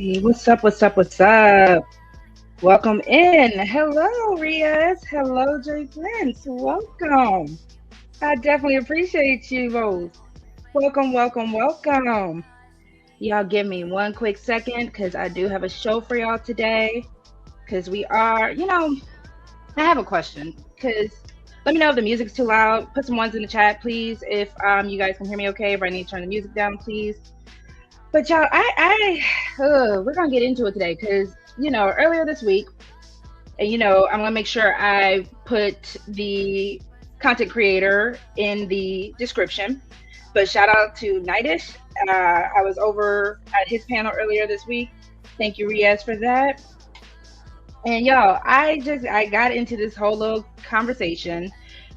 Hey, what's up? What's up? What's up? Welcome in. Hello, Riaz. Hello, Jay Prince. Welcome. I definitely appreciate you both. Welcome, welcome, welcome. Y'all give me one quick second because I do have a show for y'all today. Because I have a question. Because let me know if the music's too loud. Put some ones in the chat, please. If you guys can hear me okay. If I need to turn the music down, please. But y'all, we're gonna get into it today because earlier this week, and I'm gonna make sure I put the content creator in the description. But shout out to Nightish. I was over at his panel earlier this week. Thank you, Riaz, for that. And y'all, I got into this whole little conversation.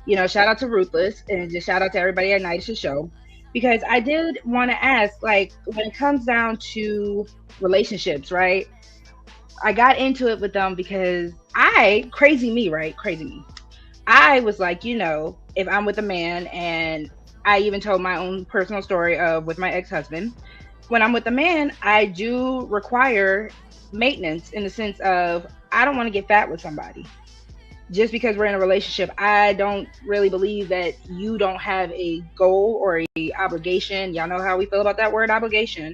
Shout out to Ruthless and just shout out to everybody at Nightish's show because I did want to ask, like, when it comes down to relationships, right? I got into it with them because crazy me, right? Crazy me. I was like, if I'm with a man, and I even told my own personal story of with my ex-husband, when I'm with a man, I do require maintenance in the sense of I don't want to get fat with somebody. Just because we're in a relationship, I don't really believe that you don't have a goal or a obligation. Y'all know how we feel about that word obligation.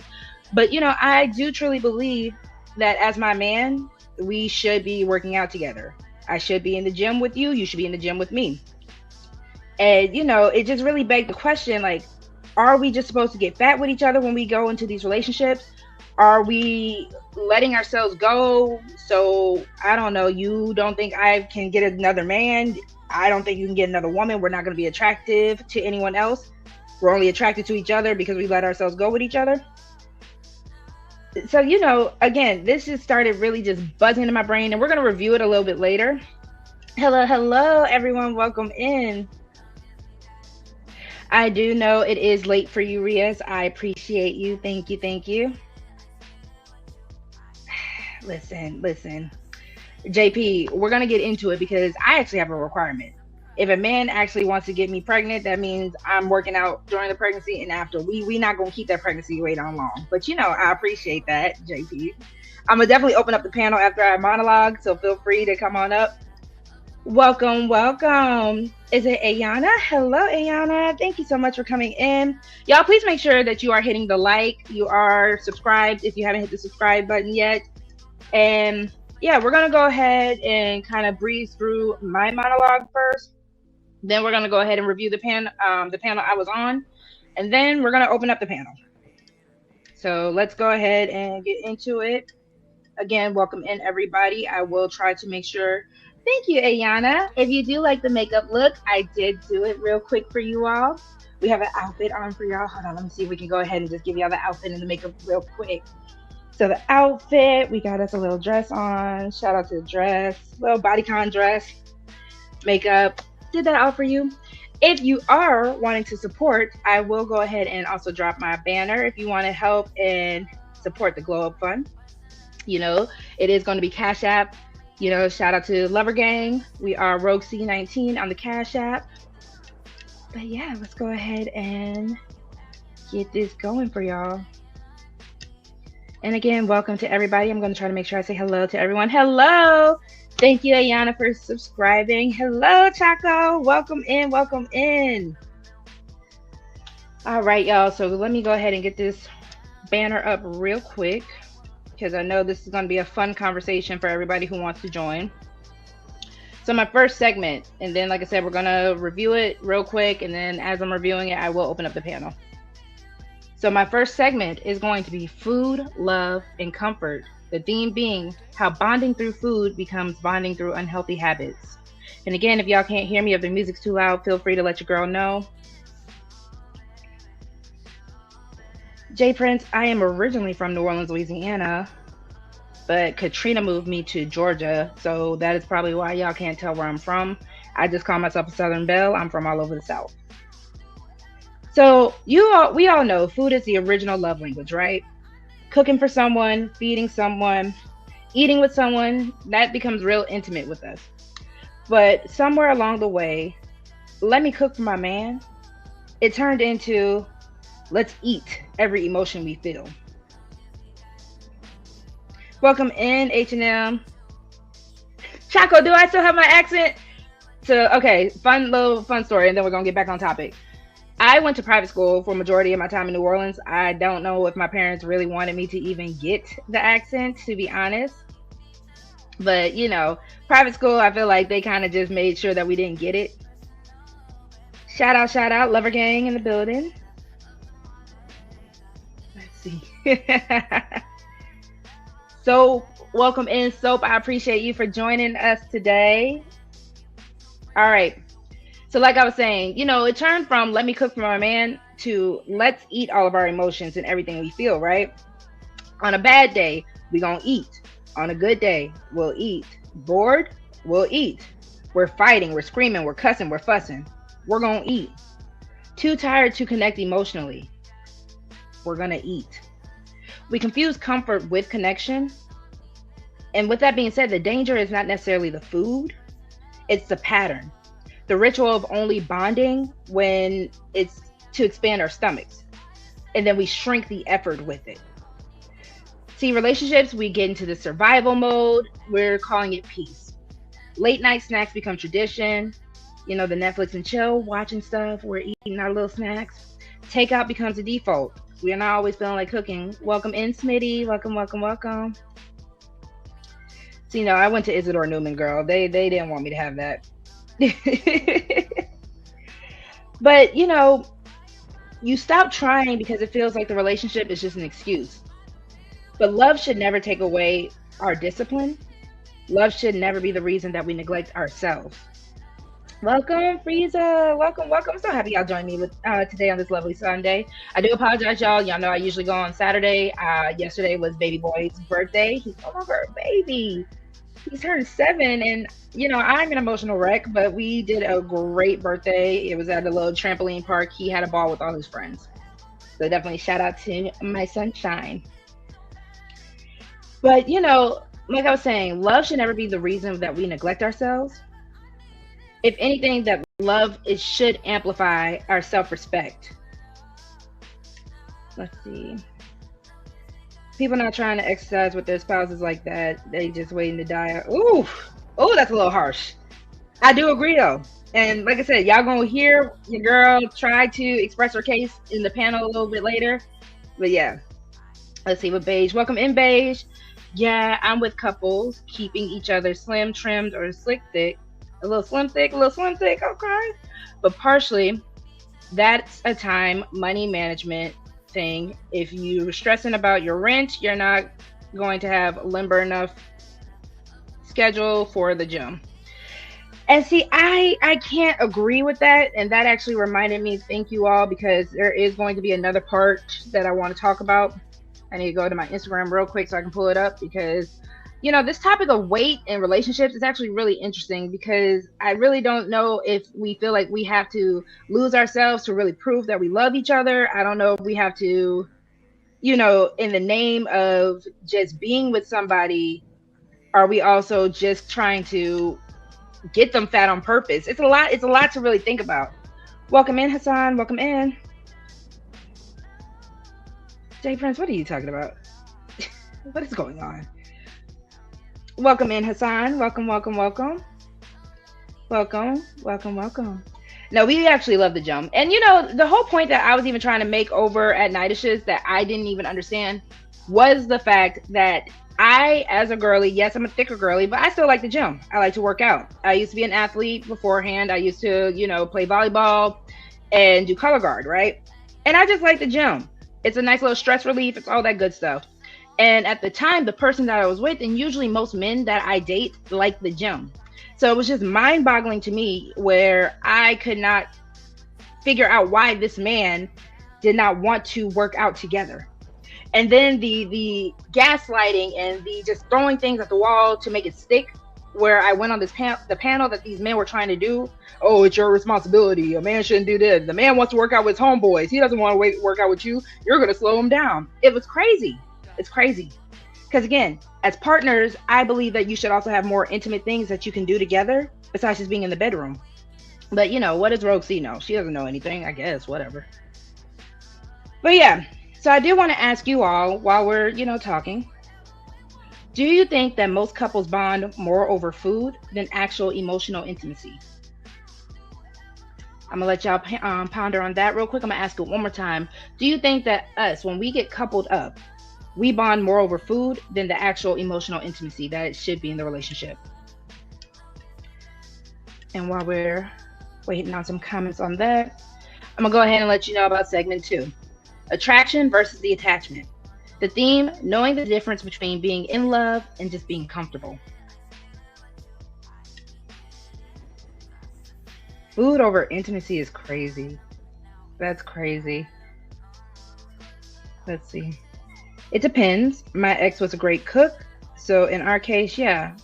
But I do truly believe that as my man, we should be working out together. I should be in the gym with you. You should be in the gym with me. And it just really begged the question, like, are we just supposed to get fat with each other when we go into these relationships? Are we letting ourselves go? So I don't know. You don't think I can get another man? I don't think you can get another woman. We're not going to be attractive to anyone else. We're only attracted to each other because we let ourselves go with each other. So, again, this just started really just buzzing in my brain, and we're going to review it a little bit later. Hello, everyone. Welcome in. I do know it is late for you, Riaz. I appreciate you. Thank you. Listen. JP, we're going to get into it because I actually have a requirement. If a man actually wants to get me pregnant, that means I'm working out during the pregnancy and after. We not going to keep that pregnancy wait on long. But, I appreciate that, JP. I'm going to definitely open up the panel after I monologue, so feel free to come on up. Welcome. Is it Ayana? Hello, Ayana. Thank you so much for coming in. Y'all, please make sure that you are hitting the like. You are subscribed if you haven't hit the subscribe button yet. And yeah, we're going to go ahead and kind of breeze through my monologue first. Then we're going to go ahead and review the panel I was on. And then we're going to open up the panel. So let's go ahead and get into it. Again, welcome in, everybody. I will try to make sure. Thank you, Ayana. If you do like the makeup look, I did do it real quick for you all. We have an outfit on for y'all. Hold on, let me see if we can go ahead and just give y'all the outfit and the makeup real quick. So the outfit, we got us a little dress on. Shout out to the dress, little bodycon dress, makeup. Did that all for you. If you are wanting to support, I will go ahead and also drop my banner if you want to help and support the Glow Up Fund. It is going to be CashApp. Shout out to Lover Gang. We are RogueC 19 on the CashApp. But yeah, let's go ahead and get this going for y'all. And again, welcome to everybody. I'm going to try to make sure I say hello to everyone. Hello. Thank you, Ayana, for subscribing. Hello, Chaco. Welcome in. All right, y'all. So let me go ahead and get this banner up real quick, because I know this is going to be a fun conversation for everybody who wants to join. So my first segment, and then like I said, we're going to review it real quick, and then as I'm reviewing it, I will open up the panel. So my first segment is going to be food, love, and comfort. The theme being how bonding through food becomes bonding through unhealthy habits. And again, if y'all can't hear me, if the music's too loud, feel free to let your girl know. Jay Prince, I am originally from New Orleans, Louisiana, but Katrina moved me to Georgia, so that is probably why y'all can't tell where I'm from. I just call myself a Southern Belle. I'm from all over the South. So we all know food is the original love language, right? Cooking for someone, feeding someone, eating with someone, that becomes real intimate with us. But somewhere along the way, let me cook for my man, it turned into let's eat every emotion we feel. Welcome in, H&M. Chaco, do I still have my accent? So, okay, fun story, and then we're gonna get back on topic. I went to private school for a majority of my time in New Orleans. I don't know if my parents really wanted me to even get the accent, to be honest. But private school, I feel like they kind of just made sure that we didn't get it. Shout out, Lover Gang in the building. Let's see. So, welcome in, Soap. I appreciate you for joining us today. All right. So, like I was saying, it turned from let me cook for my man to let's eat all of our emotions and everything we feel, right? On a bad day, we gonna eat. On a good day, we'll eat. Bored, we'll eat. We're fighting, we're screaming, we're cussing, we're fussing. We're gonna eat. Too tired to connect emotionally. We're gonna eat. We confuse comfort with connection. And with that being said, the danger is not necessarily the food, it's the pattern. The ritual of only bonding when it's to expand our stomachs. And then we shrink the effort with it. See, relationships, we get into the survival mode. We're calling it peace. Late night snacks become tradition. The Netflix and chill, watching stuff. We're eating our little snacks. Takeout becomes a default. We are not always feeling like cooking. Welcome in, Smitty. Welcome. So, I went to Isidore Newman, girl. They didn't want me to have that. But, you stop trying because it feels like the relationship is just an excuse. But love should never take away our discipline. Love should never be the reason that we neglect ourselves. Welcome, Frieza. Welcome. I'm so happy y'all joined me with today on this lovely Sunday. I do apologize, y'all. Y'all know I usually go on Saturday. Yesterday was baby boy's birthday. He's no longer a baby. He's turned 7, and I'm an emotional wreck, but we did a great birthday. It was at a little trampoline park. He had a ball with all his friends. So definitely shout out to my sunshine. But like I was saying, love should never be the reason that we neglect ourselves. If anything, that love should amplify our self-respect. Let's see. People not trying to exercise with their spouses like that. They just waiting to die. Ooh, that's a little harsh. I do agree though. And like I said, y'all gonna hear your girl try to express her case in the panel a little bit later. But yeah, let's see what Beige. Welcome in, Beige. Yeah, I'm with couples keeping each other slim, trimmed, or slick thick. A little slim thick, okay. But partially, that's a time money management thing. If you're stressing about your rent, you're not going to have limber enough schedule for the gym. And see, I can't agree with that. And that actually reminded me, thank you all, because there is going to be another part that I want to talk about. I need to go to my Instagram real quick so I can pull it up, because this topic of weight and relationships is actually really interesting, because I really don't know if we feel like we have to lose ourselves to really prove that we love each other. I don't know if we have to, in the name of just being with somebody, are we also just trying to get them fat on purpose? It's a lot to really think about. Welcome in, Hassan. Welcome in. Jay Prince, what are you talking about? What is going on? Welcome in, Hassan. Welcome. No, we actually love the gym. And the whole point that I was even trying to make over at Nidishes that I didn't even understand was the fact that I, as a girly, yes, I'm a thicker girly, but I still like the gym. I like to work out. I used to be an athlete beforehand. I used to, play volleyball and do color guard, right? And I just like the gym. It's a nice little stress relief. It's all that good stuff. And at the time, the person that I was with, and usually most men that I date, like the gym. So it was just mind-boggling to me, where I could not figure out why this man did not want to work out together. And then the gaslighting and the just throwing things at the wall to make it stick, where I went on this the panel that these men were trying to do. Oh, it's your responsibility. A man shouldn't do this. The man wants to work out with his homeboys. He doesn't want to work out with you. You're going to slow him down. It was crazy. It's crazy. Because again, as partners, I believe that you should also have more intimate things that you can do together besides just being in the bedroom. But what does RogueC know? She doesn't know anything, I guess, whatever. But yeah, so I do want to ask you all, while we're, talking, Do you think that most couples bond more over food than actual emotional intimacy? I'm gonna let y'all ponder on that real quick. I'm gonna ask it one more time. Do you think that us, when we get coupled up, we bond more over food than the actual emotional intimacy that it should be in the relationship? And while we're waiting on some comments on that, I'm gonna go ahead and let you know about segment two: attraction versus the attachment. The theme: knowing the difference between being in love and just being comfortable. Food over intimacy is crazy. That's crazy. Let's see. It depends. My ex was a great cook. So in our case, yeah.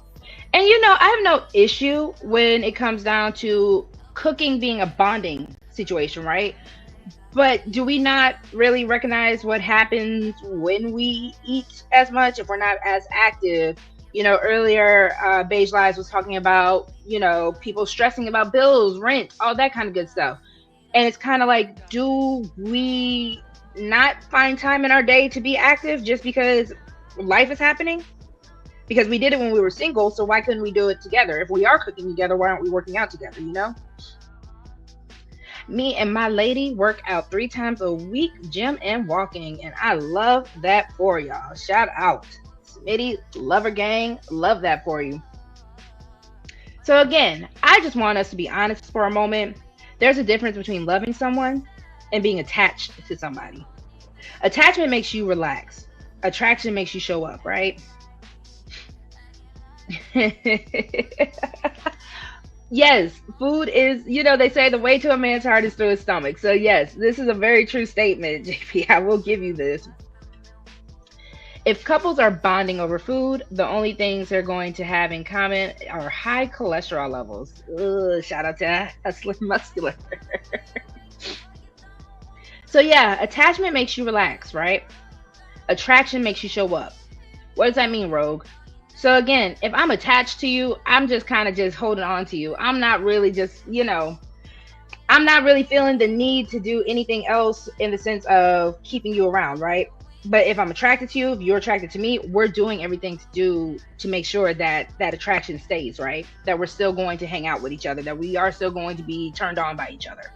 And I have no issue when it comes down to cooking being a bonding situation, right? But do we not really recognize what happens when we eat as much if we're not as active? Earlier, Beige Lives was talking about, people stressing about bills, rent, all that kind of good stuff. And it's kind of like, do we not find time in our day to be active just because life is happening? Because we did it when we were single, so why couldn't we do it together? If we are cooking together, why aren't we working out together? Me and my lady work out 3 times a week, gym and walking, and I love that for y'all. Shout out. Smitty, lover gang, love that for you. So again, I just want us to be honest for a moment. There's a difference between loving someone and being attached to somebody. Attachment makes you relax. Attraction makes you show up, right? Yes, food is, they say the way to a man's heart is through his stomach. So yes, this is a very true statement, JP. I will give you this. If couples are bonding over food, the only things they're going to have in common are high cholesterol levels. Ugh, shout out to Hustler Muscular. So yeah, attachment makes you relax, right? Attraction makes you show up. What does that mean, Rogue? So again, if I'm attached to you, I'm just kind of just holding on to you. I'm not really just, I'm not really feeling the need to do anything else in the sense of keeping you around, right? But if I'm attracted to you, if you're attracted to me, we're doing everything to make sure that that attraction stays, right? That we're still going to hang out with each other, that we are still going to be turned on by each other.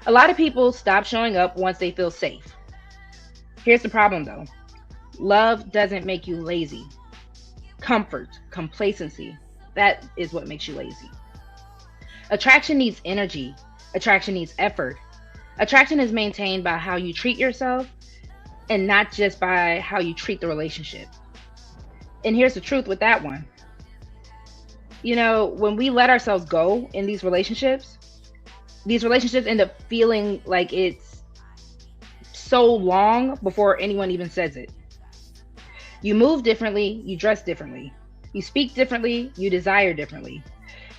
A lot of people stop showing up once they feel safe. Here's the problem though. Love doesn't make you lazy. Comfort, complacency, that is what makes you lazy. Attraction needs energy. Attraction needs effort. Attraction is maintained by how you treat yourself and not just by how you treat the relationship. And here's the truth with that one. When we let ourselves go in these relationships end up feeling like it's so long before anyone even says it. You move differently, you dress differently, you speak differently, you desire differently,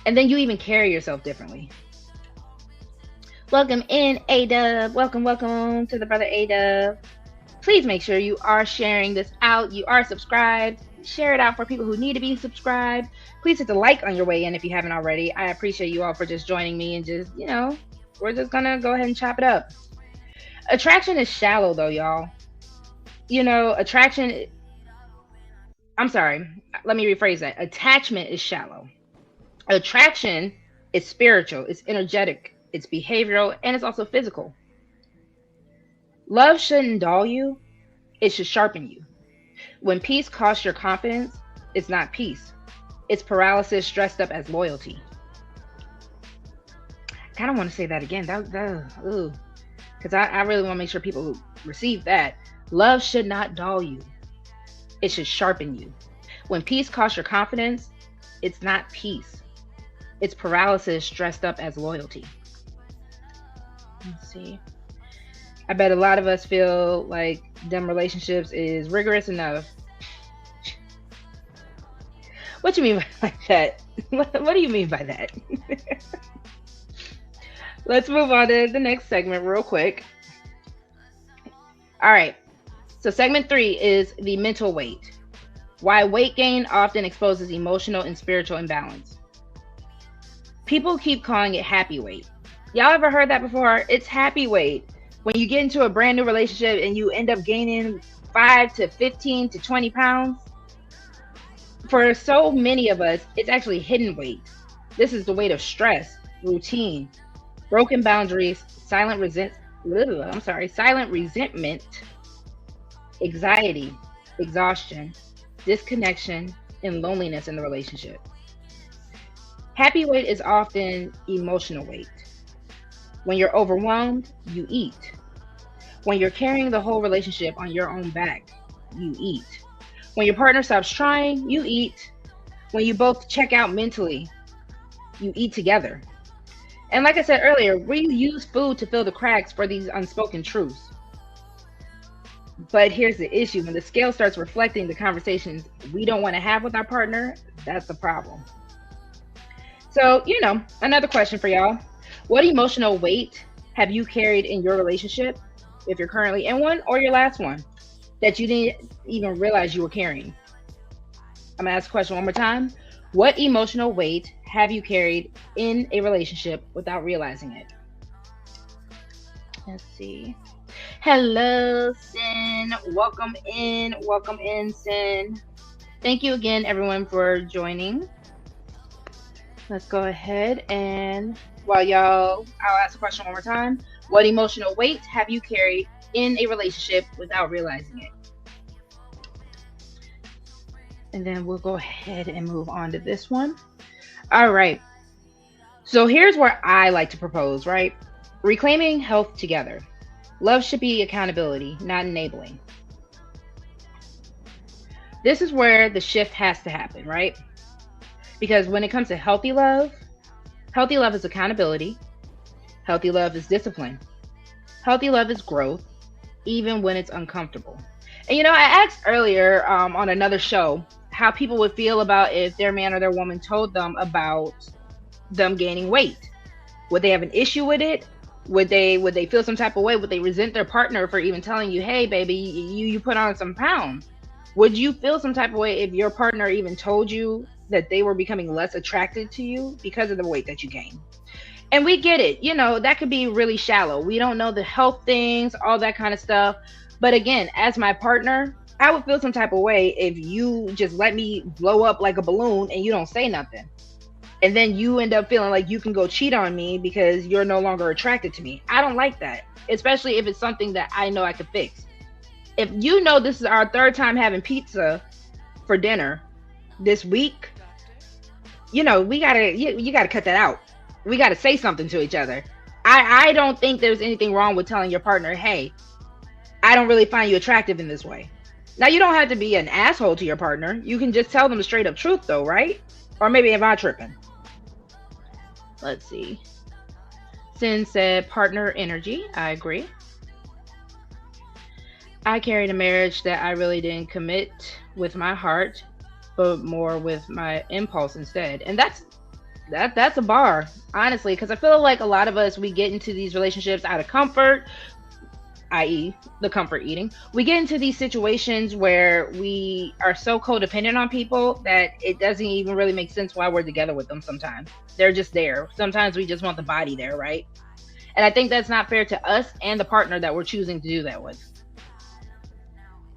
and then you even carry yourself differently. Welcome in, A-Dub. Welcome to the brother A-Dub. Please make sure you are sharing this out. You are subscribed. Share it out for people who need to be subscribed. Please hit the like on your way in if you haven't already. I appreciate you all for just joining me and just, we're just gonna go ahead and chop it up. Attraction is shallow though, y'all. I'm sorry, let me rephrase that. Attachment is shallow. Attraction is spiritual, it's energetic, it's behavioral, and it's also physical. Love shouldn't dull you, it should sharpen you. When peace costs your confidence, it's not peace. It's paralysis dressed up as loyalty. I kind of want to say that again. Because I really want to make sure people receive that. Love should not dull you. It should sharpen you. When peace costs your confidence, it's not peace. It's paralysis dressed up as loyalty. Let's see. I bet a lot of us feel like them relationships is rigorous enough. What do you mean by that? What do you mean by that? Let's move on to the next segment real quick. All right. So segment 3 is the mental weight. Why weight gain often exposes emotional and spiritual imbalance. People keep calling it happy weight. Y'all ever heard that before? It's happy weight. When you get into a brand new relationship and you end up gaining 5 to 15 to 20 pounds, For so many of us, it's actually hidden weight. This is the weight of stress, routine, broken boundaries, silent resentment, anxiety, exhaustion, disconnection, and loneliness in the relationship. Happy weight is often emotional weight. When you're overwhelmed, you eat. When you're carrying the whole relationship on your own back, you eat. When your partner stops trying, you eat. When you both check out mentally, you eat together. And like I said earlier, we use food to fill the cracks for these unspoken truths. But here's the issue: when the scale starts reflecting the conversations we don't want to have with our partner, that's the problem. So, another question for y'all. What emotional weight have you carried in your relationship, if you're currently in one, or your last one, that you didn't even realize you were carrying? I'm gonna ask the question one more time. What emotional weight have you carried in a relationship without realizing it? Let's see. Hello, Sin. Welcome in. Welcome in, Sin. Thank you again, everyone, for joining. Let's go ahead and I'll ask the question one more time. What emotional weight have you carried in a relationship without realizing it? And then we'll go ahead and move on to this one. All right. So here's where I like to propose, right? Reclaiming health together. Love should be accountability, not enabling. This is where the shift has to happen, right? Because when it comes to healthy love is accountability. Healthy love is discipline. Healthy love is growth, even when it's uncomfortable. And I asked earlier on another show how people would feel about if their man or their woman told them about them gaining weight. Would they have an issue with it? Would they feel some type of way? Would they resent their partner for even telling you, hey, baby, you put on some pounds? Would you feel some type of way if your partner even told you that they were becoming less attracted to you because of the weight that you gained? And we get it. That could be really shallow. We don't know the health things, all that kind of stuff. But again, as my partner, I would feel some type of way if you just let me blow up like a balloon and you don't say nothing. And then you end up feeling like you can go cheat on me because you're no longer attracted to me. I don't like that, especially if it's something that I know I could fix. If this is our third time having pizza for dinner this week, you gotta cut that out. We gotta say something to each other. I don't think there's anything wrong with telling your partner, hey, I don't really find you attractive in this way. Now, you don't have to be an asshole to your partner. You can just tell them the straight up truth though, right? Or maybe am I tripping? Let's see. Sin said partner energy. I agree. I carried a marriage that I really didn't commit with my heart, but more with my impulse instead. And that's a bar, honestly, because I feel like a lot of us, we get into these relationships out of comfort, i.e. the comfort eating. We get into these situations where we are so codependent on people that it doesn't even really make sense why we're together with them sometimes. They're just there. Sometimes we just want the body there, right? And I think that's not fair to us and the partner that we're choosing to do that with.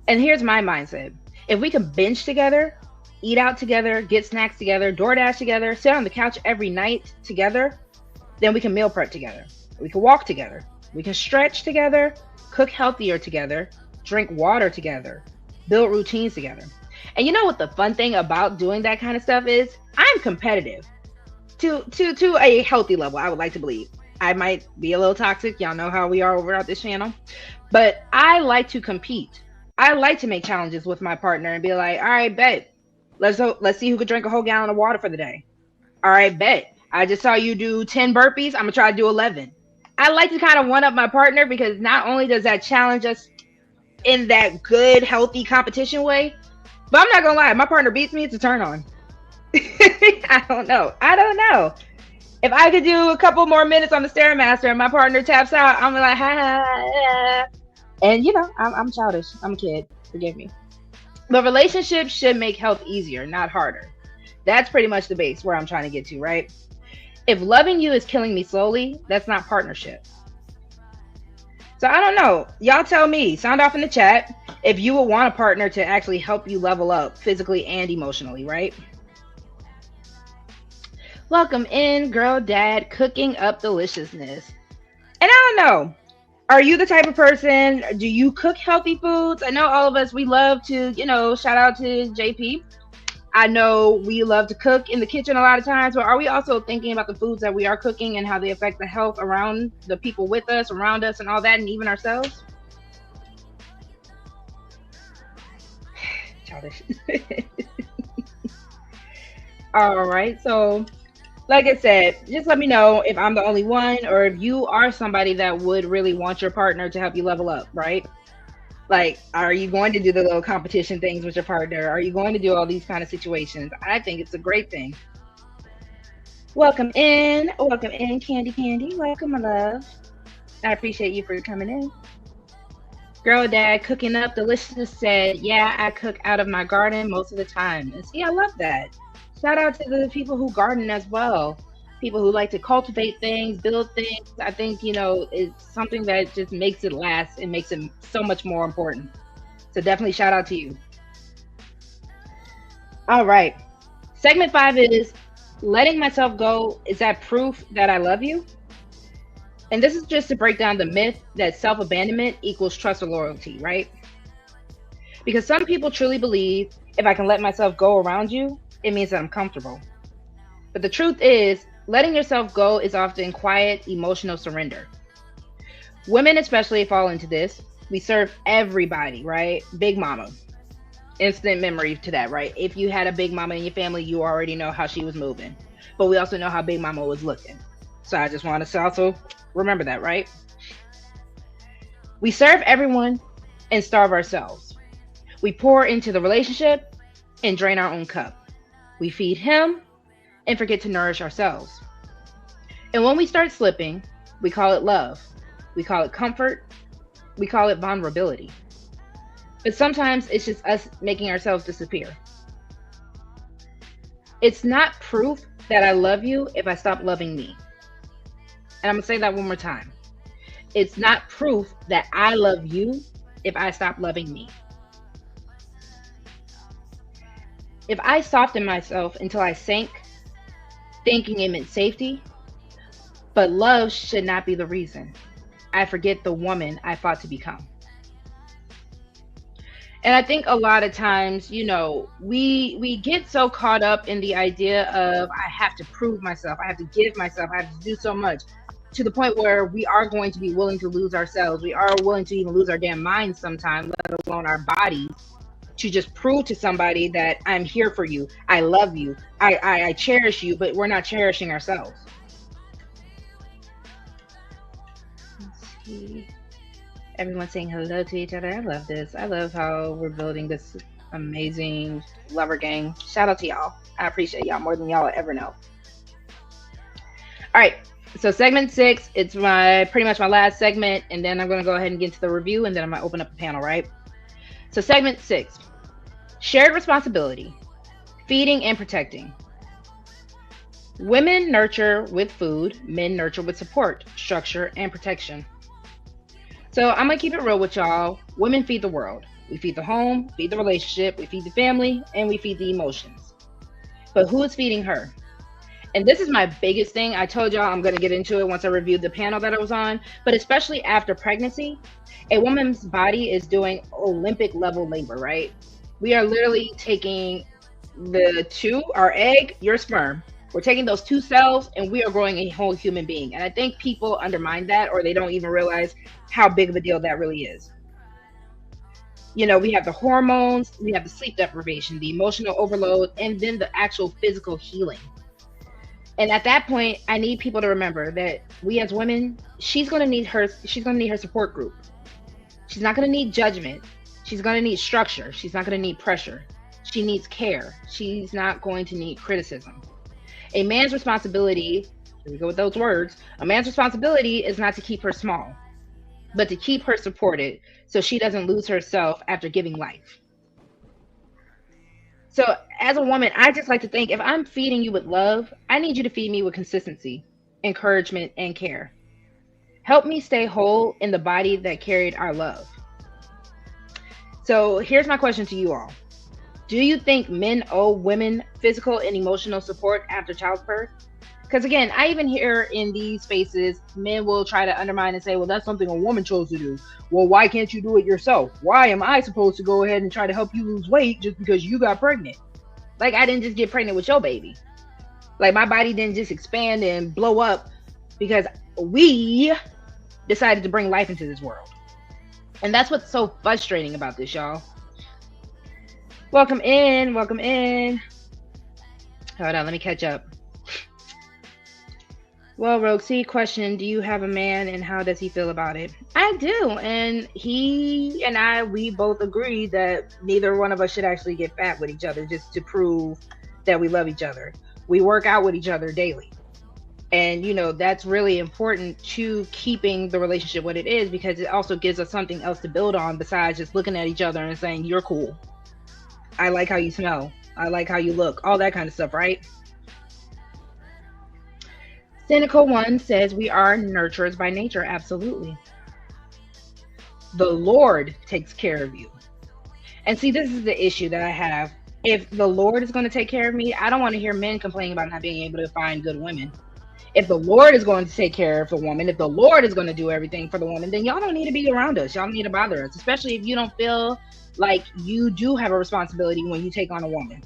And here's my mindset. If we can binge together, eat out together, get snacks together, DoorDash together, sit on the couch every night together, then we can meal prep together. We can walk together. We can stretch together, cook healthier together, drink water together, build routines together. And you know what the fun thing about doing that kind of stuff is? I'm competitive to a healthy level, I would like to believe. I might be a little toxic. Y'all know how we are over at this channel. But I like to compete. I like to make challenges with my partner and be like, all right, bet. Let's see who could drink a whole gallon of water for the day. All right, bet. I just saw you do 10 burpees. I'm going to try to do 11. I like to kind of one up my partner because not only does that challenge us in that good, healthy competition way, but I'm not going to lie. My partner beats me. It's a turn on. I don't know. If I could do a couple more minutes on the Stairmaster and my partner taps out, I'm like, ha, ha, ha. And I'm childish. I'm a kid. Forgive me. But relationships should make health easier, not harder. That's pretty much the base where I'm trying to get to, right? If loving you is killing me slowly, that's not partnership. So I don't know. Y'all tell me. Sound off in the chat. If you would want a partner to actually help you level up physically and emotionally, right? Welcome in, girl dad, cooking up deliciousness. And I don't know, are you the type of person, do you cook healthy foods? I know all of us, we love to, shout out to JP. I know we love to cook in the kitchen a lot of times, but are we also thinking about the foods that we are cooking and how they affect the health around the people with us, around us, and all that, and even ourselves? Childish. All right. So, like I said, just let me know if I'm the only one or if you are somebody that would really want your partner to help you level up, right? Like, are you going to do the little competition things with your partner? Are you going to do all these kind of situations? I think it's a great thing. Welcome in, Candy Candy. Welcome, my love. I appreciate you for coming in. Girl Dad cooking up delicious said, yeah, I cook out of my garden most of the time. And see, I love that. Shout out to the people who garden as well. People who like to cultivate things, build things. I think, it's something that just makes it last and makes it so much more important. So definitely shout out to you. All right. Segment 5 is letting myself go. Is that proof that I love you? And this is just to break down the myth that self-abandonment equals trust or loyalty, right? Because some people truly believe if I can let myself go around you, it means that I'm comfortable. But the truth is, letting yourself go is often quiet, emotional surrender. Women especially fall into this. We serve everybody, right? Big mama. Instant memory to that, right? If you had a big mama in your family, you already know how she was moving. But we also know how big mama was looking. So I just want to also remember that, right? We serve everyone and starve ourselves. We pour into the relationship and drain our own cup. We feed him and forget to nourish ourselves. And when we start slipping, we call it love. We call it comfort. We call it vulnerability. But sometimes it's just us making ourselves disappear. It's not proof that I love you if I stop loving me. And I'm going to say that one more time. It's not proof that I love you if I stop loving me. If I soften myself until I sank, thinking it meant safety, but love should not be the reason, I forget the woman I fought to become. And I think a lot of times, we get so caught up in the idea of I have to prove myself, I have to give myself, I have to do so much, to the point where we are going to be willing to lose ourselves. We are willing to even lose our damn minds sometimes, let alone our bodies, to just prove to somebody that I'm here for you, I love you, I cherish you, but we're not cherishing ourselves. Let's see. Everyone saying hello to each other. I love this. I love how we're building this amazing lover gang. Shout out to y'all. I appreciate y'all more than y'all will ever know. All right. So segment 6, it's pretty much my last segment, and then I'm going to go ahead and get into the review, and then I'm going to open up the panel, right? So segment 6, shared responsibility, feeding and protecting. Women nurture with food, men nurture with support, structure, and protection. So I'm going to keep it real with y'all. Women feed the world. We feed the home, feed the relationship, we feed the family, and we feed the emotions. But who is feeding her? And this is my biggest thing. I told y'all I'm going to get into it once I reviewed the panel that I was on. But especially after pregnancy, a woman's body is doing Olympic level labor, right? We are literally taking our egg, your sperm. We're taking those 2 cells and we are growing a whole human being. And I think people undermine that, or they don't even realize how big of a deal that really is. We have the hormones, we have the sleep deprivation, the emotional overload, and then the actual physical healing. And at that point, I need people to remember that we as women, she's going to need her support group. She's not going to need judgment. She's going to need structure. She's not going to need pressure. She needs care. She's not going to need criticism. A man's responsibility, here we go with those words, a man's responsibility is not to keep her small, but to keep her supported so she doesn't lose herself after giving life. So as a woman, I just like to think, if I'm feeding you with love, I need you to feed me with consistency, encouragement, and care. Help me stay whole in the body that carried our love. So here's my question to you all. Do you think men owe women physical and emotional support after childbirth? Because again, I even hear in these spaces, men will try to undermine and say, well, that's something a woman chose to do. Well, why can't you do it yourself? Why am I supposed to go ahead and try to help you lose weight just because you got pregnant? Like, I didn't just get pregnant with your baby. Like, my body didn't just expand and blow up because we decided to bring life into this world. And that's what's so frustrating about this, y'all. Welcome in. Welcome in. Hold on, let me catch up. Well, RogueC, question, do you have a man and how does he feel about it? I do. And he and I, we both agree that neither one of us should actually get fat with each other just to prove that we love each other. We work out with each other daily. And, you know, that's really important to keeping the relationship what it is, because it also gives us something else to build on besides just looking at each other and saying, you're cool. I like how you smell. I like how you look. All that kind of stuff, right? Cynical One says we are nurturers by nature. Absolutely. The Lord takes care of you. And see, this is the issue that I have. If the Lord is going to take care of me, I don't want to hear men complaining about not being able to find good women. If the Lord is going to take care of the woman, if the Lord is going to do everything for the woman, then y'all don't need to be around us. Y'all don't need to bother us, especially if you don't feel like you do have a responsibility when you take on a woman.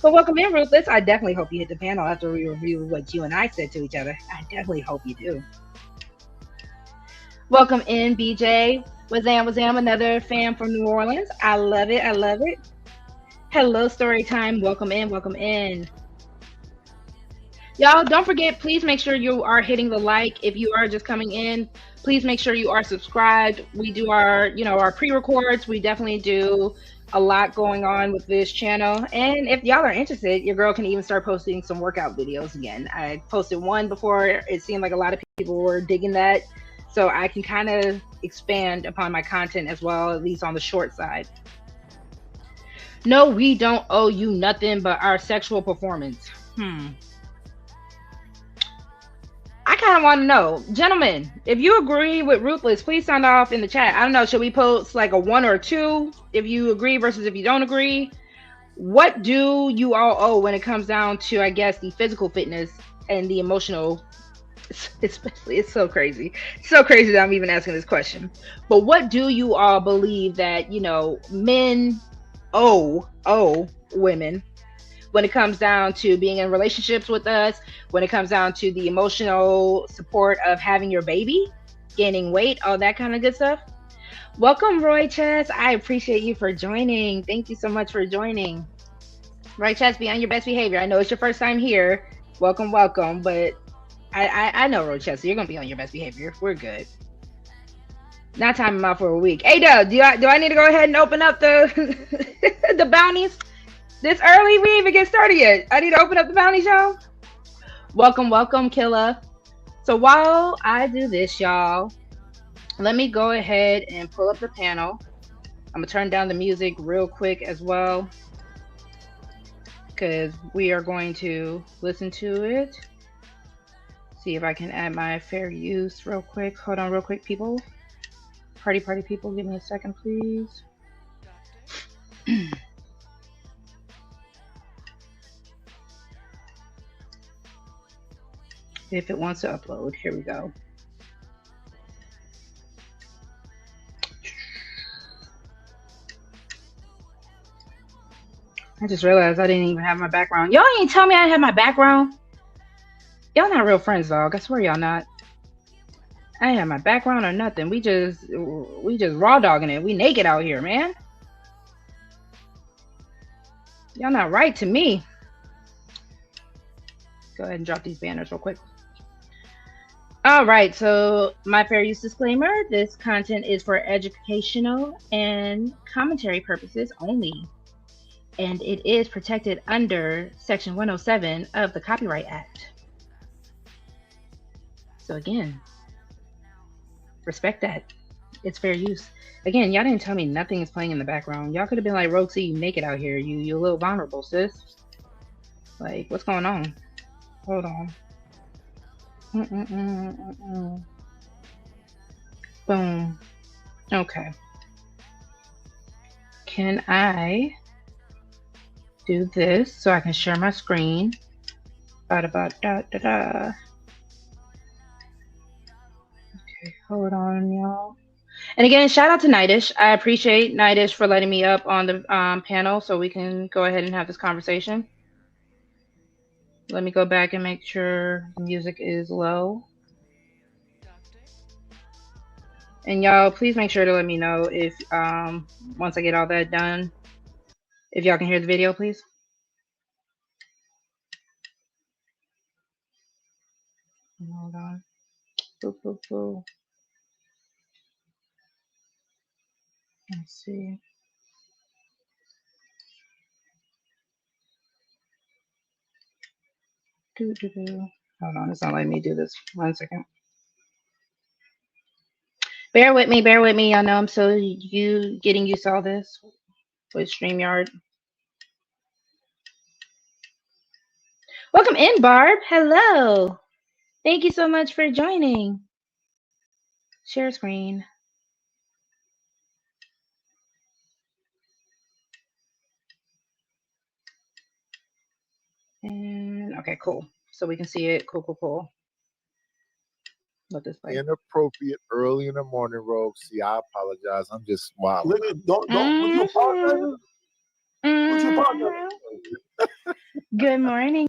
But welcome in, Ruthless. I definitely hope you hit the panel after we review what you and I said to each other. I definitely hope you do. Welcome in, BJ. Wazam, another fan from New Orleans. I love it. I love it. Hello, story time. Welcome in. Welcome in. Y'all, don't forget, please make sure you are hitting the like. If you are just coming in, please make sure you are subscribed. We do our, our pre-records. We definitely do a lot going on with this channel. And if y'all are interested, your girl can even start posting some workout videos again. I posted one before. It seemed like a lot of people were digging that. So I can kind of expand upon my content as well, at least on the short side. No, we don't owe you nothing but our sexual performance. I kind of want to know, gentlemen, if you agree with Ruthless, please sound off in the chat. I don't know, should we post like a 1 or a 2 if you agree versus if you don't agree? What do you all owe when it comes down to, I guess, the physical fitness and the emotional? Especially, it's so crazy. It's so crazy that I'm even asking this question. But what do you all believe that, men owe women when it comes down to being in relationships with us, when it comes down to the emotional support of having your baby, gaining weight, all that kind of good stuff? Welcome, Roy Chess. I appreciate you for joining. Thank you so much for joining. Roy Chess, be on your best behavior. I know it's your first time here. Welcome, welcome. But I know, Roy Chess, so you're going to be on your best behavior. We're good. Not time out for a week. Hey, Doug, do I need to go ahead and open up the the bounties? This early, we ain't even get started yet. I need to open up the bounties, y'all. Welcome, welcome, Killa. So while I do this, y'all, let me go ahead and pull up the panel. I'm gonna turn down the music real quick as well, because we are going to listen to it. See if I can add my fair use real quick. Hold on real quick, people. Party people, give me a second, please. If it wants to upload, here we go. I just realized I didn't even have my background. Y'all ain't tell me I had my background. Y'all not real friends, dog. I swear y'all not. I ain't have my background or nothing. We just raw dogging it. We naked out here, man. Y'all not right to me. Go ahead and drop these banners real quick. All right, so my fair use disclaimer, this content is for educational and commentary purposes only, and it is protected under Section 107 of the Copyright Act. So again, respect that. It's fair use. Again, y'all didn't tell me nothing is playing in the background. Y'all could have been like, RogueC, you naked out here. You a little vulnerable, sis. Like, what's going on? Hold on. Boom. Okay. can I do this so I can share my screen? Okay, hold on, y'all. And again, shout out to Nightish. I appreciate Nightish for letting me up on the panel so we can go ahead and have this conversation. Let me go back and make sure the music is low. And y'all, please make sure to let me know if once I get all that done, if y'all can hear the video, please. Hold on. Boo, boo, boo. Let's see. Hold on, it's not letting me do this. 1 second. Bear with me, bear with me. Y'all know I'm so getting used to all this with StreamYard. Welcome in, Barb. Hello. Thank you so much for joining. Share screen. And okay, cool. So we can see it. Cool. Let this play. Inappropriate early in the morning, RogueC. I apologize. I'm just wild. Don't you apologize? Don't you apologize? Good morning.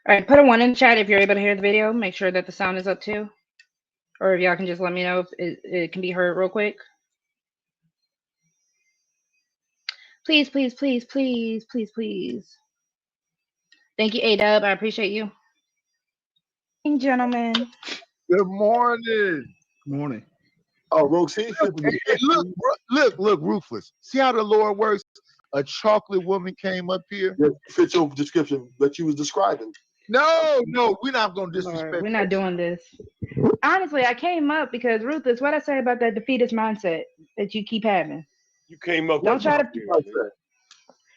All right, put a 1 in chat if you're able to hear the video. Make sure that the sound is up too. Or if y'all can just let me know if it can be heard real quick. Please. Thank you, A-Dub. I appreciate you. Gentlemen. Good morning. Good morning. Oh, RogueC. Hey, look, Ruthless. See how the Lord works? A chocolate woman came up here. Yeah, fit your description that you was describing. No, we're not going to disrespect. Lord, we're not doing this. Honestly, I came up because, Ruthless, what I say about that defeatist mindset that you keep having? You came up. Don't try to.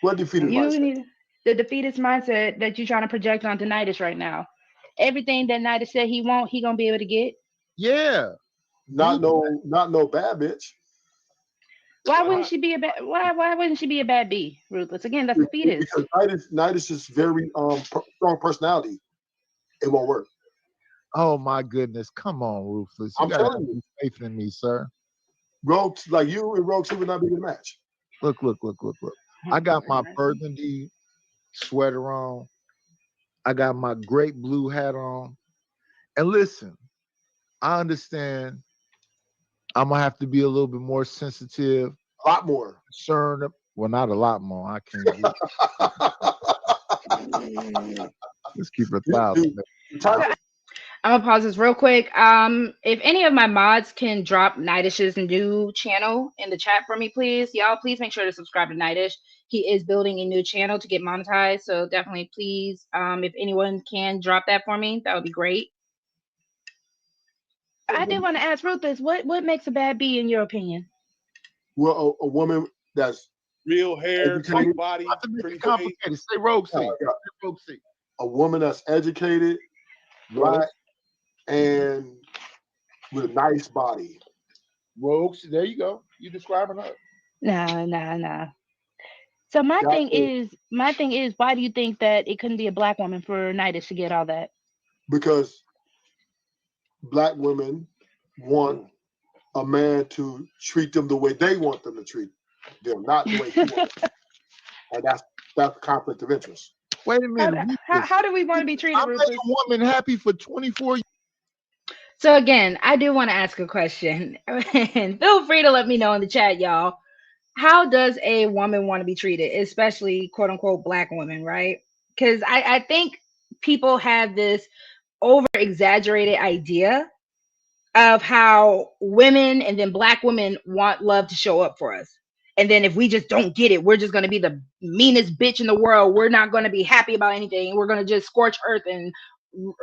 What defeatist mindset? The defeatist mindset that you're trying to project onto Nightish right now. Everything that Nightish said he won't, he gonna be able to get. Yeah. Not no bad bitch. Why wouldn't she be a bad? Why wouldn't she be a bad B, Ruthless? Again, that's defeatist. Because Nightish is very strong personality. It won't work. Oh my goodness! Come on, Ruthless. You gotta have faith in me, sir. Rogue, like you and RogueC would not be a good match. Look. I got my burgundy sweater on. I got my great blue hat on. And listen, I understand I'm gonna have to be a little bit more sensitive. A lot more. Concerned. Well, not a lot more. I can't do it. Let's keep it 1,000. I'm gonna pause this real quick. If any of my mods can drop Nightish's new channel in the chat for me, please. Y'all, please make sure to subscribe to Nightish. He is building a new channel to get monetized, so definitely, please, if anyone can drop that for me, that would be great. I did want to ask Ruthless, what makes a bad B in your opinion? Well, a woman that's real hair, tight body, pretty complicated. Say RogueC. A woman that's educated, black, and with a nice body. RogueC, there you go. You describing her. Nah. So my thing is, why do you think that it couldn't be a black woman for Nightish to get all that? Because black women want a man to treat them the way they want them to treat them, not the way he wants them. And that's conflict of interest. Wait a minute. How do we want to be treated? I made a woman happy for 24 years. So again, I do want to ask a question, and feel free to let me know in the chat, y'all. How does a woman want to be treated, especially quote unquote black women, right? Because I think people have this over exaggerated idea of how women and then black women want love to show up for us. And then if we just don't get it, we're just going to be the meanest bitch in the world. We're not going to be happy about anything. We're going to just scorch earth and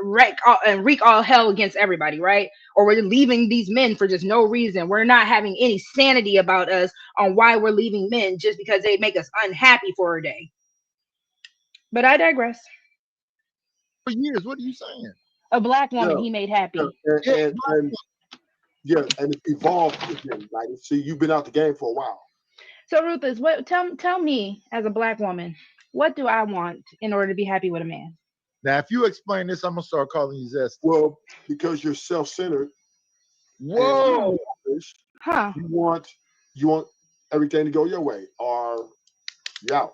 wreak all hell against everybody, right? Or we're leaving these men for just no reason. We're not having any sanity about us on why we're leaving men just because they make us unhappy for a day. But I digress. For years, what are you saying? A black woman he made happy. And it's evolved again. Like, see, you've been out the game for a while. So Ruthless, what tell me as a black woman, what do I want in order to be happy with a man? Now, if you explain this, I'm gonna start calling you Zesty. Well, because you're self-centered and Whoa. selfish, Huh. you want everything to go your way, or you out.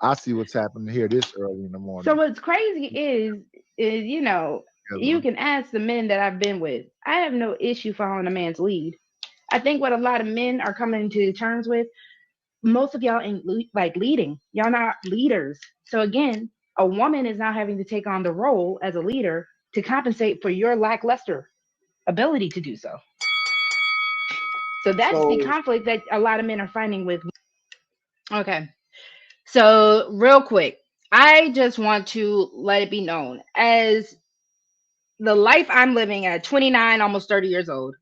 I see what's happening here this early in the morning. So what's crazy is you can ask the men that I've been with. I have no issue following a man's lead. I think what a lot of men are coming to terms with, most of y'all ain't like leading. Y'all not leaders. So again, a woman is now having to take on the role as a leader to compensate for your lackluster ability to do so. So that's the So conflict that a lot of men are finding with. Okay. So real quick, I just want to let it be known as the life I'm living at 29, almost 30 years old,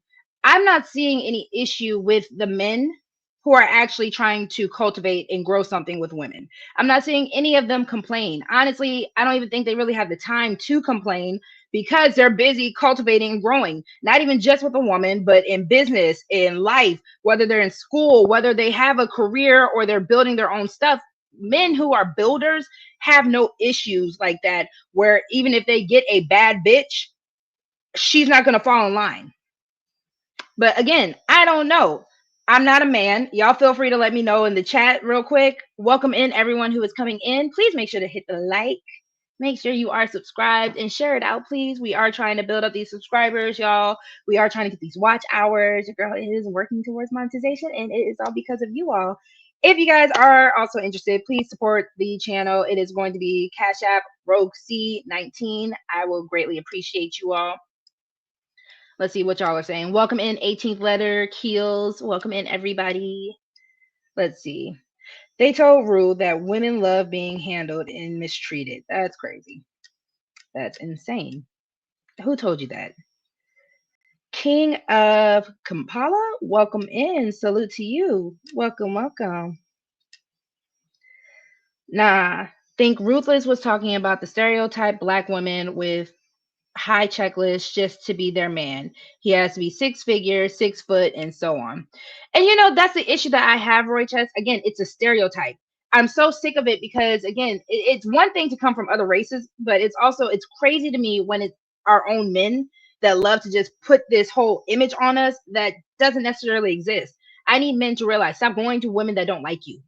I'm not seeing any issue with the men who are actually trying to cultivate and grow something with women. I'm not seeing any of them complain. Honestly, I don't even think they really have the time to complain because they're busy cultivating and growing, not even just with a woman, but in business, in life, whether they're in school, whether they have a career or they're building their own stuff. Men who are builders have no issues like that, where even if they get a bad bitch, she's not going to fall in line. But again, I don't know. I'm not a man. Y'all feel free to let me know in the chat real quick. Welcome in everyone who is coming in. Please make sure to hit the like. Make sure you are subscribed and share it out, please. We are trying to build up these subscribers, y'all. We are trying to get these watch hours. Your girl is working towards monetization, and it is all because of you all. If you guys are also interested, please support the channel. It is going to be CashApp RogueC 19. I will greatly appreciate you all. Let's see what y'all are saying. Welcome in 18th letter, Keels. Welcome in, everybody. Let's see. They told Rue that women love being handled and mistreated. That's crazy. That's insane. Who told you that? King of Kampala, welcome in. Salute to you. Welcome, welcome. Nah, think Ruthless was talking about the stereotype black women with high checklist just to be their man. He has to be 6 figures, 6 foot, and so on. And that's the issue that I have, Roy Chess. Again, it's a stereotype. I'm so sick of it because again, it's one thing to come from other races, but it's crazy to me when it's our own men that love to just put this whole image on us that doesn't necessarily exist. I need men to realize, stop going to women that don't like you.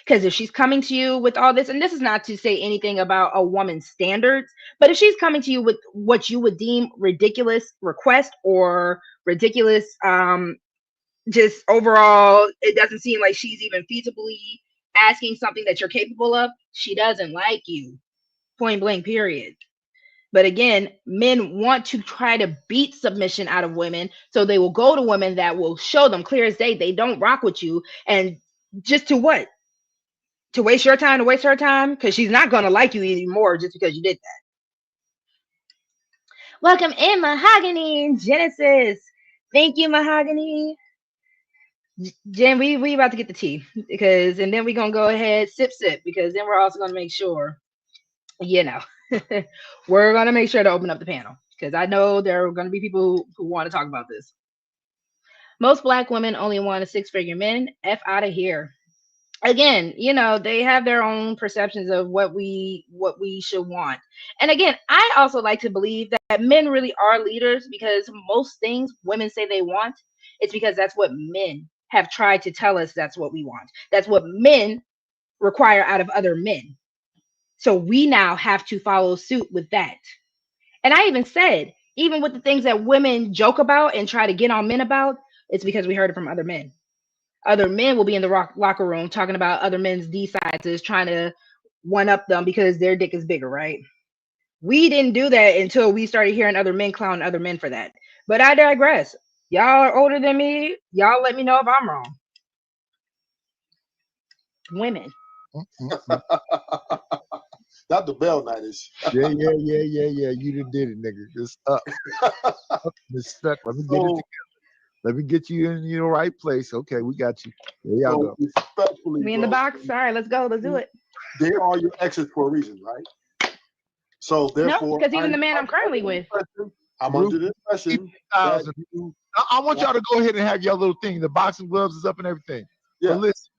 Because if she's coming to you with all this, and this is not to say anything about a woman's standards, but if she's coming to you with what you would deem ridiculous request or ridiculous, just overall, it doesn't seem like she's even feasibly asking something that you're capable of, she doesn't like you. Point blank, period. But again, men want to try to beat submission out of women. So they will go to women that will show them clear as day they don't rock with you. And just to what? To waste your time, to waste her time, because she's not going to like you anymore just because you did that. Welcome in, Mahogany Genesis. Thank you, Mahogany. Jen, we about to get the tea and then we're going to go ahead, sip, because then we're also going to make sure, we're going to make sure to open up the panel because I know there are going to be people who want to talk about this. Most black women only want a 6-figure man. F out of here. Again, they have their own perceptions of what we should want. And again, I also like to believe that men really are leaders because most things women say they want, it's because that's what men have tried to tell us that's what we want. That's what men require out of other men. So we now have to follow suit with that. And I even said, even with the things that women joke about and try to get on men about, it's because we heard it from other men. Other men will be in the locker room talking about other men's D sizes, trying to one up them because their dick is bigger, right? We didn't do that until we started hearing other men clown other men for that. But I digress. Y'all are older than me. Y'all let me know if I'm wrong. Women. Not the bell nighties. Yeah. You done did it, nigga. It's up. It's stuck. Let me get it together. Let me get you in your right place. Okay, we got you. There y'all go. We in the box. All right, let's go. Let's do it. They are your exes for a reason, right? So therefore, no, because even the man I'm currently with, I'm under the impression. I want y'all to go ahead and have your little thing. The boxing gloves is up and everything. But listen,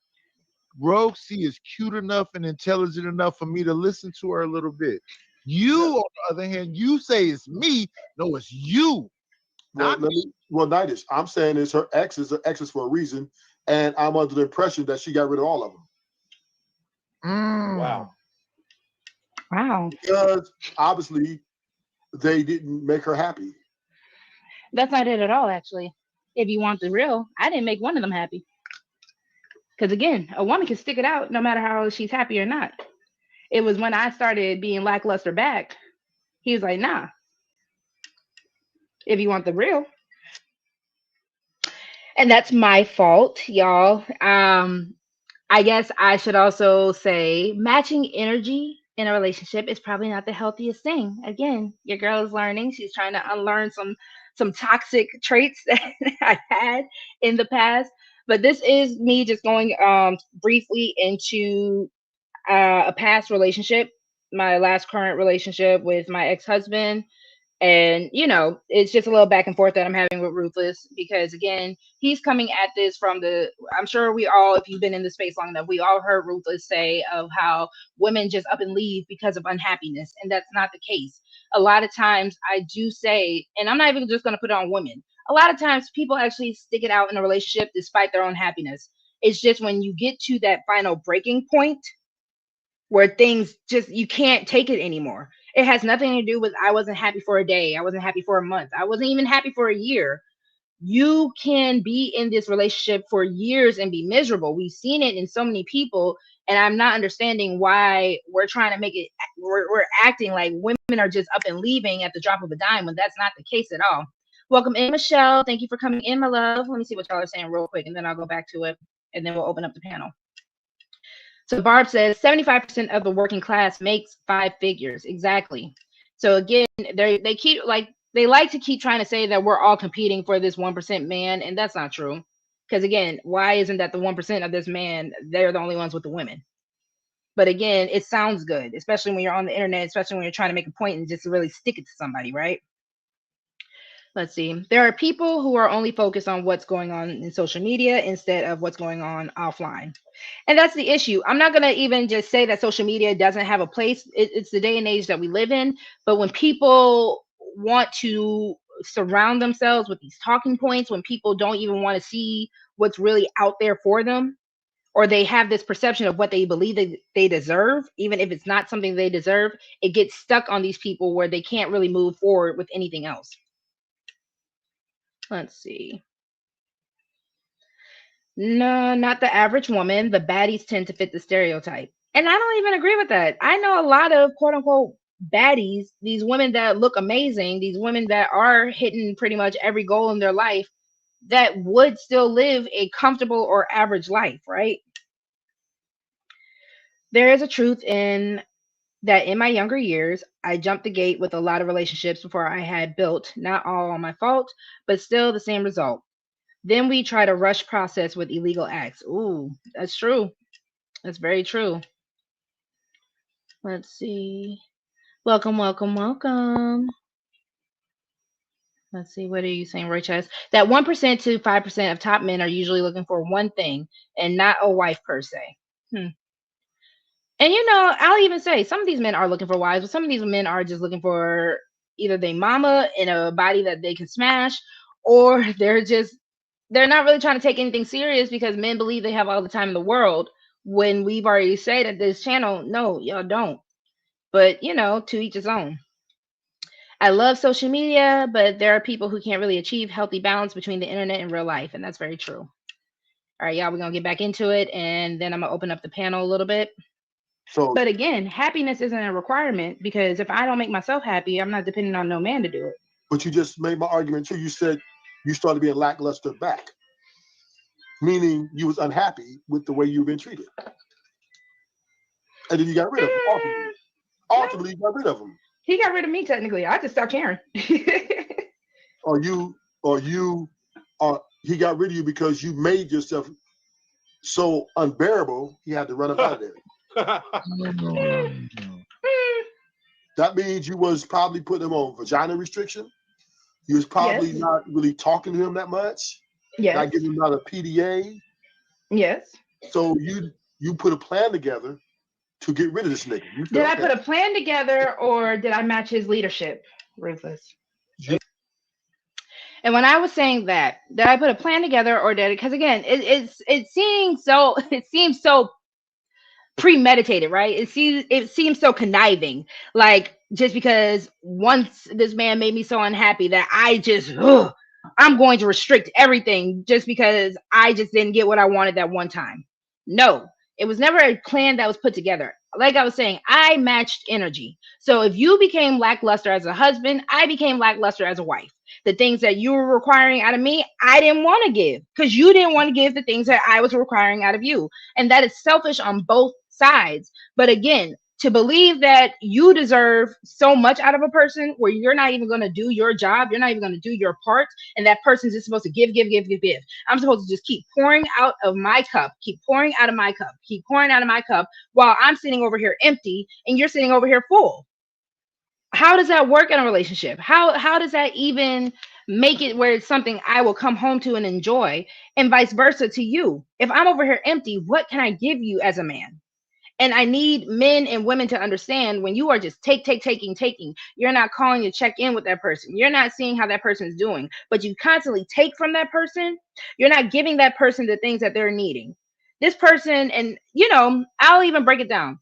RogueC is cute enough and intelligent enough for me to listen to her a little bit. You, on the other hand, you say it's me. No, it's you. Well, Nidish, I'm saying is her exes are exes for a reason, and I'm under the impression that she got rid of all of them. Wow. Because obviously they didn't make her happy. That's not it at all, actually. If you want the real, I didn't make one of them happy. Because again, a woman can stick it out no matter how she's happy or not. It was when I started being lackluster back, he was like, nah, if you want the real. And that's my fault, y'all. I guess I should also say matching energy in a relationship is probably not the healthiest thing. Again, your girl is learning. She's trying to unlearn some toxic traits that I had in the past. But this is me just going briefly into a past relationship, my last current relationship with my ex-husband. And it's just a little back and forth that I'm having with Ruthless, because again, he's coming at this from I'm sure we all, if you've been in the space long enough, we all heard Ruthless say of how women just up and leave because of unhappiness, and that's not the case. A lot of times I do say, and I'm not even just going to put it on women, a lot of times people actually stick it out in a relationship despite their own happiness. It's just when you get to that final breaking point where things just, you can't take it anymore. It has nothing to do with I wasn't happy for a day, I wasn't happy for a month, I wasn't even happy for a year. You can be in this relationship for years and be miserable. We've seen it in so many people, and I'm not understanding why we're trying to make it, we're acting like women are just up and leaving at the drop of a dime, when that's not the case at all. Welcome in, Michelle. Thank you for coming in, my love. Let me see what y'all are saying real quick, and then I'll go back to it, and then we'll open up the panel. So Barb says 75% of the working class makes 5 figures. Exactly. So again, they keep they like to keep trying to say that we're all competing for this 1% man, and that's not true. Because again, why isn't that the 1% of this man? They're the only ones with the women. But again, it sounds good, especially when you're on the internet, especially when you're trying to make a point and just really stick it to somebody, right? Let's see. There are people who are only focused on what's going on in social media instead of what's going on offline. And that's the issue. I'm not going to even just say that social media doesn't have a place. It's the day and age that we live in. But when people want to surround themselves with these talking points, when people don't even want to see what's really out there for them, or they have this perception of what they believe they deserve, even if it's not something they deserve, it gets stuck on these people where they can't really move forward with anything else. Let's see. No, not the average woman. The baddies tend to fit the stereotype. And I don't even agree with that. I know a lot of quote unquote baddies, these women that look amazing, these women that are hitting pretty much every goal in their life, that would still live a comfortable or average life, right? There is a truth in that in my younger years, I jumped the gate with a lot of relationships before I had built, not all on my fault, but still the same result. Then we try to rush process with illegal acts. Ooh, that's true. That's very true. Let's see. Welcome, welcome, welcome. Let's see. What are you saying, Roy Chess? That 1% to 5% of top men are usually looking for one thing and not a wife per se. And I'll even say some of these men are looking for wives, but some of these men are just looking for either their mama in a body that they can smash, or they're not really trying to take anything serious because men believe they have all the time in the world, when we've already said at this channel, no, y'all don't. But, to each his own. I love social media, but there are people who can't really achieve healthy balance between the internet and real life, and that's very true. All right, y'all, we're going to get back into it, and then I'm going to open up the panel a little bit. But again, happiness isn't a requirement, because if I don't make myself happy, I'm not depending on no man to do it. But you just made my argument too. You said you started being lackluster back, meaning you was unhappy with the way you've been treated, and then you got rid of him. Ultimately, you got rid of him. He got rid of me technically. I just stopped caring. He got rid of you because you made yourself so unbearable. He had to run up out of there. That means you was probably putting him on vagina restriction. You was probably not really talking to him that much. Yes. Not giving him out a PDA. Yes. So you put a plan together to get rid of this nigga. You said, Did I okay. put a plan together or did I match his leadership, Ruthless? And when I was saying that, did I put a plan together or did it? Because again, it seems so it seems so premeditated, right? It seems so conniving. Like just because once this man made me so unhappy that I'm going to restrict everything just because I just didn't get what I wanted that one time. No, it was never a plan that was put together. Like I was saying, I matched energy. So if you became lackluster as a husband, I became lackluster as a wife. The things that you were requiring out of me, I didn't want to give because you didn't want to give the things that I was requiring out of you. And that is selfish on both sides. But again, to believe that you deserve so much out of a person where you're not even going to do your job, you're not even going to do your part, and that person's just supposed to give, give, give, give, give. I'm supposed to just keep pouring out of my cup, keep pouring out of my cup, keep pouring out of my cup while I'm sitting over here empty and you're sitting over here full. How does that work in a relationship? How does that even make it where it's something I will come home to and enjoy, and vice versa to you? If I'm over here empty, what can I give you as a man? And I need men and women to understand when you are just taking, you're not calling to check in with that person. You're not seeing how that person is doing, but you constantly take from that person. You're not giving that person the things that they're needing. This person, and I'll even break it down.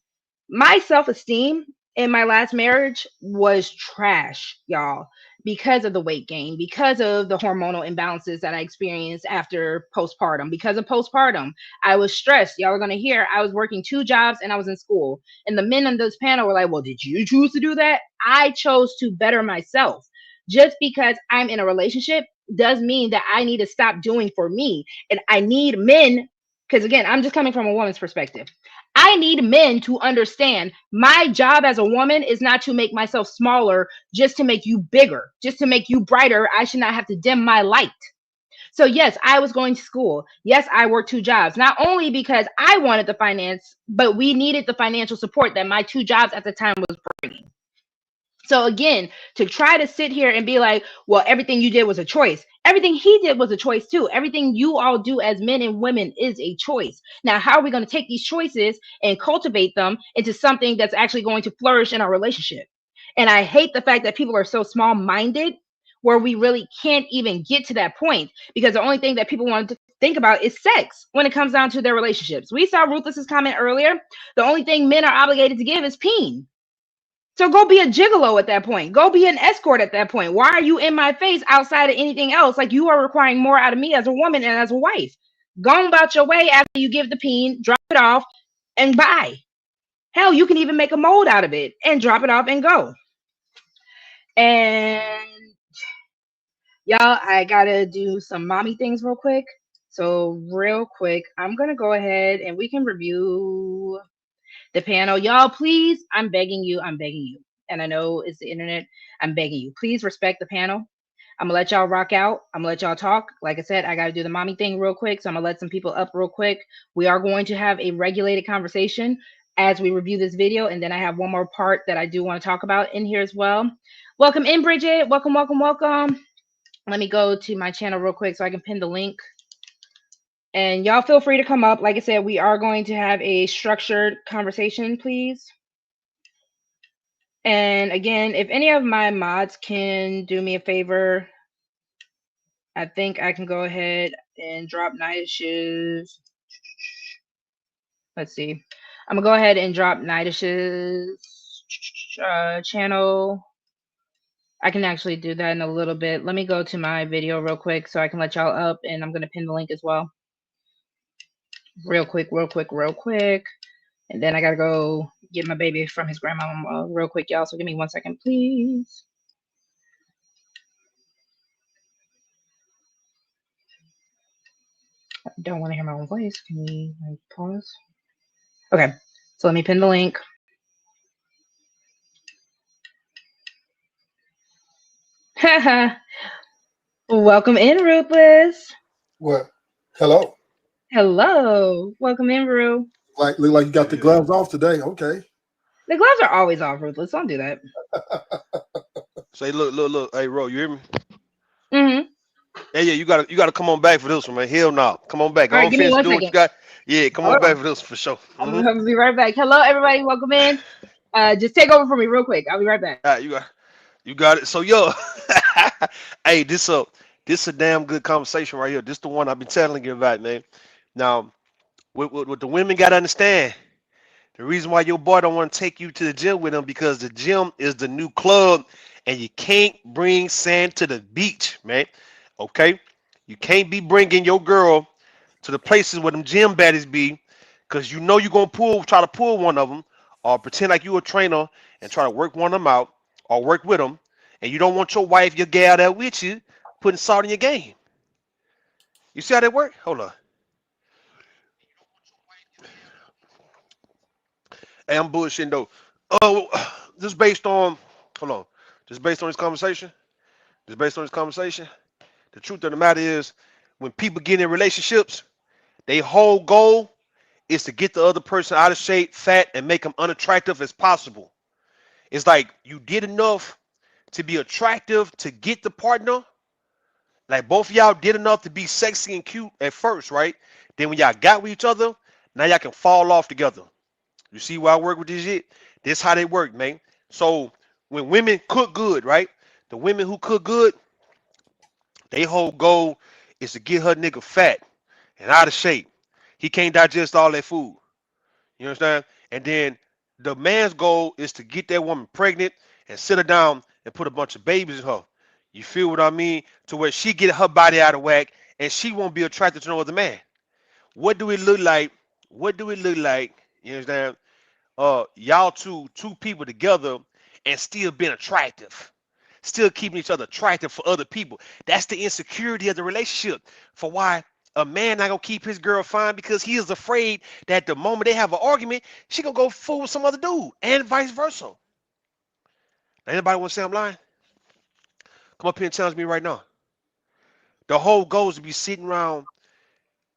My self-esteem in my last marriage was trash, y'all, because of the weight gain, because of the hormonal imbalances that I experienced after postpartum. Because of postpartum, I was stressed. Y'all are going to hear I was working 2 jobs and I was in school. And the men on this panel were like, well, did you choose to do that? I chose to better myself. Just because I'm in a relationship does mean that I need to stop doing for me. And I need men, because again, I'm just coming from a woman's perspective. I need men to understand my job as a woman is not to make myself smaller just to make you bigger, just to make you brighter. I should not have to dim my light. So yes, I was going to school. Yes, I worked 2 jobs, not only because I wanted the finance, but we needed the financial support that my 2 jobs at the time was bringing. So again, to try to sit here and be like, well, everything you did was a choice. Everything he did was a choice too. Everything you all do as men and women is a choice. Now, how are we going to take these choices and cultivate them into something that's actually going to flourish in our relationship? And I hate the fact that people are so small-minded where we really can't even get to that point, because the only thing that people want to think about is sex when it comes down to their relationships. We saw Ruthless's comment earlier. The only thing men are obligated to give is peen. So go be a gigolo at that point. Go be an escort at that point. Why are you in my face outside of anything else? Like, you are requiring more out of me as a woman and as a wife. Go about your way after you give the peen, drop it off, and bye. Hell, you can even make a mold out of it and drop it off and go. And y'all, I gotta do some mommy things real quick. So real quick, I'm gonna go ahead and we can review the panel. Y'all, please, I'm begging you. And I know it's the internet. I'm begging you. Please respect the panel. I'm gonna let y'all rock out. I'm gonna let y'all talk. Like I said, I gotta do the mommy thing real quick. So I'm gonna let some people up real quick. We are going to have a regulated conversation as we review this video. And then I have one more part that I do want to talk about in here as well. Welcome in, Bridget. Welcome, welcome, welcome. Let me go to my channel real quick so I can pin the link. And y'all feel free to come up. Like I said, we are going to have a structured conversation, please. And again, if any of my mods can do me a favor, I think I can go ahead and drop Nidish's. Let's see. I'm going to go ahead and drop Nidish's channel. I can actually do that in a little bit. Let me go to my video real quick so I can let y'all up, and I'm going to pin the link as well. Real quick. And then I got to go get my baby from his grandma real quick, y'all. So give me 1 second, please. I don't want to hear my own voice. Can we pause? Okay. So let me pin the link. Welcome in, Ruthless. What? Hello. Hello. Welcome in, Ru. Look like you got the gloves off today. Okay. The gloves are always off, Ruthless. Don't do that. Say, look. Hey, Ro, you hear me? Mm-hmm. Yeah, you gotta come on back for this one, man. Hell no. Come on back. All Go right, on, give me finish one doing what you second. got. Yeah, come Hold on back on. for this for sure. I'm gonna be right back. Hello, everybody. Welcome in. Just take over for me real quick. I'll be right back. All right, you got it. So yo, hey, this a damn good conversation right here. This the one I've been telling you about, man. Now, what the women gotta understand. The reason why your boy don't want to take you to the gym with him because the gym is the new club, and you can't bring sand to the beach, man. Okay, you can't be bringing your girl to the places where them gym baddies be, because you know you're gonna try to pull one of them, or pretend like you a trainer and try to work one of them out, or work with them, and you don't want your wife, your gal there with you, putting salt in your game. You see how that work? Hold on. Hey, I'm bullshitting though. Oh, just based on, hold on, just based on this conversation, just based on this conversation, the truth of the matter is, when people get in relationships, their whole goal is to get the other person out of shape, fat, and make them unattractive as possible. It's like you did enough to be attractive to get the partner. Like both of y'all did enough to be sexy and cute at first, right? Then when y'all got with each other, now y'all can fall off together. You see why I work with this shit? This how they work, man. So when women cook good, right? The women who cook good, their whole goal is to get her nigga fat and out of shape. He can't digest all that food. You understand? And then the man's goal is to get that woman pregnant and sit her down and put a bunch of babies in her. You feel what I mean? To where she get her body out of whack and she won't be attracted to no other man. What do it look like? What do it look like? You understand? Y'all two people together and still being attractive, still keeping each other attractive for other people. That's the insecurity of the relationship. For why a man not gonna keep his girl fine because he is afraid that the moment they have an argument, she gonna go fool with some other dude, and vice versa. Anybody want to say I'm lying? Come up here and challenge me right now. The whole goal is to be sitting around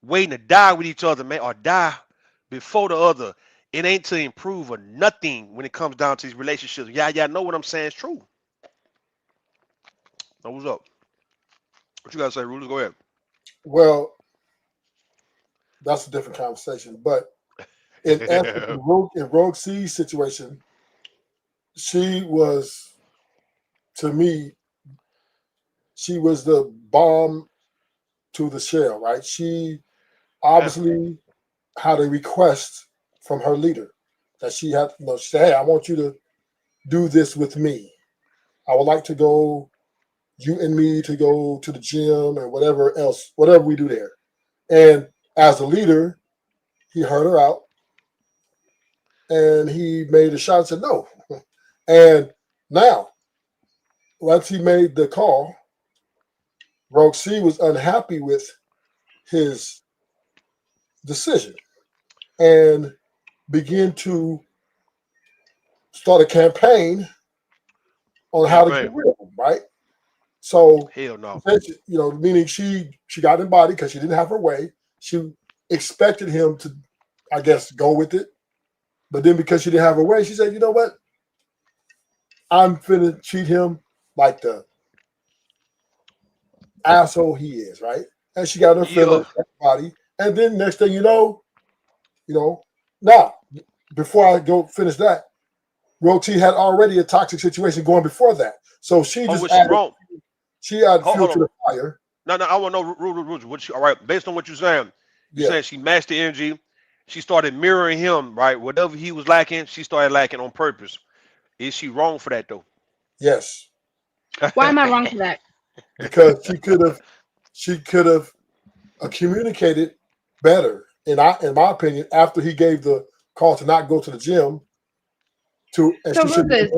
waiting to die with each other, man, or die before the other. It ain't to improve or nothing when it comes down to these relationships. Y'all know what I'm saying is true. Now, what's up? What you gotta say, Rulers? Go ahead. Well, that's a different conversation. But in answer to Rogue C's situation, she was, to me, she was the bomb to the shell, right? She Damn. obviously had a request from her leader that she had, she said, hey, I want you to do this with me. I would like to go, you and me, to go to the gym and whatever else, whatever we do there. And as a leader, he heard her out and he made a shot and said no. And now, once he made the call, RogueC was unhappy with his decision and began to start a campaign on how to get Campaign. rid of him, right? So, Hell no. meaning she got embodied because she didn't have her way. She expected him to, I guess, go with it. But then because she didn't have her way, she said, you know what? I'm finna treat him like the asshole he is, right? And she got her Yeah. feelings, body. And then next thing you know, now, before I go finish that, RogueC had already a toxic situation going before that. So she Oh, just was she added, wrong? she added Hold, fuel hold to on. the fire. No, no. I want to know, Rulers. What you? All right. Based on what you're saying, you Yeah. saying she matched the energy. She started mirroring him, right? Whatever he was lacking, she started lacking on purpose. Is she wrong for that though? Yes. Why am I wrong for that? Because she could have communicated better, in my opinion, after he gave the call to not go to the gym and So Rufus,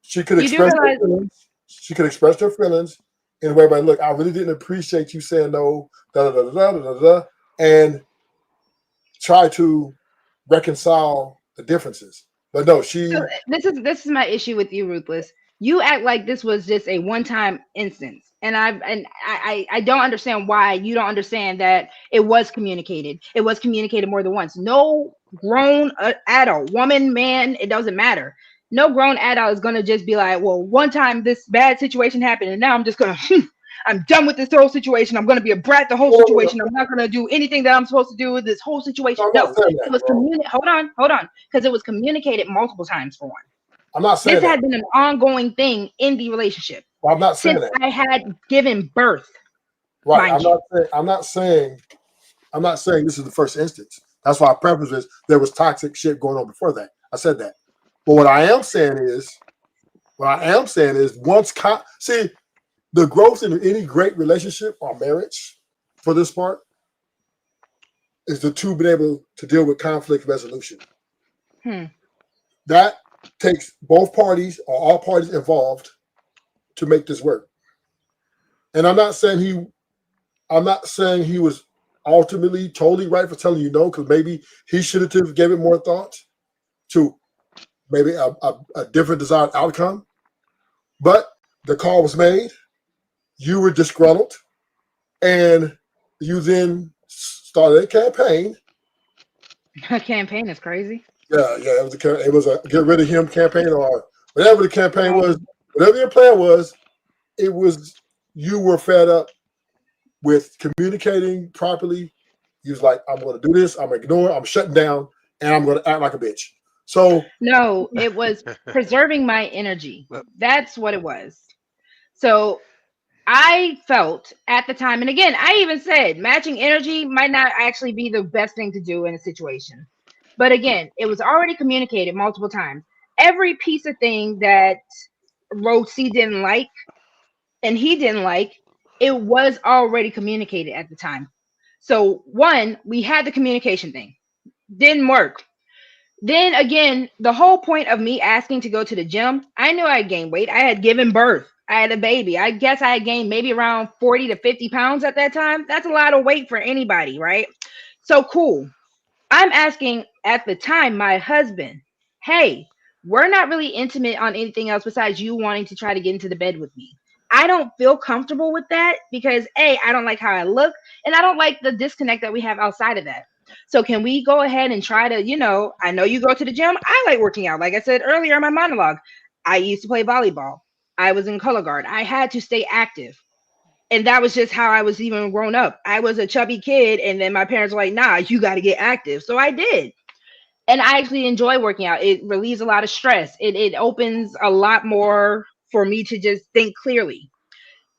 she could you do express her realize feelings. She could express her feelings in a way by, look, I really didn't appreciate you saying no, da da da da da da da, and try to reconcile the differences. But no, so this is my issue with you, Ruthless. You act like this was just a one-time instance, and I don't understand why you don't understand that it was communicated. It was communicated more than once. No grown adult, woman, man, it doesn't matter. No grown adult is gonna just be like, well, one time this bad situation happened, and now I'm just gonna I'm done with this whole situation. I'm going to be a brat the whole situation. I'm not going to do anything that I'm supposed to do with this whole situation. I'm not No, saying it that, was bro. hold on, because it was communicated multiple times for one. I'm not saying This that. had been an ongoing thing in the relationship I'm not saying since that. I had given birth, Right. mind you. I'm not saying this is the first instance. That's why I preface is there was toxic shit going on before that. I said that. But what I am saying is once see the growth in any great relationship or marriage, for this part, is the two being able to deal with conflict resolution. That takes both parties or all parties involved to make this work. And I'm not saying he was ultimately totally right for telling you no, because maybe he should have gave it more thought to maybe a different desired outcome. But the call was made, you were disgruntled, and you then started a campaign. A campaign is crazy. Yeah, it was a get rid of him campaign or whatever the campaign was, whatever your plan was, it was you were fed up with communicating properly. He was like, I'm going to do this, I'm ignoring, I'm shutting down, and I'm going to act like a bitch. So No, it was preserving my energy. That's what it was. So I felt at the time, and again, I even said matching energy might not actually be the best thing to do in a situation. But again, it was already communicated multiple times. Every piece of thing that RogueC didn't like and he didn't like, it was already communicated at the time. So one, we had the communication thing. Didn't work. Then again, the whole point of me asking to go to the gym, I knew I gained weight. I had given birth. I had a baby. I guess I had gained maybe around 40 to 50 pounds at that time. That's a lot of weight for anybody, right? So cool. I'm asking at the time my husband, hey, we're not really intimate on anything else besides you wanting to try to get into the bed with me. I don't feel comfortable with that because A, I don't like how I look and I don't like the disconnect that we have outside of that. So can we go ahead and try to, I know you go to the gym. I like working out. Like I said earlier in my monologue, I used to play volleyball. I was in color guard. I had to stay active. And that was just how I was even grown up. I was a chubby kid, and then my parents were like, nah, you got to get active. So I did. And I actually enjoy working out. It relieves a lot of stress. It opens a lot more for me to just think clearly.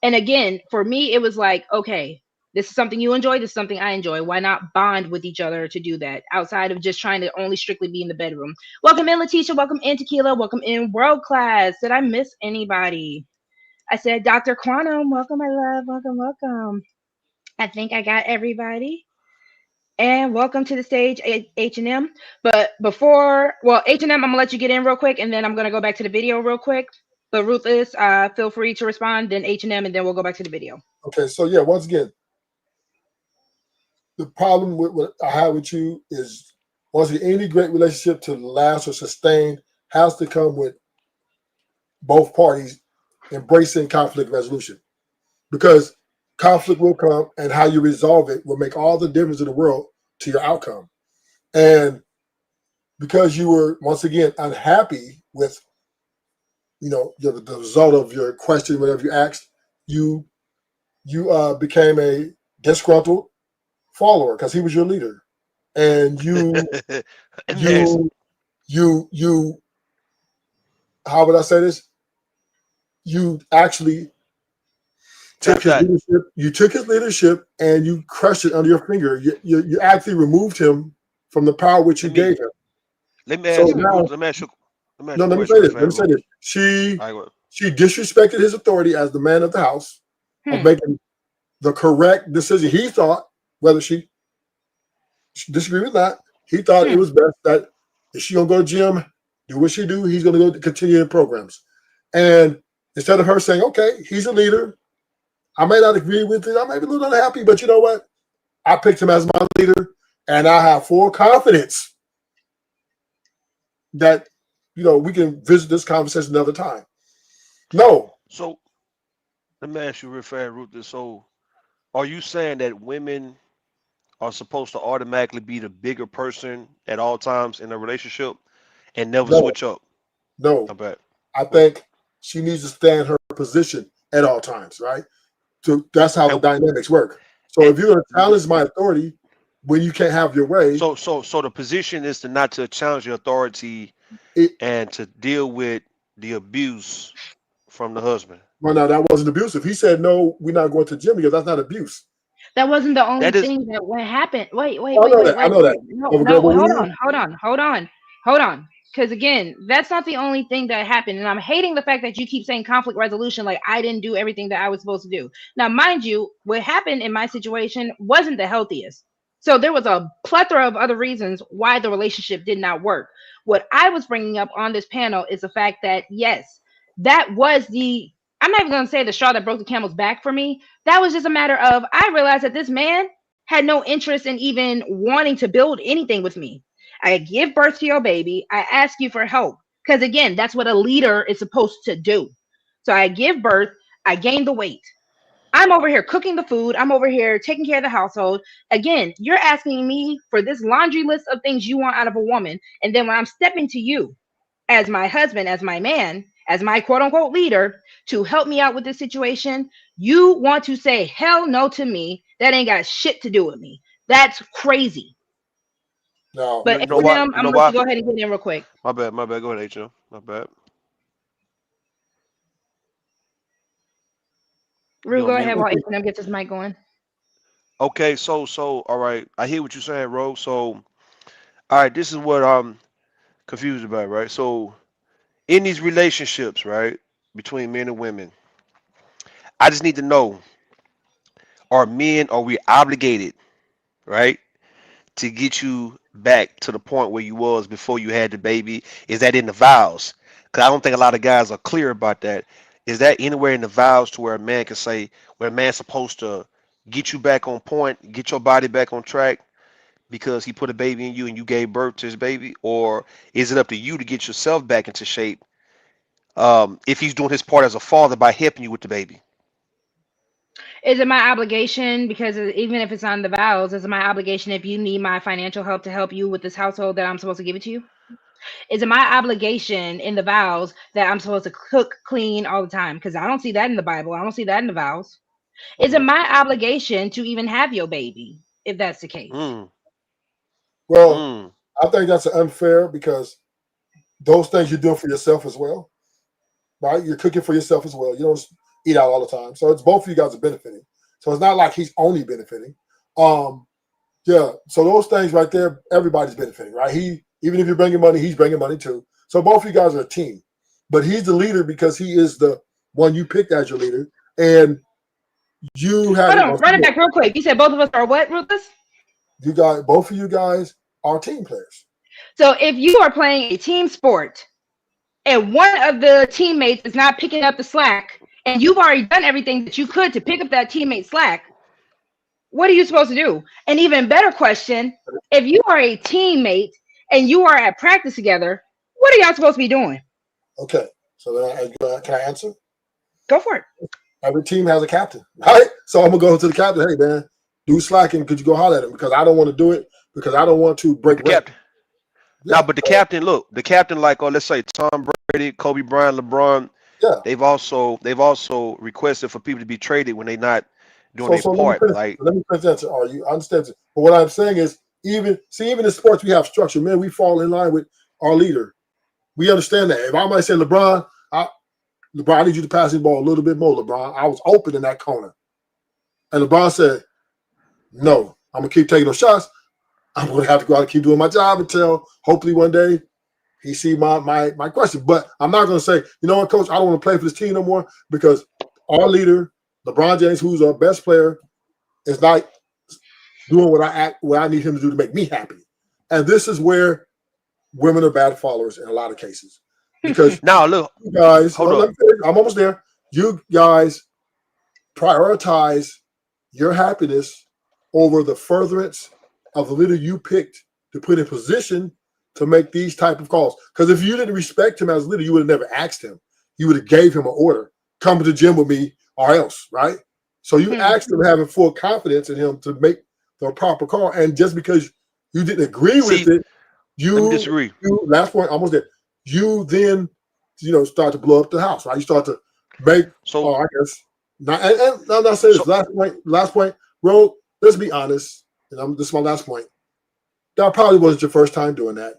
And again, for me, it was like, okay, this is something you enjoy. This is something I enjoy. Why not bond with each other to do that outside of just trying to only strictly be in the bedroom? Welcome in, Letitia. Welcome in, Tequila. Welcome in, World Class. Did I miss anybody? I said, Dr. Quantum, welcome, my love. Welcome, welcome. I think I got everybody. And welcome to the stage, H&M. But before, well, H&M, I'm going to let you get in real quick, and then I'm going to go back to the video real quick. But Ruthless, feel free to respond, then H&M, and then we'll go back to the video. okay, so yeah, once again, the problem with what I have with you is once again, any great relationship to last or sustain has to come with both parties embracing conflict resolution, because conflict will come and how you resolve it will make all the difference in the world to your outcome. And because you were once again unhappy with the result of your question, whatever you asked, you became a disgruntled follower because he was your leader, and you how would I say this? You actually took his leadership. You took his leadership and you crushed it under your finger. You actually removed him from the power which you gave him. Let me ask you. Let me say this. She disrespected his authority as the man of the house of making the correct decision. He thought, whether she disagreed with that, he thought it was best that if she gonna go to gym, do what she do, he's gonna go to continue in programs. And instead of her saying, okay, he's a leader, I may not agree with it, I may be a little unhappy, but you know what? I picked him as my leader, and I have full confidence that we can visit this conversation another time. No. So let me ask you real fast, Ruth. So are you saying that women are supposed to automatically be the bigger person at all times in a relationship and never switch up? No. I bet. I think she needs to stand her position at all times, right? That's how the And dynamics work. So and if you're going to challenge my authority when you can't have your way, so the position is to not to challenge your authority it, and to deal with the abuse from the husband. well, now that wasn't abusive. He said, no, we're not going to the gym because that's not abuse. That wasn't the only That is thing that what happened. Wait, wait, I wait, know wait, that. I wait, know that. wait. No, But no, wait, hold we, on, hold on, hold on, hold on. Because again, that's not the only thing that happened. And I'm hating the fact that you keep saying conflict resolution like I didn't do everything that I was supposed to do. Now, mind you, what happened in my situation wasn't the healthiest. So there was a plethora of other reasons why the relationship did not work. What I was bringing up on this panel is the fact that, yes, that was the, I'm not even going to say the straw that broke the camel's back for me. That was just a matter of, I realized that this man had no interest in even wanting to build anything with me. I give birth to your baby. I ask you for help. Because again, that's what a leader is supposed to do. So I give birth. I gain the weight. I'm over here cooking the food. I'm over here taking care of the household. Again, you're asking me for this laundry list of things you want out of a woman. And then when I'm stepping to you as my husband, as my man, as my quote unquote leader to help me out with this situation, you want to say hell no to me. That ain't got shit to do with me. That's crazy. now, But you know H&M, what? I'm You gonna know let you what? go ahead and get in real quick. My bad. My bad. Go ahead, HM. My bad. You Rue, on go mute? ahead while H&M gets his mic going. Okay. So all right. I hear what you're saying, Rogue. So all right. This is what I'm confused about, right? So in these relationships, right, between men and women, I just need to know: are we obligated, right, to get you back to the point where you was before you had the baby? Is that in the vows? Because I don't think a lot of guys are clear about that. Is that anywhere in the vows to where a man can say, where a man's supposed to get you back on point, get your body back on track because he put a baby in you and you gave birth to his baby? Or is it up to you to get yourself back into shape if he's doing his part as a father by helping you with the baby? Is it my obligation, because even if it's on the vows, is it my obligation if you need my financial help to help you with this household that I'm supposed to give it to you? Is it my obligation in the vows that I'm supposed to cook, clean all the time? Because I don't see that in the Bible. I don't see that in the vows. Is it Mm-hmm. my obligation to even have your baby if that's the case? Mm, well, mm. I think that's unfair because those things you're doing for yourself as well, right? You're cooking for yourself as well. You don't eat out all the time. So it's both of you guys are benefiting. So it's not like he's only benefiting. Um, yeah. So those things right there, everybody's benefiting, right? Even if you're bringing money, he's bringing money too. So both of you guys are a team. But he's the leader because he is the one you picked as your leader. And you had Hold it. on, run it back real quick. You said both of us are what, Ruthless? You guys, both of you guys are team players. So if you are playing a team sport and one of the teammates is not picking up the slack, and you've already done everything that you could to pick up that teammate's slack, what are you supposed to do? An even better question, if you are a teammate and you are at practice together, what are y'all supposed to be doing? Okay. So then can I answer? Go for it. Every team has a captain, right? So I'm gonna go to the captain. Hey man, do slacking. Could you go holler at him? Because I don't want to do it because I don't want to But break the rank. captain, Yeah, now, but the captain, look, the captain, like, oh, let's say Tom Brady, Kobe Bryant, LeBron, yeah. they've also requested for people to be traded when they're not doing So their so let me part. finish. Like, Let me finish answer. Are you understand? But what I'm saying is, even in sports, we have structure. Man, we fall in line with our leader. We understand that. If I might say LeBron, I need you to pass the ball a little bit more, LeBron. I was open in that corner, and LeBron said, "No, I'm gonna keep taking those shots. I'm gonna have to go out and keep doing my job until hopefully one day he see my question." But I'm not gonna say, you know what, coach, I don't want to play for this team no more because our leader, LeBron James, who's our best player, is not doing what I need him to do to make me happy. And this is where women are bad followers in a lot of cases. Because now, look, you guys, hold up. I'm almost there. You guys prioritize your happiness over the furtherance of the leader you picked to put in position to make these type of calls. Because if you didn't respect him as a leader, you would have never asked him. You would have gave him an order. Come to the gym with me or else, right? So you asked him having full confidence in him to make the proper call. And just because you didn't agree with See, it, let me you disagree. last point, almost there. You then, start to blow up the house, right? You start to make, So, I guess, Now, and I'm not saying this last point, Rogue, let's be honest, and this is my last point. That probably wasn't your first time doing that.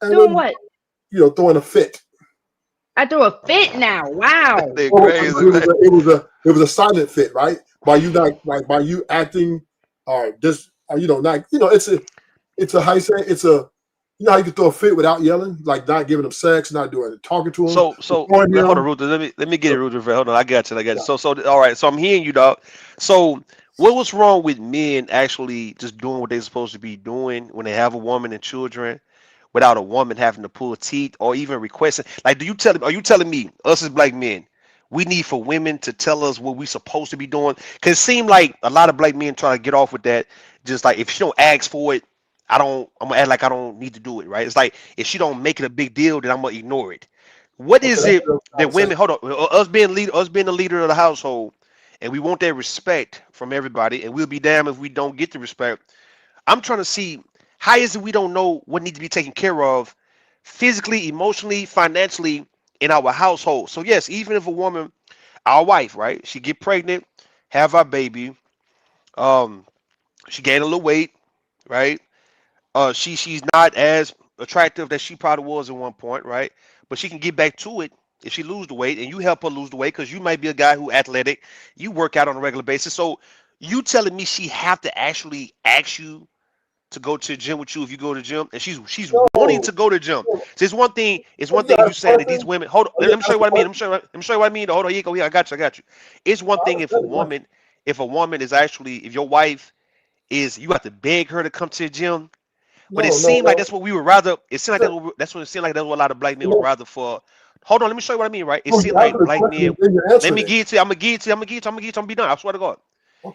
And Doing what? Throwing a fit. I threw a fit now. Wow. They're crazy, man. It was a silent fit, right? By you acting or just not it's a how you say how you can throw a fit without yelling, like not giving him sex, not talking to him. So hold on, Ruth. Let me get it, Ruth. Hold on, I got you. Yeah. So all right. So I'm hearing you, dog. So what was wrong with men actually just doing what they're supposed to be doing when they have a woman and children, without a woman having to pull teeth or even requesting? Like, are you telling me, us as black men, we need for women to tell us what we supposed to be doing? Because it seemed like a lot of black men try to get off with that. Just like, if she don't ask for it, I'm gonna act like I don't need to do it, right? It's like, if she don't make it a big deal, then I'm gonna ignore it. What is it that women, hold on, us being the leader of the household, and we want that respect from everybody, and we'll be damned if we don't get the respect. I'm trying to see, how is it we don't know what needs to be taken care of physically, emotionally, financially in our household? So yes, even if a woman, our wife, right, she get pregnant, have our baby, um, she gain a little weight, right? She's not as attractive that she probably was at one point, right? But she can get back to it if she lose the weight, and you help her lose the weight because you might be a guy who athletic, you work out on a regular basis. So you telling me she have to actually ask you to go to the gym with you if you go to the gym, and she's wanting to go to the gym. So it's one thing. It's one thing if you saying that these women. Hold on. Let me show you what I mean. Let me show you what I mean. Hold on. Here you go. Here, I got you. It's one thing if a woman is actually, if your wife is, you have to beg her to come to the gym. But it seemed like that's what we would rather. It seemed like that's what it seemed like. That's what a lot of black men would rather for. Hold on, let me show you what I mean. Right? It seemed like black men. Let me give it to you. I'm gonna give it to you. I'm gonna be done. I swear to God.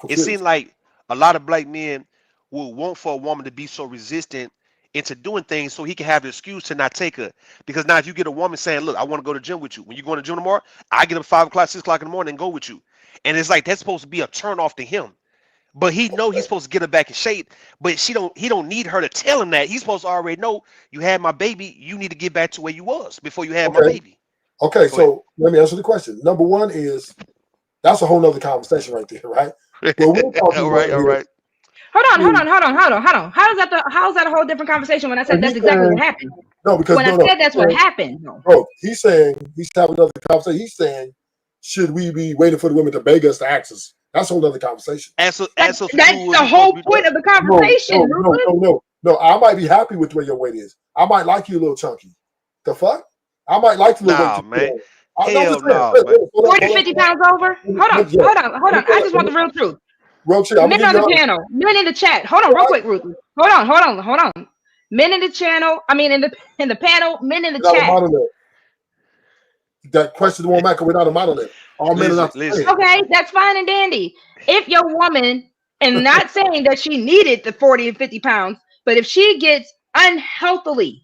It seemed like a lot of black men would want for a woman to be so resistant into doing things so he can have the excuse to not take her. Because now if you get a woman saying, "Look, I want to go to the gym with you. When you go to the gym tomorrow, I get up 5 o'clock, 6 o'clock in the morning and go with you," and it's like that's supposed to be a turn off to him. But he know he's supposed to get her back in shape, but he don't need her to tell him that. He's supposed to already know, you had my baby, you need to get back to where you was before you had my baby. Okay, so let me answer the question. Number one is, that's a whole nother conversation right there, right? All right. Hold on. How is that a whole different conversation when I said that's exactly what happened? No, because when I said that's what happened. No. Bro, he's saying he's having another conversation. He's saying, should we be waiting for the women to beg us to access? That's a whole other conversation. That's the whole point of the conversation. No. I might be happy with the way your weight is. I might like you a little chunky. The fuck? I might like the little weight. Man. Hell no, man. 40, 50 pounds over? Hold on. I just want the real truth. Men on the panel, men in the chat. Hold on, real quick, Ruth. Hold on. Men in the channel. I mean, in the panel. Men in the chat. That question won't matter without a monolith. All men are not. Okay, that's fine and dandy. If your woman, and not saying that she needed the 40 and 50 pounds, but if she gets unhealthily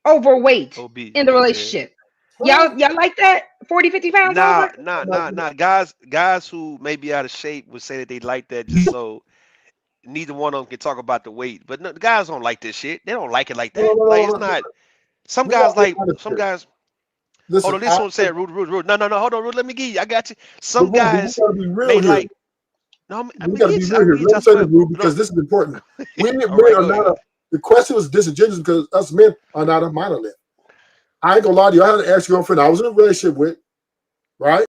overweight in the relationship, y'all like that 40, 50 pounds over? Nah. Guys who may be out of shape would say that they like that just so neither one of them can talk about the weight. But no, the guys don't like this shit. They don't like it like that. Like, it's not. Some guys. Listen, hold on, this one said Rude. No. Hold on, Rude. Let me give you. I got you. Some guys may like. No, I'm gotta be real here. Let me say this, Rude, because this is important. We men are not. The question was disingenuous because us men are not a monolith. I ain't gonna lie to you. I had an ex-girlfriend I was in a relationship with, right?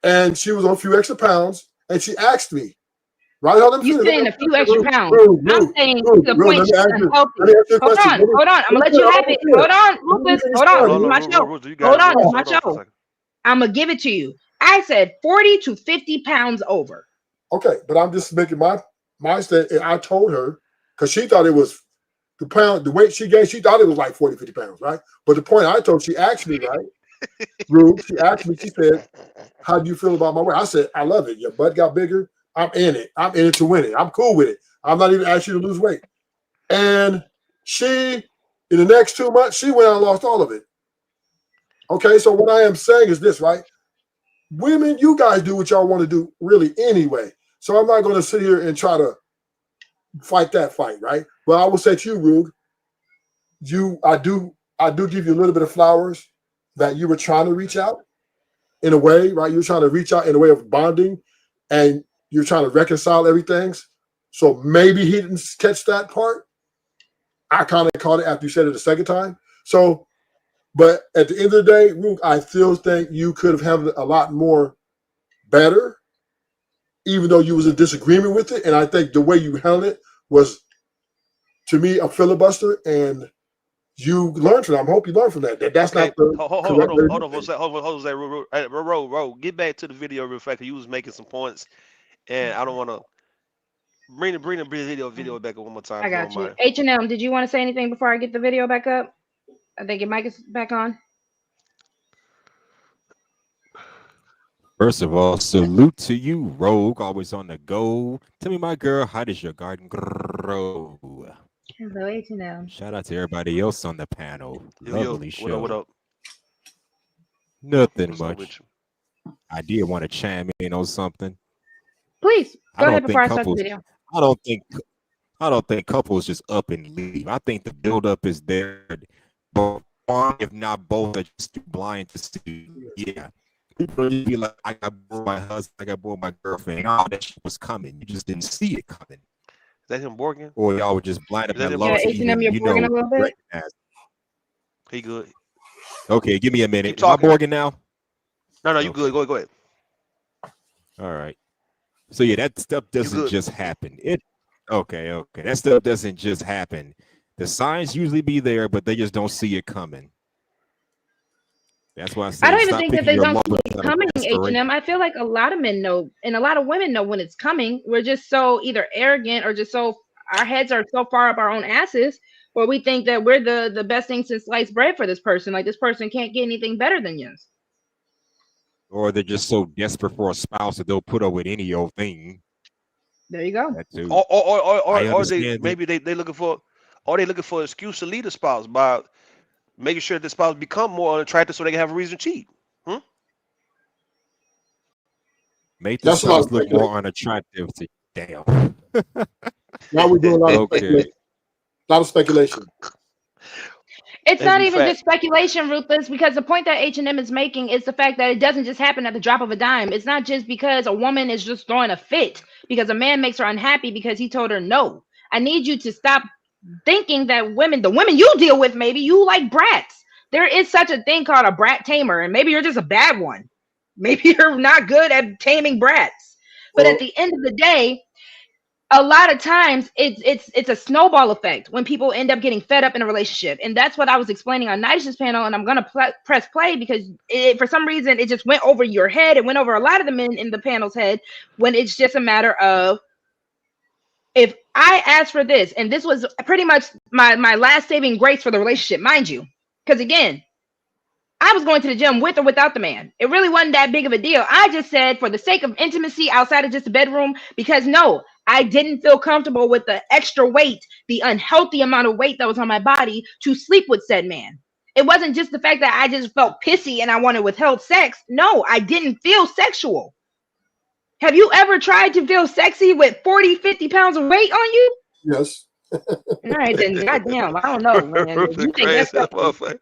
And she was on a few extra pounds, and she asked me, right? You saying a few extra pounds? I'm saying the point she's unhealthy. Hold on. I'm gonna let you have it. Hold on, Rufus. Hold on. This is my show. Hold on. This is my show. I'm gonna give it to you. I said 40 to 50 pounds over. Okay, but I'm just making my stand. I told her because she thought it was the weight she gained. She thought it was like 40, 50 pounds, right? But the point I told, she asked me, right? Rude. She asked me. She said, "How do you feel about my weight?" I said, "I love it. Your butt got bigger. I'm in it. I'm in it to win it. I'm cool with it. I'm not even asking you to lose weight." And she, in the next 2 months, she went out and lost all of it. Okay, so what I am saying is this, right? Women, you guys do what y'all want to do really anyway. So I'm not going to sit here and try to fight that fight, right? But I will say to you, Rug, I do give you a little bit of flowers that you were trying to reach out. in a way, right? You're trying to reach out in a way of bonding, and you're trying to reconcile everything. So maybe he didn't catch that part. I kind of caught it after you said it the second time. So, but at the end of the day, Rogue, I still think you could have handled it a lot more better, even though you was in disagreement with it. And I think the way you handled it was, to me, a filibuster, and you learned from that. I hope you learned from that. That's Okay, not the correct way to hold do on for a things. second. Hold on, Ro. Get back to the video real fast. 'Cause you was making some points, and I don't want to bring the video back up one more time I if you got don't you. mind. H&M, did you want to say anything before I get the video back up? I think your mic is back on. First of all, salute to you, Rogue, always on the go. Tell me, my girl, how does your garden grow? Hello, H&M. Shout out to everybody else on the panel. Yo, Lovely what up? What show. up? Nothing What's up much. with you? I did want to chime in on something. Please I go ahead don't before think I start the couples. video. I don't think. I don't think couples just up and leave. I think the buildup is there. But one, if not both, are just too blind to see. Yeah. People just be like, I got bored with my husband, I got bored with my girlfriend, and all that shit was coming. You just didn't see it coming. Is that him Borgin? Or y'all were just blind Is up that at him love Yeah, to Borgin? H&M, even, you're borging a little bit. recognize. He good. Okay, give me a minute. Keep Am I talking. Borgin now? No, you Okay. good. Go ahead. All right. So yeah, that stuff You doesn't good. just happen. Okay. That stuff doesn't just happen. The signs usually be there, but they just don't see it coming. That's why I I say don't even stop think that picking they your don't see lovers it out of coming, desperation. H&M. I feel like a lot of men know, and a lot of women know when it's coming. We're just so either arrogant or just so, our heads are so far up our own asses, where we think that we're the best thing since sliced bread for this person. Like, this person can't get anything better than you. Or they're just so desperate for a spouse that they'll put up with any old thing. There you go. That too. Or I they understand maybe they looking for, or they looking for an excuse to leave the spouse by making sure the spouse become more unattractive so they can have a reason to cheat. make the That's a lot of spouse look speculation. more unattractive to damn. Now we're doing a lot of Okay. speculation. A lot of speculation. It's Let's not be even fact. just speculation, Ruthless, because the point that H&M is making is the fact that it doesn't just happen at the drop of a dime. It's not just because a woman is just throwing a fit because a man makes her unhappy because he told her no. I need you to stop thinking that the women you deal with, maybe you like brats. There is such a thing called a brat tamer, and maybe you're just a bad one. Maybe you're not good at taming brats. But Well, at the end of the day, a lot of times it's a snowball effect when people end up getting fed up in a relationship, and that's what I was explaining on Nish's panel. And I'm gonna press play because for some reason it just went over your head. It went over a lot of the men in the panel's head when it's just a matter of, if I asked for this, and this was pretty much my last saving grace for the relationship, mind you, because again, I was going to the gym with or without the man. It really wasn't that big of a deal. I just said, for the sake of intimacy outside of just the bedroom, because no, I didn't feel comfortable with the extra weight, the unhealthy amount of weight that was on my body to sleep with said man. It wasn't just the fact that I just felt pissy and I wanted withheld sex. No, I didn't feel sexual. Have you ever tried to feel sexy with 40, 50 pounds of weight on you? yes. All right, then, goddamn, I don't know, man. If you think that's sexy, Motherfucker.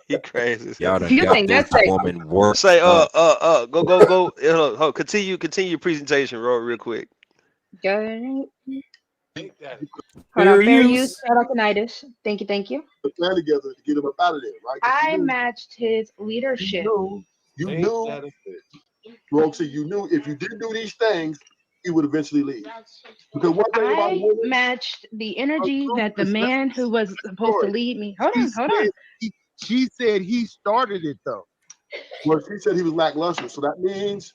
He crazy. Y'all if done you got think this that's sexy, woman worked Say up. go. Continue your presentation, real quick. go. Ain't that Hold on, Fair fair use. use. Shout out to Nidish. Thank you. Put plan together to get him up out of there, right? 'Cause I matched his leadership. you ain't knew, that a bitch? Rogue said you knew if you didn't do these things, he would eventually leave. Because one thing about a I woman, matched the But energy Truth, that the it's not man who was supposed to story. lead me. She Hold on. said she said he started it though. well, she said he was lackluster, so that means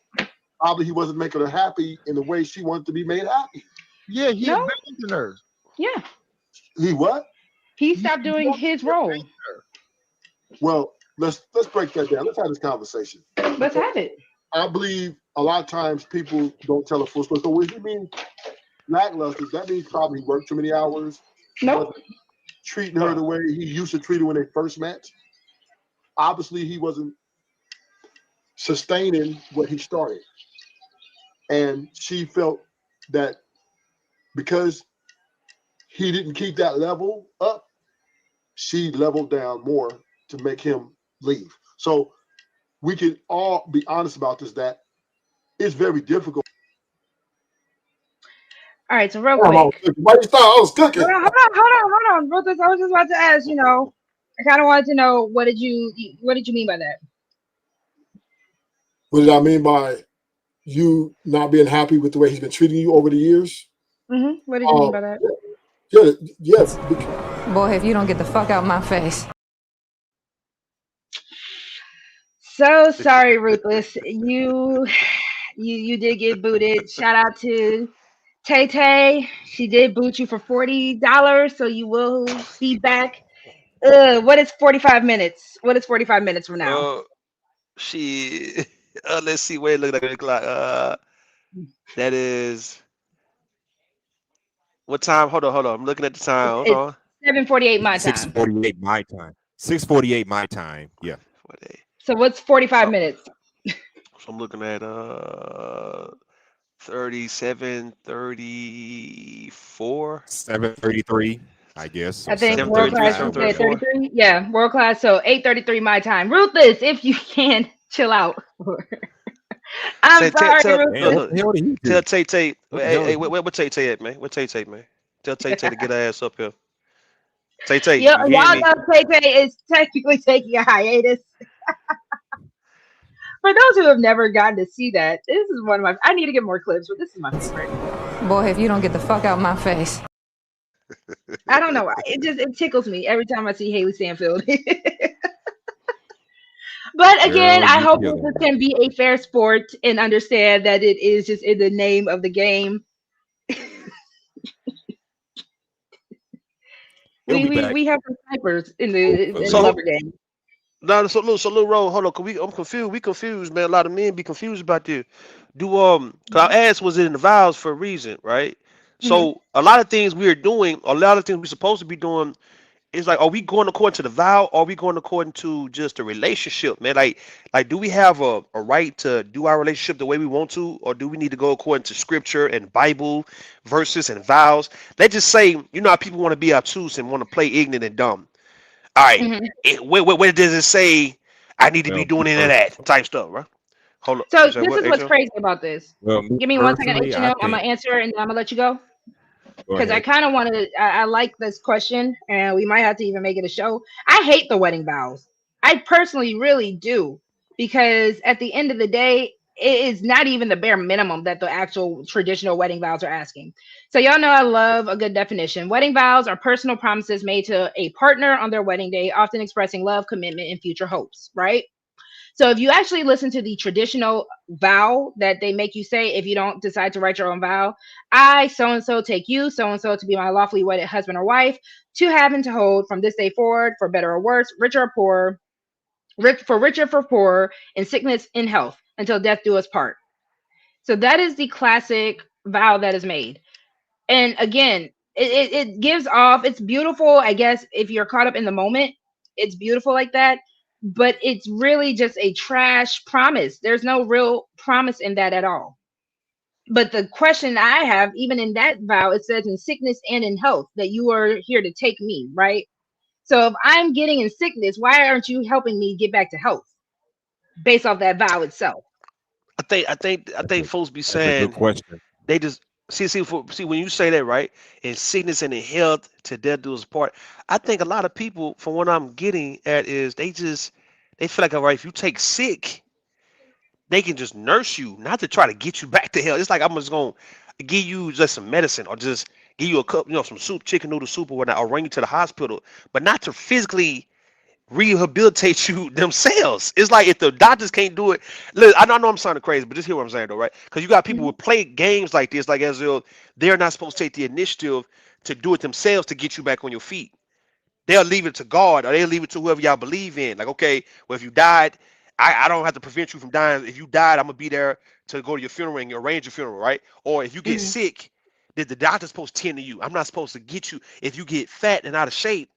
probably he wasn't making her happy in the way she wanted to be made happy. Yeah, he No, abandoned her. yeah. He what? He He stopped doing his abandoned role. her. Well, let's break that down. Let's have this conversation. Let's have it. I believe a lot of times people don't tell a full story. So when you mean lackluster, that means probably he worked too many hours. He Nope. wasn't treating her the way he used to treat her when they first met. Obviously, he wasn't sustaining what he started. And she felt that because he didn't keep that level up, she leveled down more to make him leave. So we can all be honest about this, that it's very difficult. All right, so real Damn, quick. why you thought I was cooking? Hold on. Ruthless, I was just about to ask, I kind of wanted to know what did you mean by that? What did I mean by you not being happy with the way he's been treating you over the years? What did you mean by that? Yes. Boy, if you don't get the fuck out my face. So sorry, Ruthless. You did get booted. Shout out to Tay Tay. She did boot you for $40, so you will be back. What is 45 minutes? What is 45 minutes from now? She let's see where it look like the clock. That is what time? Hold on. I'm looking at the time. Hold It's on. 7:48 my time. 6:48 my time. 6:48 my time. Yeah. What day? So what's 45 So, minutes? so I'm looking at 37, 34. 7:33, I guess. I think world 7:33, class said 7:34. 33. Yeah, world class. So 8:33 my time. Ruthless, if you can chill out. I'm sorry, Ruthless. Tell Tay Tay. Hey, where Tay Tay at, man? Where Tay Tay, man? Tell Tay Tay to get her ass up here. Tay Tay, you Y'all hear me? know Tay Tay is technically taking a hiatus. For those who have never gotten to see that, this is one of my. I need to get more clips, but this is my favorite. Boy, if you don't get the fuck out my face. I don't know why. It tickles me every time I see Haley Stanfield. But again, I hope this can be a fair sport and understand that it is just in the name of the game. we have some snipers in the lover game. No, so little roll. Hold on, I'm confused. We confused, man. A lot of men be confused about this. Cause I asked, was it in the vows for a reason, right? So a lot of things we are doing, a lot of things we're supposed to be doing, is like, are we going according to the vow, or are we going according to just the relationship, man? Like, do we have a right to do our relationship the way we want to, or do we need to go according to scripture and Bible verses and vows? Let's just say, how people want to be obtuse and want to play ignorant and dumb. All right, where does it say I need to be doing any of that type stuff, right? Hold up. So this is what's crazy about this. Well, Give me 1 second, H&M. I'm gonna answer and then I'm gonna let you go. Because I kind of want to. I like this question, and we might have to even make it a show. I hate the wedding vows. I personally really do, because at the end of the day, it is not even the bare minimum that the actual traditional wedding vows are asking. So y'all know I love a good definition. Wedding vows are personal promises made to a partner on their wedding day, often expressing love, commitment, and future hopes, right? So if you actually listen to the traditional vow that they make you say, if you don't decide to write your own vow, I, so and so, take you, so and so, to be my lawfully wedded husband or wife, to have and to hold from this day forward, for better or worse, richer or poor, richer for poorer, in sickness, in health, until death do us part. So that is the classic vow that is made. And again, it gives off, it's beautiful, I guess, if you're caught up in the moment, it's beautiful like that, but it's really just a trash promise. There's no real promise in that at all. But the question I have, even in that vow, it says in sickness and in health that you are here to take me, right? So if I'm getting in sickness, why aren't you helping me get back to health based off that vow itself? I think folks be That's a good saying question. they just see when you say that, right, in sickness and in health to death do us part. I think a lot of people, from what I'm getting at, is they feel like, all right, if you take sick, they can just nurse you, not to try to get you back to health. It's like, I'm just gonna give you just some medicine, or just give you a cup, some soup, chicken noodle soup or whatnot, or bring you to the hospital, but not to physically rehabilitate you themselves. It's like, if the doctors can't do it. Look, I know I'm sounding crazy, but just hear what I'm saying though, right? Because you got people who play games like this, like as though they're not supposed to take the initiative to do it themselves to get you back on your feet. They'll leave it to God, or they'll leave it to whoever y'all believe in. Like, okay, well, if you died, I don't have to prevent you from dying. If you died, I'm gonna be there to go to your funeral and arrange your funeral, right? Or if you get sick, did the doctor supposed to tend to you? I'm not supposed to get you. If you get fat and out of shape,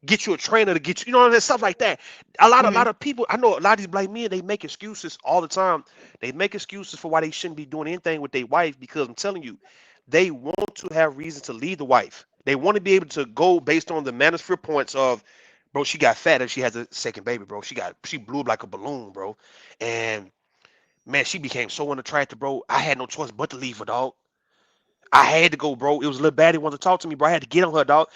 get you a trainer to get you, stuff like that. A lot of people, I know a lot of these black men, they make excuses all the time. They make excuses for why they shouldn't be doing anything with their wife, because I'm telling you, they want to have reason to leave the wife. They want to be able to go based on the manuscript points of bro. She got fat and she has a second baby, bro. She blew up like a balloon, bro. And man, she became so unattractive, bro. I had no choice but to leave her, dog. I had to go, bro. It was a little baddie wanted to talk to me, bro. I had to get on her, dog.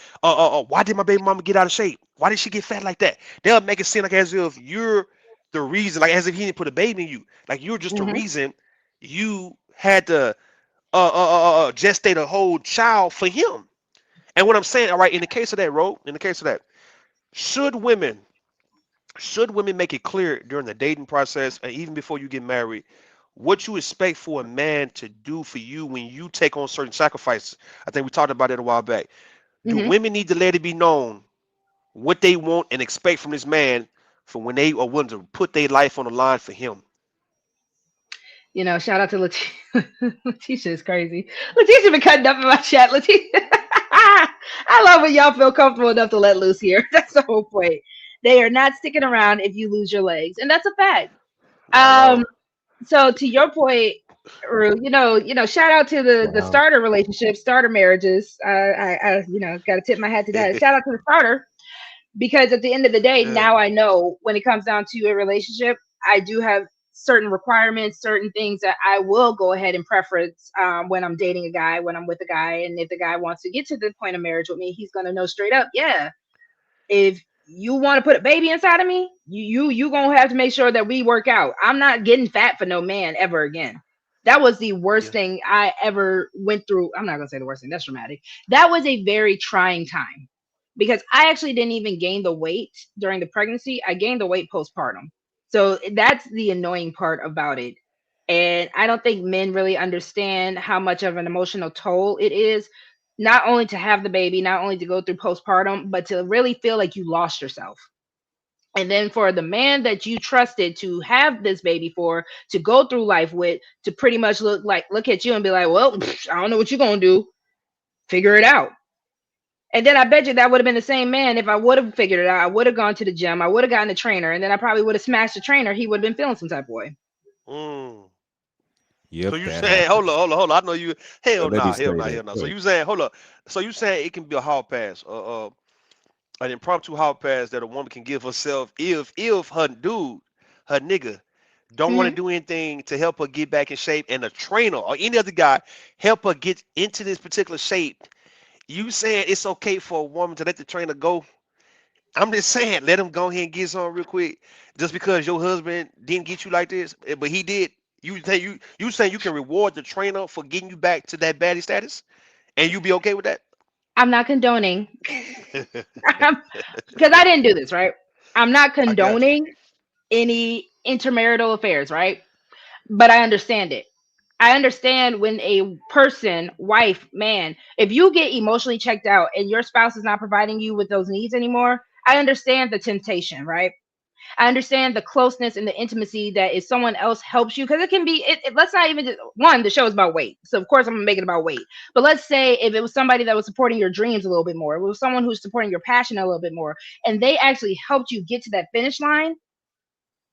Why did my baby mama get out of shape? Why did she get fat like that? They'll make it seem like as if you're the reason, like as if he didn't put a baby in you. Like you're just the Hmm. reason you had to gestate a whole child for him. And what I'm saying, all right, in the case of that, in the case of that, should women should women make it clear during the dating process and even before you get married what you expect for a man to do for you when you take on certain sacrifices? I think we talked about it a while back. Do Hmm. women need to let it be known what they want and expect from this man for when they are willing to put their life on the line for him? Shout out to Letitia. Letitia is crazy. Letitia been cutting up in my chat. Letitia, I love when y'all feel comfortable enough to let loose here. That's the whole point. They are not sticking around if you lose your legs, and that's a fact. Not at Um, all. so to your point, Rue, shout out to the Wow. starter relationships, starter marriages. Got to tip my hat to that. Shout out to the starter, because at the end of the day, Yeah, now I know when it comes down to a relationship, I do have certain requirements, certain things that I will go ahead and preference when I'm dating a guy, when I'm with a guy, and if the guy wants to get to the point of marriage with me, he's gonna know straight up, yeah, if you want to put a baby inside of me, you gonna have to make sure that we work out. I'm not getting fat for no man ever again. That was the worst yeah, thing I ever went through. I'm not gonna say the worst thing. That's dramatic. That was a very trying time because I actually didn't even gain the weight during the pregnancy. I gained the weight postpartum. So that's the annoying part about it. And I don't think men really understand how much of an emotional toll it is, not only to have the baby, not only to go through postpartum, but to really feel like you lost yourself. And then for the man that you trusted to have this baby for, to go through life with, to pretty much look at you and be like, well, I don't know what you're gonna do. Figure it out. And then I bet you that would have been the same man if I would have figured it out. I would have gone to the gym. I would have gotten a trainer, and then I probably would have smashed the trainer. He would have been feeling some type of way. mm. So Yep, you that saying, hold on, happens. hold on, hold on. I know you. Hell Let me nah, say hell nah, that. hell nah. Go So ahead. you saying, hold up. So you saying it can be a hall pass, an impromptu hall pass that a woman can give herself if her dude, her nigga, don't want to Hmm. do anything to help her get back in shape, and a trainer or any other guy help her get into this particular shape. You saying it's okay for a woman to let the trainer go? I'm just saying, let him go ahead and get some real quick. Just because your husband didn't get you like this, but he did. You saying you can reward the trainer for getting you back to that baddie status, and you be okay with that? I'm not condoning because I didn't do this, right? I'm not I got you. condoning any intermarital affairs, right? But I understand it. I understand when a person, wife, man, if you get emotionally checked out and your spouse is not providing you with those needs anymore, I understand the temptation, right? I understand the closeness and the intimacy that if someone else helps you, because it can be, let's not even, one, the show is about weight. So, of course, I'm going to make it about weight. But let's say if it was somebody that was supporting your dreams a little bit more, if it was someone who's supporting your passion a little bit more, and they actually helped you get to that finish line,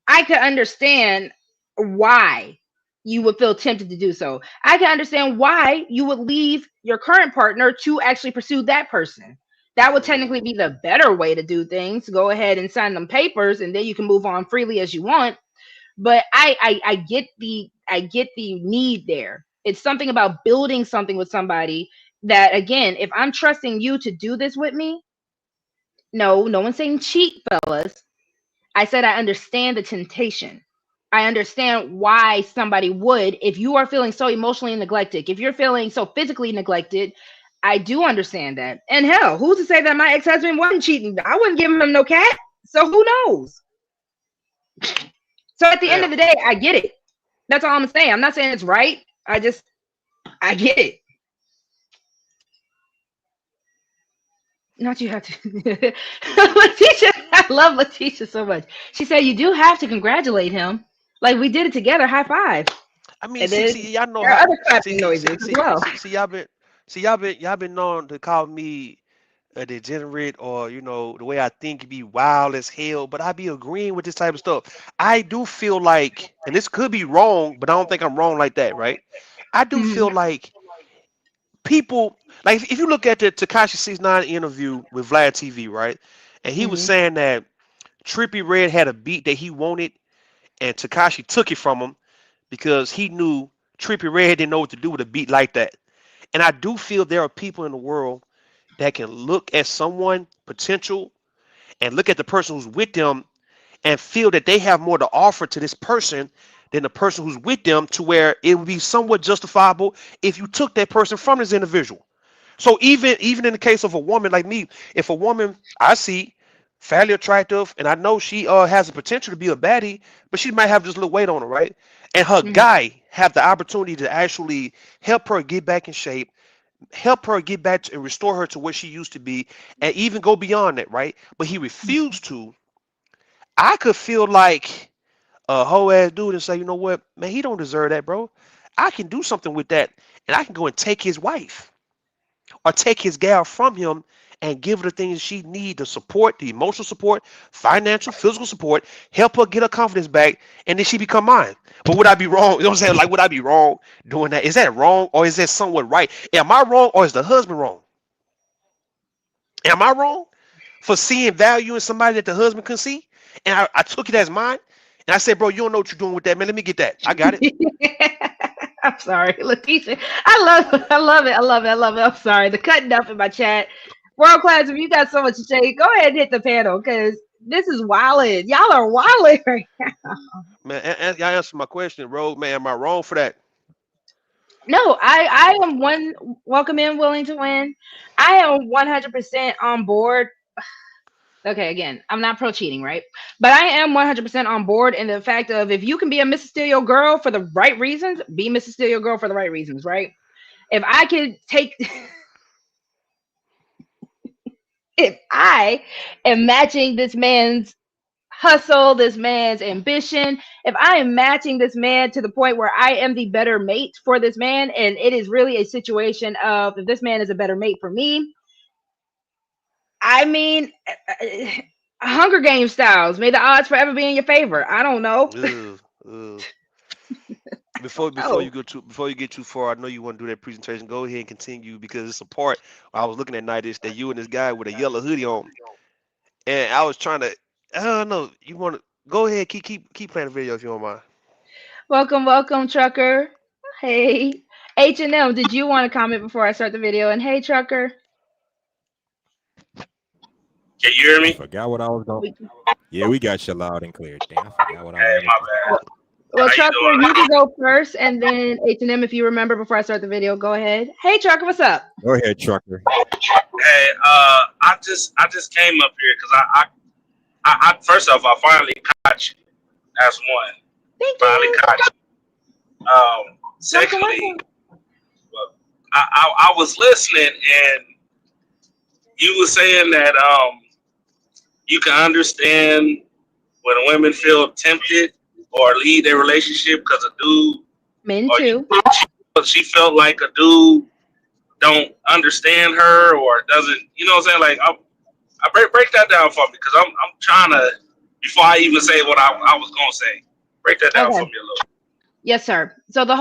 I could understand why you would feel tempted to do so. I can understand why you would leave your current partner to actually pursue that person. That would technically Mm, be the better way to do things. Go ahead and sign them papers, and then you can move on freely as you want. But I get the need there. It's something about building something with somebody that, again, if I'm trusting you to do this with me, no one's saying cheat, fellas. I said I understand the temptation. I understand why somebody would, if you are feeling so emotionally neglected, if you're feeling so physically neglected, I do understand that. And hell, who's to say that my ex-husband wasn't cheating? I wouldn't give him no cat. So who knows? So at the end of damn. the day, I get it. That's all I'm saying. I'm not saying it's right. I get it. Not you have to. Letitia, I love Letitia so much. She said you do have to congratulate him. Like we did it together. High five. I mean, And see, then see, y'all know there are how. other clapping See, noises see, as see, well. see, see, y'all been known to call me a degenerate, or the way I think be wild as hell. But I be agreeing with this type of stuff. I do feel like, and this could be wrong, but I don't think I'm wrong like that, right? I do Mhm. feel like people, like if you look at the Takashi 69 interview with Vlad TV, right? and he was Mm-hmm. saying that Trippie Redd had a beat that he wanted, and Takashi took it from him because he knew Trippie Redd didn't know what to do with a beat like that. And I do feel there are people in the world that can look at someone potential and look at the person who's with them and feel that they have more to offer to this person than the person who's with them, to where it would be somewhat justifiable if you took that person from this individual. So even in the case of a woman like me, if a woman I see fairly attractive and I know she has the potential to be a baddie, but she might have just a little weight on her, right? And her Mm-hmm. guy have the opportunity to actually help her get back in shape, help her get back and restore her to where she used to be, and even go beyond that, right? But he refused to. I could feel like a whole ass dude and say, you know what, man, he don't deserve that, bro. I can do something with that, and I can go and take his wife or take his gal from him and give her the things she need, the support, the emotional support, financial, physical support, help her get her confidence back, and then she become mine. But would I be wrong? You know what I'm saying? Like, would I be wrong doing that? Is that wrong, or is that somewhat right? Am I wrong, or is the husband wrong? Am I wrong for seeing value in somebody that the husband couldn't see? And I took it as mine. And I said, bro, you don't know what you're doing with that, man. Let me get that. I got it. I'm sorry, Letitia. I love it. I'm sorry. The cutting up in my chat. World class, if you got so much to say, go ahead and hit the panel because this is wildin'. Y'all are wildin' right now. Man, y'all answer my question, Rogue. Man, am I wrong for that? No, I am one welcome in, willing to win. I am 100% on board. Okay, again, I'm not pro cheating, right? But I am 100% on board in the fact of if you can be a Mrs. Steele girl for the right reasons, be Mrs. Steele girl for the right reasons, right? If I could take, if I am matching this man's hustle, this man's ambition, if I am matching this man to the point where I am the better mate for this man, and it is really a situation of if this man is a better mate for me, I mean, Hunger Game styles. May the odds forever be in your favor. I don't know. Ugh, ugh. Before Oh, you get too far, I know you want to do that presentation. Go ahead and continue because it's a part I was looking at night is that you and this guy with a yellow hoodie on, and I was trying to. I don't know. You want to go ahead, keep playing the video if you don't mind. welcome, Trucker. Hey, H&M. Did you want to comment before I start the video? And hey, Trucker. Can you hear I me? forgot what I was going. We, Yeah, we got you loud and clear. Damn, I forgot what I Hey, was my going bad. well, How you Trucker, doing? you can go first, and then H&M, if you remember before I start the video, go ahead. Hey, Trucker, what's up? to. Go ahead, trucker. Hey, I just came up here because I first off I finally caught you. That's one. Thank Finally you. caught you. Welcome, Secondly, welcome. I was listening and you were saying that you can understand when women feel tempted or leave their relationship because a dude Men or too. she felt like a dude don't understand her or doesn't, you know what I'm saying? Like, I break that down for me because I'm trying to, before I even say what I was going to say, break that down for Okay. me a little. Yes, sir. So the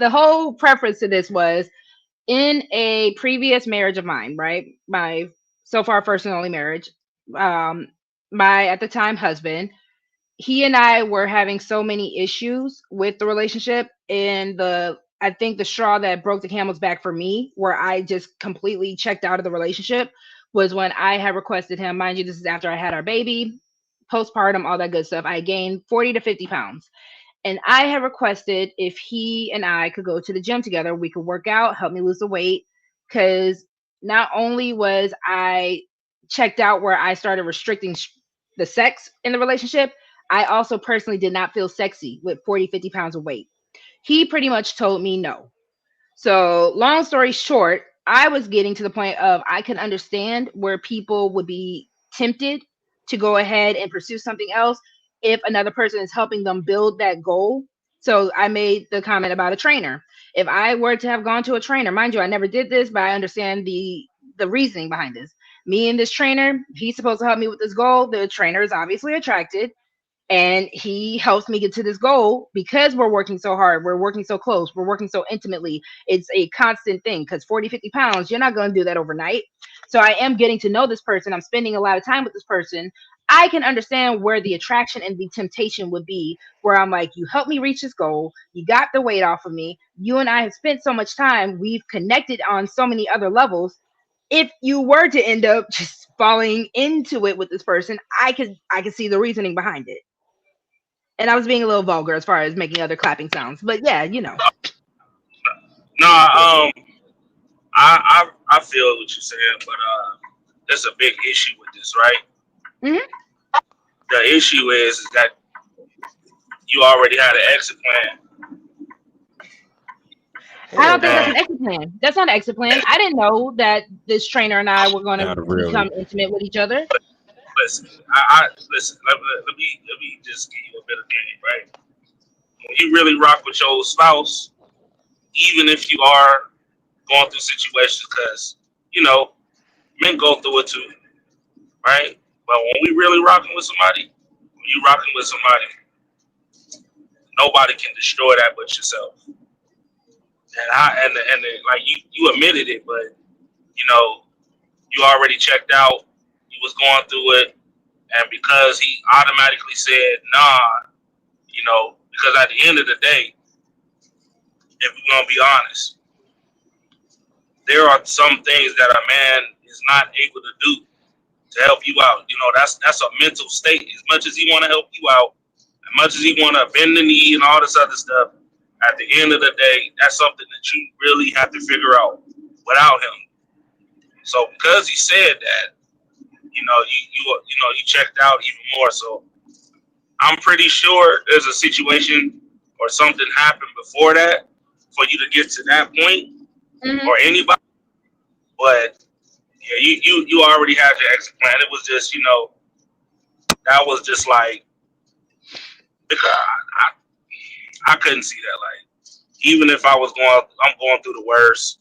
whole preference to this was in a previous marriage of mine, right? My so far first and only marriage. Um, my at the time husband, he and I were having so many issues with the relationship, and I think the straw that broke the camel's back for me, where I just completely checked out of the relationship, was when I had requested him. Mind you, this is after I had our baby, postpartum, all that good stuff. I gained 40 to 50 pounds. And I had requested if he and I could go to the gym together, we could work out, help me lose the weight. Because not only was I checked out where I started restricting the sex in the relationship, I also personally did not feel sexy with 40, 50 pounds of weight. He pretty much told me no. So, long story short, I was getting to the point of I could understand where people would be tempted to go ahead and pursue something else if another person is helping them build that goal. So, I made the comment about a trainer. If I were to have gone to a trainer, mind you, I never did this, but I understand the reasoning behind this. Me and this trainer, he's supposed to help me with this goal. The trainer is obviously attracted and he helps me get to this goal because we're working so hard, we're working so close, we're working so intimately. It's a constant thing because 40, 50 pounds, you're not going to do that overnight. So I am getting to know this person. I'm spending a lot of time with this person. I can understand where the attraction and the temptation would be, where I'm like, you helped me reach this goal. You got the weight off of me. You and I have spent so much time. We've connected on so many other levels. If you were to end up just falling into it with this person, I could see the reasoning behind it. And I was being a little vulgar as far as making other clapping sounds, but yeah, you know. No, I feel what you're saying, but there's a big issue with this, right? Mm-hmm. The issue is that you already had an exit plan. I don't think that's an exit plan. That's not an exit plan. I didn't know that this trainer and I were going to become intimate with each other. Listen, listen. Let me just give you a bit of game, right? When you really rock with your spouse, even if you are going through situations, because you know men go through it too, right? But when we really rocking with somebody, when you rocking with somebody, nobody can destroy that but yourself. And like you admitted it, but you know you already checked out. You was going through it, and because he automatically said nah, you know, because at the end of the day, if we're gonna be honest, there are some things that a man is not able to do to help you out. You know, that's a mental state. As much as he want to help you out, as much as he want to bend the knee and all this other stuff, at the end of the day, that's something that you really have to figure out without him. So because he said that, you know, you checked out even more. So I'm pretty sure there's a situation or something happened before that for you to get to that point, or anybody. But yeah, you already had your exit plan. It was just, you know, that was just like, because I couldn't see that. Like, even if I'm going through the worst,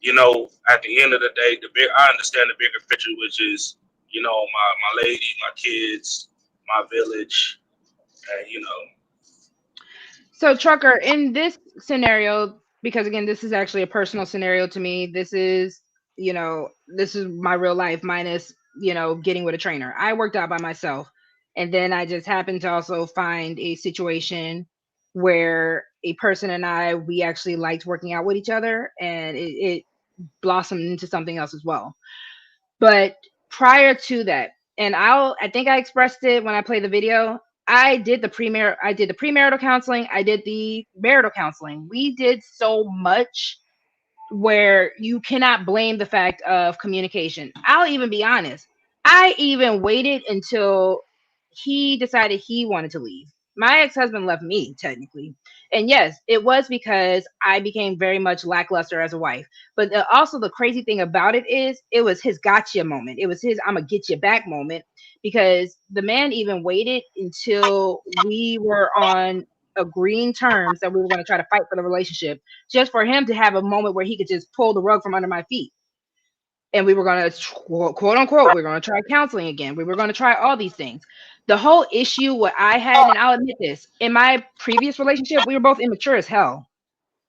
you know, at the end of the day, I understand the bigger picture, which is, you know, my lady, my kids, my village, and you know. So, Trucker, in this scenario, because again, this is actually a personal scenario to me. This is, you know, this is my real life minus, you know, getting with a trainer. I worked out by myself, and then I just happened to also find a situation where a person and we actually liked working out with each other, and it blossomed into something else as well. But prior to that, and I think I expressed it when I played the video. I did the premarital counseling. I did the marital counseling. We did so much where you cannot blame the fact of communication. I'll even be honest. I even waited until he decided he wanted to leave. My ex-husband left me technically. And yes, it was because I became very much lackluster as a wife. But also the crazy thing about it is it was his gotcha moment. It was his I'm gonna get you back moment, because the man even waited until we were on agreeing terms that we were going to try to fight for the relationship, just for him to have a moment where he could just pull the rug from under my feet. And we were going to, quote unquote, we're going to try counseling again. We were going to try all these things. The whole issue, what I had, and I'll admit this, in my previous relationship, we were both immature as hell.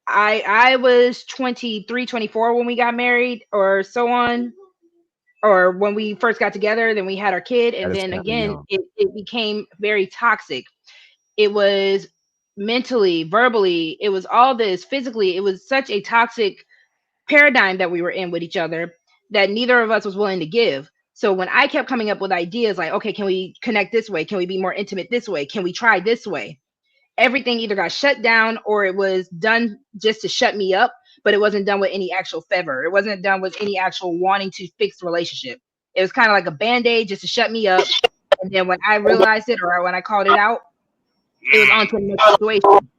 I was 23, 24 when we got married, or so on, or when we first got together. Then we had our kid, and then again, it became very toxic. It was mentally, verbally, it was all this physically. It was such a toxic paradigm that we were in with each other that neither of us was willing to give. So when I kept coming up with ideas like, okay, can we connect this way? Can we be more intimate this way? Can we try this way? Everything either got shut down or it was done just to shut me up, but it wasn't done with any actual fervor. It wasn't done with any actual wanting to fix the relationship. It was kind of like a band-aid just to shut me up. And then when I realized it, or when I called it out, it was on to the next situation.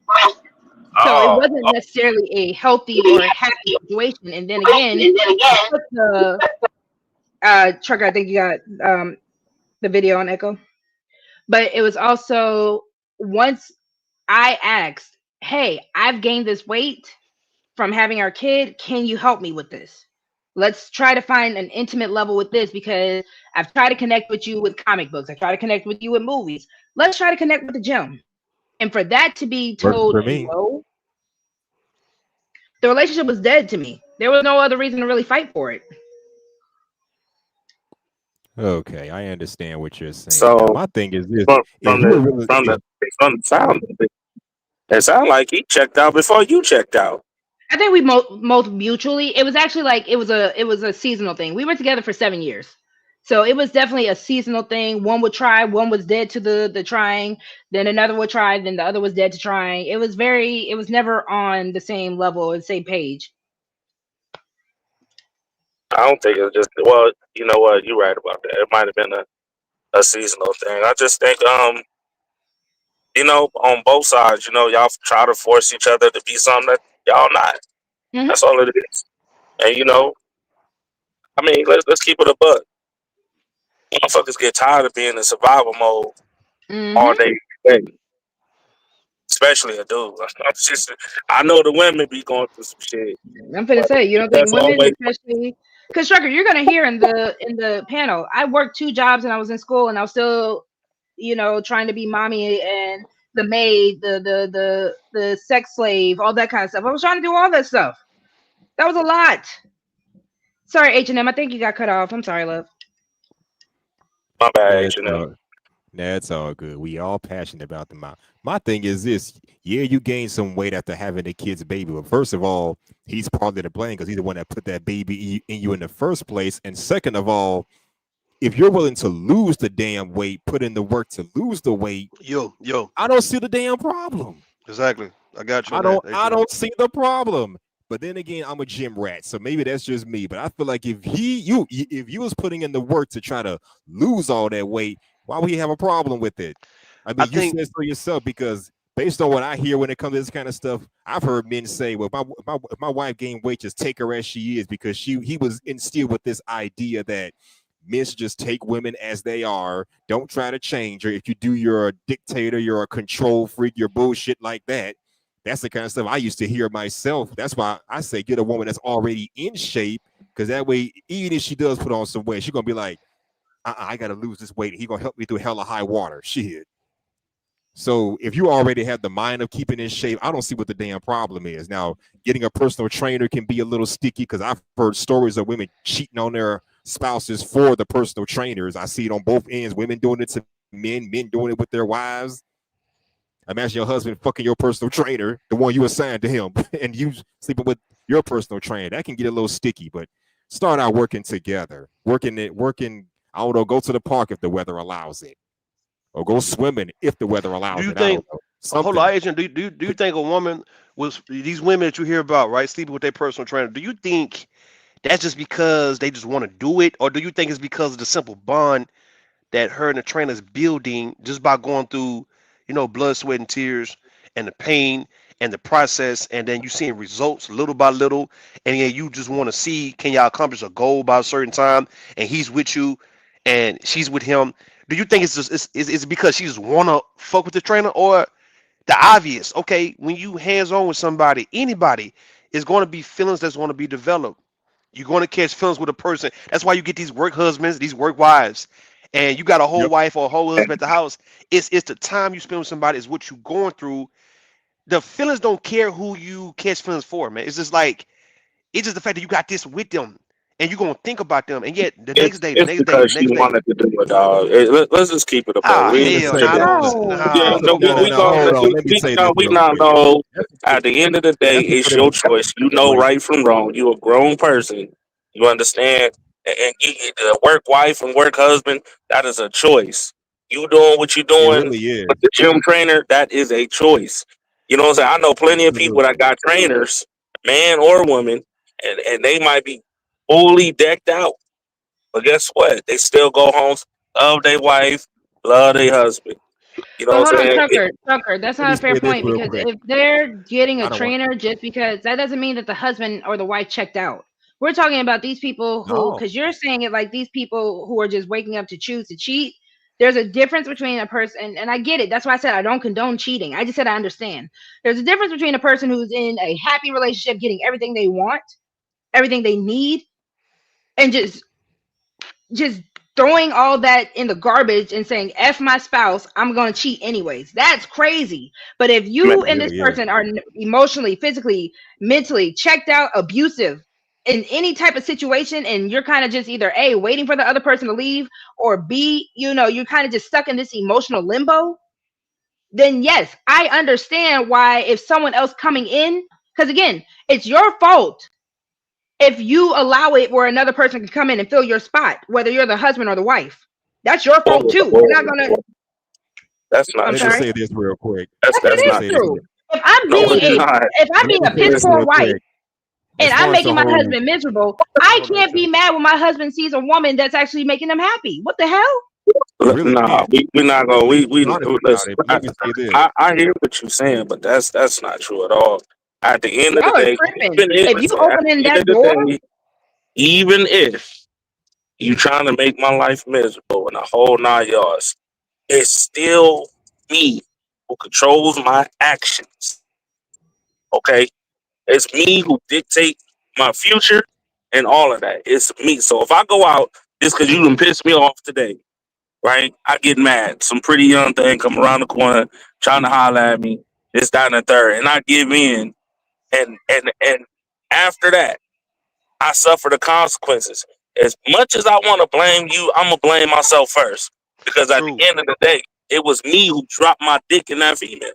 So it wasn't necessarily a healthy or a happy situation. And then again, Trucker, I think you got the video on Echo. But it was also, once I asked, hey, I've gained this weight from having our kid. Can you help me with this? Let's try to find an intimate level with this, because I've tried to connect with you with comic books. I try to connect with you with movies. Let's try to connect with the gym. And for that to be told no, the relationship was dead to me. There was no other reason to really fight for it. Okay, I understand what you're saying. Now, So my thing is this: from if from you were the really, from if the from the sound of it sounded like he checked out before you checked out. I think we most mutually. It was actually like it was a seasonal thing. We were together for 7 years, so it was definitely a seasonal thing. One would try, one was dead to the trying, then another would try, then the other was dead to trying. It was never on the same level, the same page. I don't think it's just well, you know what, you're right about that. It might have been a seasonal thing. I just think on both sides, y'all try to force each other to be something that y'all not. Hmm. That's all it is. And I mean, let's keep it a buck. Motherfuckers get tired of being in survival mode all Hmm. day, every day, especially a dude. I know the women be going through some shit, I'm gonna but say, you don't think that's women, always especially, because Strucker, you're gonna hear in the panel. I worked 2 jobs and I was in school and I was still, trying to be mommy and the maid, the sex slave, all that kind of stuff. I was trying to do all that stuff. That was a lot. Sorry, H&M. I think you got cut off. I'm sorry, love. my bad, that's that's all good. We all passionate about the mouth. My thing is this: yeah, you gained some weight after having a kid's baby, but first of all, he's partly to blame because he's the one that put that baby in you in the first place. And second of all, if you're willing to lose the damn weight, put in the work to lose the weight, Yo, I don't see the damn problem. exactly. I got you I on don't that, I H&M. don't see the problem. But then again, I'm a gym rat, so maybe that's just me. But I feel like if you was putting in the work to try to lose all that weight, why would he have a problem with it? I I mean, you think said so yourself because based on what I hear when it comes to this kind of stuff, I've heard men say, "Well, if my wife gained weight, just take her as she is," because he was instilled with this idea that men should just take women as they are. Don't try to change her. If you do, you're a dictator. You're a control freak. You're bullshit like that. That's the kind of stuff I used to hear myself. That's why I say get a woman that's already in shape, because that way, even if she does put on some weight, she's gonna be like, I gotta lose this weight. He gonna help me through hella high water. Shit. So if you already have the mind of keeping in shape, I don't see what the damn problem is. Now, getting a personal trainer can be a little sticky because I've heard stories of women cheating on their spouses for the personal trainers. I see it on both ends. Women doing it to men doing it with their wives. Imagine your husband fucking your personal trainer, the one you assigned to him, and you sleeping with your personal trainer. That can get a little sticky, but start out working together. Working, I don't know, go to the park if the weather allows it. Or go swimming if the weather do allows you it. I think don't know. hold on, Something. Agent, do you think a woman was these women that you hear about, right, sleeping with their personal trainer, do you think that's just because they just want to do it, or do you think it's because of the simple bond that her and the trainer's building just by going through, blood, sweat, and tears, and the pain and the process, and then you seeing results little by little, and then you just want to see can y'all accomplish a goal by a certain time, and he's with you, and she's with him. Do you think it's just is it because she just wanna fuck with the trainer, or the obvious? Okay, when you hands on with somebody, anybody, is going to be feelings that's going to be developed. You're going to catch feelings with a person. That's why you get these work husbands, these work wives, and you got a whole Yep. wife or a whole husband at the house. It's the time you spend with somebody, is what you're going through. The feelings don't care who you catch feelings for, man. It's just like it's just the fact that you got this with them, and you're gonna think about them, and yet the next day, the it's next day, the because she next day. wanted to do it, dog. Let's just keep it a buck. Ah, Let me hell, say nah, I this. don't. Let me, Yeah, Nah, no, no, no, we no. go. Hold on. Let me say this We real not quick. know. Let's At the end of the day, let's just put it's it your in choice. You this know way. right from wrong. You a grown person. You understand. And the work wife and work husband, that is a choice. You doing what you It doing really is. with the gym trainer, that is a choice. You know what I'm saying? I know plenty of people that Absolutely. got trainers, man or woman, and they might be fully decked out. But guess what? They still go home, love their wife, love their husband. You know But what hold I'm on, saying? Tucker, that's Let me not a fair say this point real because quick. if they're getting a I don't want trainer just because that doesn't mean that the husband or the wife checked out. We're talking about these people who, no. because you're saying it like these people who are just waking up to choose to cheat. There's a difference between a person, and I get it. That's why I said I don't condone cheating. I just said I understand. There's a difference between a person who's in a happy relationship, getting everything they want, everything they need, and just throwing all that in the garbage and saying f my spouse, I'm going to cheat anyways. That's crazy. But if Man, you It and this really is. person are emotionally, physically, mentally checked out, abusive, in any type of situation and you're kind of just either A, waiting for the other person to leave, or B, you're kind of just stuck in this emotional limbo, then yes, I understand why if someone else coming in, because again, it's your fault if you allow it where another person can come in and fill your spot, whether you're the husband or the wife. That's your fault Whoa, too. You're whoa, not gonna. whoa. That's not I'm Let me true. sorry. say this real quick. Yes, That's Let it me not is say this. true. true. If I'm No, being it's a not. if I'm Let being me a say piss this poor real wife quick. and As I'm far as the making my whole, husband miserable, Hey, I hold on, can't be Tim. mad when my husband sees a woman that's actually making him happy. What the hell? you really Nah, can't. we not gonna To be we honest about listen. it, but let me say this. I hear what you're saying, but that's not true at all. At the end of the Y'all are day, tripping. If you listen, at opening the end that of the door, day, even if you trying to make my life miserable and the whole 9 yards, it's still me who controls my actions. Okay, it's me who dictate my future and all of that. It's me. So if I go out just because you done piss me off today, right? I get mad. Some pretty young thing come around the corner trying to holler at me. This, that, and the third, and I give in. And after that, I suffer the consequences. As much as I want to blame you, I'm gonna blame myself first because at the True, end of the day, it was me who dropped my dick in that female,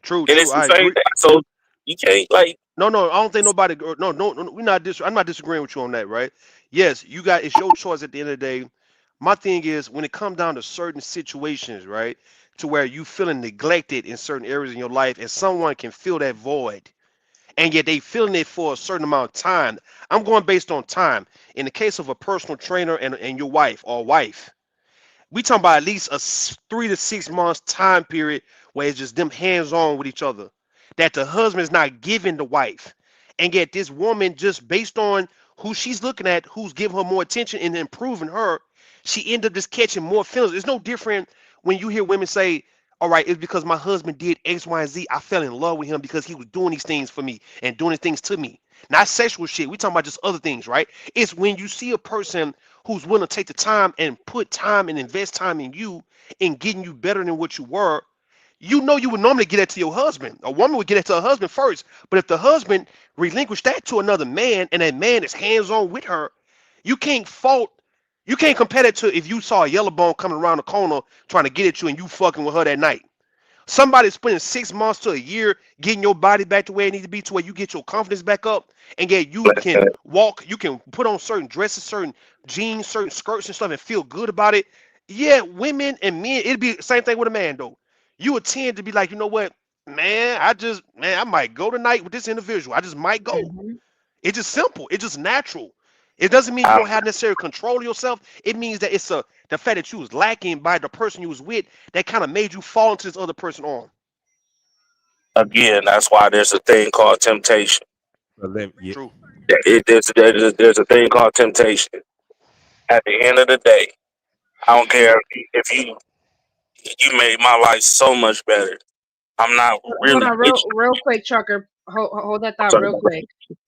true, and true. it's the I same agree. thing. So you can't like No, no, I don't think nobody. No, no, no. We're not. I'm not disagreeing with you on that, right? Yes, you got. It's your choice at the end of the day. My thing is when it comes down to certain situations, right, to where you feeling neglected in certain areas in your life, and someone can fill that void, and yet they feeling it for a certain amount of time. I'm going based on time. In the case of a personal trainer and your wife or wife, we talking about at least a 3 to 6 months time period where it's just them hands on with each other. That the husband is not giving the wife, and yet this woman just based on who she's looking at, who's giving her more attention and improving her, she end up just catching more feelings. It's no different when you hear women say, "All right, it's because my husband did X, Y, and Z. I fell in love with him because he was doing these things for me and doing these things to me." Not sexual shit. We talking about just other things, right? It's when you see a person who's willing to take the time and put time and invest time in you in getting you better than what you were, you know you would normally get that to your husband. A woman would get that to her husband first. But if the husband relinquished that to another man and that man is hands on with her, you can't fault. You can't compare that to if you saw a yellow bone coming around the corner trying to get at you and you fucking with her that night. Somebody spending 6 months to a year getting your body back to where it needs to be, to where you get your confidence back up, and yet you can walk, you can put on certain dresses, certain jeans, certain skirts and stuff, and feel good about it. Yeah, women and men, it'd be the same thing with a man though. You would tend to be like, you know what, man, I might go tonight with this individual. I just might go. mhm. It's just simple. It's just natural. It doesn't mean you I, don't have necessary control of yourself. It means that it's the fact that you was lacking by the person you was with that kind of made you fall into this other person on. again, that's why there's a thing called temptation. Yeah, True. There's a thing called temptation. At the end of the day, I don't care if you made my life so much better. I'm not Hold really on, with real quick, Trucker. Hold that thought real you. quick.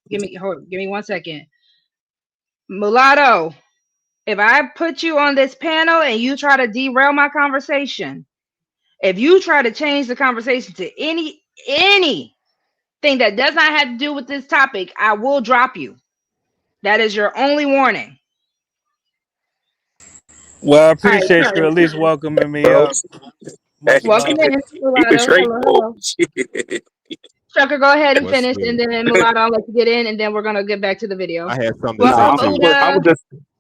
Give me 1 second. Mulatto, if I put you on this panel and you try to derail my conversation, if you try to change the conversation to anything that does not have to do with this topic, I will drop you. That is your only warning. Well, I All right, appreciate you sorry. at least welcoming me Bro, up. hey, Much Welcome love. keep it in, keep it Mulatto. Hello, straightforward. hello. Trucker, go ahead and what's finish, and good? then Mulatto, I'll let you get in, and then we're gonna get back to the I video. had something to say Nah, Welcome, too. Uda.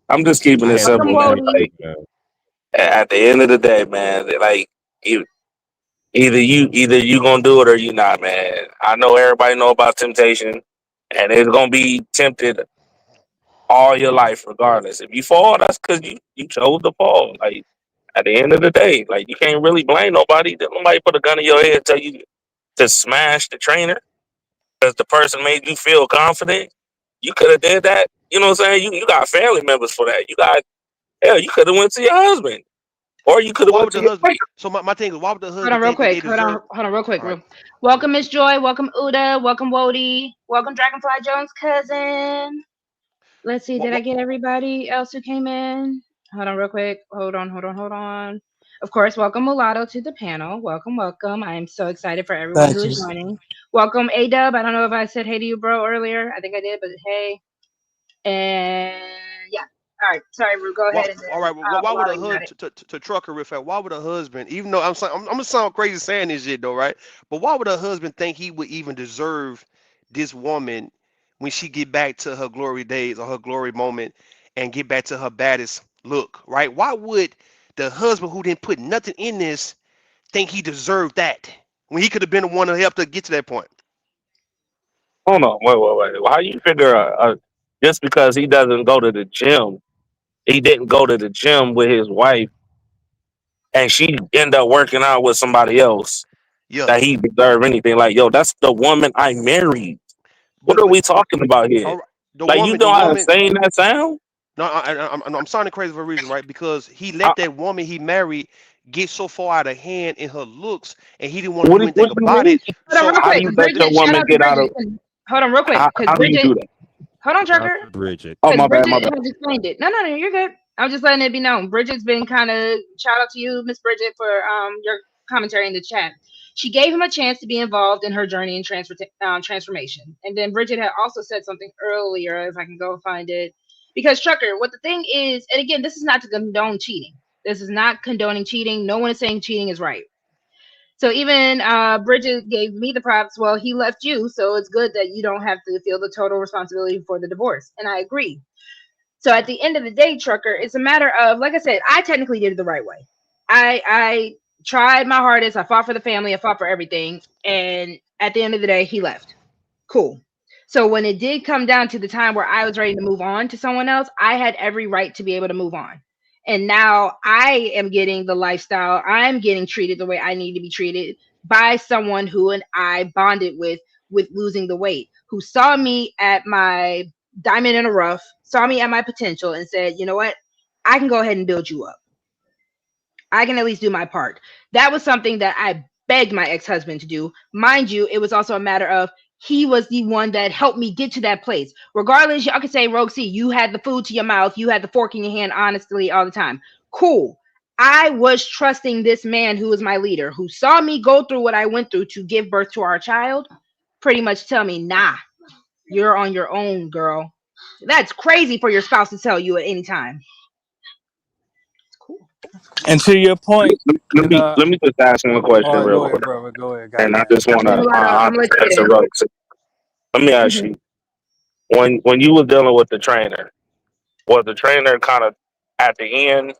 I'm just keeping I it had Welcome, simple, something to man. say Wody. too, Like man. at the end of the day, man, like you either you gonna do it or you not, man. I know everybody know about temptation, and it's gonna be tempted all your life, regardless. If you fall, that's because you chose to fall. Like at the end of the day, like you can't really blame nobody. Nobody put a gun in your head and tell you to smash the trainer because the person made you feel confident. You could have did that. You know what I'm saying? You got family members for that. You got hell. You could have went to your husband, or you could have Why went would to the your husband? wife. So my thing is, why would the Hold on, husband real think that they quick. deserve? Hold on, real quick. All right. Welcome, Miss Joy. Welcome, Uda. Welcome, Wody. Welcome, Dragonfly Jones' cousin. Let's see. Did I get everybody else who came in? Hold on, real quick. Hold on. Of course, welcome Mulatto to the panel. Welcome, welcome. I am so excited for everyone who Thank you. is joining. Welcome, A Dub. I don't know if I said hey to you, bro, earlier. I think I did, but hey. And yeah. All right. Sorry, Ru, go Well, ahead and then all right. Well, why would a Malari, you got husband it. to trucker real fast? Why would a husband, even though I'm gonna sound crazy saying this shit though, right? But why would a husband think he would even deserve this woman when she get back to her glory days or her glory moment and get back to her baddest look, right? Why would the husband who didn't put nothing in this think he deserved that when he could have been the one to help her get to that point? Hold on, wait. How you figure just because he doesn't go to the gym, he didn't go to the gym with his wife, and she end up working out with somebody else Yeah, that he deserve anything? Like, yo, that's the woman I married. What are but we talking about here? all right, the Like, you woman, the know how woman. insane that sound? No, I'm sounding crazy for a reason, right? Because he I, let that woman he married get so far out of hand in her looks, and he didn't want to do what anything do you about mean? it. Hold on, So, real How do quick. you let your Bridget, shout woman out to get out of? Bridget. Hold on, real quick. Because How do you Bridget, do that? hold on, Shout out Trucker. to Bridget. Oh, Because my bad, my Bridget bad. has explained it. No, you're good. I'm just letting it be known. Bridget's been kind of shout out to you, Miss Bridget, for your commentary in the chat. She gave him a chance to be involved in her journey and transformation. And then Bridget had also said something earlier, if I can go find it. Because Trucker, what the thing is, and again, this is not to condone cheating. This is not condoning cheating. No one is saying cheating is right. So even Bridget gave me the props. Well, he left you, so it's good that you don't have to feel the total responsibility for the divorce. And I agree. So at the end of the day, Trucker, it's a matter of, like I said, I technically did it the right way. I tried my hardest. I fought for the family. I fought for everything. And at the end of the day, he left. Cool. So when it did come down to the time where I was ready to move on to someone else, I had every right to be able to move on. And now I am getting the lifestyle. I'm getting treated the way I need to be treated by someone who and I bonded with losing the weight, who saw me at my diamond in the rough, saw me at my potential and said, you know what? I can go ahead and build you up. I can at least do my part. That was something that I begged my ex-husband to do. Mind you, it was also a matter of he was the one that helped me get to that place. Regardless, y'all can say, RogueC, you had the food to your mouth, you had the fork in your hand, honestly, all the time. Cool. I was trusting this man who was my leader, who saw me go through what I went through to give birth to our child, pretty much tell me, nah, you're on your own, girl. That's crazy for your spouse to tell you at any time. Cool. And to your point, Let me just ask him a all question right, real go ahead, quick, brother. Go ahead. and I Goddamn. just want to I'm gonna let you get answer in. Rose. Let me ask Mhm. you, when you was dealing with the trainer, was the trainer kind of at the end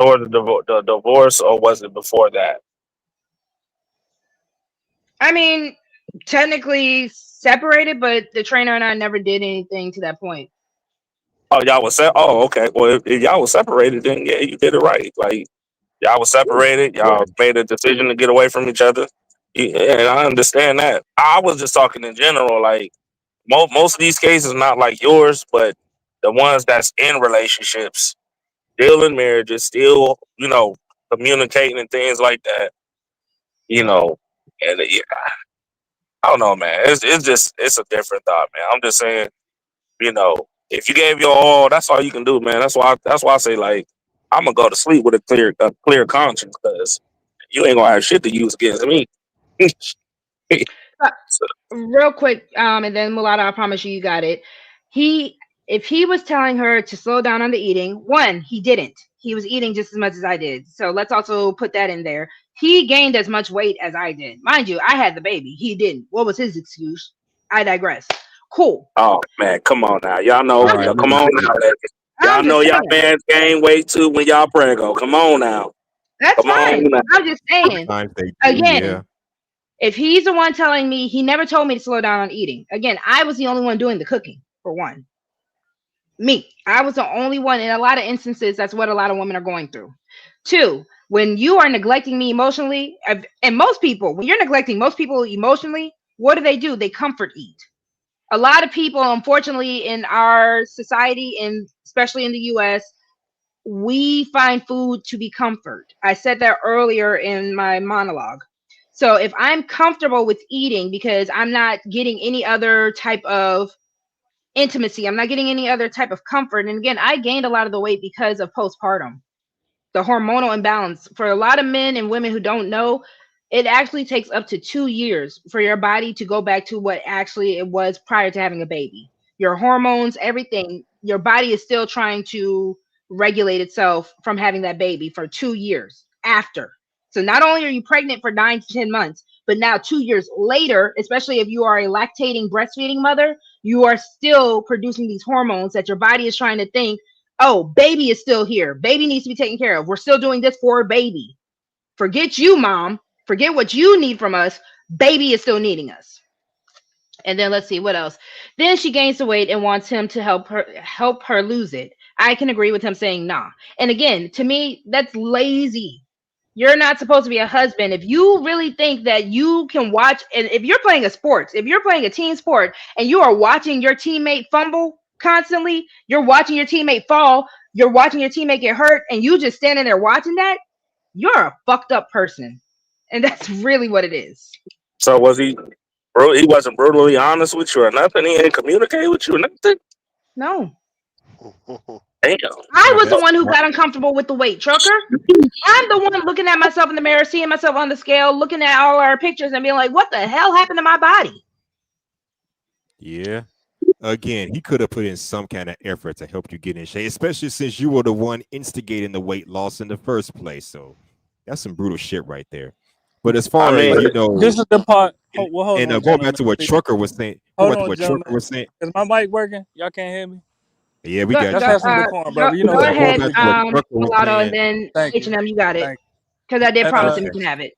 toward the divorce, or was it before that? I mean, technically separated, but the trainer and I never did anything to that point. Oh, y'all was Oh, okay. Well, if y'all was separated, then yeah, you did it right. Like, y'all was separated. Y'all made a decision to get away from each other. Yeah, and I understand that. I was just talking in general. Like, most of these cases, not like yours, but the ones that's in relationships, still in marriages, still, communicating and things like that. You know, and yeah, I don't know, man. It's a different thought, man. I'm just saying, if you gave your all, that's all you can do, man. That's why I say, like, I'm gonna go to sleep with a clear conscience, because you ain't gonna have shit to use against me. Uh, So, Real quick, and then Mulata, I promise you, you got it. He, if he was telling her to slow down on the eating, one, he didn't. He was eating just as much as I did. So let's also put that in there. He gained as much weight as I did. Mind you, I had the baby. He didn't. What was his excuse? I digress. Cool. oh man, come on now, y'all All know, I'm right, just, y'all, look come at on this. now, y'all I'm know just y'all saying. fans gain weight too when y'all prego. Come on now, That's come on fine. now. I'm just saying. Sometimes they do, yeah. Again, if he's the one telling me, he never told me to slow down on eating. Again, I was the only one doing the cooking, for one. Me. I was the only one. In a lot of instances, that's what a lot of women are going through. Two, when you are neglecting me emotionally, and most people, when you're neglecting most people emotionally, what do? They comfort eat. A lot of people, unfortunately, in our society, and especially in the US, we find food to be comfort. I said that earlier in my monologue. So if I'm comfortable with eating because I'm not getting any other type of intimacy, I'm not getting any other type of comfort. And again, I gained a lot of the weight because of postpartum, the hormonal imbalance. For a lot of men and women who don't know, it actually takes up to 2 years for your body to go back to what actually it was prior to having a baby. your hormones, everything, your body is still trying to regulate itself from having that baby for 2 years after. So not only are you pregnant for 9 to 10 months, but now 2 years later, especially if you are a lactating breastfeeding mother, you are still producing these hormones that your body is trying to think, oh, baby is still here. Baby needs to be taken care of. We're still doing this for baby. Forget you, mom. Forget what you need from us. Baby is still needing us. And then let's see what else. Then she gains the weight and wants him to help her lose it. I can agree with him saying nah. And again, to me, that's lazy. You're not supposed to be a husband. If you really think that you can watch, and if you're playing a sports, if you're playing a team sport and you are watching your teammate fumble constantly, you're watching your teammate fall, you're watching your teammate get hurt, and you just standing there watching that, you're a fucked up person. And that's really what it is. So was he? Bro, he wasn't brutally honest with you or nothing. He didn't communicate with you or nothing. No. Damn. I was the one who got uncomfortable with the weight, trucker. I'm the one looking at myself in the mirror, seeing myself on the scale, looking at all our pictures and being like, what the hell happened to my body? Yeah. Again, he could have put in some kind of effort to help you get in shape, especially since you were the one instigating the weight loss in the first place. So that's some brutal shit right there. But as far as this is the part. Hold on, going back to what Trucker was saying, is my mic working? Y'all can't hear me? Yeah, we got you. Let's have some decorum, brother. You know, go ahead, Mulatto, and then H&M, you got it. Because I did promise him you can have it.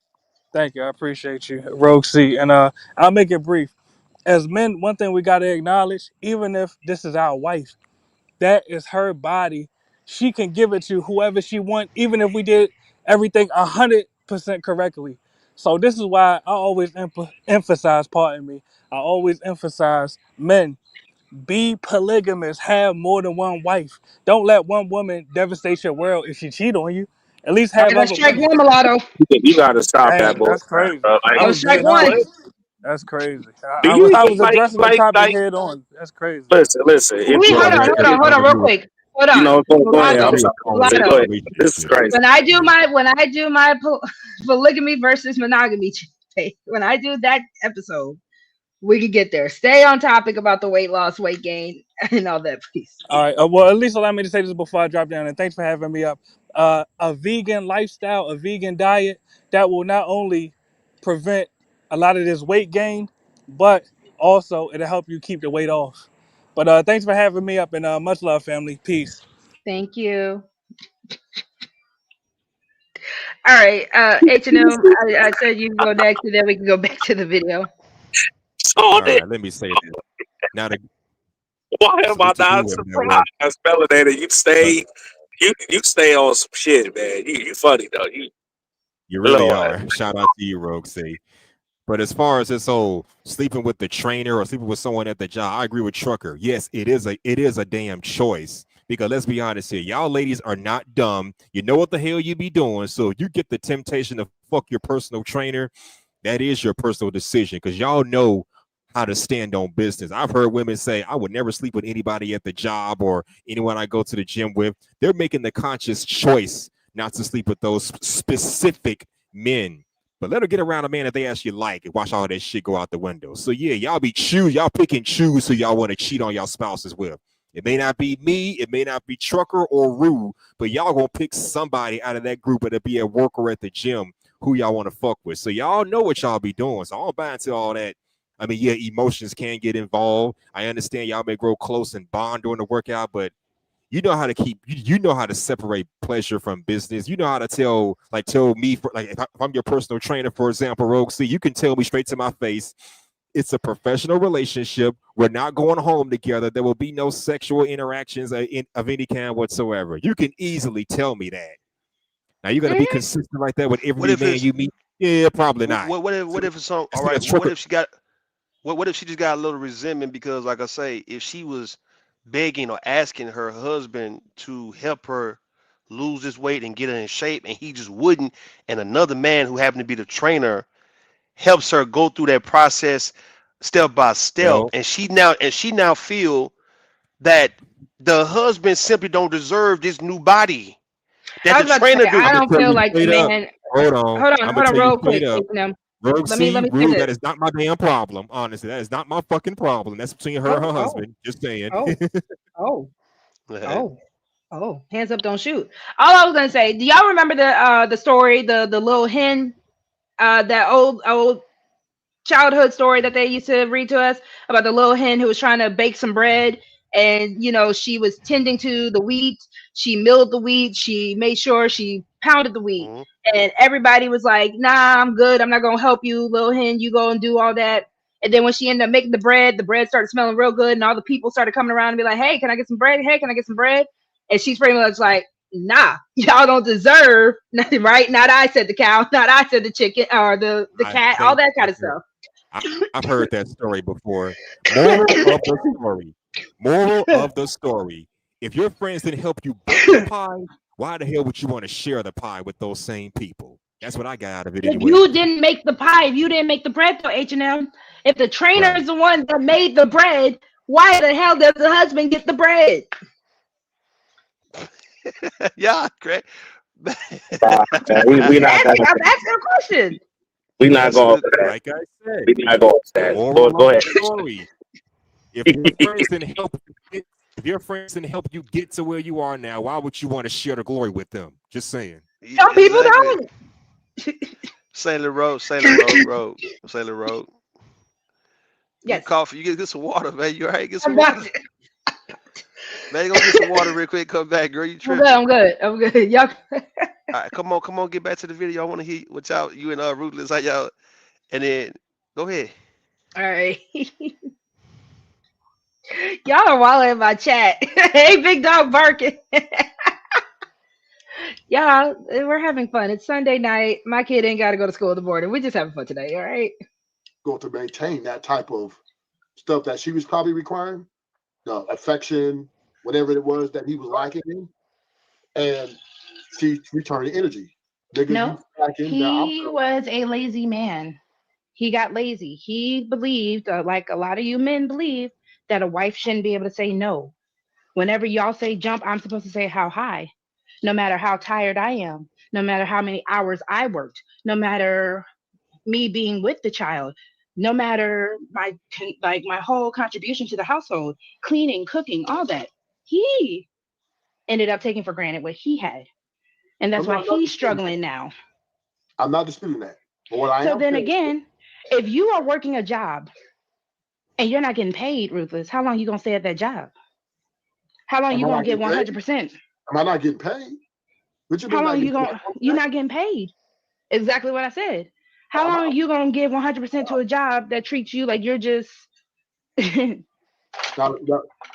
Thank you. I appreciate you, RogueC. And I'll make it brief. As men, one thing we got to acknowledge, even if this is our wife, that is her body. She can give it to whoever she wants, even if we did everything 100% correctly. So this is why I always emphasize, pardon me, I always emphasize men, be polygamous, have more than one wife. Don't let one woman devastate your world if she cheat on you. At least have other strike women. One, Mulatto. You got to stop that, boy. That's crazy. Like, strike one. That's crazy. I was addressing the topic head on. That's crazy. Listen. Hold on, real quick. Hold on. You know, go ahead. This is crazy. When I do my polygamy versus monogamy, when I do that episode, we could get there. Stay on topic about the weight loss, weight gain, and all that, please. All right. Well, at least allow me to say this before I drop down. And thanks for having me up. A vegan lifestyle, a vegan diet that will not only prevent a lot of this weight gain, but also it'll help you keep the weight off. But thanks for having me up, and much love, family. Peace. Thank you. All right, H&M, I said you go next, and then we can go back to the video. All right, let me say this. Now, why am I not surprised, Melanator? You stay on some shit, man. You funny though. You really are. Shout out to you, RogueC. But as far as this whole sleeping with the trainer or sleeping with someone at the job, I agree with Trucker. Yes, it is a damn choice. Because let's be honest here, y'all ladies are not dumb. You know what the hell you be doing. So you get the temptation to fuck your personal trainer. That is your personal decision because y'all know how to stand on business. I've heard women say, I would never sleep with anybody at the job or anyone I go to the gym with. They're making the conscious choice not to sleep with those specific men. But let her get around a man that they actually like and watch all that shit go out the window. So yeah, y'all pick and choose who y'all want to cheat on y'all spouses with. It may not be me, it may not be Trucker or Rue, but y'all gonna pick somebody out of that group, it'll be a worker at the gym who y'all want to fuck with. So y'all know what y'all be doing. So I don't buy into all that. I mean, yeah, emotions can get involved. I understand y'all may grow close and bond during the workout, but you know how to you know how to separate pleasure from business. You know how to tell me, if I'm your personal trainer, for example, RogueC, you can tell me straight to my face, it's a professional relationship. We're not going home together. There will be no sexual interactions of any kind whatsoever. You can easily tell me that. Now you're gonna be consistent like that with every man you meet. Yeah, probably not. What if it's all right? What if she got? What if she just got a little resentment because, like I say, if she was begging or asking her husband to help her lose this weight and get her in shape, and he just wouldn't, and another man who happened to be the trainer helps her go through that process step by step, and she now feel that the husband simply don't deserve this new body that the trainer do. I don't feel like the man. Hold on, real quick. Rogue Let me C, say Rue, this. that is not my damn problem. Honestly, that is not my fucking problem. That's between her and her Oh, oh, husband. Just saying. oh, oh, oh, oh. Hands up, don't shoot. All I was gonna say. Do y'all remember the story, the little hen, that old childhood story that they used to read to us about the little hen who was trying to bake some bread, and she was tending to the wheat. She milled the wheat, she made sure she pounded the wheat, Mm-hmm. and everybody was like, nah, I'm good, I'm not gonna help you, little hen, you go and do all that. And then when she ended up making the bread started smelling real good, and all the people started coming around and be like, hey, can I get some bread? Hey, can I get some bread? And she's pretty much like, nah, y'all don't deserve nothing, right? Not I said the cow, not I said the chicken or the I cat, all think that kind of stuff. I've heard that story before. Moral of the story. Moral of the story. If your friends didn't help you bake the pie, why the hell would you want to share the pie with those same people? That's what I got out of it If anyway. you didn't make the pie, if you didn't make the bread for H&M, if the trainer Right. is the one that made the bread, why the hell does the husband get the bread? Yeah, correct. Nah, man, we not gonna I'm asking a question. we not That's going good. for that. Like I said, We not going for that. Go moral go of the ahead. story. If your friends didn't help you get, if your friends didn't help you get to where you are now, why would you want to share the glory with them? Just saying. Some people Exactly. don't. Sailor Road, Road, Sailor Road. You Yes, cough, you get some water, man. You all right? Get some I'm water. not. Man, go get some water real quick. Come back, girl. You I'm good. tripping. I'm good. I'm good. Y'all. All right, come on, get back to the video. I want to hear what y'all, you and Ruthless, how y'all, and then go ahead. All right. Y'all are wilding in my chat. Hey, big dog barking. Y'all, we're having fun. It's Sunday night. My kid ain't got to go to school in the morning. We're just having fun today. All right. Going to maintain that type of stuff that she was probably requiring, the affection, whatever it was that he was lacking in, and she returned the energy. Nigga, you No, lacking now. he was a lazy man. He got lazy. He believed, like a lot of you men believe, that a wife shouldn't be able to say no. Whenever y'all say jump, I'm supposed to say how high. No matter how tired I am, no matter how many hours I worked, no matter me being with the child, no matter my whole contribution to the household, cleaning, cooking, all that. He ended up taking for granted what he had. And that's I'm why not he's disputing that. struggling now. I'm not disputing that. But what I So am then saying, again, if you are working a job and you're not getting paid, Ruthless, how long you gonna stay at that job? How long am you I gonna not get getting paid? 100%? Am I not getting paid? What you How mean not long you getting paid? gonna you're not getting paid? Exactly what I said. How I'm long are out. you gonna give 100% to a job that treats you like you're just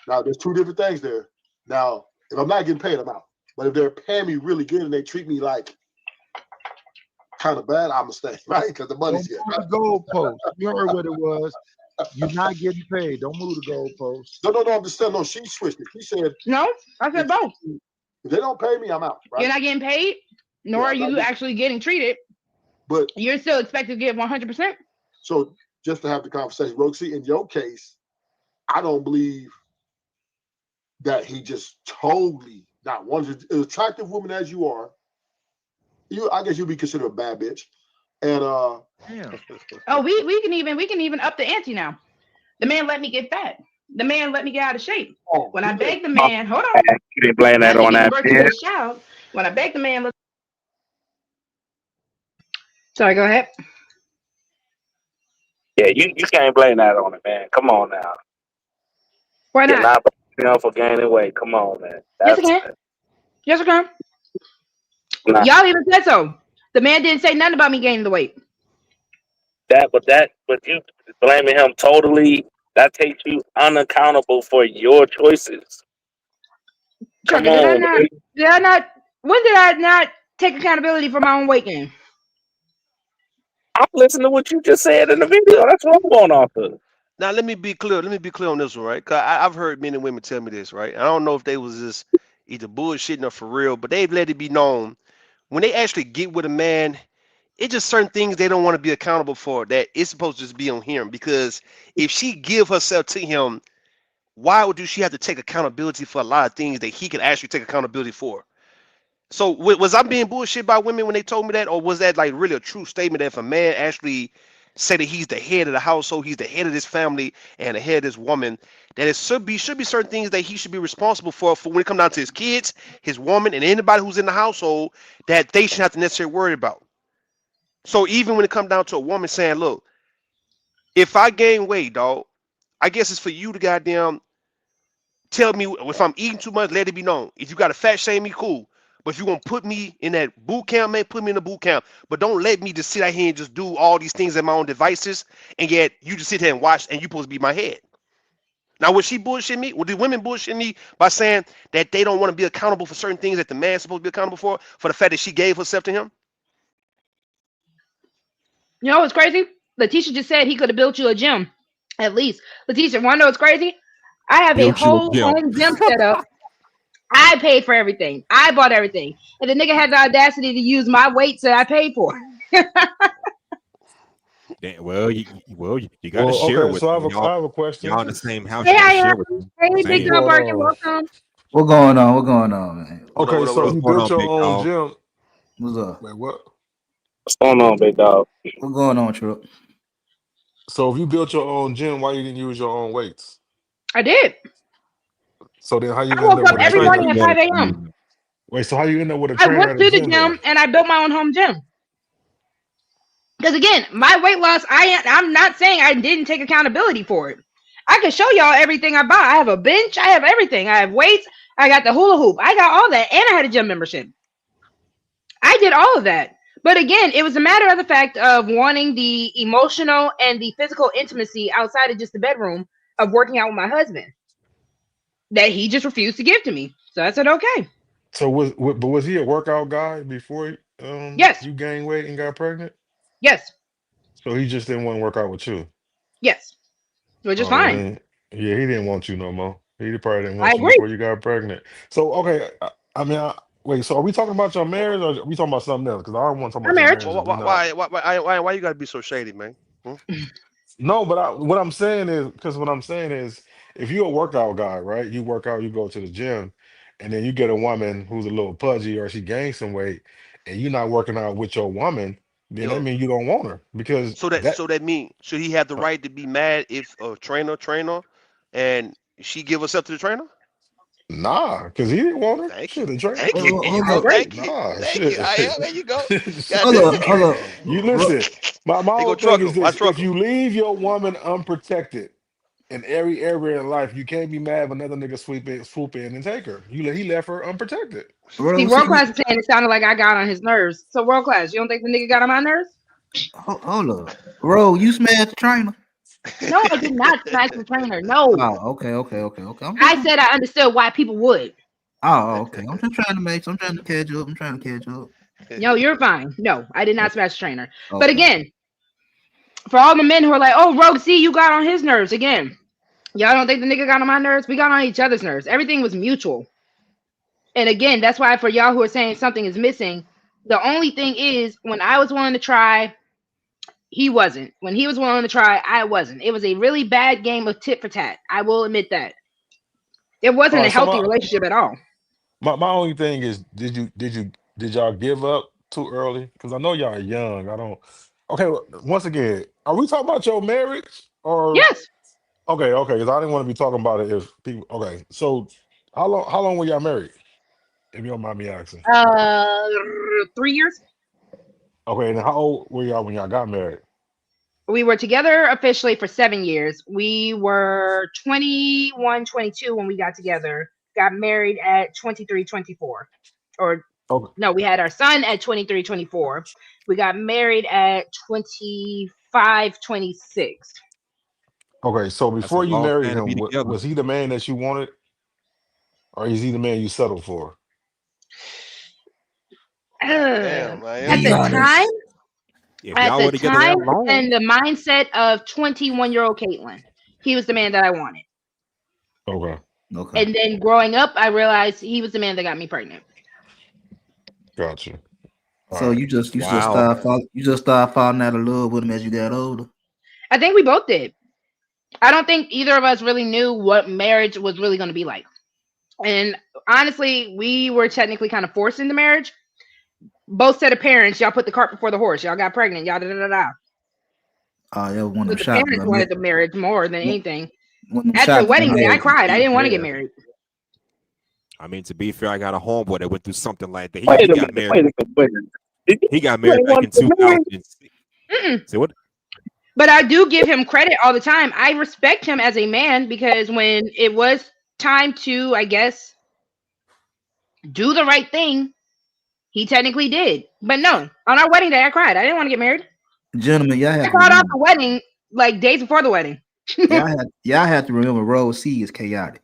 Now, there's two different things there. Now, if I'm not getting paid, I'm out. But if they're paying me really good and they treat me like kind of bad, I'm gonna stay, right? Because the Don't money's here. move the goalpost. You heard what it was. You're not getting paid. Don't move the goalpost. No, I'm just saying. No, she switched it. She said, No, I said both. if they don't pay me, I'm out, You're right? not getting paid, nor Yeah, are I'm not you getting, actually getting treated. but You're still expected to give 100%. so just to have the conversation, RogueC, in your case, I don't believe that he just totally not wanted an attractive woman as you are. I guess you'd be considered a bad bitch. And Damn. Oh, we can even up the ante now. The man let me get fat. The man let me get out of shape. When I he did. begged the man, hold on, You didn't blame that not to on give that birth to bitch. this child. When I begged the man, sorry, go ahead. Yeah, you can't blame that on it, man. Come on now. Why You're not? not blaming him for gaining weight. Come on, man. Yes, I That's can. Yes, I can. not Y'all even said so. The man didn't say nothing about me gaining the weight. but you blaming him totally, that takes you unaccountable for your choices. Come Trucker, did I on, not? man. Did I not? When did I not take accountability for my own weight gain? I'm listening to what you just said in the video. That's what I'm going off of. Now let me be clear. Let me be clear on this one, right? Cause I've heard men and women tell me this, right? I don't know if they was just either bullshitting or for real, but they've let it be known when they actually get with a man, it's just certain things they don't want to be accountable for that it's supposed to just be on him. Because if she give herself to him, why would she have to take accountability for a lot of things that he could actually take accountability for? So was I being bullshit by women when they told me that, or was that like really a true statement that if a man actually said that he's the head of the household, he's the head of this family and the head of this woman, that it should be certain things that he should be responsible for when it comes down to his kids, his woman, and anybody who's in the household that they shouldn't have to necessarily worry about. So even when it comes down to a woman saying, "Look, if I gain weight, dog, I guess it's for you to goddamn tell me if I'm eating too much, let it be known. If you got to fat shame me, cool. But if you want to put me in that boot camp, man, put me in the boot camp. But don't let me just sit out here and just do all these things at my own devices, and yet you just sit here and watch, and you supposed to be my head." Now, would she bullshit me? Would the women bullshit me by saying that they don't want to be accountable for certain things that the man's supposed to be accountable for the fact that she gave herself to him? You know what's crazy? Letitia just said he could have built you a gym. At least. Letitia, want to know what's crazy? I have a Built you a whole gym. home gym set up. I paid for everything. I bought everything. And the nigga had the audacity to use my weights that I paid for. Well, you got to share Okay, with so them. I have a Y'all in question. the same house. Hey, You got to I share with them. Hey, Big Saying, Dog What Barking, welcome. What going on? What going on, man? What up, Okay, what up, what so up? you what's going built on, your big own dog? gym. What's up? Wait, what? What's going on, big dog? What going on, Truck? So if you built your own gym, why you didn't use your own weights? I did. So then how I you end woke up up with a every Because morning trainer? he at wanted 5 to use a.m. them. Wait, so how you end up with a I trainer went at a to the gym then? gym and I built my own home gym. Because again, my weight loss, I'm not saying I didn't take accountability for it. I can show y'all everything I bought. I have a bench, I have everything. I have weights, I got the hula hoop, I got all that, and I had a gym membership. I did all of that. But again, it was a matter of the fact of wanting the emotional and the physical intimacy outside of just the bedroom of working out with my husband that he just refused to give to me. So I said, okay. So was he a workout guy before Yes, you gained weight and got pregnant? yes, So he just didn't want to work out with you. yes. Which is Oh well, fine. then yeah, he didn't want you no more. He probably didn't I want you agree. before you got pregnant. So okay, I mean, wait. So are we talking about your marriage, or are we talking about something else? Because I don't want to talk Our about your marriage. marriage if we not. Why you gotta be so shady, man? Hmm? No, but what I'm saying is, because what I'm saying is, if you're a workout guy, right? You work out, you go to the gym, and then you get a woman who's a little pudgy or she gains some weight, and you're not working out with your woman, then that Yo, means you don't want her because so that that. so that mean should he have the right to be mad if a trainer and she give herself to the trainer? Nah, because he didn't want her. Thank Shit, you. the trainer. Thank you. I Hold up, agree. Thank you. Nah, Thank you. shit. There you go. God hold damn up, it. hold up. You listen. My He go whole thing truck is him. I this: truck if him. you leave your woman unprotected in every area in life, you can't be mad when another nigga swoop in and take her. He left her unprotected. See, Bro, World see, Class is saying it sounded like I got on his nerves. So World Class, you don't think the nigga got on my nerves? hold up. Bro, you smashed the trainer. No, I did not smash the trainer. No. Oh, okay. I said I understood why people would. Okay. I'm trying to catch up. I'm trying to catch up. No, you're fine. No, I did not smash the trainer. But Okay. again, for all the men who are like, oh, RogueC, you got on his nerves. Again, y'all don't think the nigga got on my nerves? We got on each other's nerves. Everything was mutual. And again, that's why for y'all who are saying something is missing, the only thing is when I was willing to try, he wasn't. When he was willing to try, I wasn't. It was a really bad game of tit for tat. I will admit that. It All wasn't a right. So healthy relationship at all. my only thing is, did y'all give up too early? Because I know y'all are young. I don't. Okay. Once again, are we talking about your marriage or Yes. okay? Because I didn't want to be talking about it if people. Okay. So how long were y'all married? If you don't mind me asking. Uh, 3 years. Okay. And how old were y'all when y'all got married? We were together officially for 7 years. We were 21, 22 when we got together. Got married at 23, 24. Or Okay. no, we had our son at 23, 24. We got married at 25, 26. Okay. So That's a before you long married time to be him, together. was he the man that you wanted, or is he the man you settled for? Damn, At man. Be the time, honest. If at y'all the were together time, that long, and the mindset of 21-year-old Caitlin, he was the man that I wanted. Okay. Okay. And then growing up, I realized he was the man that got me pregnant. Gotcha. All So right. wow. you just start falling out of love with him as you got older. I think we both did. I don't think either of us really knew what marriage was really going to be like. And honestly, we were technically kind of forced into marriage. Both set of parents, y'all put the cart before the horse. Y'all got pregnant. Y'all da da da da. Oh, that was one of them But the shotgun. parents wanted the marriage more than anything. One of them At the shotgun wedding day, I marriages. cried. I didn't want to get Yeah. married. I mean, to be fair, I got a homeboy that went through something like that. Wait He a got minute. married. Wait a minute. Wait a minute. Did He got you married ain't back want in to get married? 2006. Mm-mm. Say what? But I do give him credit all the time. I respect him as a man because when it was time to, I guess, do the right thing, he technically did. But no, on our wedding day, I cried. I didn't want to get married. Gentlemen, y'all I have to called off remember. the wedding like days before the wedding. Y'all have to remember. RogueC is chaotic.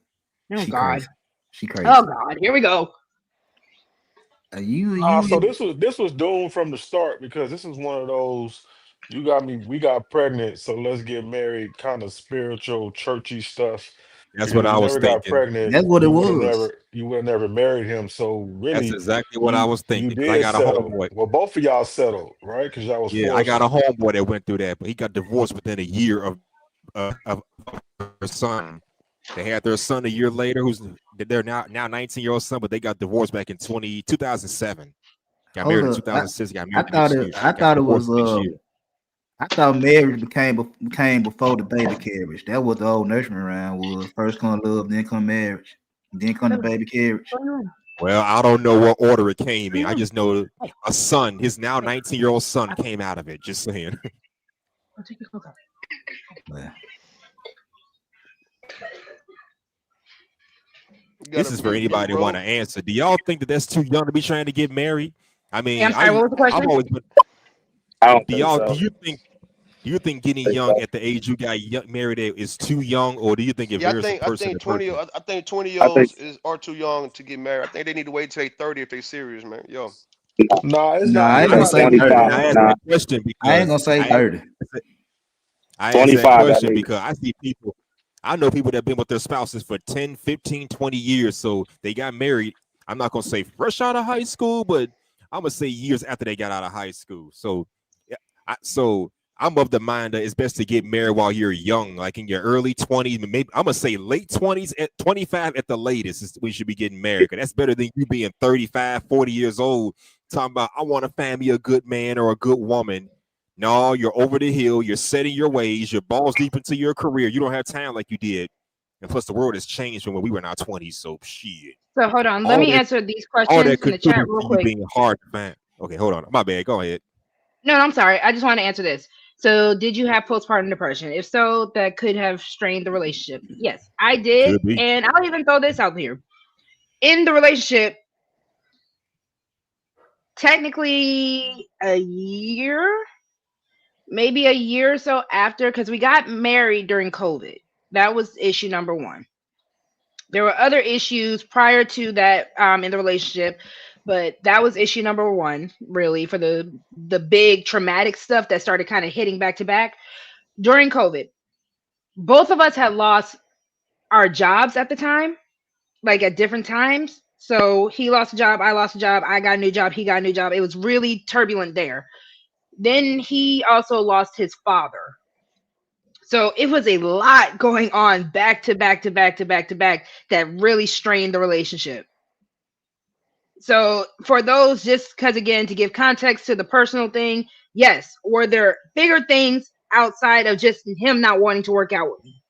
Oh She God. crazy. She Oh crazy. God. Here we go. So this was doomed from the start because this is one of those you got me, we got pregnant, so let's get married kind of spiritual, churchy stuff. That's Because what if I you was never got thinking. pregnant, That's what it was. you would have never married him. So That's really, exactly what I you was you thinking. Cause I did got a settle. homeboy. Well, both of y'all settled, right? Because y'all was Yeah, I got forced. a homeboy that went through that, but he got divorced within a year of her son. They had their son a year later, who's they're now 19-year-old son, but they got divorced back in 2007. Got Hold married in up. 2006. Got I married the thought next it. year. I Got thought it divorced was. the next year. I thought marriage became before the baby carriage. That was the old nursery rhyme was first come love, then come marriage, then come the baby carriage. Well, I don't know what order it came in. I just know a son, his now 19-year-old son, came out of it. Just saying. Well, You This gotta is for be anybody who want bro. to answer. Do y'all think that that's too young to be trying to get married? I Hey, I'm mean, sorry. What was the I've question? always been. I don't Do think y'all so. do you think getting young at the age you got married at is too young, or do you think it Yeah, varies from I person think to 20 person? I think 20 year I think olds are too young to get married. I think they need to wait till they 30 if they serious, man. Yo. No, it's nah, not. I ain't It's I gonna not asked say that. that 25. thirty. I young. asked Nah, that question I ain't because gonna say 30. I asked that 25 at question least. because I see people. I know people that have been with their spouses for 10, 15, 20 years. So they got married. I'm not gonna say fresh out of high school, but I'm gonna say years after they got out of high school. So, yeah, so I'm of the mind that it's best to get married while you're young, like in your early 20s, maybe I'm gonna say late 20s, at 25 at the latest. Is we should be getting married because that's better than you being 35, 40 years old talking about I want to find me a good man or a good woman. No, you're over the hill. You're setting your ways. You're balls deep into your career. You don't have time like you did. And plus, the world has changed from when we were in our 20s. So, shit. So hold on. Let All me that, answer these all that questions in the chat contributes real to you quick. being hard to find. Okay, hold on. My bad. Go ahead. No, I'm sorry. I just want to answer this. So, did you have postpartum depression? If so, that could have strained the relationship. Yes, I did. Could be. And I'll even throw this out here. In the relationship, technically a year, maybe a year or so after, because we got married during COVID. That was issue number one. There were other issues prior to that in the relationship, but that was issue number one, really, for the big traumatic stuff that started kind of hitting back to back during COVID. Both of us had lost our jobs at the time, like at different times. So he lost a job, I lost a job, I got a new job, he got a new job. It was really turbulent there. Then he also lost his father. So it was a lot going on back to back to back to back to back that really strained the relationship. So for those, just because again, to give context to the personal thing, yes, were there bigger things outside of just him not wanting to work out with me?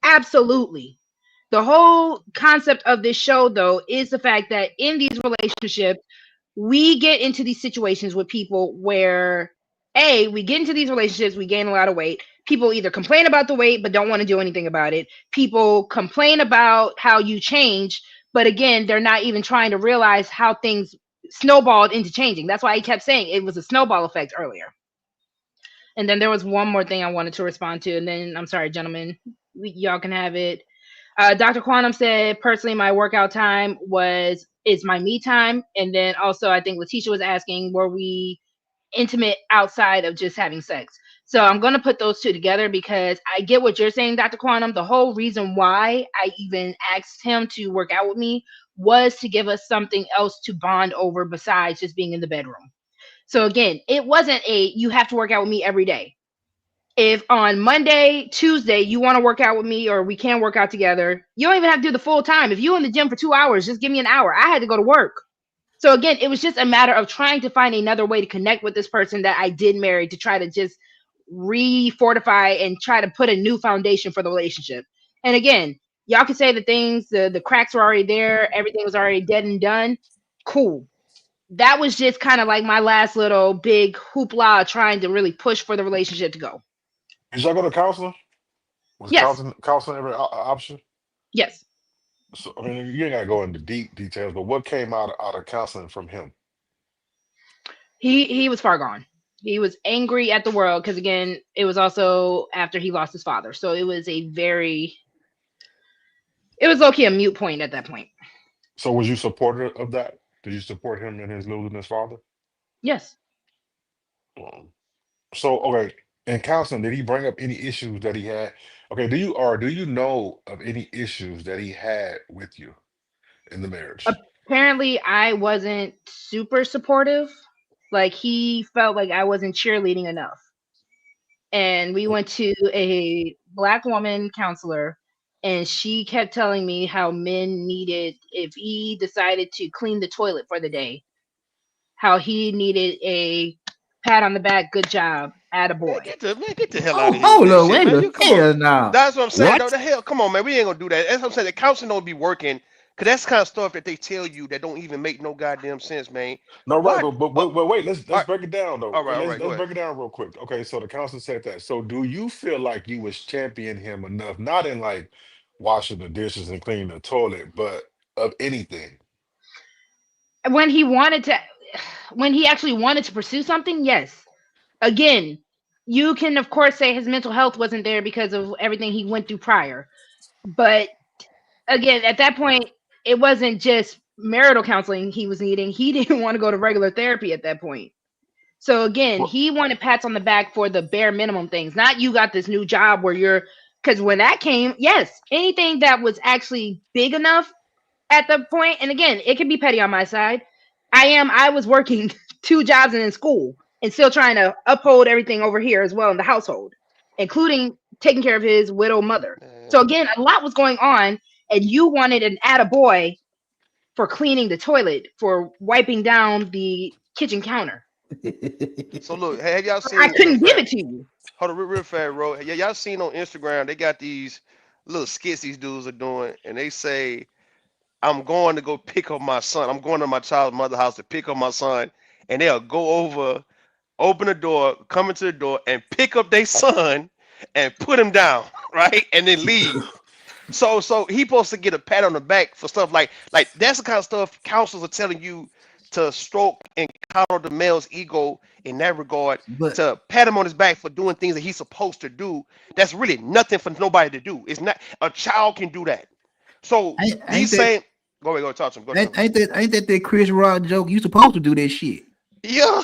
Absolutely. The whole concept of this show, though, is the fact that in these relationships, we get into these situations with people where we get into these relationships, we gain a lot of weight. People either complain about the weight but don't want to do anything about it. People complain about how you change, but again, they're not even trying to realize how things snowballed into changing. That's why I kept saying it was a snowball effect earlier. And then there was one more thing I wanted to respond to, and then I'm sorry, gentlemen, y'all can have it. Dr. Quantum said, personally, my workout time is my me time. And then also, I think Letitia was asking, were we intimate outside of just having sex? So I'm going to put those two together because I get what you're saying, Dr. Quantum. The whole reason why I even asked him to work out with me was to give us something else to bond over besides just being in the bedroom. So again, it wasn't a you have to work out with me every day. If on Monday, Tuesday, you want to work out with me or we can work out together, you don't even have to do the full time. If you in the gym for 2 hours, just give me an hour. I had to go to work. So again, it was just a matter of trying to find another way to connect with this person that I did marry to try to just re-fortify and try to put a new foundation for the relationship. And again, y'all can say the things, the cracks were already there, everything was already dead and done. Cool. That was just kind of like my last little big hoopla trying to really push for the relationship to go. Did y'all go to counseling? Was Yes. counseling ever an option? Yes. So I mean, you ain't gotta go into deep details, but what came out of counseling from him? He was far gone. He was angry at the world because again, it was also after he lost his father. So it was it was low-key a mute point at that point. So was you supportive of that? Did you support him in his losing his father? Yes. Um, So okay, in counseling, did he bring up any issues that he had? Okay, do you know of any issues that he had with you in the marriage? Apparently I wasn't super supportive. Like he felt like I wasn't cheerleading enough. And we went to a black woman counselor and she kept telling me how men needed, if he decided to clean the toilet for the day, how he needed a pat on the back, good job, Man, attaboy. get the hell out Oh, of here with hold that up, shit, wait man. a You come on. hell now. That's what I'm saying, What? though. The hell, come on, man. We ain't gonna do that. That's what I'm saying. The counseling don't be working, cause that's the kind of stuff that they tell you that don't even make no goddamn sense, man. No, right, Why? but wait, All let's right, break it down though. all right. Go Let's ahead. break it down real quick. Okay, so the counselor said that. So do you feel like you was championing him enough, not in like washing the dishes and cleaning the toilet, but of anything? When he wanted to, when he actually wanted to pursue something, yes. Again, you can of course say his mental health wasn't there because of everything he went through prior. But again, at that point, it wasn't just marital counseling he was needing. He didn't want to go to regular therapy at that point. So again, Well, he wanted pats on the back for the bare minimum things. Not you got this new job where you're, because when that came, yes, anything that was actually big enough at the point, and again, it can be petty on my side. I was working 2 jobs and in school and still trying to uphold everything over here as well in the household, including taking care of his widowed mother. So Man, again, a lot was going on, and you wanted an attaboy for cleaning the toilet, for wiping down the kitchen counter. so look, have y'all I seen real couldn't give fast? it to you. Hold on, real fast, bro. Yeah, y'all seen on Instagram? They got these little skits these dudes are doing, and they say, "I'm going to go pick up my son. I'm going to my child's mother house to pick up my son," and they'll go over, open the door, come into the door, and pick up their son and put him down, right, and then leave. So he supposed to get a pat on the back for stuff like that's the kind of stuff counselors are telling you to stroke and coddle the male's ego in that regard, But to pat him on his back for doing things that he's supposed to do. That's really nothing for nobody to do. It's not a child can do that. So ain't these that same go talk to him. Go to him. ain't that Chris Rock joke? You supposed to do that shit. Yeah.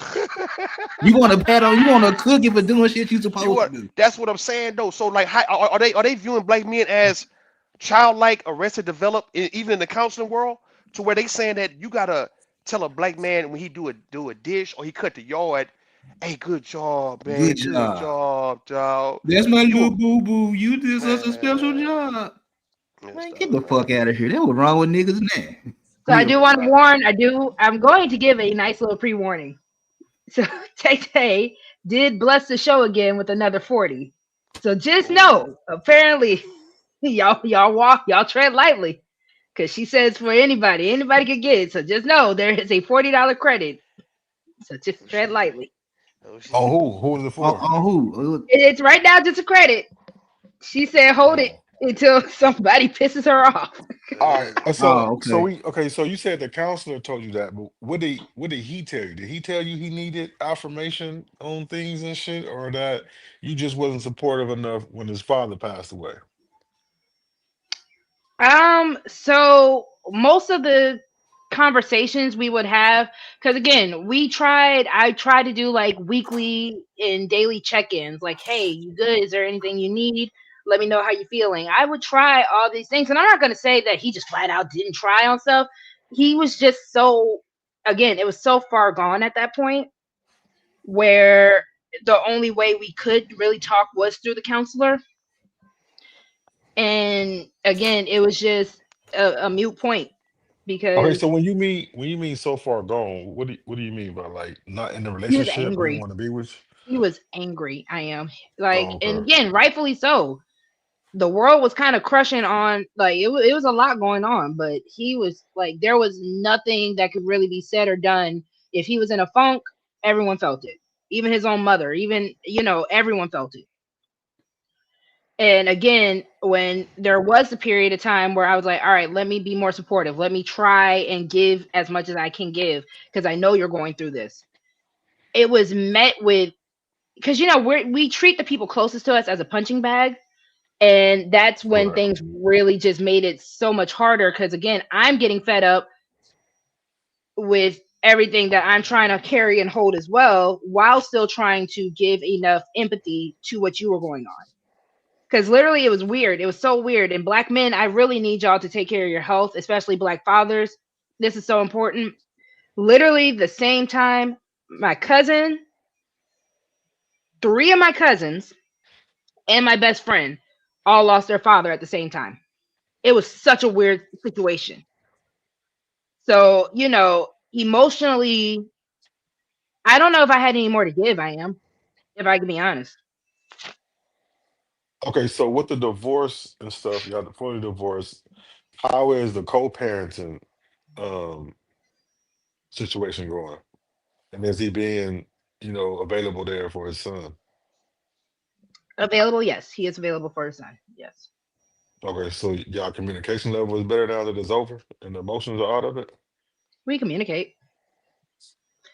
You want to pat on? You want to cook it for doing shit you You supposed to what? do. That's what I'm saying though. So like, how, are they viewing black men as childlike, arrested, developed, even in the counseling world, to where they saying that you gotta tell a black man when he do a dish or he cut the yard, hey, good job, man, Good good job. job, dog. That's my You little boo boo. You did such a special man, job. and Man, get stuff, the fuck man. out of here. That was wrong with niggas now. So I Real do want to talk. warn. I'm going to give a nice little pre-warning. So Tay Tay did bless the show again with another 40. So just Ooh, know, apparently, y'all tread lightly. Cause she says for anybody could get it. So just know there is a $40 credit. So just oh tread shit, lightly. oh on shit. who? Who is it for? On who? It's right now just a credit. She said hold it Oh. until somebody pisses her off. All right. Man, So Oh, so okay. we okay. So you said the counselor told you that, but what did he tell you? Did he tell you he needed affirmation on things and shit, or that you just wasn't supportive enough when his father passed away? So most of the conversations we would have, because again, I tried to do like weekly and daily check-ins, like, hey, you good? Is there anything you need? Let me know how you're feeling. I would try all these things, and I'm not gonna say that he just flat out didn't try on stuff. He was just so, again, it was so far gone at that point where the only way we could really talk was through the counselor. And again, it was just a mute point Okay, so because when you mean so far gone, what do you mean by like not in the he was relationship? He didn't angry. want to be with He was angry. I am you? like, Oh, and okay. again, rightfully so. The world was kind of crushing on, like, it was a lot going on, but he was like, there was nothing that could really be said or done. If he was in a funk, everyone felt it, even his own mother, even, everyone felt it. And again, when there was a period of time where I was like, all right, let me be more supportive, let me try and give as much as I can give, because I know you're going through this. It was met with, because we treat the people closest to us as a punching bag. And that's when Right. things really just made it so much harder. Because again, I'm getting fed up with everything that I'm trying to carry and hold as well, while still trying to give enough empathy to what you were going on. Because literally, it was weird. It was so weird. And Black men, I really need y'all to take care of your health, especially Black fathers. This is so important. Literally, the same time, my cousin, three of my cousins, and my best friend all lost their father at the same time. It was such a weird situation. So, emotionally, I don't know if I had any more to give. If I can be honest. Okay, so with the divorce and stuff, y'all fully divorced. How is the co-parenting um situation going? And is he being, available there for his son? Available, yes. He is available for his son. Yes. Okay, so y'all communication level is better now that it's over and the emotions are out of it? We communicate.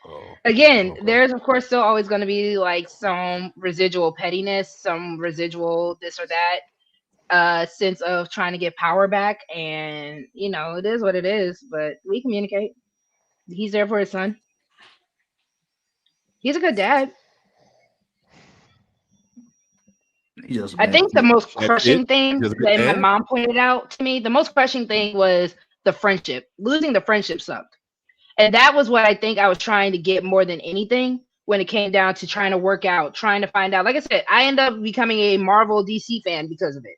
Oh, Again, okay. there's of course still always going to be like some residual pettiness, some residual this or that, sense of trying to get power back. And, it is what it is, but we communicate. He's there for his son. He's a good dad. He just I been think the most That's it. crushing thing Just a good that my dad. mom pointed out to me, the most crushing thing was the friendship. Losing the friendship sucked. And that was what I think I was trying to get more than anything when it came down to trying to work out, trying to find out. Like I said, I ended up becoming a Marvel DC fan because of it.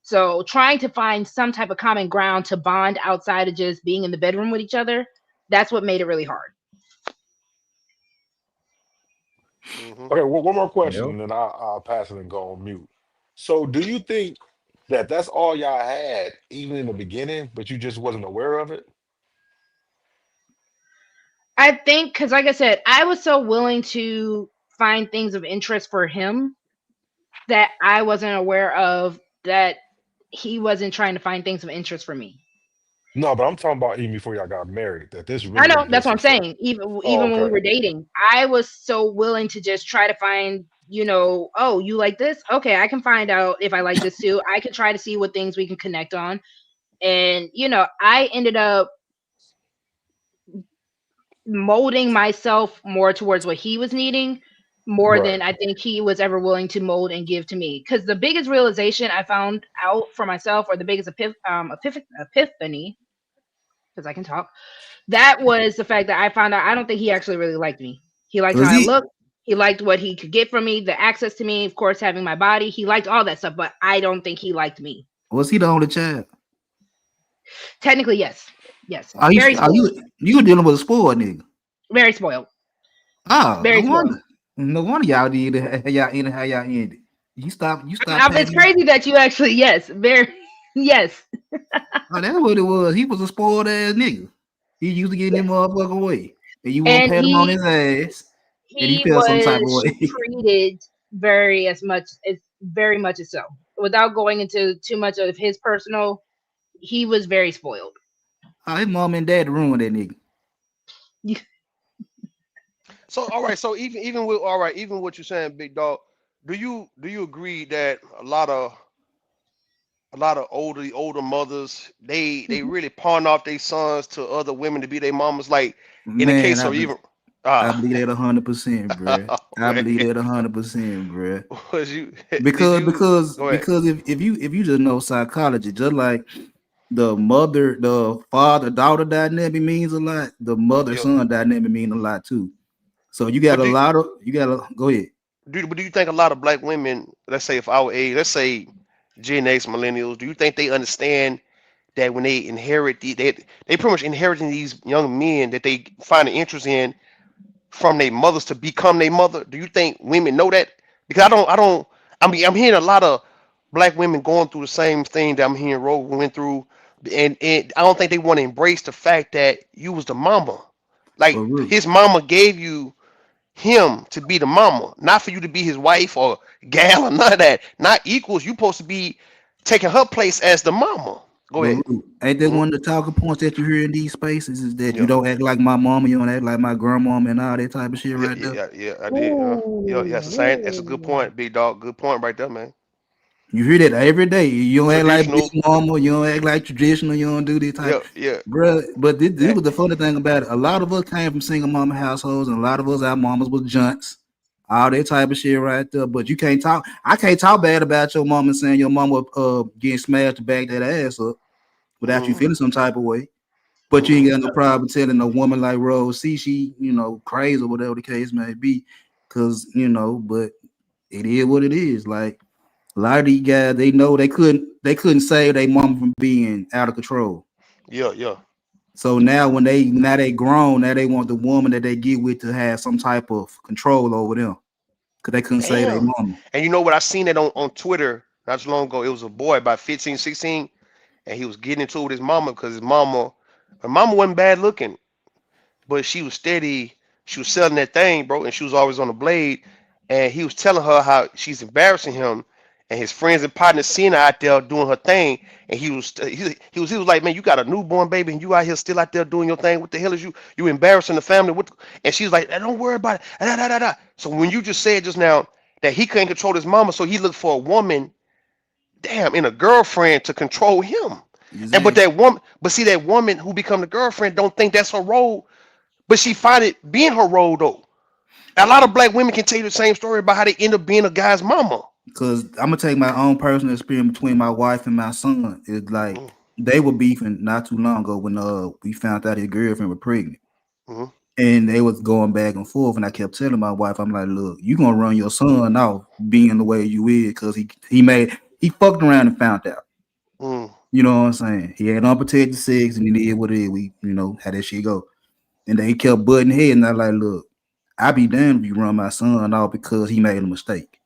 So trying to find some type of common ground to bond outside of just being in the bedroom with each other, that's what made it really hard. Hmm. Okay, one more question, Yep. and then I'll pass it and go on mute. So, do you think that that's all y'all had, even in the beginning, but you just wasn't aware of it? I think because, like I said, I was so willing to find things of interest for him that I wasn't aware of that he wasn't trying to find things of interest for me. No, but I'm talking about even before y'all got married, that this I really know was that's just what a I'm friend. saying. Even Oh, even when we okay. were dating, I was so willing to just try to find, oh, you like this? Okay, I can find out if I like this too. I can try to see what things we can connect on. And I ended up molding myself more towards what he was needing more Right. than I think he was ever willing to mold and give to me. Because the biggest realization I found out for myself, or the biggest epiphany, because I can talk, that was the fact that I found out I don't think he actually really liked me. He liked how Was I he looked. He liked what he could get from me, the access to me, of course, having my body. He liked all that stuff, but I don't think he liked me. was he the only child? Technically, yes. Yes. Are you Very are spoiled. you were dealing with a spoiled nigga? Very spoiled. Oh, no Very spoiled. wonder. No wonder y'all did y'all ended how y'all ended. You stopped It's paying him. crazy that you actually, yes, very, yes. Oh, that's what it was. He was a spoiled ass nigga. He used to get in Yes. them motherfucker way. And you won't And pat him on his ass. And he he felt some type of was way. treated very much as so. Without going into too much of his personal, he was very spoiled. Oh, his mom and dad ruined that nigga. So all right, so even with all right, even what you're saying, big dog, do you agree that a lot of older mothers they really pawn off their sons to other women to be their mamas, like in the Man, case of even I ah believe that 100%, bruh. I man, believe that 100%, bruh. was you did Because you because go ahead? because if you just know psychology, just like the father daughter dynamic means a lot, the mother Yeah, son dynamic mean a lot too. So but you got to go ahead. do you think a lot of black women, let's say if our age, let's say Gen X, millennials, do you think they understand that when they inherit they pretty much inheriting these young men that they find an interest in from their mothers to become their mother? Do you think women know that? Because I'm hearing a lot of black women going through the same thing that I'm hearing Rogue went through, and I don't think they want to embrace the fact that you was the mama. For Like real. his mama gave you him to be the mama, not for you to be his wife or gal or none of that. Not equals. You supposed to be taking her place as the mama. Go But ahead. Ru, ain't that Hmm. one of the talking points that you hear in these spaces is that you Yeah. don't act like my mama, you don't act like my grandmama and all that type of shit Yeah, right yeah, there. yeah, yeah, I did. Yeah, yeah, that's the same. That's a good Ooh, point, big dog. Good point right there, man. You hear that every day. You don't act like Traditional. big mama, you don't act like traditional, you don't do this type. Yeah, yeah. Bruh, but this That, was the funny thing about it. A lot of us came from single mama households, and a lot of us, our mamas was junks. All that type of shit right there. But you can't talk. I can't talk bad about your mama saying your mama getting smashed to back that ass up without you mm, feeling some type of way. But you ain't mm, got no problem telling a woman like RogueC, she, crazy or whatever the case may be. Cause, but it is what it is. Like a lot of these guys, they know they couldn't save their mama from being out of control. yeah, yeah. So now they grown, now they want the woman that they get with to have some type of control over them. Cause they couldn't save their Damn. mama. And you know what? I seen it on Twitter not too long ago. It was a boy about 15, 16, and he was getting into it with his mama because her mama wasn't bad looking, but she was steady. She was selling that thing, bro, and she was always on the blade. And he was telling her how she's embarrassing him, and his friends and partners seeing her out there doing her thing. And he was like, man, you got a newborn baby, and you out here still out there doing your thing. What the hell is you embarrassing the family? What? And she's like, don't worry about it. Da, da, da, da. So when you just said just now that he couldn't control his mama, so he looked for a woman, damn, in a girlfriend to control him. And but Exactly. that woman, but see that woman who become the girlfriend don't think that's her role, but she find it being her role though. A lot of black women can tell you the same story about how they end up being a guy's mama. Because I'm gonna take my own personal experience between my wife and my son. It's like Mm, they were beefing not too long ago when we found out his girlfriend was pregnant. mhm, And they was going back and forth, and I kept telling my wife, I'm like, look, you gonna run your son off being the way you is, because he fucked around and found out. mm, You know what I'm saying? He had unprotected sex and he did what it is. We, how that shit go. And then he kept butting head, and I like, look, I be damned if you run my son off because he made a mistake.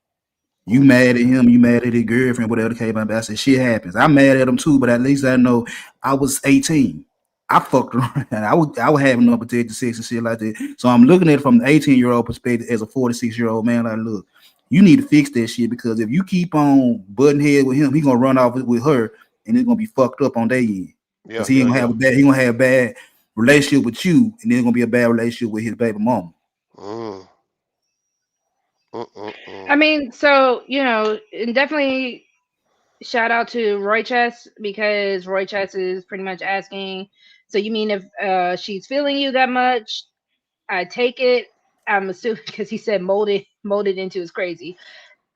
You mm, mad at him, you mad at his girlfriend, whatever the case might be. I said, shit happens. I'm mad at him too, but at least I know I was 18. I fucked around. I was having unprotected sex and shit like that. So I'm looking at it from the 18-year-old perspective as a 46-year-old man. Like, look, you need to fix that shit because if you keep on butting head with him, he gonna run off with her and it's gonna be fucked up on their end. Because yeah, yeah, yeah. he gonna have a bad relationship with you, and then it's gonna be a bad relationship with his baby mama. Mm, mm, mm, I mm. mean, so and definitely shout out to Roy Chess because Roy Chess is pretty much asking. So you mean if she's feeling you that much? I take it. I'm assuming because he said molded into is crazy.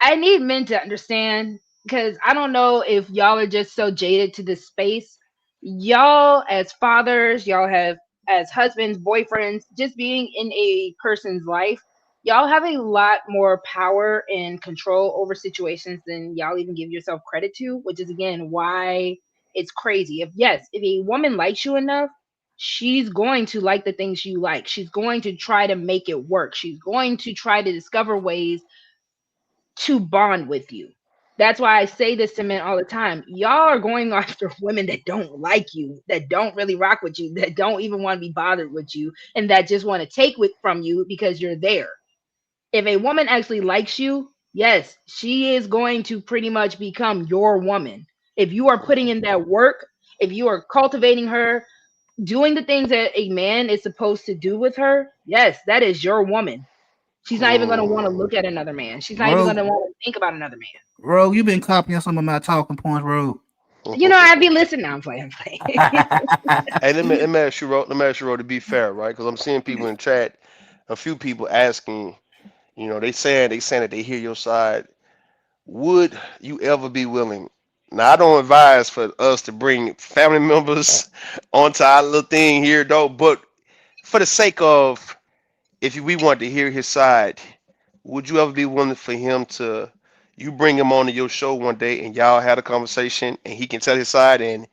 I need men to understand because I don't know if y'all are just so jaded to this space. Y'all, as fathers, y'all have as husbands, boyfriends, just being in a person's life, y'all have a lot more power and control over situations than y'all even give yourself credit to, which is again why it's crazy. If a woman likes you enough, she's going to like the things you like. She's going to try to make it work. She's going to try to discover ways to bond with you. That's why I say this to men all the time. Y'all are going after women that don't like you, that don't really rock with you, that don't even want to be bothered with you, and that just want to take with from you because you're there. If a woman actually likes you, yes, she is going to pretty much become your woman. If you are putting in that work, if you are cultivating her, doing the things that a man is supposed to do with her, yes, that is your woman. She's not even going to want to Mm. look at another man. She's not even going to Rogue, want to think about another man. Rogue, you been copying some of my talking points, Rogue. I'd be listening. Now I'm playing. I'm playing. Hey, let me ask you, Let me ask you, to be fair, right? Because I'm seeing people in chat, a few people asking, they saying that they hear your side. Would you ever be willing? Now, I don't advise for us to bring family members onto our little thing here, though. But for the sake of, if we want to hear his side, would you ever be willing for him to, you bring him onto your show one day and y'all had a conversation and he can tell his side and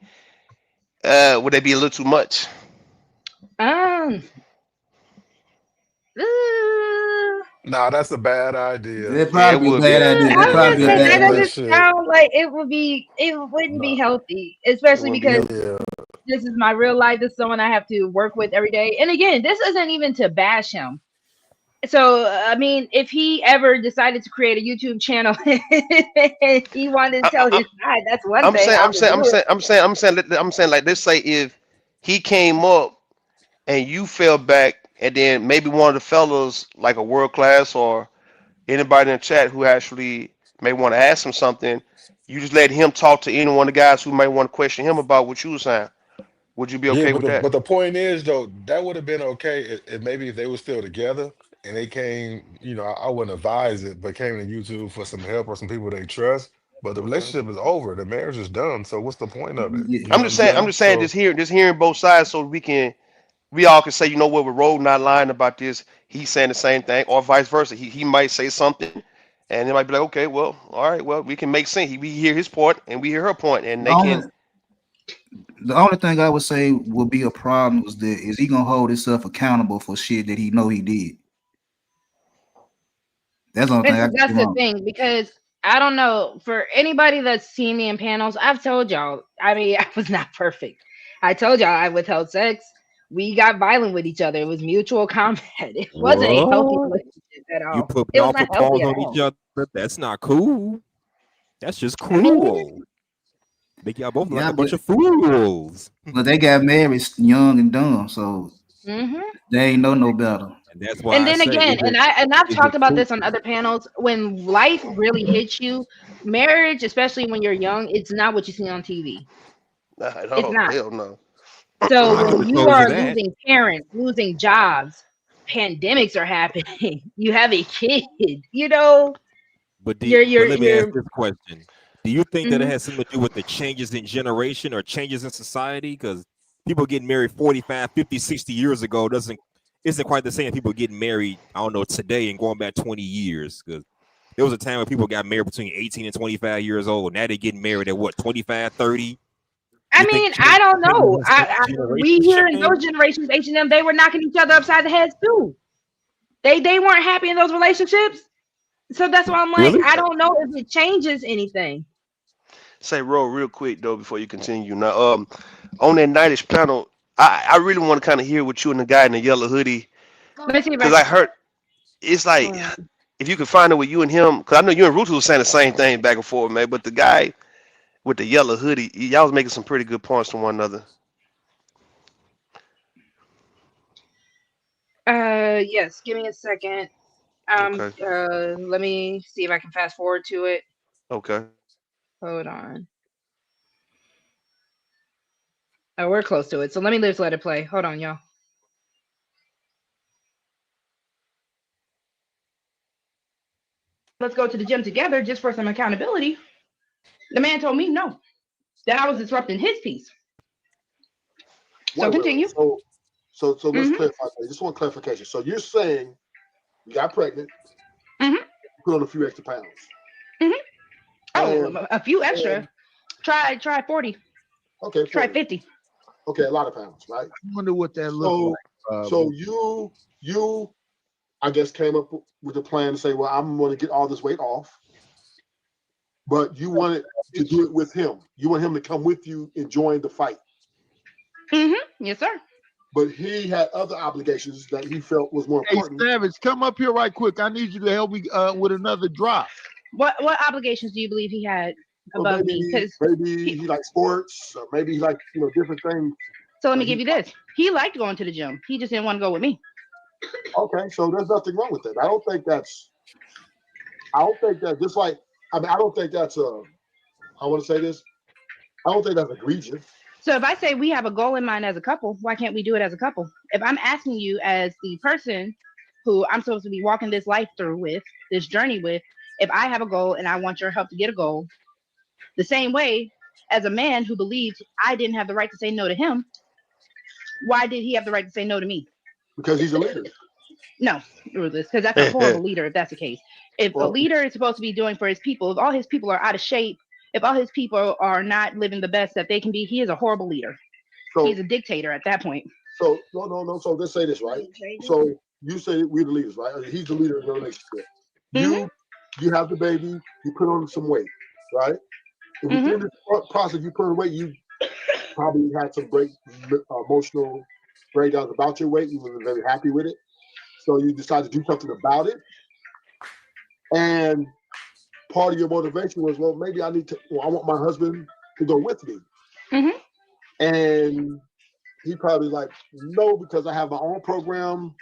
would that be a little too much? Um, Nah, that's a bad idea. That'd Yeah, it probably be a would bad be. idea. I That'd was probably gonna be a say Yeah, that bad that idea. doesn't shit. sound like it wouldn't be Nah, healthy, It especially wouldn't be because healthy. yeah, this is my real life. This is someone I have to work with every day. And again, this isn't even to bash him. So I mean, if he ever decided to create a YouTube channel and he wanted to tell I, his side, that's one I'm thing. saying, I I'm would saying, I'm do it. saying, I'm saying, I'm saying, I'm saying, like, let's say if he came up and you fell back, and then maybe one of the fellas, like a world class or anybody in the chat who actually may want to ask him something, you just let him talk to any one of the guys who might want to question him about what you were saying. Would you be yeah. okay But with the that? but the point is though, that would have been okay if maybe if they were still together and they came. I wouldn't advise it, but came to YouTube for some help or some people they trust. But the Okay. relationship is over. The marriage is done. So what's the point of it? You Yeah. know I'm what just I'm saying. I'm saying? just saying. So Just hearing both sides, so we all can say, you know what, with Rogue not lying about this, he's saying the same thing, or vice versa. He might say something, and it might be like, okay, well, all right, well, we can make sense. We hear his point, and we hear her point, and The they only can. the only thing I would say would be a problem was that is he gonna hold himself accountable for shit that he know he did? That's the only thing And I so can see that's the wrong. thing because I don't know for anybody that's seen me in panels. I've told y'all. I mean, I was not perfect. I told y'all I withheld sex. We got violent with each other. It was mutual combat. It wasn't a healthy What? relationship at You all. put It was mouth not and healthy paws at on each all. other? That's not cool. That's just I mean, cruel. Make y'all both look like Yeah, a bunch of fools. but they got married young and dumb, so hmm they ain't know no better. And that's and why I then say, again, I've is it talked about cool? this on other panels. When life really hits you, marriage, especially when you're young, it's not what you see on TV. Nah, It's no, not. hell no. So I can when you propose to are that. losing parents, losing jobs, pandemics are happening. You have a kid. You know, But let me ask you're. this question. Do you think that it Mhm. has something to do with the changes in generation or changes in society? Because people getting married 45, 50, 60 years ago isn't quite the same as people getting married, I don't know, today and going back 20 years. Because there was a time when people got married between 18 and 25 years old. Now they're getting married at what, 25, 30? I You think mean, I don't know. We generations here in those change? generations, H&M, they were knocking each other upside the heads too. They weren't happy in those relationships. So that's why I'm like, Really? I don't know if it changes anything. Say, Ro, real quick though, before you continue. Now, on that nightish panel, I really want to kind of hear what you and the guy in the yellow hoodie, Let me see if because I. I heard it's like if you could find it with you and him, because I know you and Ruth was saying the same thing back and forth, man. But the guy with the yellow hoodie, y'all was making some pretty good points to one another. Yes. Give me a second. Okay, Let me see if I can fast forward to it. okay. Hold on. Oh, we're close to it. So let me just let it play. Hold on, y'all. Let's go to the gym together just for some accountability. The man told me no, that I was disrupting his peace. So Wait. continue. So let's Mm-hmm. clarify. Just one clarification. So you're saying you got pregnant, Mm-hmm. put on a few extra pounds, Mm-hmm. and Oh, a few extra. and Try 40. okay, Try 40. 50. Okay, a lot of pounds, right? I wonder what that looked So like. so you I guess came up with a plan to say, well, I'm going to get all this weight off, but you wanted to do it with him. You want him to come with you and join the fight. Mm-hmm. Yes, sir. But he had other obligations that he felt was more Hey, important. Savage, come up here right quick. I need you to help me with another drop. What obligations do you believe he had Or above me? Because maybe he likes sports, or maybe he likes different things. so let me That he give you this. He liked going to the gym. He just didn't want to go with me. Okay, so there's nothing wrong with that. I don't think that's. Just like I don't think that's a. I want to say this. I don't think that's egregious. So if I say we have a goal in mind as a couple, why can't we do it as a couple? If I'm asking you as the person who I'm supposed to be walking this life through with, this journey with, if I have a goal and I want your help to get a goal, the same way as a man who believes I didn't have the right to say no to him, why did he have the right to say no to me? Because he's a leader. No, ruthless, because that's a horrible leader if that's the case. If a Well, leader is supposed to be doing for his people, if all his people are out of shape, if all his people are not living the best that they can be, he is a horrible leader. so He's a dictator at that point. no. So let's say this, right? So you say we're the leaders, right? He's the leader in the relationship. Hmm. You have the baby. You put on some weight, right? And Hmm. within this process, you put on weight. You probably had some great emotional breakdowns about your weight. You wasn't very happy with it, so you decided to do something about it. And part of your motivation was, well, maybe I need to. Well, I want my husband to go with me, Hmm. and he probably like, no, because I have my own program.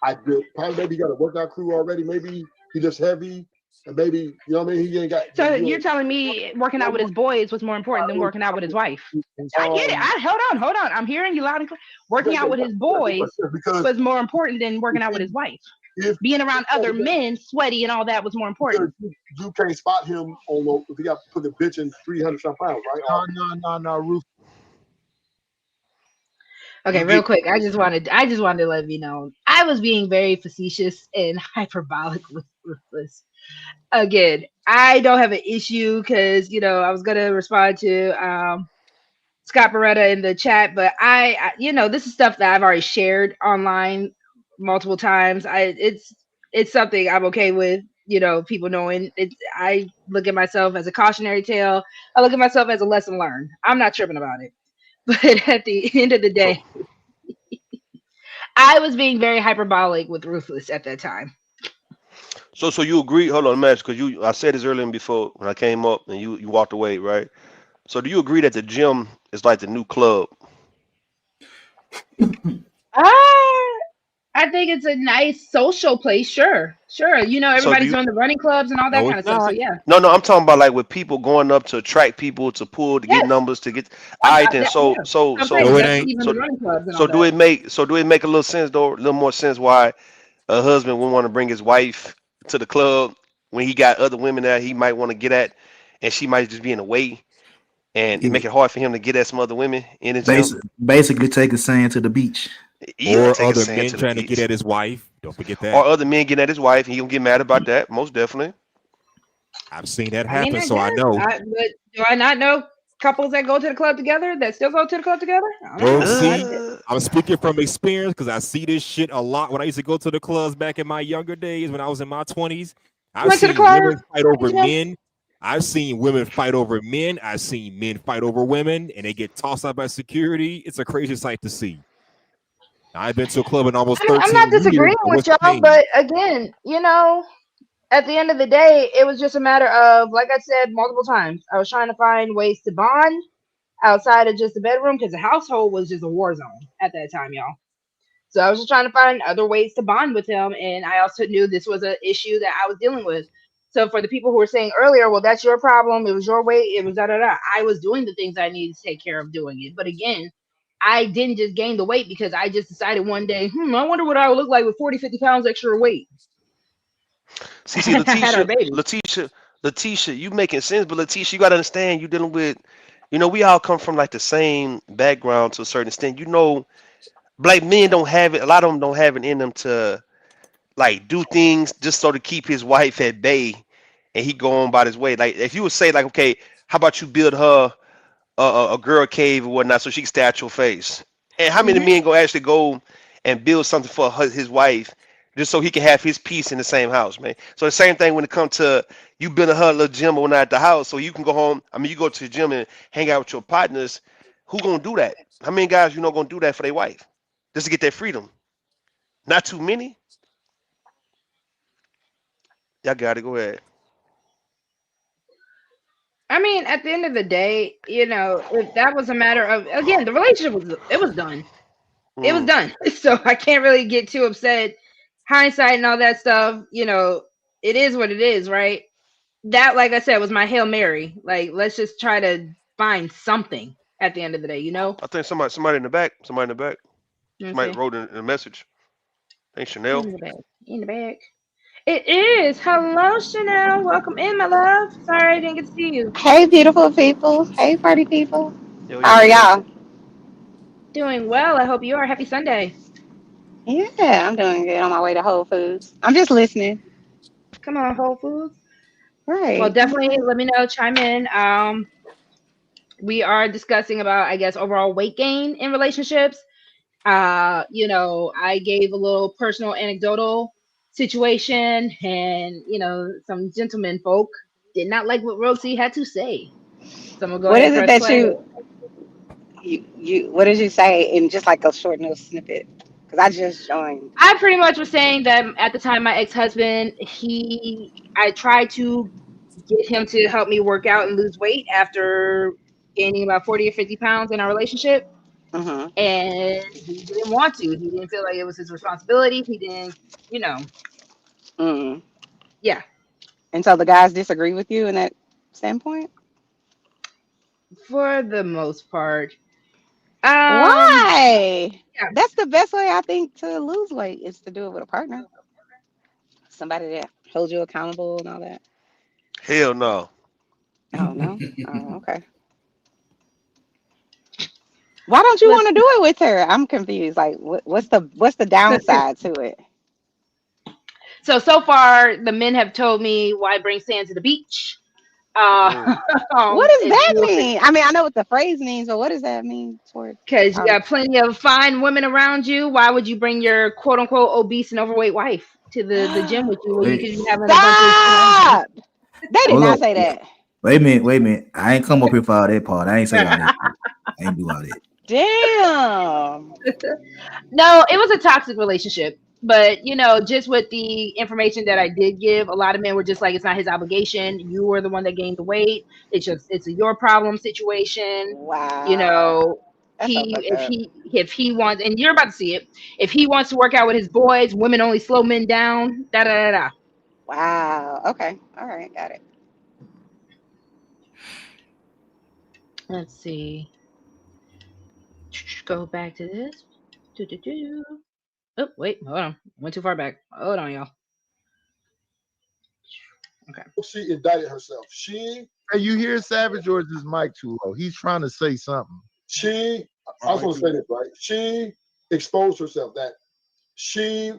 I did probably maybe he got a workout crew already. Maybe he just heavy, and maybe you know what I mean. He ain't got So you you're telling me working out with his boys was more important than working out with his wife? I get it. um Hold on. I'm hearing you loud and clear. yeah, Working yeah, out with his boys because was more important than working out with his wife. Being around other men, sweaty and all that was more important. you can't spot him on if he got put the bitch in 300 some pounds, right? No, Ruth. Okay, You real get quick. I just wanted to let you know I was being very facetious and hyperbolic with Ruthless. Again, I don't have an issue because I was gonna respond to Scott Beretta in the chat, but this is stuff that I've already shared online multiple times. It's something I'm okay with. People knowing it. I look at myself as a cautionary tale. I look at myself as a lesson learned. I'm not tripping about it. But at the end of the so day, I was being very hyperbolic with Ruthless at that time. so you agree? Hold on, Max, because I said this earlier before when I came up and you walked away, right? So do you agree that the gym is like the new club? Ah, I think it's a nice social place. Sure, sure. So do Everybody's you? doing the running clubs and all that No, kind it's of stuff. So not. yeah, No, I'm talking about like with people going up to attract people to pull to get yes. numbers to get. All right, then. Yeah. I'm saying No, it that's ain't. even the So running clubs and all so that. do it make a little sense though? A little more sense why a husband would want to bring his wife to the club when he got other women that he might want to get at, and she might just be in the way, and it Yeah. make it hard for him to get at some other women in the gym. Basically, take a sand to the beach. Yeah, Or take a other sand men to the trying to get beach. at his wife. Don't forget Or that. other men getting at his wife, he gonna get mad about that, most definitely. I've seen that I mean, happen, I so I guess. know. But do I not know couples that go to the club together that still go to the club together? I don't Rogue know. C, Uh, I'm speaking from experience because I see this shit a lot. When I used to go to the clubs back in my younger days, when I was in my 20s, You I've went to the seen club, women fight over Jim? men. I've seen women fight over men. I've seen men fight over women, and they get tossed out by security. It's a crazy sight to see. I've been to a club in almost I'm not 13 years, disagreeing and with what's the y'all, pain? but again, at the end of the day, it was just a matter of, like I said multiple times, I was trying to find ways to bond outside of just the bedroom because the household was just a war zone at that time, y'all. So I was just trying to find other ways to bond with him, and I also knew this was an issue that I was dealing with. So for the people who were saying earlier, well, that's your problem. It was your way. It was da da da. I was doing the things I needed to take care of doing it. But again, I didn't just gain the weight because I just decided one day, I wonder what I would look like with 40, 50 pounds extra weight. see, I had our baby. Letitia, you making sense, but Letitia, you gotta understand, you dealing with, we all come from like the same background to a certain extent. Black men don't have it. A lot of them don't have it in them to like do things just so to keep his wife at bay, and he go on about his way. Like if you would say like, okay, how about you build her a girl cave or whatnot so she can stay at your face? And how many Hmm. men go actually go and build something for his wife just so he can have his peace in the same house, man? So the same thing when it comes to you building her a little gym or whatnot at the house so you can go home. I mean, you go to the gym and hang out with your partners. Who gonna do that? How many guys gonna do that for their wife just to get that freedom? Not too many. Y'all got to go ahead. I mean, at the end of the day, if that was a matter of, again, the relationship was done. It was Mm. done. So I can't really get too upset. Hindsight and all that stuff, it is what it is, right? That, like I said, was my Hail Mary. Like, let's just try to find something at the end of the day, you know? I think somebody in the back. Somebody in the back. You know what I'm Somebody saying? wrote in a message. I think Chanel. In the back. In the back. It is. Hello, Chanel. Welcome in, my love. Sorry I didn't get to see you. Hey, beautiful people. Hey, party people. Yo, How yo, are yo. y'all? Doing well. I hope you are. Happy Sunday. Yeah, I'm doing good on my way to Whole Foods. I'm just listening. Come on, Whole Foods. Well, Right. definitely let me know. Chime in. We are discussing about, I guess, overall weight gain in relationships. I gave a little personal anecdotal situation, and some gentlemen folk did not like what RogueC had to say. So I'm gonna go What ahead and is it press that play. you what did you say in just like a short little snippet? Because I just joined. I pretty much was saying that at the time, my ex-husband, I tried to get him to help me work out and lose weight after gaining about 40 or 50 pounds in our relationship. Mm-hmm. And he didn't want to. He didn't feel like it was his responsibility. He didn't, Mm. yeah, And so the guys disagree with you in that standpoint? for the most part. Why? Yeah. That's the best way I think to lose weight is to do it with a partner. Somebody that holds you accountable and all that. Hell no. Oh no? Oh, okay. Why don't you Let's want to do it with her? I'm confused. Like what's the downside to it? so far the men have told me why bring sand to the beach. Uh, Mm. What does if that you mean? I mean, I know what the phrase means, but what does that mean towards because you our got plenty of fine women around you. Why would you bring your quote unquote obese and overweight wife to the gym with you when you Wait, could be having a bunch of Stop! They did hold not up. say that. Wait a minute, wait a minute. I ain't come up here for all that part. I ain't say all that. I ain't do all that. Damn. No, it was a toxic relationship. But just with the information that I did give, a lot of men were just like, "It's not his obligation. You were the one that gained the weight. It's a your problem situation." You Wow. know, That's so he fucked up. if he wants, and you're about to see it. If he wants to work out with his boys, women only slow men down. Da da da da. Wow. Okay. All right. Got it. Let's see. Go back to this. Do do do. Oh wait, hold on. Went too far back. Hold on, y'all. Okay. She indicted herself. Hey, you hear Savage or is his mic too low? He's trying to say something. I was going to say this, right? She exposed herself that she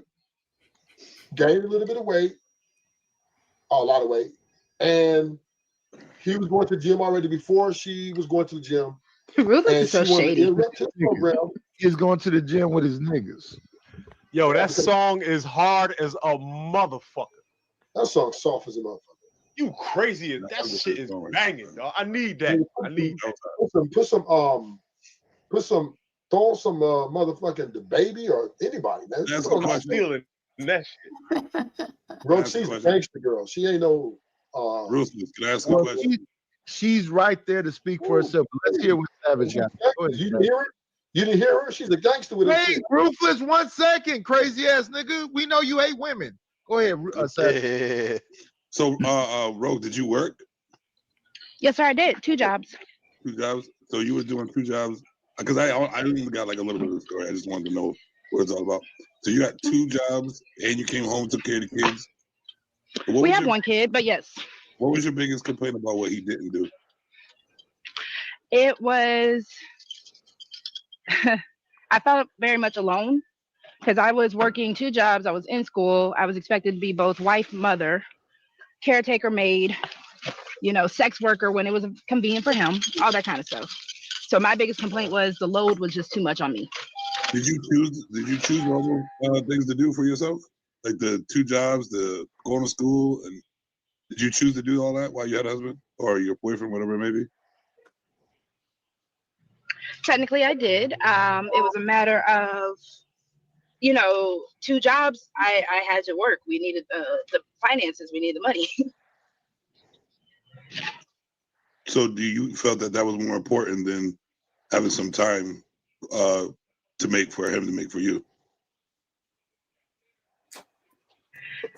gained a little bit of weight, a lot of weight, and he was going to the gym already before she was going to the gym, Ruthless and is so she wanted to shady. interrupt his program. He's going to the gym with his niggas. Yo, that song is hard as a motherfucker. That song's soft as a motherfucker. You crazy? That shit is banging, dog. I need that. I need that. Throw some motherfucking the baby or anybody, man. I'm feeling that shit. RogueC's a gangster girl. She ain't no Ruthless. Can I ask a question? She's right there to speak for herself. Let's hear what Savage got. Go ahead, You didn't hear her? You didn't hear her? She's a gangster with her Hey, shit. Ruthless, 1 second, crazy ass nigga. We know you hate women. Go ahead, Savage. So, Rogue, did you work? Yes, sir, I did. 2 jobs. 2 jobs? So you were doing 2 jobs? Because I even got like a little bit of the story. I just wanted to know what it's all about. So you got 2 jobs and you came home, took care of the kids. We have 1 kid, but yes. What was your biggest complaint about what he didn't do? It was, I felt very much alone because I was working 2 jobs. I was in school. I was expected to be both wife, mother, caretaker, maid, sex worker when it was convenient for him, all that kind of stuff. So my biggest complaint was the load was just too much on me. Did you choose other things to do for yourself? Like the 2 jobs, the going to school, and did you choose to do all that while you had a husband or your boyfriend, whatever it may be? Technically, I did. It was a matter of, 2 jobs. I had to work. We needed the finances. We needed the money. So do you felt that was more important than having some time to make for him to make for you?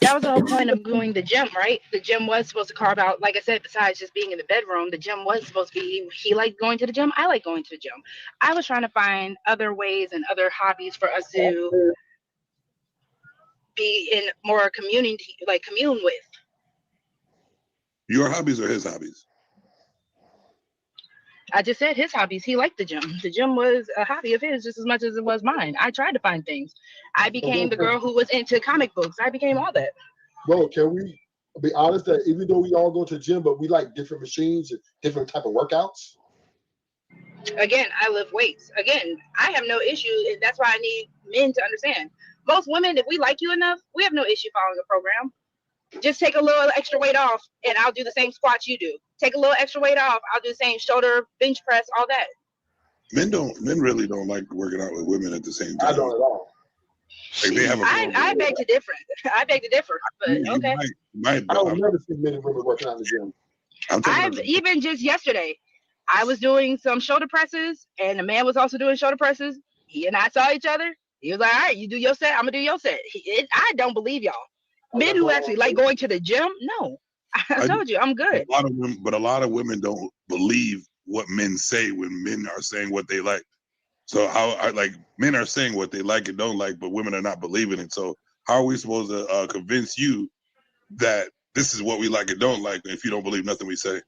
That was the whole point of doing the gym, right? The gym was supposed to carve out, like I said, besides just being in the bedroom, the gym was supposed to be, he liked going to the gym. I like going to the gym. I was trying to find other ways and other hobbies for us to be in more community, like commune with. Your hobbies or his hobbies? I just said his hobbies. He liked the gym. The gym was a hobby of his just as much as it was mine. I tried to find things. I But became bro, the girl who was into comic books. I became all that. can we be honest that even though we all go to the gym, but we like different machines and different type of workouts? Again, I lift weights. Again, I have no issue, and that's why I need men to understand. Most women, if we like you enough, we have no issue following a program. Just take a little extra weight off, and I'll do the same squats you do. Take a little extra weight off, I'll do the same shoulder, bench press, all that. Men really don't like working out with women at the same I time. don't at all. Like they have a problem. I beg to differ. I beg to differ, but You okay. might, I don't never see men and women working out in the gym. I'm talking I've about even just yesterday, I was doing some shoulder presses, and the man was also doing shoulder presses. He and I saw each other. He was like, "All right, you do your set. I'm gonna do your set." I don't believe y'all. Men who actually like going to the gym, no. I I told you, I'm good. a lot of women, but a lot of women don't believe what men say when men are saying what they like. So like men are saying what they like and don't like, but women are not believing it. So how are we supposed to convince you that this is what we like and don't like if you don't believe nothing we say?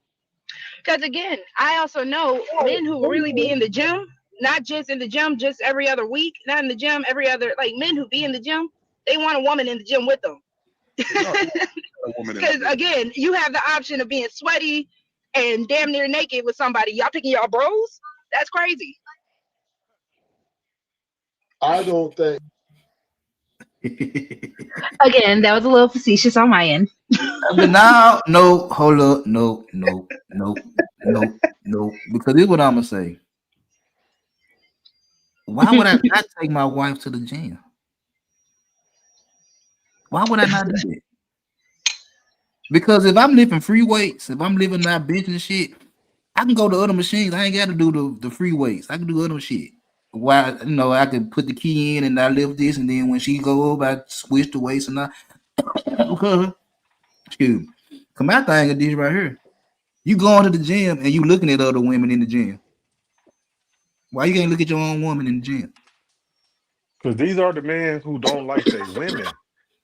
Because again, I also know men who really be in the gym, not just in the gym, just every other week, not in the gym every other, like men who be in the gym, they want a woman in the gym with them. Because again, you have the option of being sweaty and damn near naked with somebody. Y'all picking y'all bros? That's crazy. I don't think. Again, that was a little facetious on my end. But now, no, hold up, no, because this is what I'm gonna say. Why would I not take my wife to the gym? Why would I not do that? Because if I'm lifting free weights, if I'm lifting that bench and shit, I can go to other machines. I ain't got to do the free weights. I can do other shit. Why, I can put the key in and I lift this, and then when she go up, I switch the weights and I excuse me. Come out thing of this right here. You going to the gym and you looking at other women in the gym. Why you can't look at your own woman in the gym? Because these are the men who don't like their women.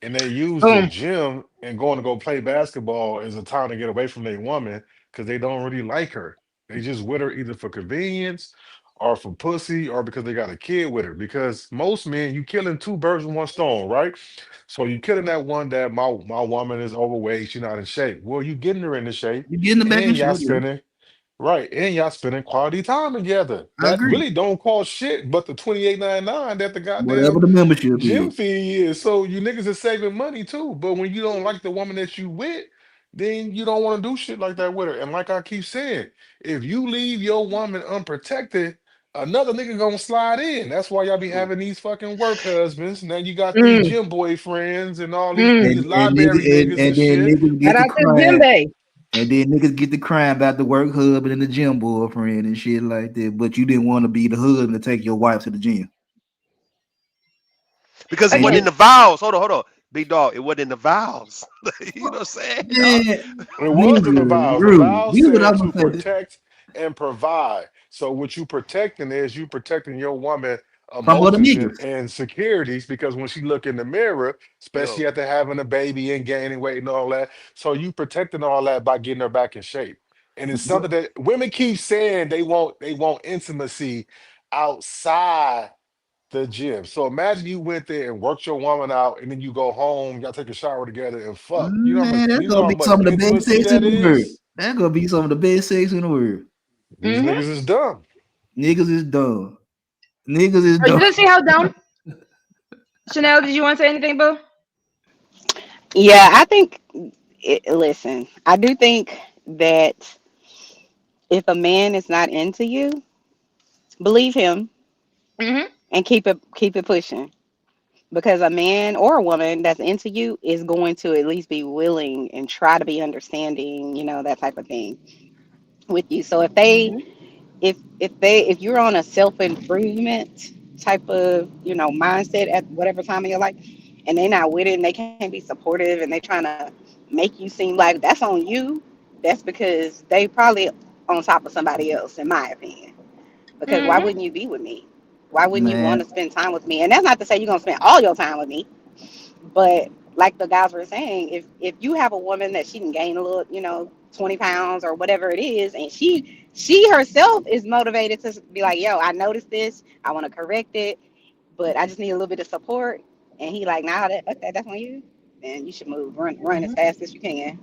And they use the Boom. gym and going to go play basketball as a time to get away from their woman because they don't really like her. They just with her either for convenience or for pussy or because they got a kid with her. Because most men, you killing two birds with one stone, right? So you killing that one that my woman is overweight, she's not in shape. Well, you getting her in the shape You getting the back in and y'all shape, yeah. spending right, and y'all spending quality time together. I That agree. really don't cost shit, but the 28.99 that the Whatever goddamn the membership gym is. fee is. So you niggas is saving money too. But when you don't like the woman that you with, then you don't want to do shit like that with her. And like I keep saying, if you leave your woman unprotected, another nigga gonna slide in. That's why y'all be having these fucking work husbands. Now you got these Mm, gym boyfriends and all these mm. these library niggas and And then shit. niggas Shout get the out to Jim crying. Bay. And then niggas get the crying about the work husband and the gym boyfriend and shit like that. But you didn't want to be the husband to take your wife to the gym. Because it And wasn't Again, in the vows. Hold on. Big dog, it wasn't in the vows. You know what I'm saying? man, It was in the nigga, vows. The rude. vows You know what said I'm to gonna say? protect and provide. So what you protecting is you protecting your woman From other emotions and, niggas. and securities because when she look in the mirror, Yo, especially after having a baby and gaining weight and all that, so you protecting all that by getting her back in shape. And it's something that women keep saying they want intimacy outside the gym. So imagine you went there and worked your woman out, and then you go home, y'all take a shower together and fuck. Man, that's You know gonna how be much some of the best intimacy sex in that the world. is? That's gonna be some of the best sex in the world. These mm-hmm. niggas is dumb. Niggas is dumb. Niggas is Are you dumb. gonna see how dumb? Chanel, did you want to say anything, boo? Yeah, I think. Listen, I do think that if a man is not into you, believe him Mm-hmm. and keep it pushing. Because a man or a woman that's into you is going to at least be willing and try to be understanding, that type of thing with you. So Mm-hmm. if you're on a self improvement type of mindset at whatever time of your life, and they're not with it and they can't be supportive and they trying to make you seem like that's on you, that's because they probably on top of somebody else, in my opinion. Because why Mm-hmm. wouldn't you be with me? Why wouldn't you want Man, to spend time with me? And that's not to say you're gonna spend all your time with me, but like the guys were saying, if you have a woman that she can gain a little, 20 pounds or whatever it is, and she herself is motivated to be like, yo, I noticed this, I want to correct it, but I just need a little bit of support. And he like, nah, that's on you. And you should move, run as fast as you can.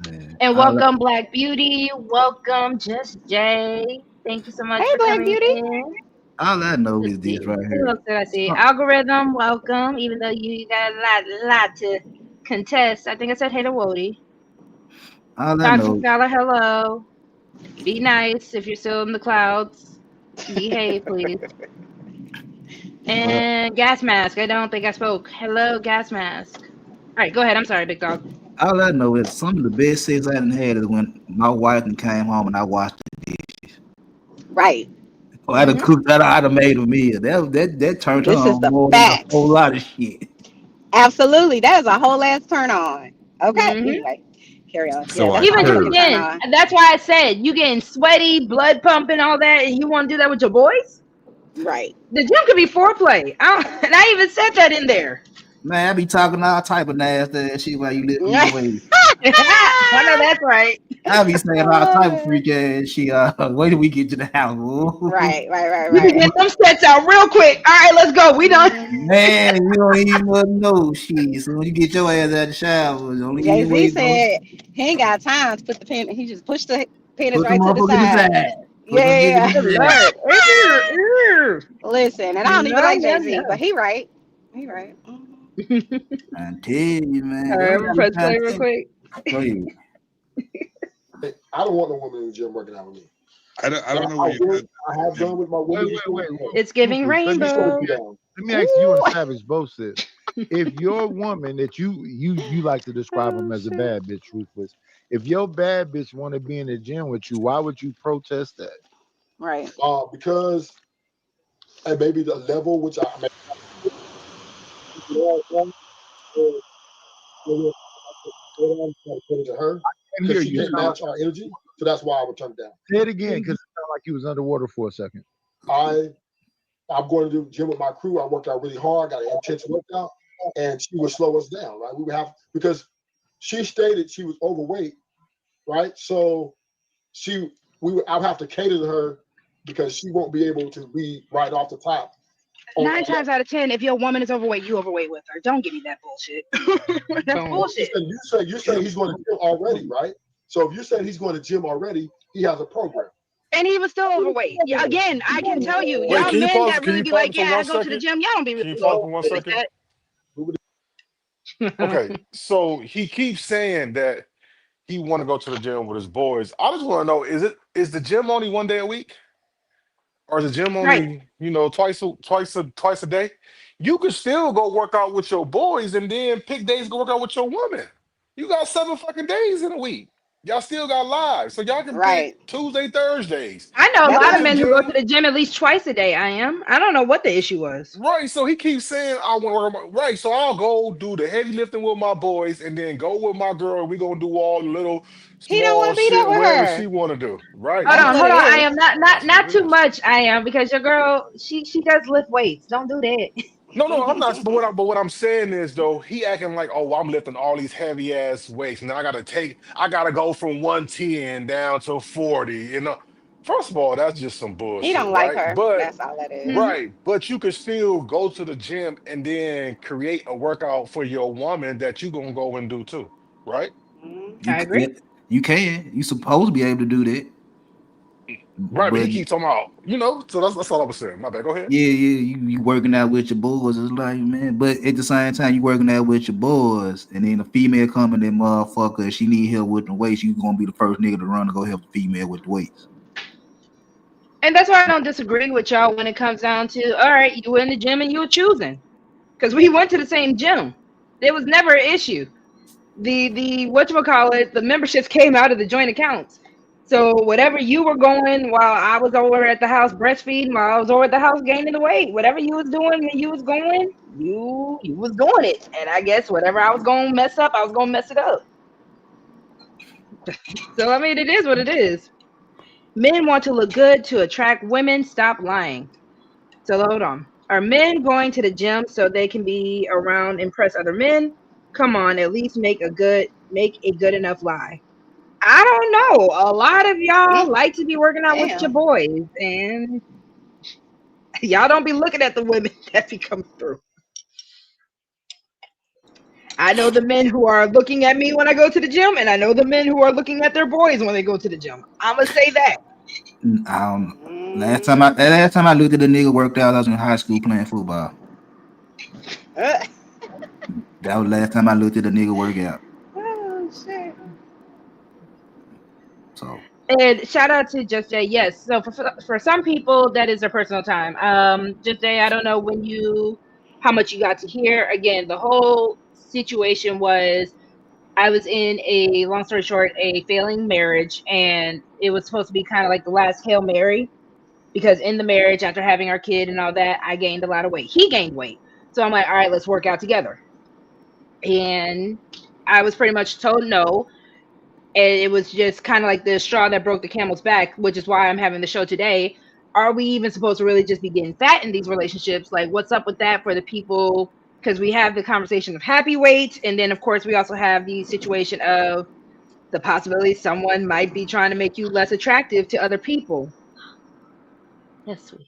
Man, And welcome, Black Beauty. Welcome, Just Jay. Thank you so much Hey, for Black coming Beauty. in. all I know Let's is see. this right Who here. else did I see? Algorithm, welcome. Even though you got a lot to contest. I think I said hey to Wody. All I Toxic know, Scholar, hello. Be nice if you're still in the clouds. Behave, please. well, And Gas Mask. I don't think I spoke. Hello, Gas Mask. All right, go ahead. I'm sorry, big dog. all I know is some of the best sex I done had is when my wife and came home and I washed the dishes. Right. Or I done cooked that. I done made a meal. That turned her This is on the more than a whole facts. lot of shit. Absolutely. That is a whole ass turn on. Okay. Mm-hmm. Anyway, carry on. Yeah, So I that's my Even heard. fucking turn again, on. that's why I said you getting sweaty, blood pumping, all that, and you want to do that with your boys? Right. The gym could be foreplay. And I even said that in there. Man, I be talking all type of nasty ass shit while you lift me away. I know that's right. I be saying all type of freak ass shit. Wait till we get to the house. Ooh. You can get them sets out real quick. All right, let's go. We done. Man, you don't even know shit. So when you get your ass out of the shower, only Jay you Z wait on said he ain't got time to put the pen. He just pushed the penis put the right to the motherfucker in the side. side. Put them Yeah. niggas in the Lord. Listen, and I don't even No, like no, Jay Z, no. but he right. He right. I tell you, man. All They right, don't I'm gonna got press time play to real quick. Go ahead. Hey, I don't want no woman in the gym working out with me. I don't know where you got. I have done with my women. Wait. It's giving Rufus, rainbow. let me ask you and Savage both this. If your woman that you like to describe them as a bad bitch, Rufus, if your bad bitch want to be in the gym with you, why would you protest that? Right. Because and maybe the level which I to her And hear because she you. can't match our energy. So that's why I would turn it down. Say it again, because it sounded like you was underwater for a second. I'm going to do gym with my crew. I worked out really hard, got an intense workout, and she would slow us down, right? We would have because she stated she was overweight, right? So I would have to cater to her because she won't be able to be right off the top. 9 times out of 10, if your woman is overweight, you overweight with her. Don't give me that bullshit. That's bullshit. You say he's going to gym already, right? So if you said he's going to gym already, he has a program. And he was still overweight. Yeah, again, I can tell you, Wait, y'all can you men pause? that Can really you be pause like, for yeah, I 1 go to the second? gym. Y'all don't be Can you really pause for 1 like second? that. Okay, so he keeps saying that he want to go to the gym with his boys. I just want to know: is the gym only 1 day a week, or is the gym Right. only twice a day? You could still go work out with your boys and then pick days to go work out with your woman. You got 7 fucking days in a week. Y'all still got lives, so y'all can pick Right. Tuesday, Thursdays. I know a You That's go lot what of to the men who go gym. to the gym at least twice a day. I don't know what the issue was. Right, so he keeps saying I want to work. Right, so I'll go do the heavy lifting with my boys, and then go with my girl. And we gonna do all the little he don't want small to be there shit, with whatever she her. want to do. Right, Hold That's on, what hold it on. I is. am not that's what not it too is. much. I am because your girl she does lift weights. Don't do that. No, I'm not. But what I'm saying is though, he acting like, oh, I'm lifting all these heavy ass weights, and I gotta go from 110 down to 40. First of all, that's just some He bullshit, don't like right? her. But That's all that is. Mhm. right, but you can still go to the gym and then create a workout for your woman that you gonna go and do too, right? Mhm. You I agree. can, you can. You supposed to be able to do that. Right, but he But keeps talking about, so that's all I was saying. My bad. Go ahead. yeah, you working out with your boys. It's like, man, but at the same time, you working out with your boys, and then a female coming in, motherfucker, she need help with the weights. You gonna be the first nigga to run to go help the female with the weights. And that's why I don't disagree with y'all when it comes down to all right, you were in the gym and you were choosing. Because we went to the same gym. There was never an issue. The whatchamacallit, the memberships came out of the joint accounts. So whatever you were going while I was over at the house breastfeeding, while I was over at the house gaining the weight, whatever you was doing and you was going, you was doing it. And I guess whatever I was gonna mess up, I was gonna mess it up. So I mean it is what it is. Men want to look good to attract women. Stop lying. So hold on. Are men going to the gym so they can be around impress other men? Come on, at least make a good enough lie. I don't know. A lot of y'all like to be working out with your Damn. boys, and y'all don't be looking at the women that be coming through. I know the men who are looking at me when I go to the gym, and I know the men who are looking at their boys when they go to the gym. I'm gonna say that. I don't know. Last time I looked at a nigga worked out, I was in high school playing football. Uh, That was the last time I looked at a nigga work out. oh shit. So And shout out to Just Jay. Yes, so for some people that is their personal time. Just Jay, I don't know how much you got to hear. Again, the whole situation was I was in a long story short, a failing marriage, and it was supposed to be kind of like the last Hail Mary because in the marriage, after having our kid and all that, I gained a lot of weight. He gained weight, so I'm like, all right, let's work out together. And I was pretty much told no. And it was just kind of like the straw that broke the camel's back, which is why I'm having the show today. Are we even supposed to really just be getting fat in these relationships? Like, what's up with that for the people? Because we have the conversation of happy weight, and then of course we also have the situation of the possibility someone might be trying to make you less attractive to other people. Yes, sweet.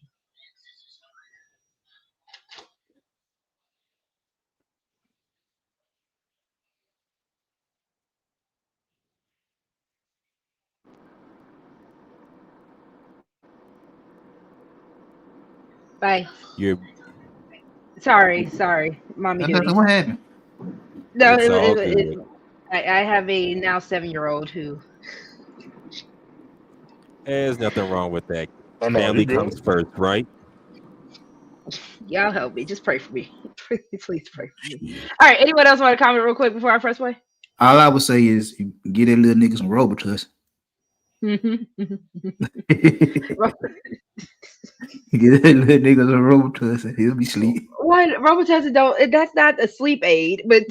Bye. You're Sorry, mommy duties. what happened? No, it's all good. I have a now 7-year-old who There's nothing wrong with that. Oh no, you Family good. comes first, right? y'all help me. Just pray for me. Please pray for me. All right. Anyone else want to comment real quick before I press play? All I would say is you get that little nigga some Robitussin. Get that little nigga some Robitussin. He'll be sleep. One Robitussin don't. That's not a sleep aid, but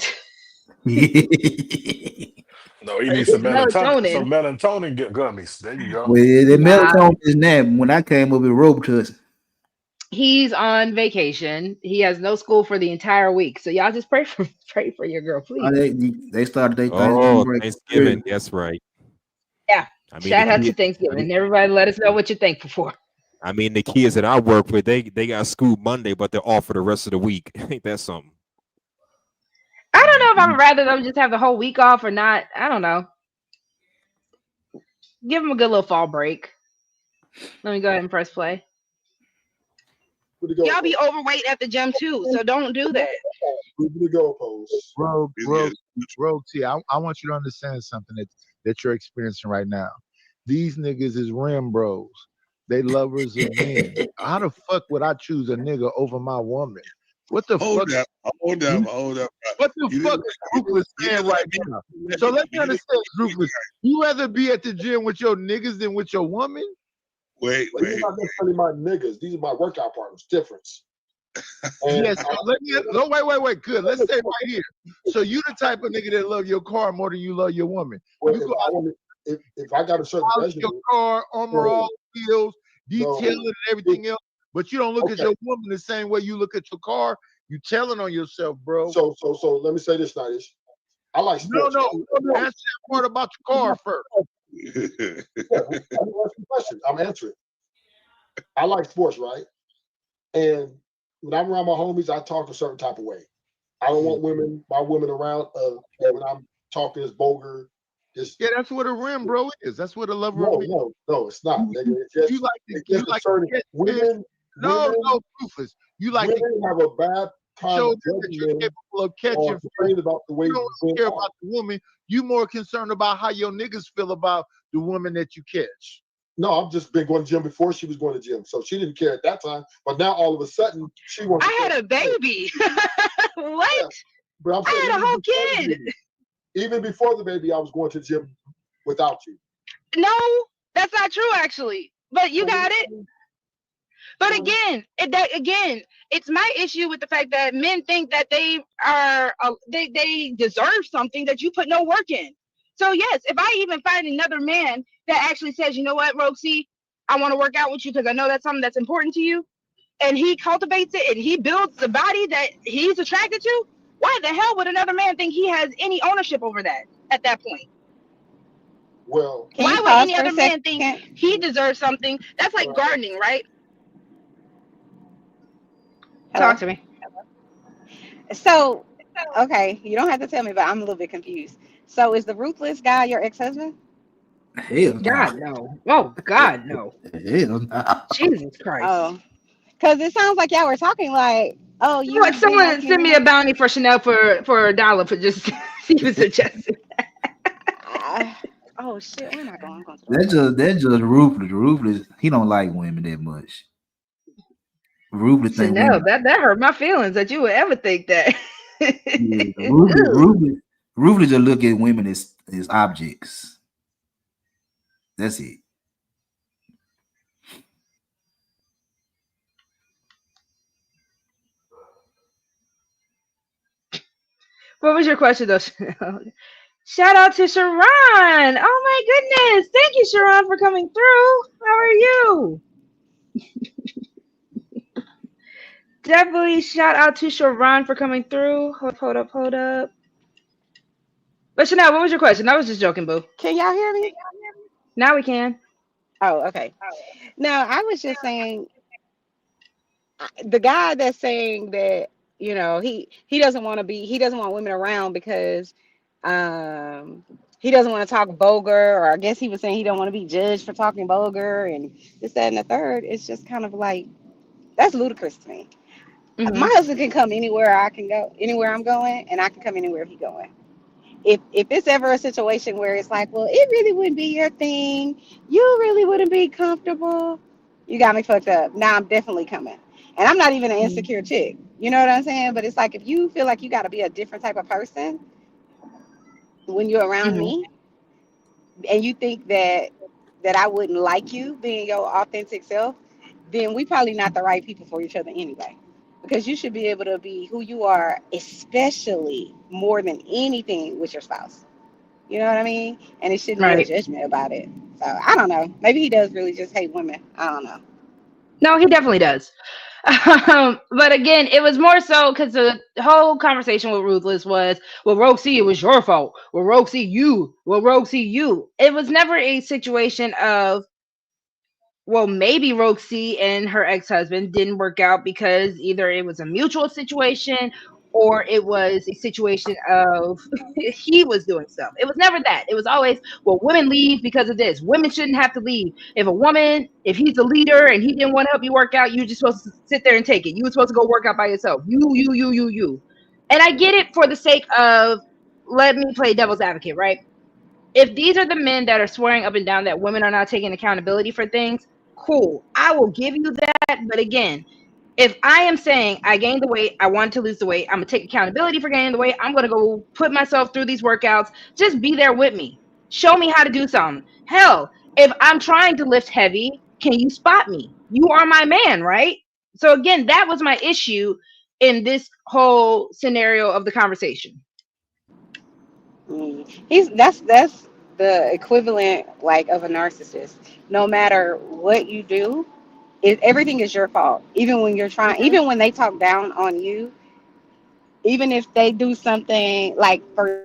No, he needs it's melatonin. some melatonin gummies. There you go. Well, the Nah, melatonin is nap. When I came up with Robitussin, he's on vacation. He has no school for the entire week. So y'all just pray for your girl, please. they started their Thanksgiving Oh, break. Thanksgiving. That's right. Yeah. I mean, Shout out to Thanksgiving. Everybody, let us know what you're thankful for. I mean, the kids that I work with, they got school Monday, but they're off for the rest of the week. Ain't that something? I don't know if I would rather them just have the whole week off or not. I don't know. Give them a good little fall break. Let me go ahead and press play. Y'all be overweight at the gym too, so don't do that. RogueC, I want you to understand something that you're experiencing right now. These niggas is rim bros. They lovers of men. How the fuck would I choose a nigga over my woman? What the fuck? Hold up. What the fuck is Ruthless saying right now? So let me understand, Ruthless. You rather be at the gym with your niggas than with your woman? Wait. These are not necessarily my niggas. These are my workout partners. Difference. Yes. Wait. Good. Let's stay right here. So you the type of nigga that love your car more than you love your woman. Well, if I got a certain measurement, your car, armor all wheels, detailing and everything else, but you don't look at your woman the same way you look at your car. You telling on yourself, bro. So let me say this, Nidish. I like sports. No. Answer that part about your car first. I'm answering. I like sports, right? And when I'm around my homies, I talk a certain type of way. I don't want my women around when I'm talking is vulgar. Yeah, that's what a rim bro is. That's what a lover of me. No, it's not. Nigga. It's just, you like women. No, Rufus. You like women have a bad time show that you're capable of catching. About the way you don't care about the woman. You more concerned about how your niggas feel about the woman that you catch. No, I've just been going to gym before she was going to gym, so she didn't care at that time. But now all of a sudden she wants. I had a baby. What? Yeah. But I had a whole kid. Even before the baby, I was going to the gym without you. No, that's not true, actually. But you got it. But again, it's my issue with the fact that men think that they are they deserve something that you put no work in. So yes, if I even find another man that actually says, you know what, RogueC, I want to work out with you because I know that's something that's important to you, and he cultivates it and he builds the body that he's attracted to, why the hell would another man think he has any ownership over that at that point? Well, Can Why you would pause any for a other man think second? he deserves something? That's like gardening, right? Hello. Talk to me. So, okay, you don't have to tell me, but I'm a little bit confused. So, is the ruthless guy your ex-husband? Hell nah. God no. Oh God no. Hell nah. Jesus Christ. Oh, because it sounds like y'all were talking like, oh, Like you've been someone like send me a him. bounty for Chanel for $1 for just even suggesting. Oh shit, where am I going? I'm going to the wrong place. That's just ruthless. Ruthless. He don't like women that much. Ruthless think Chanel, women. that hurt my feelings that you would ever think that. Yeah, Ew. ruthless just look at women as objects. That's it. What was your question though, Chanel? Shout out to Sharon. Oh my goodness. Thank you, Sharon, for coming through. How are you? Definitely shout out to Sharon for coming through. Hold up. But Chanel, what was your question? I was just joking, boo. Can y'all hear me? Now we can. Oh, okay. No, I was just saying the guy that's saying that he doesn't want to be he doesn't want women around because um he doesn't want to talk vulgar, or I guess he was saying he don't want to be judged for talking vulgar and this, that, and the third. It's just kind of like that's ludicrous to me. My Mm-hmm. husband can come anywhere I can go, anywhere I'm going, and I can come anywhere he going. If it's ever a situation where it's like, well, it really wouldn't be your thing, you really wouldn't be comfortable, you got me fucked up. Now I'm definitely coming. And I'm not even an insecure chick. You know what I'm saying? But it's like if you feel like you got to be a different type of person when you're around Mm-hmm. me, and you think that I wouldn't like you being your authentic self, then we probably not the right people for each other anyway. Because you should be able to be who you are, especially more than anything with your spouse. You know what I mean? And it shouldn't be a Right. judgment about it. So I don't know. Maybe he does really just hate women. I don't know. No, he definitely does. But again, it was more so because the whole conversation with Ruthless was, well, RogueC, it was your fault. Well, RogueC, you. Well, RogueC, you. It was never a situation of, well, maybe RogueC and her ex-husband didn't work out because either it was a mutual situation or it was a situation of he was doing stuff. It was never that. It was always, well, women leave because of this. Women shouldn't have to leave. If he's the leader and he didn't want to help you work out, you're just supposed to sit there and take it. You were supposed to go work out by yourself. You. And I get it for the sake of, let me play devil's advocate, right? If these are the men that are swearing up and down that women are not taking accountability for things, cool. I will give you that. But again, if I am saying I gained the weight, I want to lose the weight, I'm gonna take accountability for gaining the weight. I'm gonna go put myself through these workouts. Just be there with me. Show me how to do something. Hell, if I'm trying to lift heavy, can you spot me? You are my man, right? So again, that was my issue in this whole scenario of the conversation. He's that's the equivalent like of a narcissist. No matter what you do, everything is your fault. Even when you're trying, Mhm. even when they talk down on you, even if they do something like for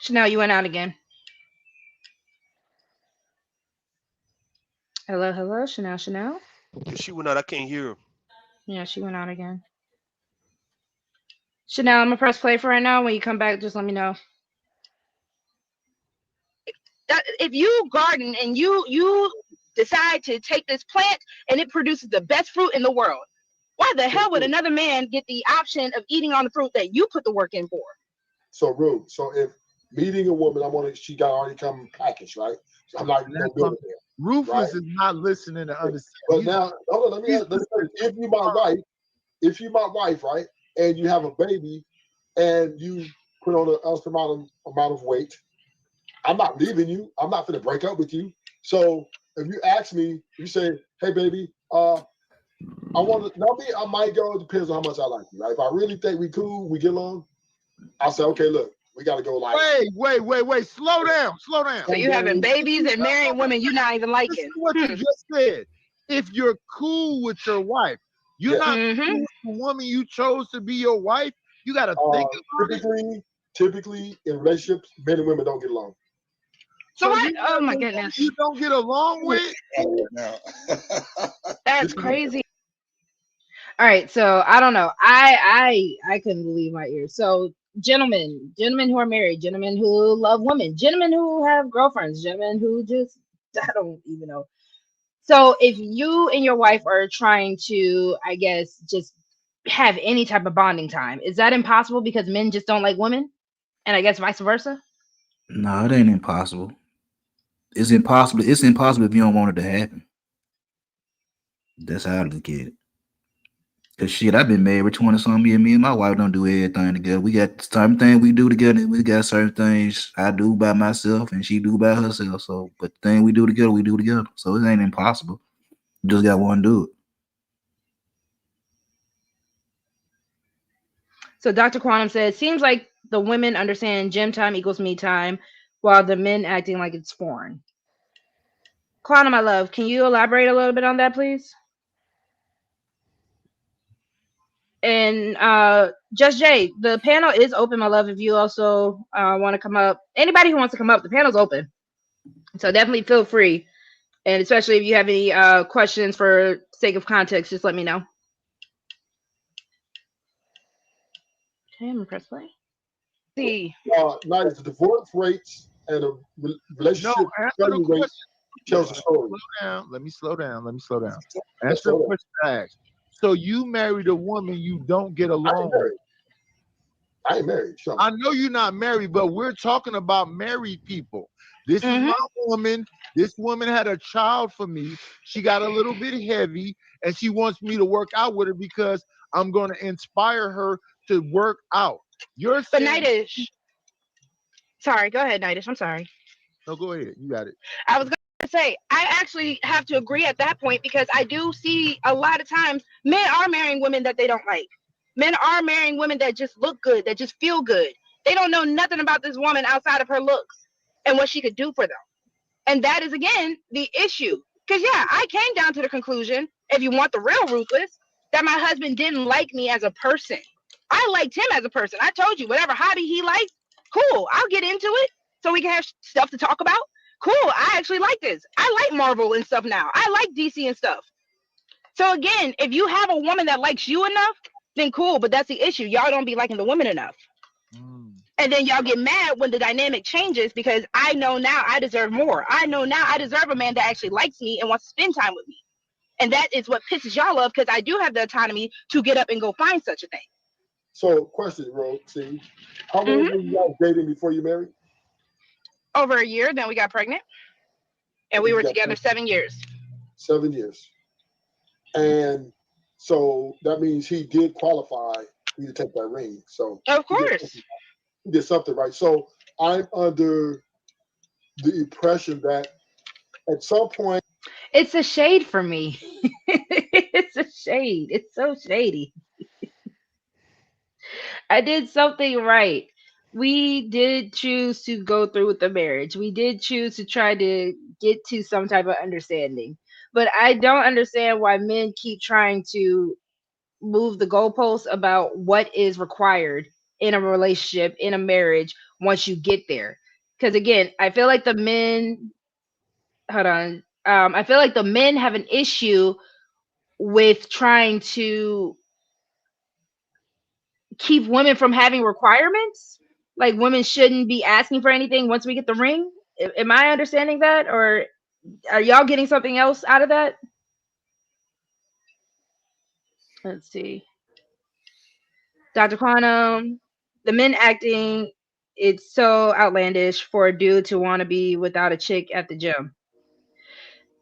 Chanel, you went out again. Hello, Chanel. If she went out, I can't hear her. Yeah, she went out again. Chanel, I'm gonna press play for right now. When you come back, just let me know. If you garden and you decide to take this plant and it produces the best fruit in the world, why the hell would another man get the option of eating on the fruit that you put the work in for? So rude. So if meeting a woman, she got already come packaged, right? So I'm not no building there. Ruthless Right. is not listening to understand. But now, hold on, let me say, if you my wife, right, and you have a baby, and you put on an amount of weight, I'm not leaving you. I'm not going to break up with you. So if you ask me, you say, "Hey, baby, I want to." Now, me, I might go. It depends on how much I like you, right? If I really think we cool, we get along, I'll say, "Okay, look, we got to go." Like, Wait. Slow down. So you having babies and marrying women you're not even Listen liking. to what you just said. If you're cool with your wife, you're not cool with the woman you chose to be your wife. You got to think about it. Typically in relationships, men and women don't get along. So what? You Oh my you goodness, don't get along with? Now, that's crazy. All right, so I don't know. I couldn't believe my ears. So gentlemen who are married, gentlemen who love women, gentlemen who have girlfriends, gentlemen who just I don't even know. So if you and your wife are trying to, I guess, just have any type of bonding time, is that impossible because men just don't like women? And I guess vice versa? No, it ain't impossible. It's impossible. It's impossible if you don't want it to happen. That's how I look at it. Cause shit, I've been married 20 something years. Me and my wife don't do everything together. We got certain things we do together. We got certain things I do by myself and she do by herself. So, but the thing we do together, we do together. So it ain't impossible. You just got one do it. So Dr. Quantum says, seems like the women understand gym time equals me time, while the men acting like it's foreign. Quantum, my love, can you elaborate a little bit on that, please? And Just Jay, the panel is open, my love. If you also want to come up, anybody who wants to come up, the panel's open. So definitely feel free. And especially if you have any questions for sake of context, just let me know. Okay, I'm gonna press play. See. Now the divorce rates and the relationship failure rates tells the story. Let me slow down. Answer the question I asked. So you married a woman you don't get along with. I ain't married. So. I know you're not married, but we're talking about married people. This is my woman. This woman had a child for me. She got a little bit heavy, and she wants me to work out with her because I'm going to inspire her to work out. You're saying, but Nightish. Sorry, go ahead, Nightish. I'm sorry. No, go ahead. You got it. I was going to say, I actually have to agree at that point because I do see a lot of times men are marrying women that they don't like. Men are marrying women that just look good, that just feel good. They don't know nothing about this woman outside of her looks and what she could do for them. And that is, again, the issue. Because, yeah, I came down to the conclusion, if you want the real ruthless, that my husband didn't like me as a person. I liked him as a person. I told you, whatever hobby he likes, cool, I'll get into it so we can have stuff to talk about. Cool, I actually like this. I like Marvel and stuff now. I like DC and stuff. So, again, if you have a woman that likes you enough, then cool, but that's the issue. Y'all don't be liking the women enough. And then y'all get mad when the dynamic changes because I know now I deserve more. I know now I deserve a man that actually likes me and wants to spend time with me. And that is what pisses y'all off because I do have the autonomy to get up and go find such a thing. So, question, RogueC. How long were you guys dating before you married? Over a year, then we got pregnant. And we were together 7 years. 7 years. And so that means he did qualify you to take that ring. So of course. He did something right. So I'm under the impression that at some point it's a shade for me. It's a shade. It's so shady. I did something right. We did choose to go through with the marriage. We did choose to try to get to some type of understanding. But I don't understand why men keep trying to move the goalposts about what is required in a relationship, in a marriage, once you get there. Because again, I feel like the men, hold on, I feel like the men have an issue with trying to keep women from having requirements. Like women shouldn't be asking for anything once we get the ring. Am I understanding that, or are y'all getting something else out of that? Let's see. Dr. Quantum, the men acting, it's so outlandish for a dude to want to be without a chick at the gym.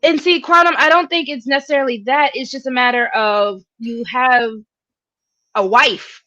And see, Quantum, I don't think it's necessarily that. It's just a matter of you have a wife.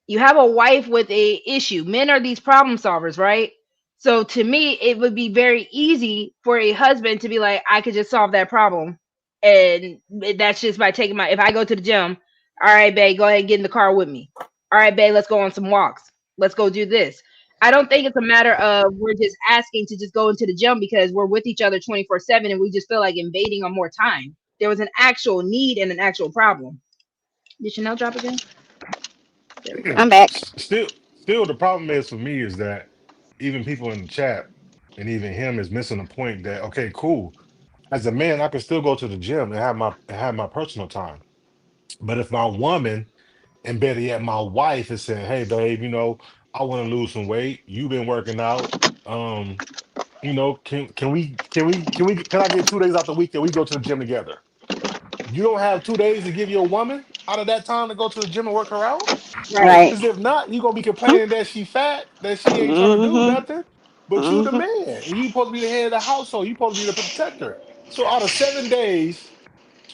You have a wife with a issue. Men are these problem solvers, right? So to me, it would be very easy for a husband to be like, I could just solve that problem. And that's just by taking if I go to the gym, all right, babe, go ahead and get in the car with me. All right, babe, let's go on some walks. Let's go do this. I don't think it's a matter of we're just asking to just go into the gym because we're with each other 24/7 and we just feel like invading on more time. There was an actual need and an actual problem. Did Chanel drop again? There we go. I'm back. Still, the problem is for me is that even people in the chat and even him is missing the point that okay, cool. As a man, I can still go to the gym and have my personal time. But if my woman and better yet, my wife is saying, "Hey, babe, I want to lose some weight. You've been working out. Um, can I get 2 days out the week that we go to the gym together? You don't have 2 days to give your woman out of that time to go to the gym and work her out? Right. Right. Because if not, you're gonna be complaining that she fat, that she ain't trying to do Mm-hmm. nothing. But you the Mm-hmm. man, and you supposed to be the head of the household. You supposed to be the protector. So out of 7 days,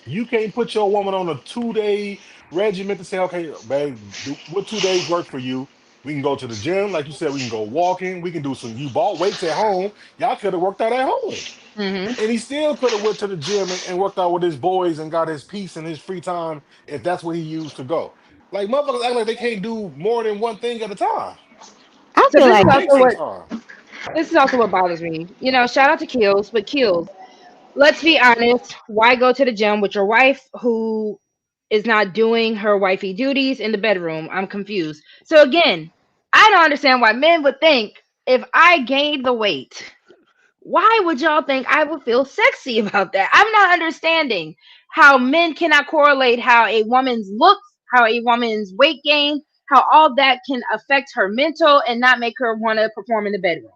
you can't put your woman on a 2 day regimen to say, okay, babe, what 2 days work for you? We can go to the gym, like you said. We can go walking. We can do some. You bought weights at home. Y'all could have worked out at home, Hmm. and he still could have went to the gym and worked out with his boys and got his peace and his free time if that's what he used to go. Like motherfuckers act like they can't do more than one thing at a time. I So feel this is like Make also some what time. bothers me. Shout out to Kills, but Kills. Let's be honest. Why go to the gym with your wife who is not doing her wifey duties in the bedroom? I'm confused. So again, I don't understand why men would think if I gained the weight, why would y'all think I would feel sexy about that? I'm not understanding how men cannot correlate how a woman's looks, how a woman's weight gain, how all that can affect her mental and not make her want to perform in the bedroom.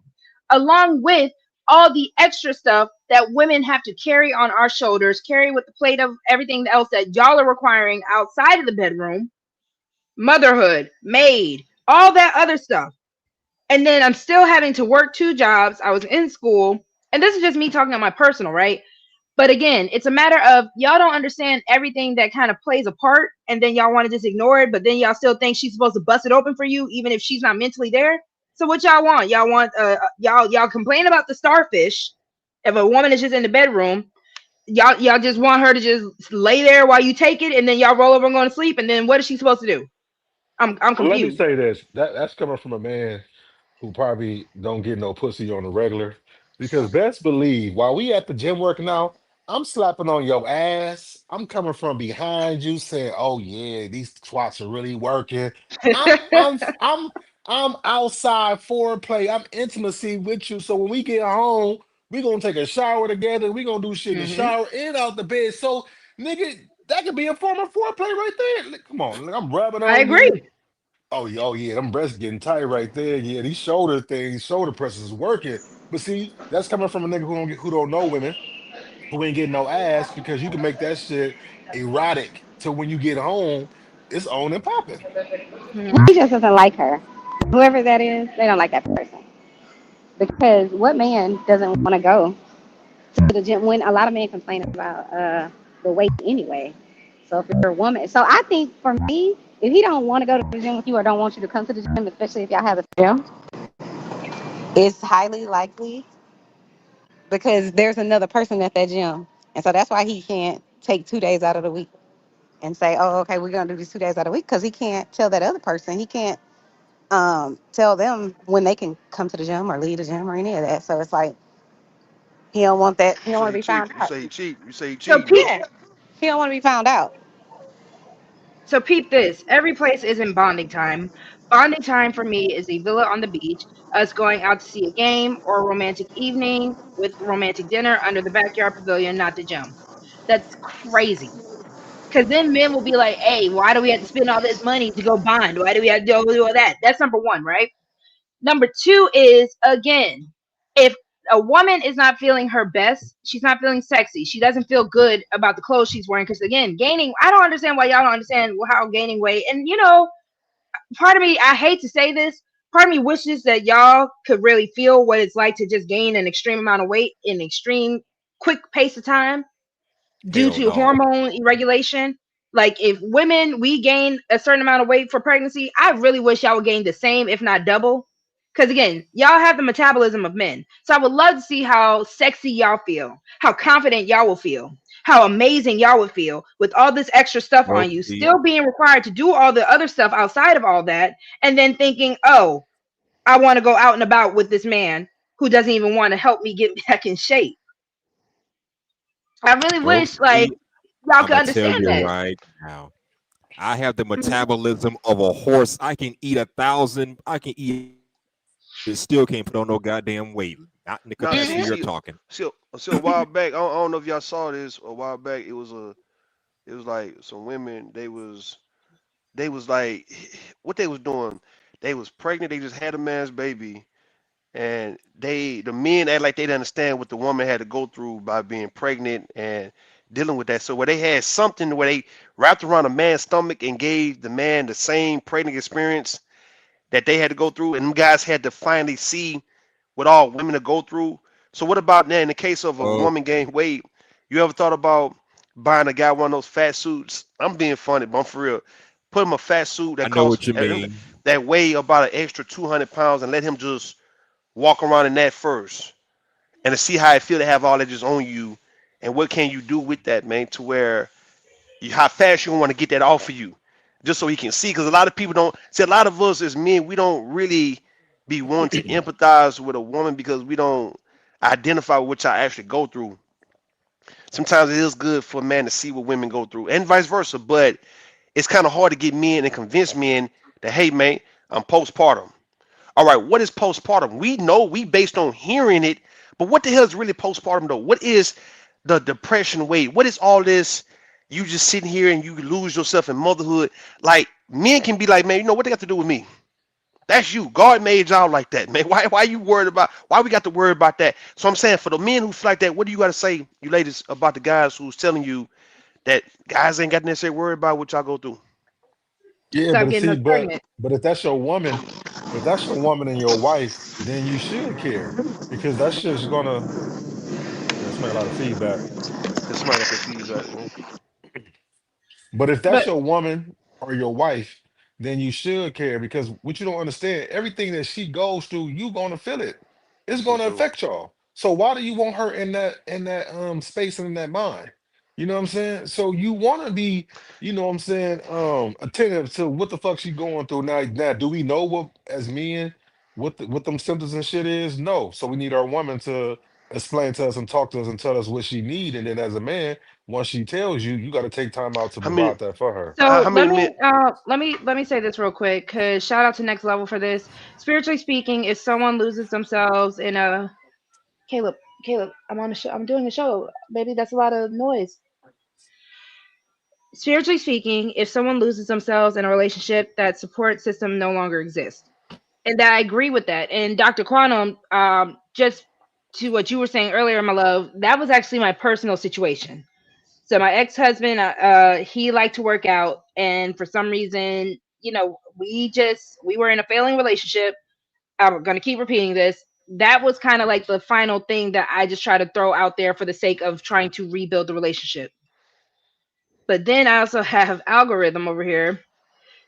Along with all the extra stuff that women have to carry on our shoulders, carry with the plate of everything else that y'all are requiring outside of the bedroom, motherhood, maid, all that other stuff. And then I'm still having to work two jobs. I was in school, and this is just me talking on my personal, right? But again, it's a matter of y'all don't understand everything that kind of plays a part, and then y'all want to just ignore it, but then y'all still think she's supposed to bust it open for you, even if she's not mentally there. So what y'all want? Y'all want y'all complain about the starfish. If a woman is just in the bedroom, y'all just want her to just lay there while you take it, and then y'all roll over and go to sleep, and then what is she supposed to do? I'm Well, let me confused. say this. That's coming from a man who probably don't get no pussy on the regular. Because best believe, while we at the gym working out, I'm slapping on your ass. I'm coming from behind you saying, "Oh yeah, these twats are really working." I'm I'm I'm I'm outside foreplay. I'm intimacy with you. So when we get home, we gonna take a shower together. We gonna do shit in the Hmm. shower and out the bed. So nigga, that could be a form of foreplay right there. Like, come on, like, I'm rubbing I on you. agree. Oh yeah, them breasts getting tight right there. Yeah, these shoulder things, shoulder presses is working. But see, that's coming from a nigga who don't know women, who ain't getting no ass because you can make that shit erotic. So when you get home, it's on and popping. Hmm. he just doesn't like her. Whoever that is, they don't like that person. Because what man doesn't want to go to the gym when a lot of men complain about the weight anyway? So if you're a woman, so I think for me, if he don't want to go to the gym with you or don't want you to come to the gym, especially if y'all have a gym, it's highly likely because there's another person at that gym, and so that's why he can't take 2 days out of the week and say, "Oh, okay, we're gonna do these 2 days out of the week," because he can't tell that other person. He can't tell them when they can come to the gym or leave the gym or any of that. So it's like he don't want that. He You don't want say to he be found cheat. You out. say he cheat. You say he So cheating, huh? peep, Yeah, he don't want to be found out. so peep this. Every place isn't bonding time. Bonding time for me is a villa on the beach, us going out to see a game or a romantic evening with romantic dinner under the backyard pavilion, not the gym. That's crazy. Because then men will be like, hey, why do we have to spend all this money to go bond? Why do we have to do all that? That's number one, right? Number two is, again, if a woman is not feeling her best, she's not feeling sexy, she doesn't feel good about the clothes she's wearing. Because, again, gaining, I don't understand why y'all don't understand how gaining weight. And, part of me, I hate to say this, part of me wishes that y'all could really feel what it's like to just gain an extreme amount of weight in an extreme quick pace of time due Hell to no. hormone regulation. Like if women we gain a certain amount of weight for pregnancy, I really wish y'all would gain the same, if not double. Because again, y'all have the metabolism of men. So I would love to see how sexy y'all feel, how confident y'all will feel, how amazing y'all would feel with all this extra stuff on Rogue you, C. still being required to do all the other stuff outside of all that, and then thinking, oh, I want to go out and about with this man who doesn't even want to help me get back in shape. I really Rogue wish like C. y'all I'm could gonna tell understand you that. right now. I have the metabolism of a horse. I can eat 1,000. I can eat it. Still can't put on no goddamn weight. Not in the Nah, capacity see, you're see, talking. see, see a while back. I don't know if y'all saw this. A while back, it was like some women. They was like, what they was doing. They was pregnant. They just had a man's baby, and the men act like they didn't understand what the woman had to go through by being pregnant and dealing with that. So where they had something where they wrapped around a man's stomach and gave the man the same pregnant experience that they had to go through, and them guys had to finally see what all women to go through. So what about now in the case of a Oh, woman gain weight? You ever thought about buying a guy one of those fat suits? I'm being funny, but I'm for real. Put him a fat suit I that know costs what you mean. that weigh about an extra 200 pounds and let him just walk around in that first and to see how it feel to have all that just on you and what can you do with that, man, to where how fast you want to get that off of you just so he can see, because a lot of people don't see, a lot of us as men, we don't really be wanting to empathize with a woman because we don't identify with what I actually go through. Sometimes it is good for a man to see what women go through and vice versa, but it's kind of hard to get men and convince men that, hey man, I'm postpartum. All right, what is postpartum? We know we based on hearing it, but what the hell is really postpartum though? What is the depression weight? What is all this? You just sitting here and you lose yourself in motherhood. Like men can be like, man, you know what they got to do with me? That's you. God made y'all like that, man. Why you worried about? Why we got to worry about that? So I'm saying for the men who feel like that, what do you got to say, you ladies, about the guys who's telling you that guys ain't got to necessarily worry about what y'all go through? Yeah, Stop but getting see, us pregnant. but if that's your woman and your wife, then you should care because that shit's gonna. Yeah, it's making a lot of feedback. If somebody got that feedback, man. But if that's But your woman or your wife, then you should care because what you don't understand, everything that she goes through, you gonna feel it. It's This is gonna true. affect y'all. So why do you want her in that space and in that mind? You know what I'm saying? So you wanna be, you know what I'm saying, attentive to what the fuck she going through. Now do we know what as men what them symptoms and shit is? No. So we need our woman to explain to us and talk to us and tell us what she need. And then as a man, once she tells you, you got to take time out to How many? provide that for her. so How many men? let me say this real quick, because shout out to Next Level for this. Spiritually speaking, if someone loses themselves in a Caleb, Caleb, I'm on the show. I'm doing a show, baby. That's a lot of noise. Spiritually speaking, if someone loses themselves in a relationship, that support system no longer exists. And I agree with that. And Dr. Quantum, just to what you were saying earlier, my love, that was actually my personal situation. So my ex-husband, he liked to work out, and for some reason, we were in a failing relationship. I'm gonna keep repeating this. That was kind of like the final thing that I just try to throw out there for the sake of trying to rebuild the relationship. But then I also have algorithm over here.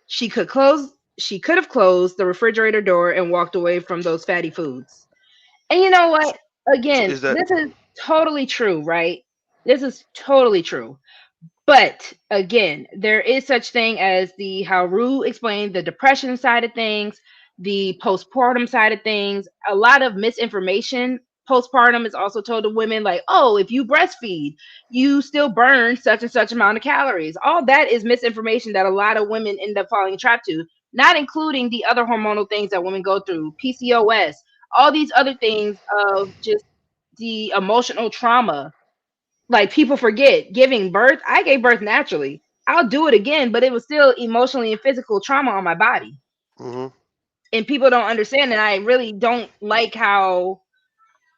She could have closed the refrigerator door and walked away from those fatty foods. And you know what? So Again, is that? this is totally true, right? This is totally true. But again, there is such thing as the how Rue explained the depression side of things, the postpartum side of things. A lot of misinformation postpartum is also told to women like, oh, if you breastfeed, you still burn such and such amount of calories. All that is misinformation that a lot of women end up falling trapped to, not including the other hormonal things that women go through, PCOS, all these other things of just the emotional trauma. Like people forget giving birth. I gave birth naturally. I'll do it again, but it was still emotionally and physical trauma on my body. Mm-hmm. And people don't understand. And I really don't like how,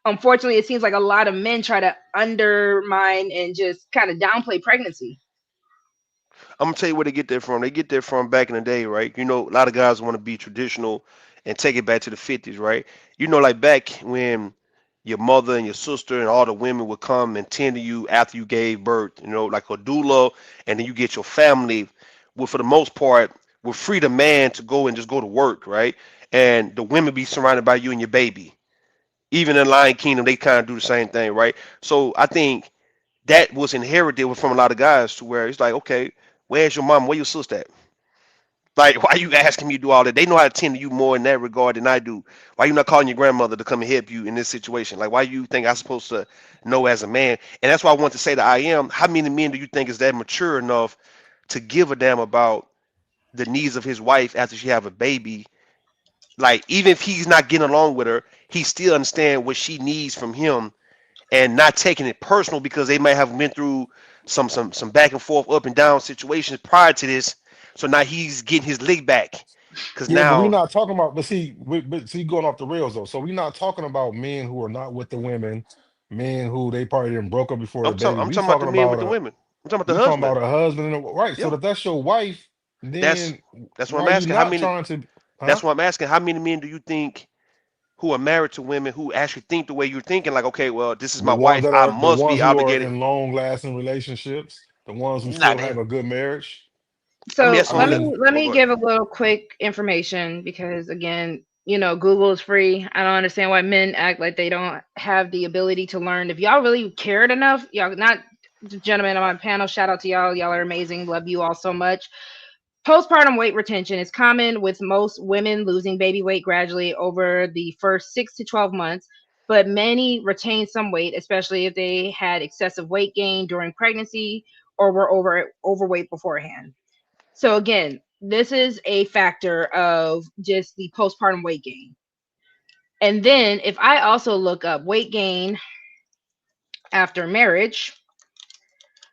unfortunately, it seems like a lot of men try to undermine and just kind of downplay pregnancy. I'm gonna tell you where they get that from. They get that from back in the day, right? You know, a lot of guys want to be traditional and take it back to the 50s, right? You know, like back when your mother and your sister and all the women would come and tend to you after you gave birth, you know, like a doula, and then you get your family, well, for the most part, will free the man to go and just go to work, right? And the women be surrounded by you and your baby. Even in Lion Kingdom, they kind of do the same thing, right? So I think that was inherited from a lot of guys to where it's like, okay, where's your mom? Where your sister at? Like, why you asking me to do all that? They know how to tend to you more in that regard than I do. Why you not calling your grandmother to come and help you in this situation? Like, why you think I'm supposed to know as a man? And that's why I want to say that I am. How many men do you think is that mature enough to give a damn about the needs of his wife after she have a baby. Like even if he's not getting along with her, he still understand what she needs from him and not taking it personal because they may have been through some back and forth, up and down situations prior to this. So now he's getting his lick back because Yeah, but we're now not talking about. But see, going off the rails though. So we're not talking about men who are not with the women, men who they probably didn't broke up before the baby. I'm We talking about the talking men with about the a women. I'm talking about we the talking husband. about a husband and a, right. So Yeah, if that's your wife, that's then that's what why I'm are you asking. How not many? trying to? Huh? That's what I'm asking. How many men do you think who are married to women who actually think the way you're thinking? Like, okay, well, this is The my ones wife. that I are the must ones be who are obligated. in long lasting relationships, the ones who Not still that. have a good marriage. I mean, So that's I what. let That, me mean, let oh, me go ahead. give a little quick information because again, Google is free. I don't understand why men act like they don't have the ability to learn. If y'all really cared enough, y'all not the gentlemen on my panel, shout out to y'all. Y'all are amazing. Love you all so much. Postpartum weight retention is common with most women losing baby weight gradually over the first 6 to 12 months, but many retain some weight, especially if they had excessive weight gain during pregnancy or were overweight beforehand. So again, this is a factor of just the postpartum weight gain. And then if I also look up weight gain after marriage,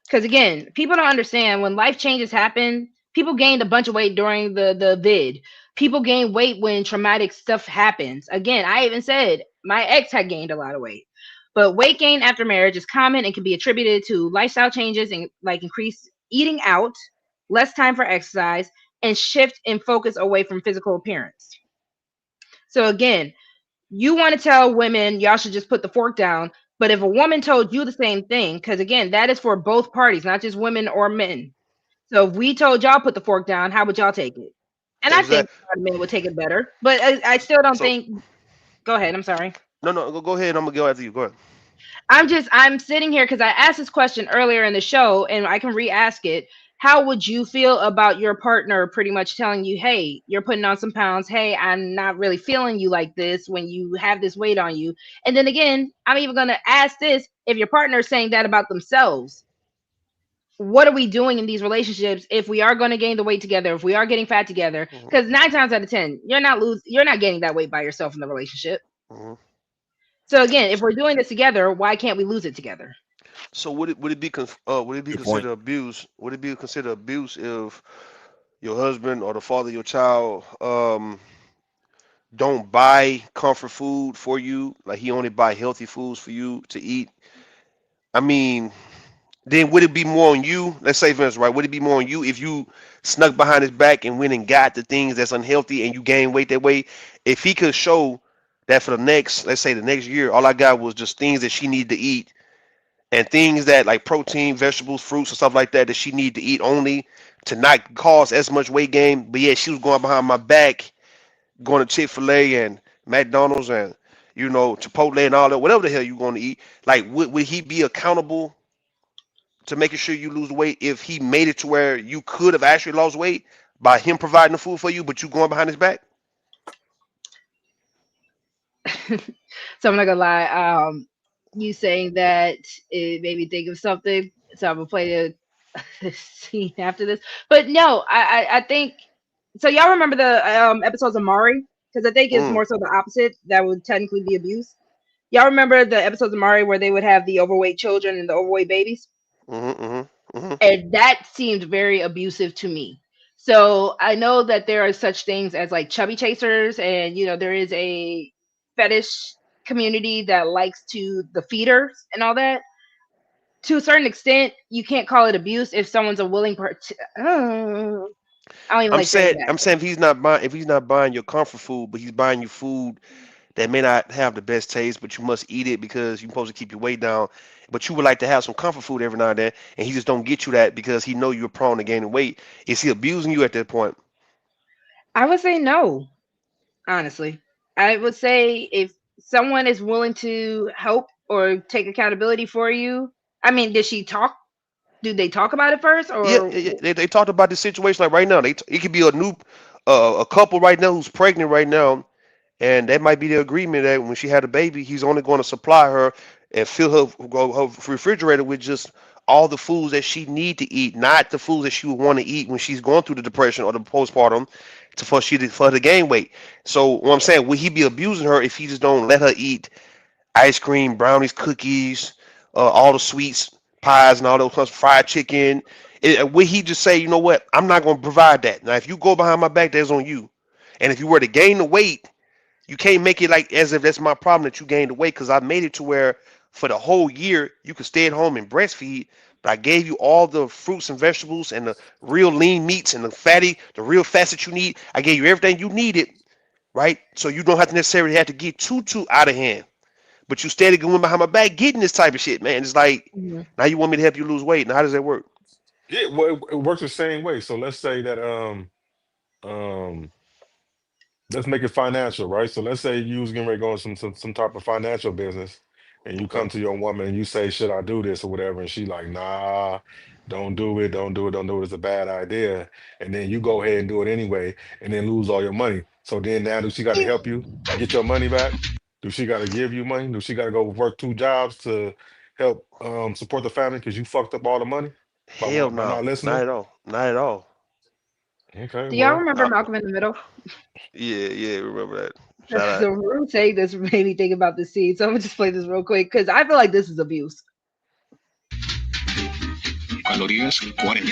because again, people don't understand when life changes happen, people gained a bunch of weight during the vid. People gain weight when traumatic stuff happens. Again, I even said my ex had gained a lot of weight. But weight gain after marriage is common and can be attributed to lifestyle changes and like increased eating out, less time for exercise, and shift in focus away from physical appearance. So again, you want to tell women y'all should just put the fork down. But if a woman told you the same thing, because again, that is for both parties, not just women or men. So if we told y'all put the fork down, how would y'all take it? And I think Exact. a lot of men would take it better. But I still don't So think. Go ahead. I'm sorry. no, no, go ahead. I'm gonna go after you. Go ahead. I'm sitting here because I asked this question earlier in the show and I can re-ask it. How would you feel about your partner pretty much telling you, hey, you're putting on some pounds. Hey, I'm not really feeling you like this when you have this weight on you. And then again, I'm even going to ask this if your partner is saying that about themselves. What are we doing in these relationships if we are going to gain the weight together, if we are getting fat together? Hmm. Because 9 times out of 10, you're not gaining that weight by yourself in the relationship. Hmm. So again, if we're doing this together, why can't we lose it together? So would it be Good point. considered abuse? Would it be considered abuse if your husband or the father of your child don't buy comfort food for you? Like he only buy healthy foods for you to eat. I mean, then would it be more on you? Let's say for instance, right? Would it be more on you if you snuck behind his back and went and got the things that's unhealthy and you gain weight that way? If he could show that for the next, let's say the next year, all I got was just things that she needed to eat and things that like protein, vegetables, fruits, and stuff like that that she needed to eat only to not cause as much weight gain. But yeah, she was going behind my back, going to Chick-fil-A and McDonald's and Chipotle and all that, whatever the hell you going to eat. Like, would he be accountable to making sure you lose weight if he made it to where you could have actually lost weight by him providing the food for you, but you going behind his back? So I'm not gonna lie. You saying that it made me think of something. So I'm gonna play the scene after this. But no, I think so. Y'all remember the episodes of Mari? Because I think it's Mm, more so the opposite. That would technically be abuse. Y'all remember the episodes of Mari where they would have the overweight children and the overweight babies? mm-hmm, mm-hmm, mm-hmm. And that seemed very abusive to me. So I know that there are such things as like chubby chasers, and there is a fetish community that likes to the feeders and all that. To a certain extent, you can't call it abuse if someone's a willing part. I don't even like saying that. I'm saying if he's not buying your comfort food, but he's buying you food that may not have the best taste, but you must eat it because you're supposed to keep your weight down. But you would like to have some comfort food every now and then, and he just don't get you that because he know you're prone to gaining weight. Is he abusing you at that point? I would say no, honestly. I would say if someone is willing to help or take accountability for you. I mean, did she talk? Do they talk about it first, Yeah, or they talked about this situation like right now. It could be a couple right now who's pregnant right now, and that might be the agreement that when she had a baby, he's only going to supply her and fill her refrigerator with just all the foods that she need to eat, not the foods that she would want to eat when she's going through the depression or the postpartum for her to gain weight. So what I'm saying, would he be abusing her if he just don't let her eat ice cream, brownies, cookies, all the sweets, pies, and all those kinds of fried chicken? Would he just say, you know what, I'm not going to provide that? Now, if you go behind my back, that's on you. And if you were to gain the weight, you can't make it like as if that's my problem that you gained the weight, because I made it to where for the whole year you could stay at home and breastfeed. But I gave you all the fruits and vegetables and the real lean meats and the real fats that you need. I gave you everything you needed, right? So you don't have to necessarily have to get too out of hand. But you steady going behind my back getting this type of shit, man. It's like Mhm. now you want me to help you lose weight. Now how does that work? Yeah, well, it works the same way. So let's say that um let's make it financial, right? So let's say you was getting ready to go in some type of financial business, and you Okay. come to your woman and you say, "Should I do this or whatever?" And she like, "Nah, don't do it, don't do it, don't do it. It's a bad idea." And then you go ahead and do it anyway, and then lose all your money. So then now, do she got to help you get your money back? Do she got to give you money? Do she got to go work 2 jobs to help support the family because you fucked up all the money Hell by not no, listening? not at all, not at all. Okay, Do y'all well, remember Uh, Malcolm in the Middle? yeah, yeah, remember that. Shout out. So Rue saying this made me think about the scene. So I'm gonna just play this real quick because I feel like this is abuse. Calorías 40.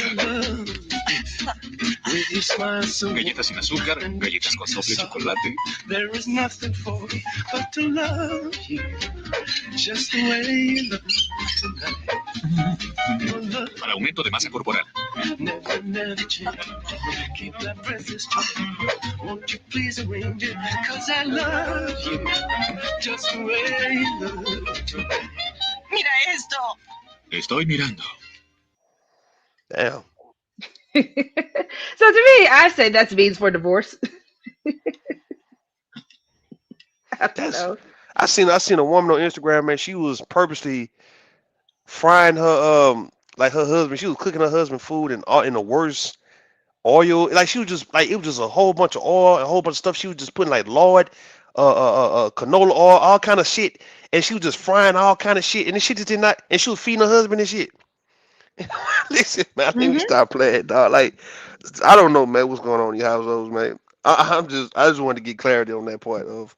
Galletas sin azúcar, galletas con doble chocolate. Para aumento de masa corporal. Mira esto. Estoy mirando. Damn. So to me, I say that's means for divorce. I don't That's know. I seen a woman on Instagram, man. She was purposely frying her like her husband. She was cooking her husband food and all in the worst oil. Like she was just like it was just a whole bunch of oil, a whole bunch of stuff. She was just putting like lard, canola oil, all kind of shit, and she was just frying all kind of shit. And the shit just did not. And she was feeding her husband and shit. Listen, man, I need to Hmm. stop playing, dog. Like I don't know, man, what's going on in your households, man. I just wanted to get clarity on that part of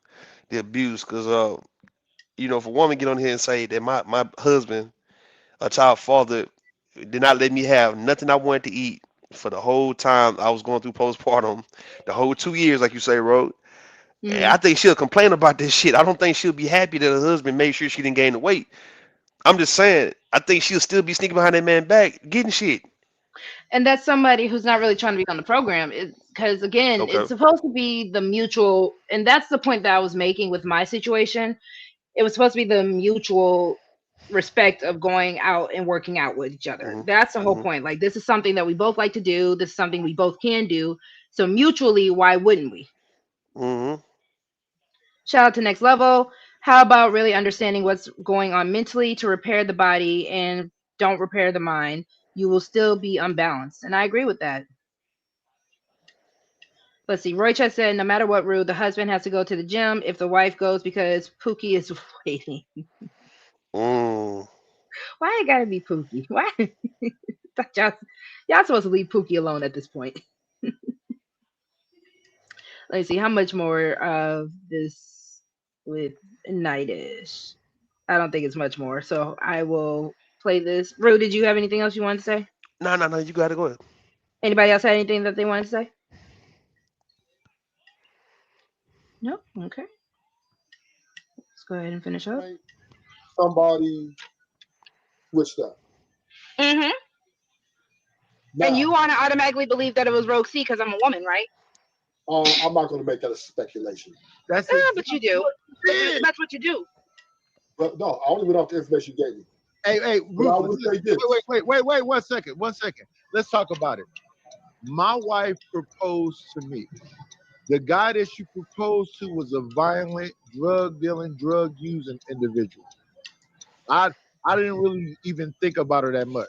the abuse, because if a woman get on here and say that my husband, a child father, did not let me have nothing I wanted to eat for the whole time I was going through postpartum, the whole 2 years, like you say, Road. I Hmm. think she'll complain about this shit. I don't think she'll be happy that her husband made sure she didn't gain the weight. I'm just saying, I think she'll still be sneaking behind that man back, getting shit. And that's somebody who's not really trying to be on the program. Because again, Okay. it's supposed to be the mutual, and that's the point that I was making with my situation. It was supposed to be the mutual respect of going out and working out with each other. Hmm. That's the whole Hmm. point. Like, this is something that we both like to do. This is something we both can do. So mutually, why wouldn't we? Hmm. Shout out to Next Level. How about really understanding what's going on mentally to repair the body and don't repair the mind? You will still be unbalanced. And I agree with that. Let's see. Roy Chet said, no matter what, Rue, the husband has to go to the gym if the wife goes because Pookie is waiting. Mm. Why it gotta be Pookie? Why? y'all supposed to leave Pookie alone at this point. Let's see. How much more of this with Nightish? I don't think it's much more. So I will play this. Rue, did you have anything else you wanted to say? No, no, no. You got to go ahead. Anybody else had anything that they wanted to say? No? Okay. Let's go ahead and finish up. Right? Somebody switched up. Mm-hmm. And you Now, want to automatically believe that it was RogueC because I'm a woman, right? I'm not going to make that a speculation. That's But you do. That's what you do. But no, I only went off the information you gave me. Hey, But I Rufus, will say this. wait, 1 second. 1 second. Let's talk about it. My wife proposed to me. The guy that she proposed to was a violent, drug dealing, drug using individual. I I didn't really even think about her that much.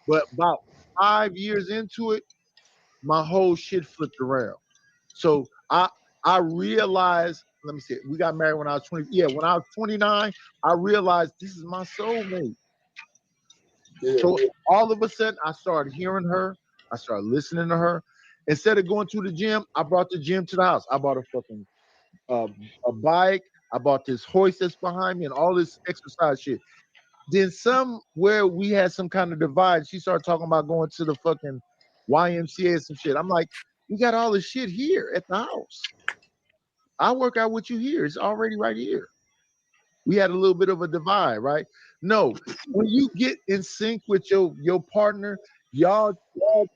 But about 5 years into it, my whole shit flipped around. So I realized, let me see, we got married when I was 20. Yeah, when I was 29, I realized this is my soulmate. Yeah. So all of a sudden, I started hearing her. I started listening to her. Instead of going to the gym, I brought the gym to the house. I bought a fucking uh, a bike. I bought this hoist that's behind me and all this exercise shit. Then somewhere we had some kind of divide. She started talking about going to the fucking YMCA and some shit. I'm like, we got all this shit here at the house. I work out with you here. It's already right here. We had a little bit of a divide, right? No, when you get in sync with your partner, y'all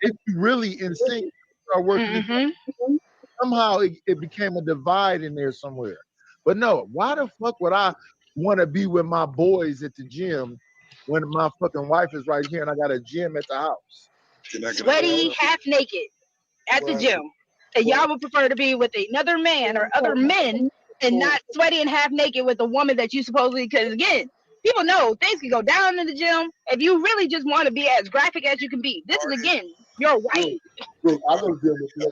if you really in sync, start working together. Mm-hmm. Somehow it became a divide in there somewhere. But no, why the fuck would I want to be with my boys at the gym when my fucking wife is right here and I got a gym at the house? Sweaty, half naked at the gym. And y'all would prefer to be with another man or other men and not sweaty and half naked with a woman that you supposedly, because again, people know things can go down in the gym if you really just want to be as graphic as you can be. This is again your wife. Look, I go gym with you.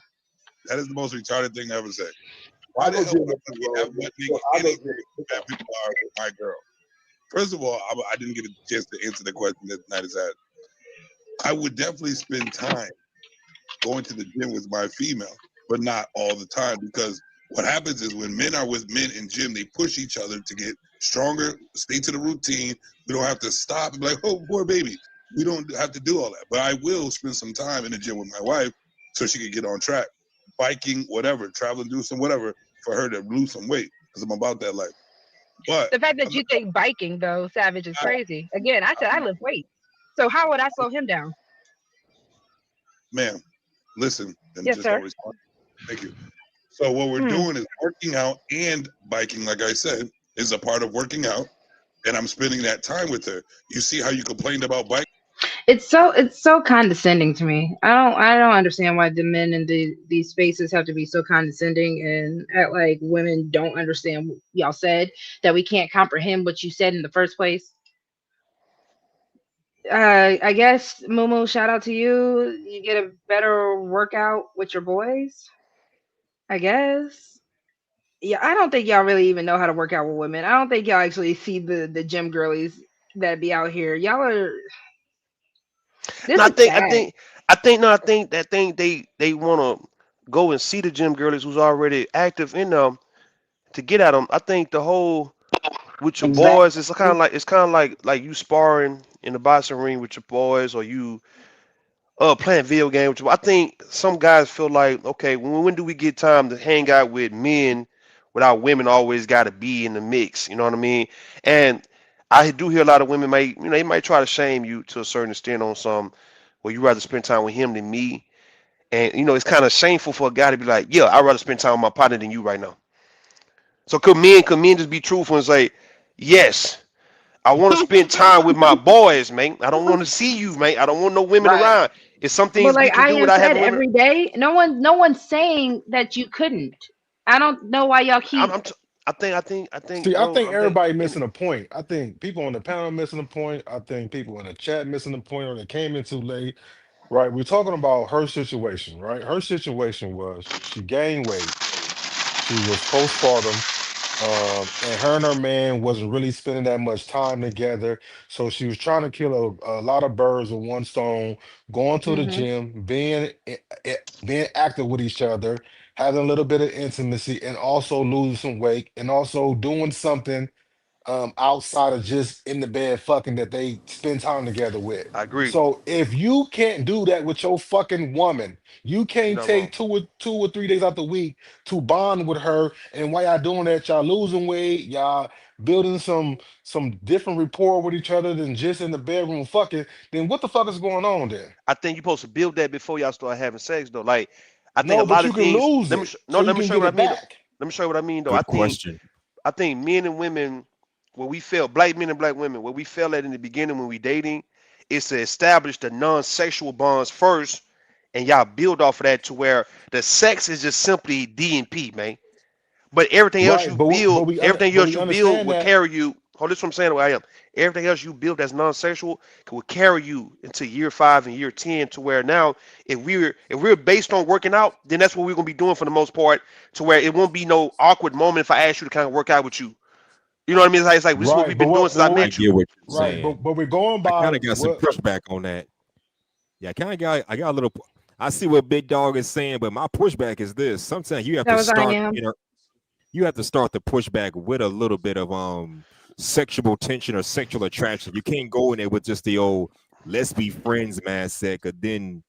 That is the most retarded thing I ever said. Why I the go hell gym would with I you, have bro. my nigga Look, I go any gym with that people are with my girl? First of all, I didn't get a chance to answer the question that Night is at. I would definitely spend time going to the gym with my female, but not all the time, because what happens is when men are with men in gym, they push each other to get stronger, stay to the routine. We don't have to stop and be like, oh, poor baby. We don't have to do all that. But I will spend some time in the gym with my wife so she can get on track. Biking, whatever, traveling, do some whatever for her to lose some weight, because I'm about that life. But The fact that you think biking though, Savage, is crazy. Again, I said I lift weights. So how would I slow him down? ma'am, listen and Yes, just don't sir. respond. Thank you. So what we're doing is working out and biking, like I said, is a part of working out, and I'm spending that time with her. You see how you complained about biking? It's so condescending to me. I don't understand why the men in these spaces have to be so condescending and act like women don't understand what y'all said, that we can't comprehend what you said in the first place. I guess Mumu, shout out to you. You get a better workout with your boys. I guess. Yeah, I don't think y'all really even know how to work out with women. I don't think y'all actually see the gym girlies that be out here. Y'all are. No, This is sad. I think that thing they want to go and see the gym girlies who's already active in them to get at them. I think the whole with your boys, it's kind of like you sparring in the boxing ring with your boys, or you playing video game with your. I think some guys feel like, okay, when do we get time to hang out with men without women always got to be in the mix? You know what I mean? And I do hear a lot of women they might try to shame you to a certain extent on some where you rather spend time with him than me. And it's kind of shameful for a guy to be like, yeah, I'd rather spend time with my partner than you right now. So could men just be truthful and say, yes, I want to spend time with my boys, man. I don't want to see you, man. I don't want no women Right. around. It's some But things we like can I do have without said having women. every day, no one's saying that you couldn't. I don't know why y'all I'm, keep. I'm t- I think, See, I Rose. think everybody missing a point. I think people on the panel missing a point. I think people in the chat missing a point, or they came in too late. Right? We're talking about her situation, right? Her situation was she gained weight. She was postpartum. And her and her man wasn't really spending that much time together. So she was trying to kill a lot of birds with one stone, going to the Hmm. gym, being active with each other, having a little bit of intimacy, and also losing some weight, and also doing something outside of just in the bed fucking that they spend time together with. I agree. So if you can't do that with your fucking woman, you You're can't not wrong. take 2 or 3 days out the week to bond with her. And while y'all doing that, y'all losing weight, y'all building some different rapport with each other than just in the bedroom fucking. Then what the fuck is going on then? I think you're supposed to build that before y'all start having sex, though. Like, I think a No, but lot you of can things. lose Let me it no. so you Let me can show you get what I it mean. back. Let me show you what I mean, though. Good question. I think men and women, where we fail, black men and black women, where we fail at in the beginning when we dating, is to establish the non-sexual bonds first, and y'all build off of that to where the sex is just simply D and P, man. But Right, everything but else we you build understand will that. carry you. Hold this, what I'm saying. Where I am. Everything else you build that's non-sexual will carry you into year 5 and year 10. To where now, if we're based on working out, then that's what we're gonna be doing for the most part. To where it won't be no awkward moment if I ask you to kind of work out with you. You know what I mean? It's like this is what Right, we've but been doing since I I met you. get what you're right, saying. but we're going I kind by of got some what pushback on that. Yeah, I got a little. I see what Big Dog is saying, but my pushback is this: sometimes you have That to was I start, am. you have to start the pushback with a little bit of sexual tension or sexual attraction. You can't go in there with just the old "let's be friends" mindset, because then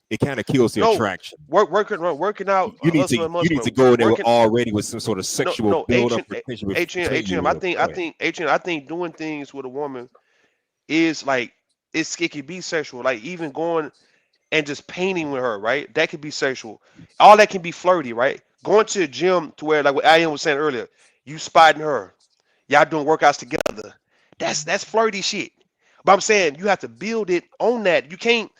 it kind of kills the No, attraction. working out, hustle and You need to muscle, go in there with, working. already with some sort of No, sexual no, build up or tension between you HM. and her. Go ahead. I think doing things with a woman is like it can be sexual. Like even going and just painting with her, right? That could be sexual. All that can be flirty, right? Going to a gym to where, like what Ian was saying earlier, you spotting her, y'all doing workouts together. That's flirty shit. But I'm saying you have to build it on that. You can't,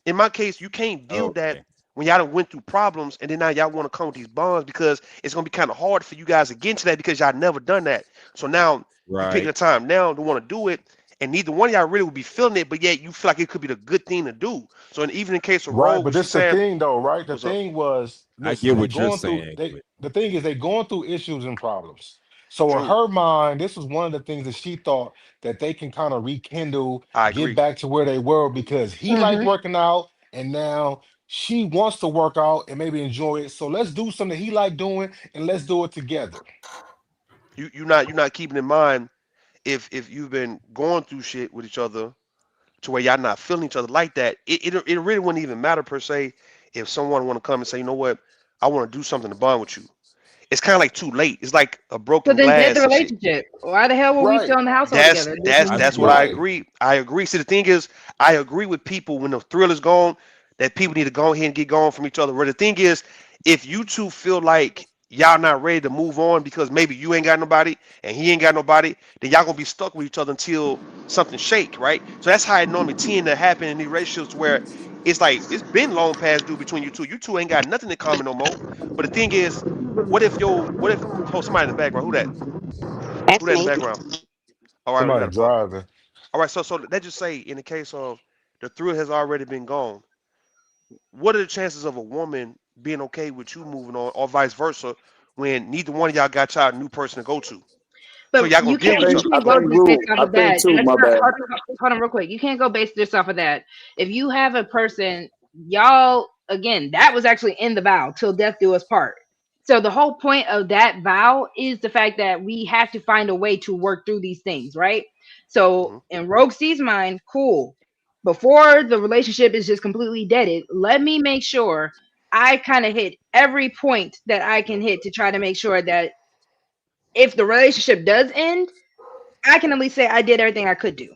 in my case, you can't build that Okay. when y'all done went through problems and then now y'all want to come with these bonds because it's gonna be kind of hard for you guys to get into that because y'all never done that. So now you picking Right. a time now to want to do it, and neither one of y'all really will be feeling it, but yet you feel like it could be the good thing to do. So even in case of right, Rogue, but what this she's the saying, thing though, right? The what's up? thing was, I listen, get they what you're going through saying. they the thing is they going through issues and problems. So in True, her mind, this was one of the things that she thought that they can kind of rekindle, I get agree. back to where they were because he liked Hmm. working out and now she wants to work out and maybe enjoy it. So let's do something he liked doing and let's do it together. You're not keeping in mind if you've been going through shit with each other to where y'all not feeling each other like that. It really wouldn't even matter per se if someone want to come and say, you know what, I want to do something to bond with you. It's kind of like too late. It's like a So broken then dead the glass and shit. relationship. Why the hell were we Right, still in the household That's together? It that's I doesn't that's see. what I right. agree. I agree. See, the thing is, I agree with people when the thrill is gone, that people need to go ahead and get going from each other. Where the thing is, if you two feel like y'all not ready to move on because maybe you ain't got nobody and he ain't got nobody, then y'all gonna be stuck with each other until something shake, right? So that's how it normally tend to happen in these relationships where it's like it's been long past due between you two. You two ain't got nothing in common no more. But the thing is, what if oh somebody in the background? Who that? Who That's that in the me. background? All right, you got Somebody it, bro. driving. All right, so let's just say in the case of the thrill has already been gone, what are the chances of a woman being okay with you moving on, or vice versa, when neither one of y'all got y'all a new person to go to? So But y'all gonna deal with each you other. can't go just based off of that. Hold on real quick. You can't go based just off of that. If you have a person, y'all again, that was actually in the vow till death do us part. So the whole point of that vow is the fact that we have to find a way to work through these things, right? So Hmm. in Rogue C's mind, cool. Before the relationship is just completely deaded, let me make sure I kind of hit every point that I can hit to try to make sure that if the relationship does end, I can at least say I did everything I could do.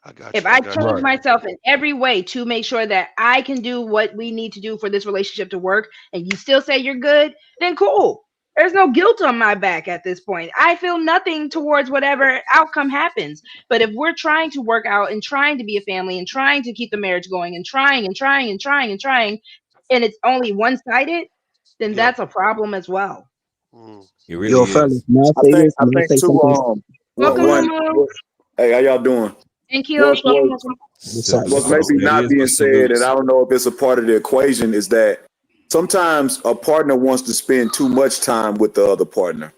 I got If you. I I got you. change Right. myself in every way to make sure that I can do what we need to do for this relationship to work, and you still say you're good, then cool. There's no guilt on my back at this point. I feel nothing towards whatever outcome happens. But if we're trying to work out and trying to be a family and trying to keep the marriage going and trying and trying and trying and trying, and it's only one sided, then Yeah. that's a problem as well. Mm. It Yo, really fellas, is. may I I say think this? I May I think say too. something? Welcome, One. Momo. Hey, how y'all doing? Thank you. What's what What's up, what's what's up? maybe Steady not as my being said, and salutes. I don't know if it's a part of the equation, is that sometimes a partner wants to spend too much time with the other partner,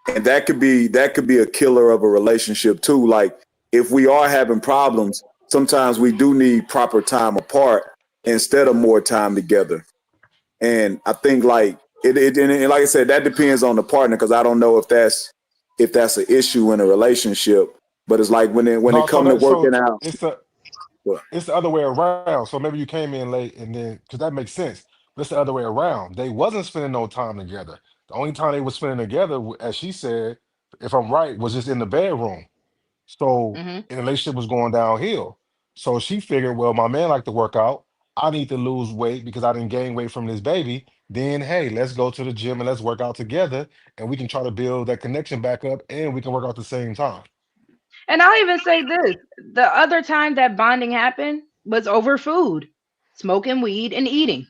and that could be a killer of a relationship too. Like if we are having problems, sometimes we do need proper time apart instead of more time together. And I think like and like I said, that depends on the partner because I don't know if that's an issue in a relationship. But it's like when it No, come to working out. it's the Well, it's the other way around. So maybe you came in late and then because that makes sense. But it's the other way around. They wasn't spending no time together. The only time they were spending together, as she said, if I'm right, was just in the bedroom. So Hmm. and the relationship was going downhill. So she figured, well, my man like to work out. I need to lose weight because I didn't gain weight from this baby. Then hey, let's go to the gym and let's work out together and we can try to build that connection back up and we can work out at the same time. And I'll even say this, the other time that bonding happened was over food, smoking weed and eating.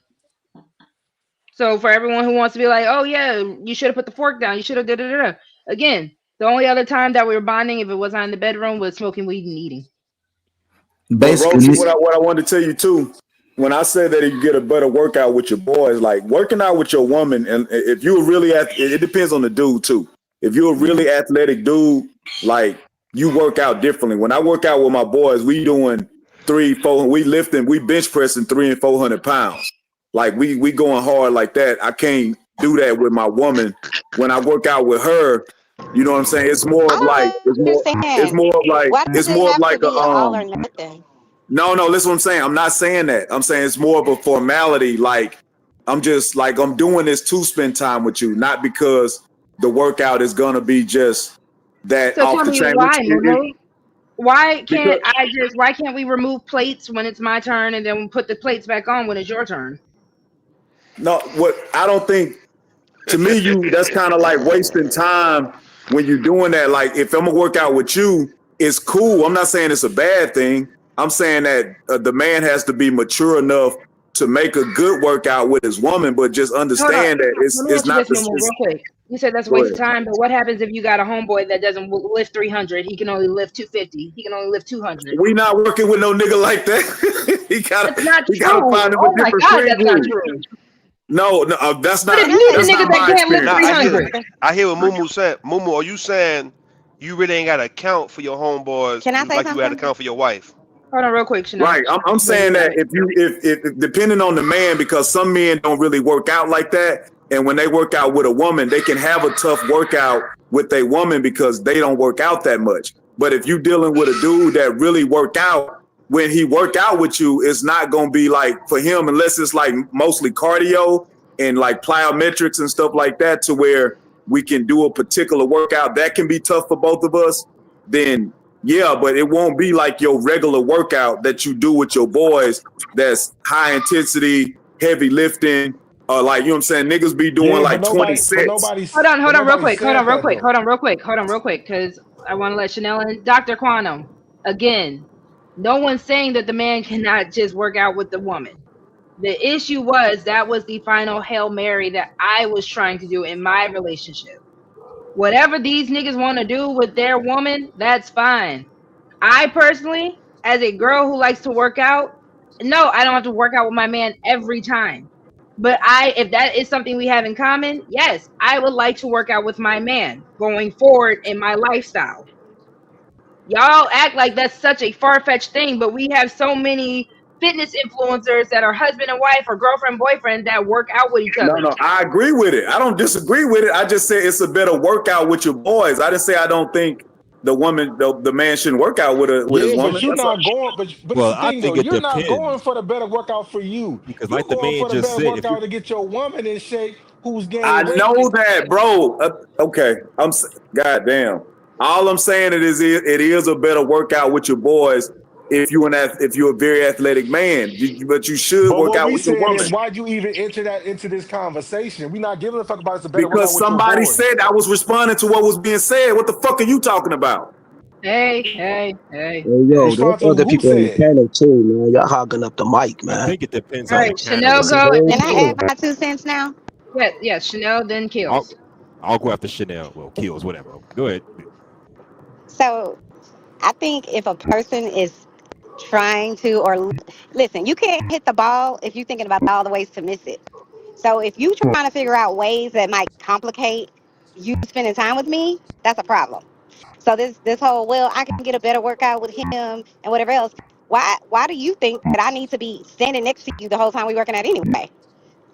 So for everyone who wants to be like, oh yeah, you should have put the fork down, you should have da da da. Again, the only other time that we were bonding, if it was not in the bedroom, was smoking weed and eating. but Basically, Rosie, what I wanted to tell you too, when I said that you get a better workout with your boys, like working out with your woman, and if you really it depends on the dude too. If you're a Mhm. really athletic dude, like you work out differently. When I work out with my boys, we doing 3, 4, we lifting, we bench pressing 300 and 400 pounds. Like we going hard like that. I can't do that with my woman. When I work out with her, you know what I'm saying? It's more of like I don't understand. Why does it's it more of have like to a be an all or nothing? no, listen what I'm saying. I'm not saying that. I'm saying it's more of a formality. Like I'm just like I'm doing this to spend time with you, not because the workout is gonna be just that So off tell the me chain. why, Momo? Because Why can't we remove plates when it's my turn and then put the plates back on when it's your turn? no, what I don't think to me, you that's kind of like wasting time when you're doing that. Like if I'm gonna work out with you, it's cool. I'm not saying it's a bad thing. I'm saying that the man has to be mature enough to make a good workout with his woman, but just Hold on. understand that Let me it's ask you not this, the. Momo, real quick. You said that's a Go waste ahead. of time, but what happens if you got a homeboy that doesn't lift 300? He can only lift 250. He can only lift 200. We not working with no nigga like that. he That's gotta not he gotta true. find him a Oh my different God, friend that's not group. true. No, that's What if not Can I you say the that's nigga not that my something? can't lift Now experience. 300? I hear what Mumu said. Mumu, are you saying you really ain't got to account for your homeboys Can I say like you had to something? account for your wife? Hold on, real quick, Chanel. Right. I'm Then you saying got that it. if depending on the man, because some men don't really work out like that. And when they work out with a woman, they can have a tough workout with a woman because they don't work out that much. But if you dealing with a dude that really work out, when he work out with you, it's not gonna be like for him unless it's like mostly cardio and like plyometrics and stuff like that, to where we can do a particular workout that can be tough for both of us. Then yeah, but it won't be like your regular workout that you do with your boys that's high intensity, heavy lifting, like you know what I'm saying? Niggas be doing Yeah, like 20 sets. Hold on, real quick. said that though. Hold on, real quick, because I want to let Chanel and Dr. Quantum again. No one's saying that the man cannot just work out with the woman. The issue was that was the final Hail Mary that I was trying to do in my relationship. Whatever these niggas want to do with their woman, that's fine. I personally, as a girl who likes to work out, no, I don't have to work out with my man every time. But if that is something we have in common, yes, I would like to work out with my man going forward in my lifestyle. Y'all act like that's such a far-fetched thing, but we have so many fitness influencers that are husband and wife or girlfriend, boyfriend that work out with each other. No, I agree with it. I don't disagree with it. I just say it's a better workout with your boys. I didn't say I don't think the man shouldn't work out with his Yeah, but woman. you're That's all. not going. But this Well, is the I thing though. think it You're not going depends for the better workout for you. because, You're like the going man for the just better said, if you workout to get your woman in shape who's I gaining weight. know that, bro. Okay, goddamn. All I'm saying it is a better workout with your boys if you're a very athletic man. But you should But work what out we with your saying is, woman why'd you even enter that into this conversation? We're not giving a fuck about it's a better workout because with your somebody boys. said I was responding to what was being said. What the fuck are you talking about? Hey. Hey, yo, there's Respond to other who people on the said. panel too, man. Y'all hogging up the mic, I man. think it depends All on the right, panel. Chanel It's If a go, whole and Can then I panel. add my 2 cents now? yeah, Chanel, then I'll Kills. I'll go after Chanel. Well, kills, whatever. Okay, go ahead. So I think if a person is trying to, or listen, you can't hit the ball if you're thinking about all the ways to miss it. So if you trying to figure out ways that might complicate you spending time with me, that's a problem. So this whole, well, I can get a better workout with him and whatever else. Why do you think that I need to be standing next to you the whole time we working out anyway?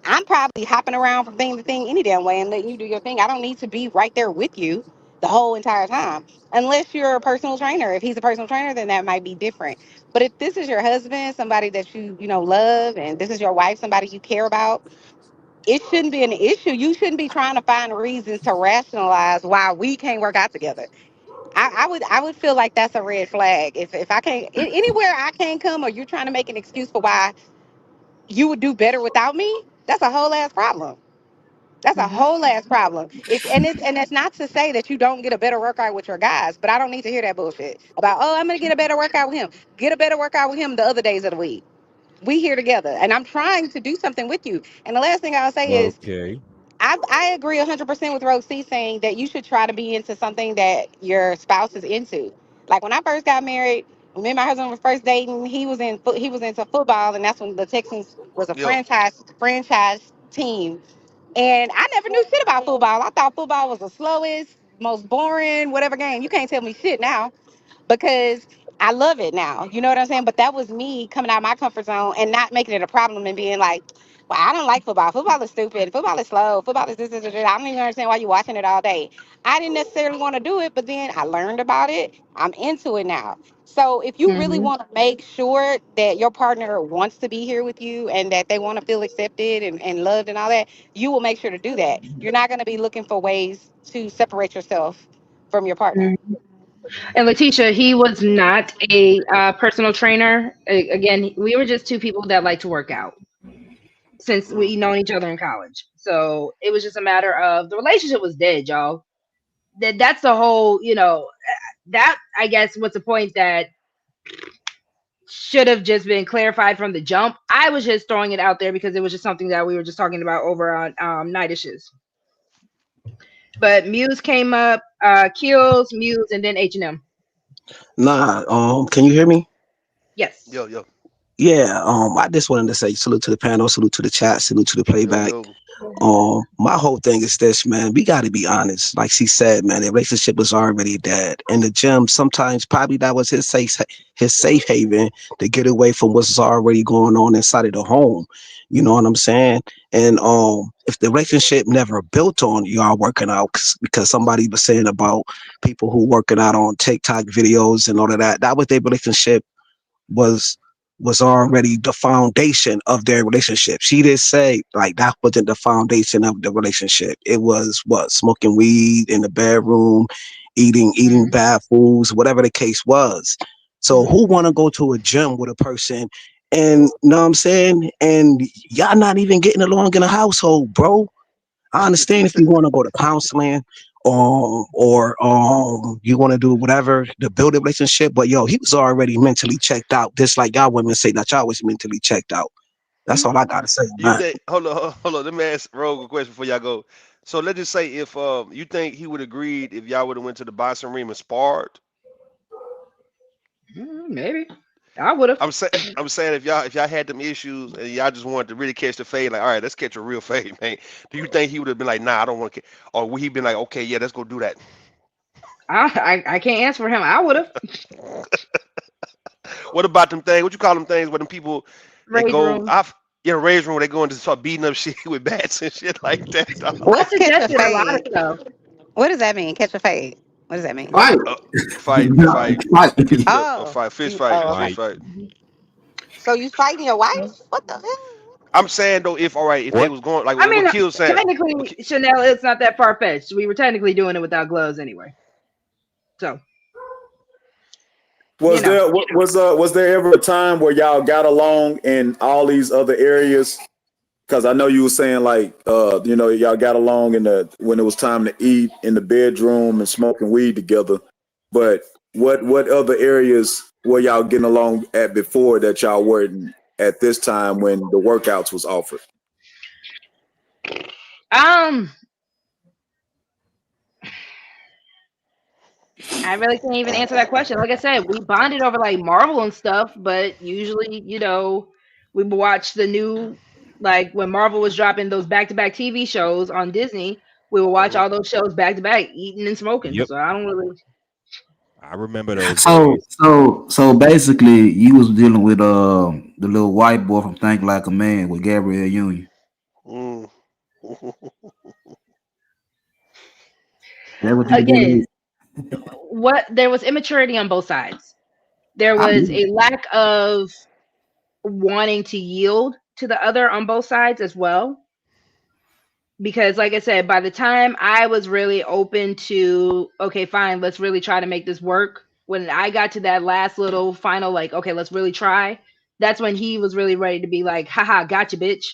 I'm probably hopping around from thing to thing any damn way and letting you do your thing. I don't need to be right there with you the whole entire time. Unless you're a personal trainer. If he's a personal trainer, then that might be different. But if this is your husband, somebody that you love, and this is your wife, somebody you care about, it shouldn't be an issue. You shouldn't be trying to find reasons to rationalize why we can't work out together. I would feel like that's a red flag. If I can't anywhere I can't come, or you're trying to make an excuse for why you would do better without me, that's a whole ass problem. That's a Mhm. whole ass problem. And it's not to say that you don't get a better workout with your guys, but I don't need to hear that bullshit about, oh, I'm gonna get a better workout with him. Get a better workout with him the other days of the week. We here together, and I'm trying to do something with you. And the last thing I'll say is, Okay. I agree 100% with RogueC saying that you should try to be into something that your spouse is into. Like when I first got married, when me and my husband were first dating, he was into football, and that's when the Texans was a Yo, franchise team. And I never knew shit about football. I thought football was the slowest, most boring, whatever game. You can't tell me shit now because I love it now. You know what I'm saying? But that was me coming out of my comfort zone and not making it a problem and being like, well, I don't like football. Football is stupid. Football is slow. Football is this. I don't even understand why you're watching it all day. I didn't necessarily want to do it, but then I learned about it. I'm into it now. So if you really Mm-hmm. want to make sure that your partner wants to be here with you and that they want to feel accepted and loved and all that, you will make sure to do that. You're not going to be looking for ways to separate yourself from your partner. And Letitia, he was not a personal trainer. Again, we were just two people that like to work out since we known each other in college. So it was just a matter of the relationship was dead, y'all. That's the whole, that I guess was the point that should have just been clarified from the jump. I was just throwing it out there because it was just something that we were just talking about over on Night Issues. But Muse came up, Kills, Muse, and then H&M. Nah, can you hear me? Yes. Yo. Yeah, I just wanted to say salute to the panel, salute to the chat, salute to the playback. Yo. My whole thing is this, man. We got to be honest. Like she said, man, the relationship was already dead. In the gym, sometimes probably that was his safe haven to get away from what's already going on inside of the home. You know what I'm saying? And if the relationship never built on y'all working out, because somebody was saying about people who working out on TikTok videos and all of that, that was their relationship was already the foundation of their relationship. She did say like that wasn't the foundation of the relationship. It was what, smoking weed in the bedroom, eating bad foods, whatever the case was. So who want to go to a gym with a person and know what I'm saying? And y'all not even getting along in a household, bro. I understand if you want to go to counseling or you want to do whatever to build a relationship, but yo, he was already mentally checked out. Just like y'all women say that y'all was mentally checked out. That's all I gotta say on Do you that. think? Hold on. Let me ask Rogue a question before y'all go. So let's just say if you think he would agree if y'all would have went to the boxing ring and sparred. Maybe I would have. I'm saying if y'all had them issues and y'all just wanted to really catch the fade, like all right, let's catch a real fade, man. Do you think he would have been like, nah, I don't want to, or would he been like, okay, yeah, let's go do that? I can't answer for him. I would have. What about them things? What you call them things where them people they Rage go room. off in a rage room where they go and just start beating up shit with bats and shit like that, dog. I What's catch a suggested a lot of fade? stuff. What does that mean? Catch a fade. What does that mean? Fight. Fight, Fight. a Oh, fight, fist you. fight, Oh, a okay. fist fight. So you fighting your wife? What the hell? I'm saying though, if all right, if they What? was going like I mean, what Kill saying, technically, Chanel, it's not that far fetched. We were technically doing it without gloves anyway. So, you know. Was there ever a time where y'all got along in all these other areas? Because I know you were saying like y'all got along in the when it was time to eat in the bedroom and smoking weed together. But what other areas were y'all getting along at before that y'all weren't at this time when the workouts was offered? I really can't even answer that question. Like I said, we bonded over like Marvel and stuff, but usually, we would watch the new, like when Marvel was dropping those back-to-back TV shows on Disney, we would watch all those shows back to back, eating and smoking. Yep. So I don't really. I remember those So days. so basically, you was dealing with the little white boy from Think Like a Man with Gabrielle Union. mm. That what you were dealing Again, with? what there was immaturity on both sides. There I was mean, a lack of wanting to yield to the other on both sides as well. Because like I said, by the time I was really open to, okay, fine, let's really try to make this work, when I got to that last little final, like, okay, let's really try, that's when he was really ready to be like, haha, gotcha, bitch.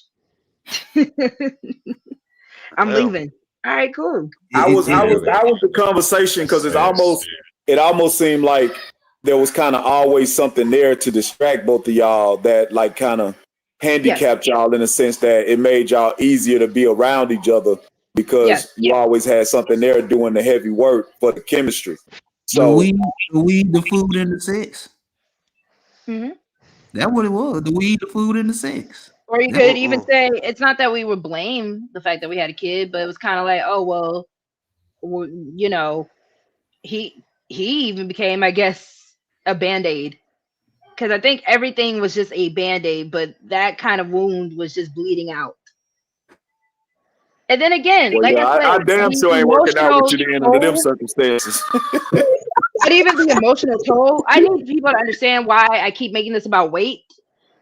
I'm Damn. leaving. All right, cool. I it, was it, I was it, I was the conversation That's because sad. it almost seemed like there was kind of always something there to distract both of y'all that like kind of Yes, handicapped y'all in the sense that it made y'all easier to be around each other yes. because you always had something there doing the heavy work for the chemistry. the So weed, the food, and the sex. Hmm. That what it was. The weed, the food, and the sex. Or you That, could even Mm-mm. say it's not that we would blame the fact that we had a kid, but it was kind of like, oh well, you know, he even became, I guess, a band-aid, because I think everything was just a band-aid, but that kind of wound was just bleeding out. And then again, Well, like yeah, I I said, damn the sure ain't working out with emotional you then under them toll, circumstances. but even the emotional toll, I need people to understand why I keep making this about weight.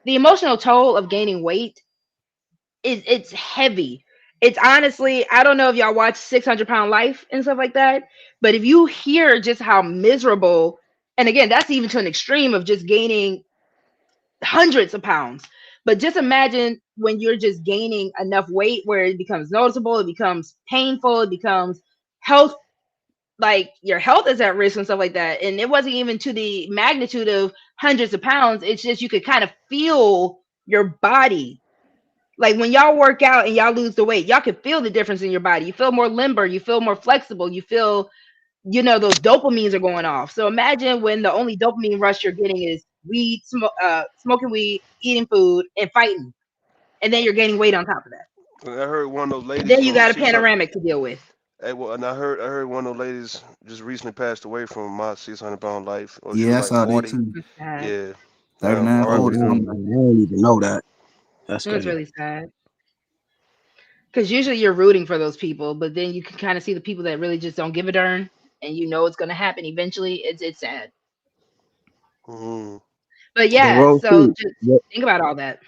The emotional toll of gaining weight it's heavy. It's honestly, I don't know if y'all watch 600 Pound Life and stuff like that, but if you hear just how miserable, and again, that's even to an extreme of just gaining hundreds of pounds. But just imagine when you're just gaining enough weight where it becomes noticeable, it becomes painful, it becomes health, like your health is at risk and stuff like that. And it wasn't even to the magnitude of hundreds of pounds. It's just you could kind of feel your body, like when y'all work out and y'all lose the weight, y'all can feel the difference in your body. You feel more limber, you feel more flexible, you feel, those dopamines are going off. So imagine when the only dopamine rush you're getting is weed, smoking weed, eating food, and fighting, and then you're gaining weight on top of that. And I heard one of those ladies Then you from got a 600. panoramic to deal with. Hey, well, and I heard one of those ladies just recently passed away from my 600 pound life. Or she was Yeah, I like saw that 40. too. It's sad. Yeah. 39, Oh, 40, R.I.P. to her. something man, like I didn't even know that. That's It's crazy. really sad because usually you're rooting for those people, but then you can kind of see the people that really just don't give a darn, and it's going to happen eventually. It's sad. Mm. But But yeah, so Rosie, just think about all that.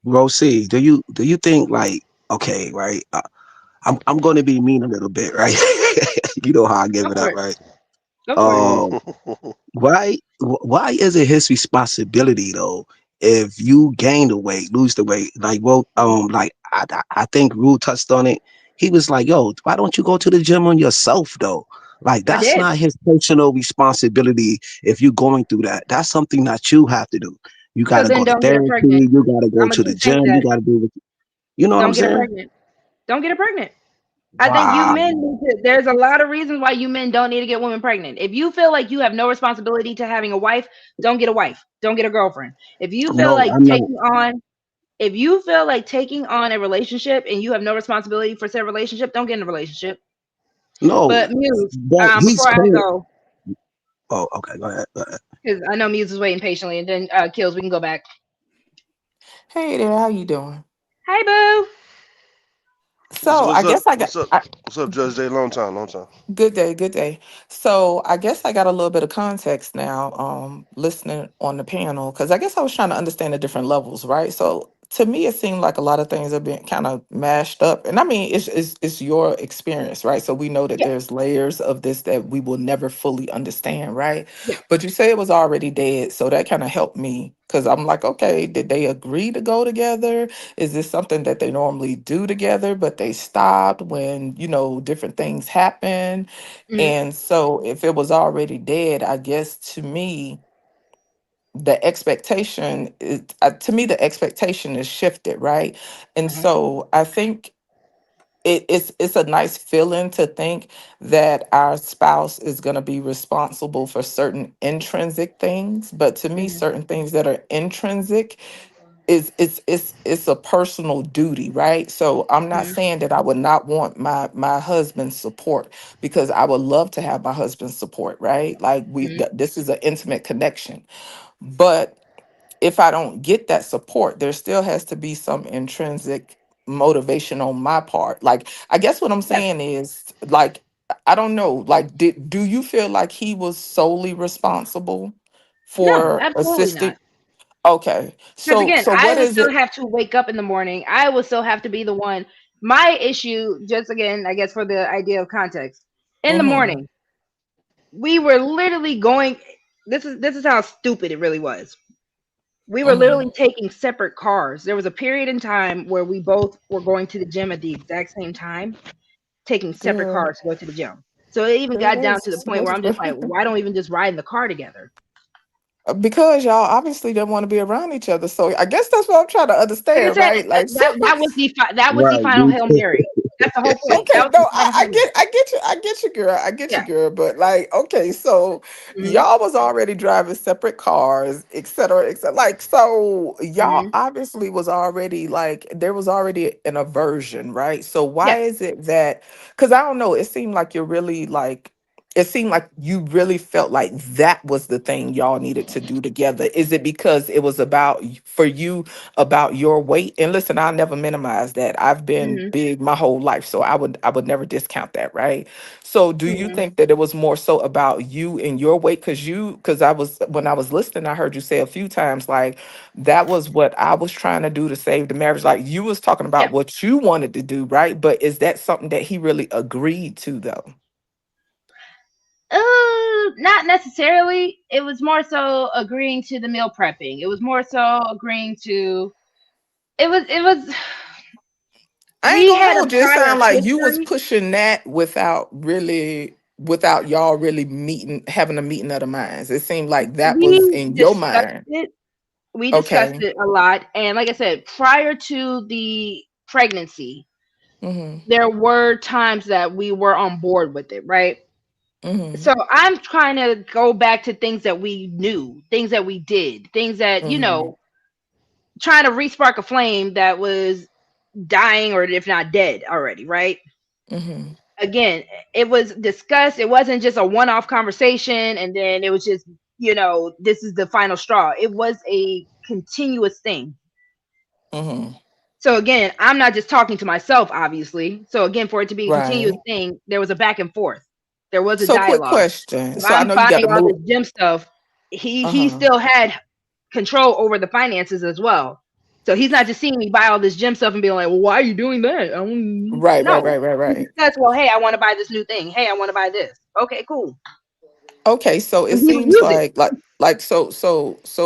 Rosie, do you think like okay, right? I'm going to be mean a little bit, right? You know how I give Go it for up, it. right? Go for it. Um, why is it his responsibility though? If you gain the weight, lose the weight, like well, like I think Rue touched on it. He was like, "Yo, why don't you go to the gym on yourself though?" Like I that's did. not his personal responsibility. If you're going through that, that's something that you have to do. You got So to then go to don't get her therapy. pregnant. You got to go I'm gonna to the keep saying gym. You that. got to do what you know what I'm Don't get her saying? pregnant. Don't get her pregnant. I think you Wow. men need to, there's a lot of reasons why you men don't need to get women pregnant. If you feel like you have no responsibility to having a wife, don't get a wife. Don't get a girlfriend. If you feel No, like I'm not. taking on a relationship and you have no responsibility for said relationship, don't get in a relationship. No, But Muse, but he's before I current. go, Oh, okay. Go ahead. Go ahead. because I know Muse is waiting patiently, and then Kills, we can go back. Hey there, how you doing? Hi, boo. what's, So I what's up? guess I got What's up? What's up, Judge Day? Long time, long time. good day, good day. So I guess I got a little bit of context now, listening on the panel, because I guess I was trying to understand the different levels, right? So to me, it seemed like a lot of things are being kind of mashed up, and I mean, it's your experience, right? So we know that Yeah, there's layers of this that we will never fully understand, right? yeah. But you say it was already dead, so that kind of helped me because I'm like, okay, did they agree to go together? Is this something that they normally do together, but they stopped when, different things happen? Mm-hmm. And so if it was already dead, I guess to me, the expectation is shifted, right? And Uh-huh. so I think it's a nice feeling to think that our spouse is going to be responsible for certain intrinsic things, but to me, Mm-hmm. certain things that are intrinsic it's a personal duty, right? So I'm not Mm-hmm. saying that I would not want my husband's support, because I would love to have my husband's support, right? Like this is an intimate connection. But if I don't get that support, there still has to be some intrinsic motivation on my part. Like, I guess what I'm Yeah. saying is, like, I don't know, like, do you feel like he was solely responsible No, for absolutely assisting? not. Okay. Because So again, so I what would is still it? have to wake up in the morning. I would still have to be the one. My issue, just again, I guess for the idea of context, in the Mm-hmm. morning, we were literally going. This is how stupid it really was. We were Mm-hmm. literally taking separate cars. There was a period in time where we both were going to the gym at the exact same time, taking separate Girl, cars to go to the gym. So it even girl, got down that's to the point where I'm just like, significant. why don't we even just ride in the car together? Because y'all obviously didn't want to be around each other. So I guess that's what I'm trying to Like I understand, said, right? Like, that was the Right. final We Hail Mary. That's the whole point. Okay, That was no, the final point. I get you, girl, I get you, Yeah. girl. But like, okay, so Hmm. y'all was already driving separate cars, et cetera, et cetera. Like, so y'all Hmm. obviously was already like there was already an aversion, right? So why Yes. is it that? Because I don't know, it seemed like you're really like. It seemed like you really felt like that was the thing y'all needed to do together. Is it because it was about for you about your weight? And listen, I'll never minimize that. I've been Hmm. big my whole life, so I would never discount that, right? So do you Hmm. think that it was more so about you and your weight? Because I was when I was listening, I heard you say a few times like that was what I was trying to do to save the marriage. Like you was talking Yeah. about what you wanted to do, right? But is that something that he really agreed to though? Not necessarily. It was more so agreeing to the meal prepping. It was more so agreeing to. It was. I ain't We gonna had a hold you. It prior sounded like you was history. pushing that without y'all really meeting, having a meeting of the minds. It seemed like that was We in your discussed mind. it. We discussed Okay. it a lot, and like I said, prior to the pregnancy, Mm-hmm. there were times that we were on board with it, right? Mm-hmm. So I'm trying to go back to things that we knew, things that we did, things that, Mm-hmm. trying to respark a flame that was dying or if not dead already, right? Mm-hmm. Again, it was discussed. It wasn't just a one off conversation and then it was just, this is the final straw. It was a continuous thing. Mm-hmm. So again, I'm not just talking to myself, obviously. So again, for it to be a continuous Right. thing, there was a back and forth. There was a So quick dialogue. question. If So I I'm know you got buying to all move. this gym stuff, he Uh-huh. still had control over the finances as well. So he's not just seeing me buy all this gym stuff and being like, "Well, why are you doing that?" Right, right, No, right, right, he right. discussed, "Well, hey, I want to buy this new thing. Hey, I want to buy this." Okay, cool. Okay, so it And he would seems use it. like so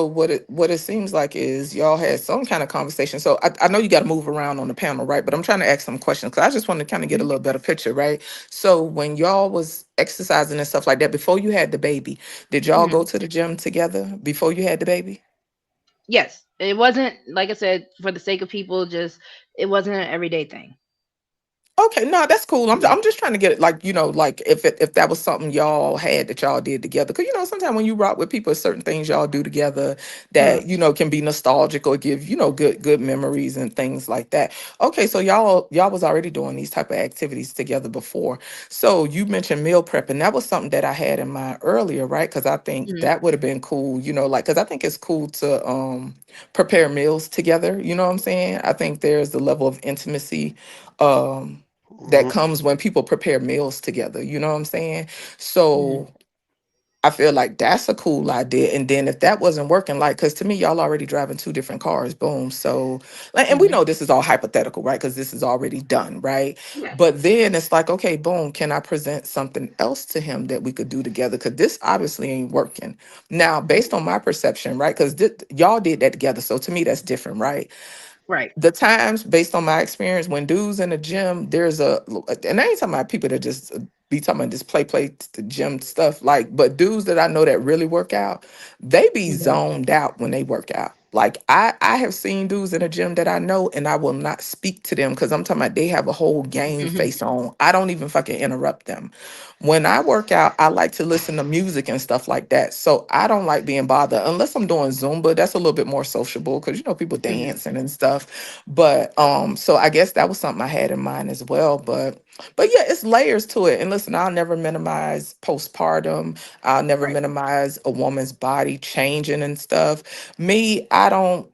what it seems like is y'all had some kind of conversation. So I know you got to move around on the panel, right? But I'm trying to ask some questions because I just want to kind of get a Mhm. little better picture, right? So when y'all was exercising and stuff like that before you had the baby, did y'all Mhm. go to the gym together before you had the baby? Yes, it wasn't like I said for the sake of people. Just it wasn't an everyday thing. Okay, no, that's cool. I'm Mhm. I'm just trying to get it like, like if that was something y'all had that y'all did together. Cause sometimes when you rock with people, certain things y'all do together Mhm. that, can be nostalgic or give, good memories and things like that. Okay, so y'all was already doing these type of activities together before. So you mentioned meal prep, and that was something that I had in mind earlier, right? Because I think Mhm. that would have been cool, like because I think it's cool to prepare meals together. You know what I'm saying? I think there's the level of intimacy. That Mhm. comes when people prepare meals together. You know what I'm saying? Mhm. So I feel like that's a cool idea. And then if that wasn't working, like, because to me, y'all already driving two different cars, boom. So, and we Mhm. know this is all hypothetical, right? Because this is already done, right? Yeah. But then it's like, okay, boom, can I present something else to him that we could do together? Because this obviously ain't working. Now, based on my perception, right? Because y'all did that together. So to me, that's different, right? Right. The times based on my experience when dudes in the gym there's and I ain't talking about people that just be talking about just play the gym stuff like but dudes that I know that really work out they be Mhm. zoned out when they work out like I have seen dudes in a gym that I know and I will not speak to them because I'm talking about they have a whole game Mhm. face on. I don't even fucking interrupt them when I work out. I like to listen to music and stuff like that. So I don't like being bothered unless I'm doing Zumba. That's a little bit more sociable because people Mhm. dancing and stuff. But so I guess that was something I had in mind as well. But yeah, it's layers to it. And listen, I'll never minimize postpartum. I'll never Right. minimize a woman's body changing and stuff. Me, I don't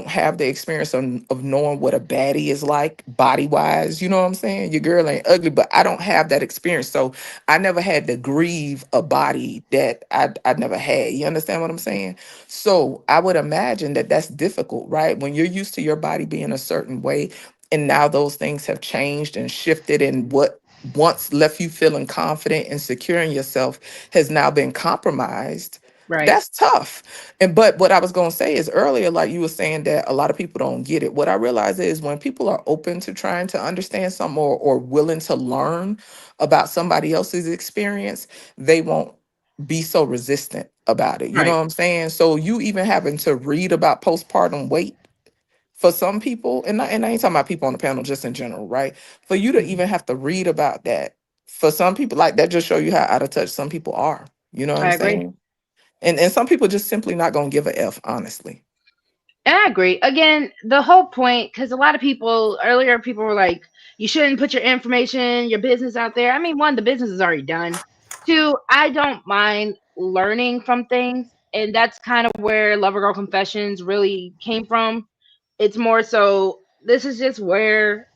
have the experience of knowing what a baddie is like body wise. You know what I'm saying? Your girl ain't ugly, but I don't have that experience. So I never had to grieve a body that I never had. You understand what I'm saying? So I would imagine that that's difficult, right? When you're used to your body being a certain way, and now those things have changed and shifted, and what once left you feeling confident and secure in yourself has now been compromised. Right. That's tough. And but what I was gonna say is earlier, like you were saying that a lot of people don't get it. What I realize is when people are open to trying to understand something or willing to learn about somebody else's experience, they won't be so resistant about it. You know Right. what I'm saying? So you even having to read about postpartum weight for some people, and I ain't talking about people on the panel, just in general, right? For you to even have to read about that, for some people, like that just show you how out of touch some people are. You know what I'm I agree. saying? And some people just simply not gonna give a F, honestly. And I agree. Again, the whole point, because a lot of people earlier, people were like, you shouldn't put your information, your business out there. I mean, one, the business is already done. Two, I don't mind learning from things. And that's kind of where Lover Girl Confessions really came from. It's more so, this is just where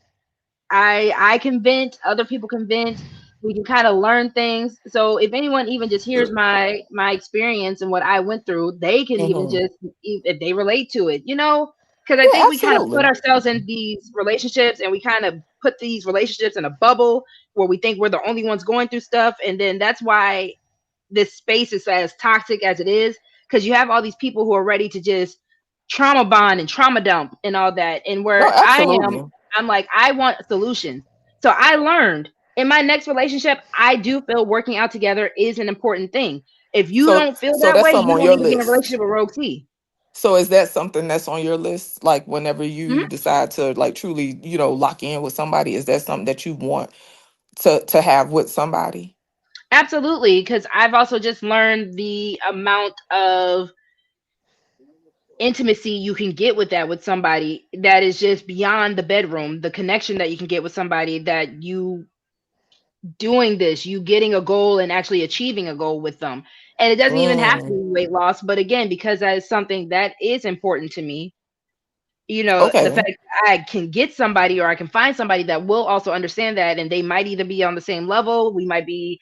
I can vent, other people can vent. We can kind of learn things. So if anyone even just hears my experience and what I went through, they can even Hmm. just if they relate to it, you know? Because I Yeah, think we kind of put absolutely. ourselves in these relationships and we kind of put these relationships in a bubble where we think we're the only ones going through stuff, and then that's why this space is as toxic as it is, because you have all these people who are ready to just trauma bond and trauma dump and all that. And No, where I am, absolutely. I'm like, I want solutions. So I learned in my next relationship, I do feel working out together is an important thing. If you So don't feel so that that's way, something you on don't your need to be in a list. relationship with RogueC. So is that something that's on your list? Like whenever Mhm. you decide to like truly, lock in with somebody, is that something that you want to have with somebody? Absolutely, because I've also just learned the amount of intimacy you can get with that with somebody that is just beyond the bedroom, the connection that you can get with somebody that you doing this, you getting a goal and actually achieving a goal with them. And it doesn't even have to be Mm, weight loss, but again, because that is something that is important to me, the okay. fact that I can get somebody or I can find somebody that will also understand that, and they might either be on the same level, he might be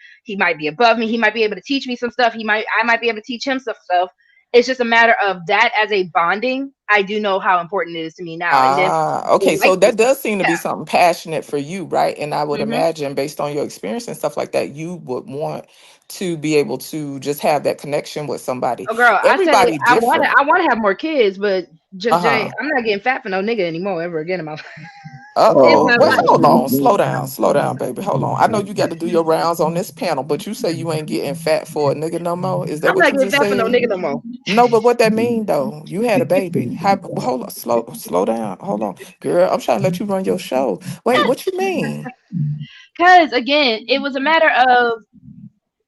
above me, he might be able to teach me some stuff, I might be able to teach him some stuff. It's just a matter of that as a bonding. I do know how important it is to me now. And then Ah, people okay. like So this, that does seem to yeah. be something passionate for you, right? And I would Hmm. imagine, based on your experience and stuff like that, you would want to be able to just have that connection with somebody. Oh girl, I said it. Everybody different. I want to have more kids, but just Jay, Uh-huh. I'm not getting fat for no nigga anymore ever again in my life. In Uh-oh. my Well, life. hold on. Slow down, baby. Hold on. I know you got to do your rounds on this panel, but you say you ain't getting fat for a nigga no more. Is that I'm what not you getting just fat for no said? nigga no more. No, but what that mean though? You had a baby. Hold on. Slow down. Hold on. Girl, I'm trying to let you run your show. Wait, what you mean? Because again, it was a matter of,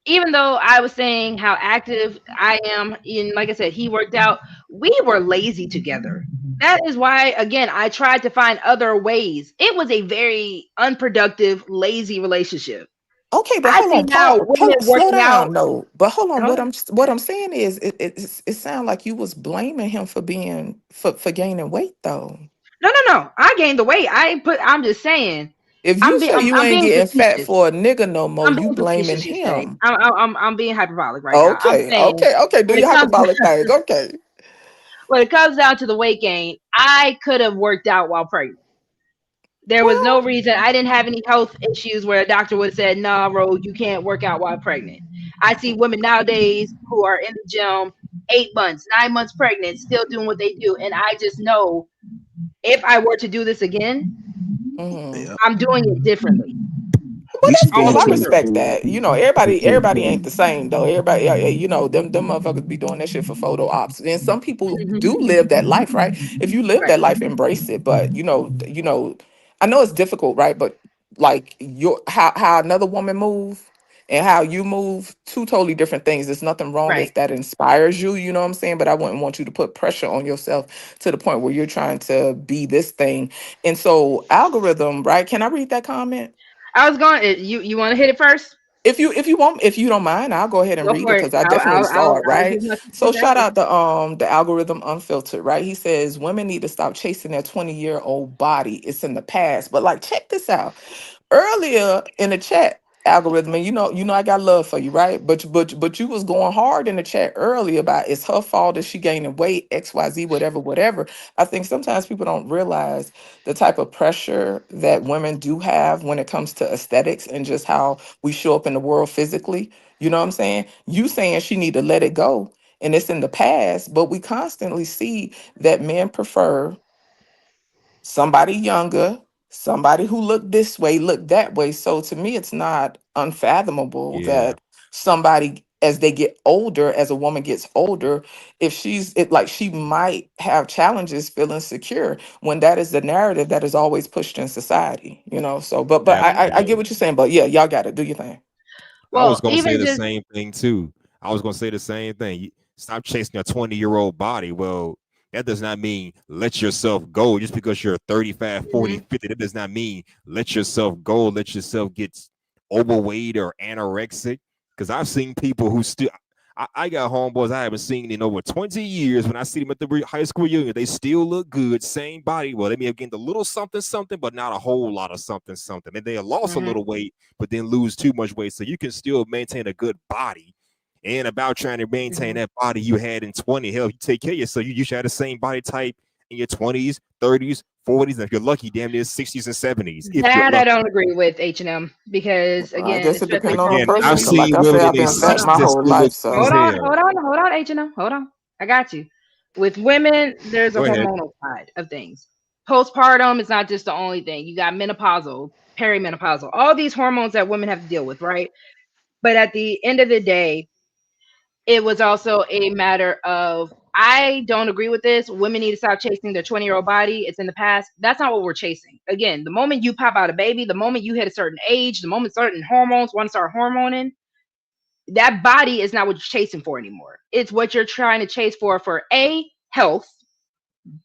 even though I was saying how active I am, and like I said, he worked out, we were lazy together. That is why, again, I tried to find other ways. It was a very unproductive, lazy relationship. Okay, but I hold see on, now women slow working out. down. No, but hold on. Huh? What I'm saying is, it sounds like you was blaming him for being for gaining weight though. No, no, no. I gained the weight. I'm just saying. If you say you I'm ain't being getting fat facetious. for a nigga no more, I'm you being blaming facetious, you say. him. I'm being hyperbolic right now. I'm Okay, saying okay. Do when it your comes hyperbolic thing. Okay. when it comes down to the weight gain, I could have worked out while pregnant. There was no Well, reason. I didn't have any health issues where a doctor would have said, "Nah, Ro, you can't work out while pregnant." I see women nowadays who are in the gym 8 months, 9 months pregnant, still doing what they do, and I just know if I were to do this again, mhm. Yeah. I'm doing it differently Well, You that's should all go the cool. I way into through. respect that. Everybody ain't the same though. Everybody, them motherfuckers be doing that shit for photo ops. And some people Mhm. do live that life, right? If you live Right. that life, embrace it. But I know it's difficult, right? But like your how another woman move and how you move, two totally different things. There's nothing wrong Right. if that inspires you. You know what I'm saying? But I wouldn't want you to put pressure on yourself to the point where you're trying to be this thing. And so, algorithm, right? Can I read that comment? I was going. You want to hit it first? If you don't mind, I'll go ahead and Go read it for it. because I definitely saw it, I'll right? give my So piece shout after. out the algorithm unfiltered, right? He says women need to stop chasing their 20-year-old body. It's in the past. But like check this out. Earlier in the chat algorithm, and I got love for you, right? But you was going hard in the chat earlier about it's her fault that she gaining weight, XYZ, whatever. I think sometimes people don't realize the type of pressure that women do have when it comes to aesthetics and just how we show up in the world physically. You know what I'm saying? You saying she need to let it go and it's in the past, but we constantly see that men prefer somebody younger, somebody who looked this way, looked that way. So to me, it's not unfathomable Yeah. that somebody as they get older, as a woman gets older, if like she might have challenges feeling secure when that is the narrative that is always pushed in society, you know. So, but I get Absolutely. what you're saying, but yeah, y'all got to do your thing. I was Well, gonna say even the just same thing too. I was gonna say the same thing. Stop chasing a 20-year-old body. Well, that does not mean let yourself go. Just because you're 35, 40, 50, that does not mean let yourself go, let yourself get overweight or anorexic. Because I've seen people who still I got homeboys I haven't seen in over 20 years. When I see them at the high school reunion, they still look good, same body. Well, they may have gained a little something, something, but not a whole lot of something, something. And they have lost a little weight, but then lose too much weight. So you can still maintain a good body. And about trying to maintain that body you had in 20, hell, you take care of yourself. You should have the same body type in your 20s, 30s, 40s, and if you're lucky, damn near 60s and 70s. If you're that, I lucky. don't agree with H&M because I again, guess it especially depends on for the Again, person. I've Cause women. like seen I women say, in I've their been fat 60s my that whole still look life, good as so hell. Hold on, H&M. I got you. With women, there's a Go ahead. hormonal side of things. Postpartum is not just the only thing. You got menopausal, perimenopausal, all these hormones that women have to deal with, right? But at the end of the day, it was also a matter of I don't agree with this. Women need to stop chasing their 20-year-old body. It's in the past. That's not what we're chasing. Again, the moment you pop out a baby, the moment you hit a certain age, the moment certain hormones want to start hormoning, that body is not what you're chasing for anymore. It's what you're trying to chase for A, health,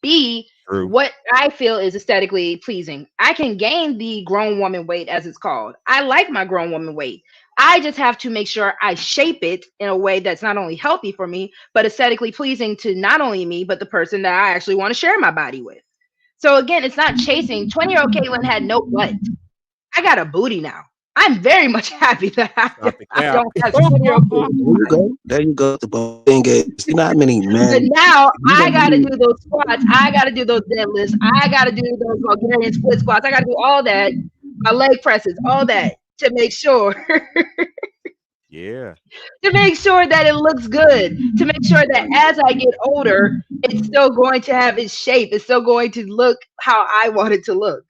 B, True. what I feel is aesthetically pleasing. I can gain the grown woman weight, as it's called. I like my grown woman weight. I just have to make sure I shape it in a way that's not only healthy for me, but aesthetically pleasing to not only me, but the person that I actually want to share my body with. So again, it's not chasing. 20-year-old Caitlin had no butt. I got a booty now. I'm very much happy that Stop the I cap. don't have 20-year-old Caitlin There you body. go. There you go. The thing is, you know how many But men, now you know I how got to many, do those squats. I got to do those deadlifts. I got to do those Bulgarian split squats. I got to do all that, my leg presses, all that to make sure Yeah. to make sure that it looks good. To make sure that as I get older, it's still going to have its shape. It's still going to look how I want it to look.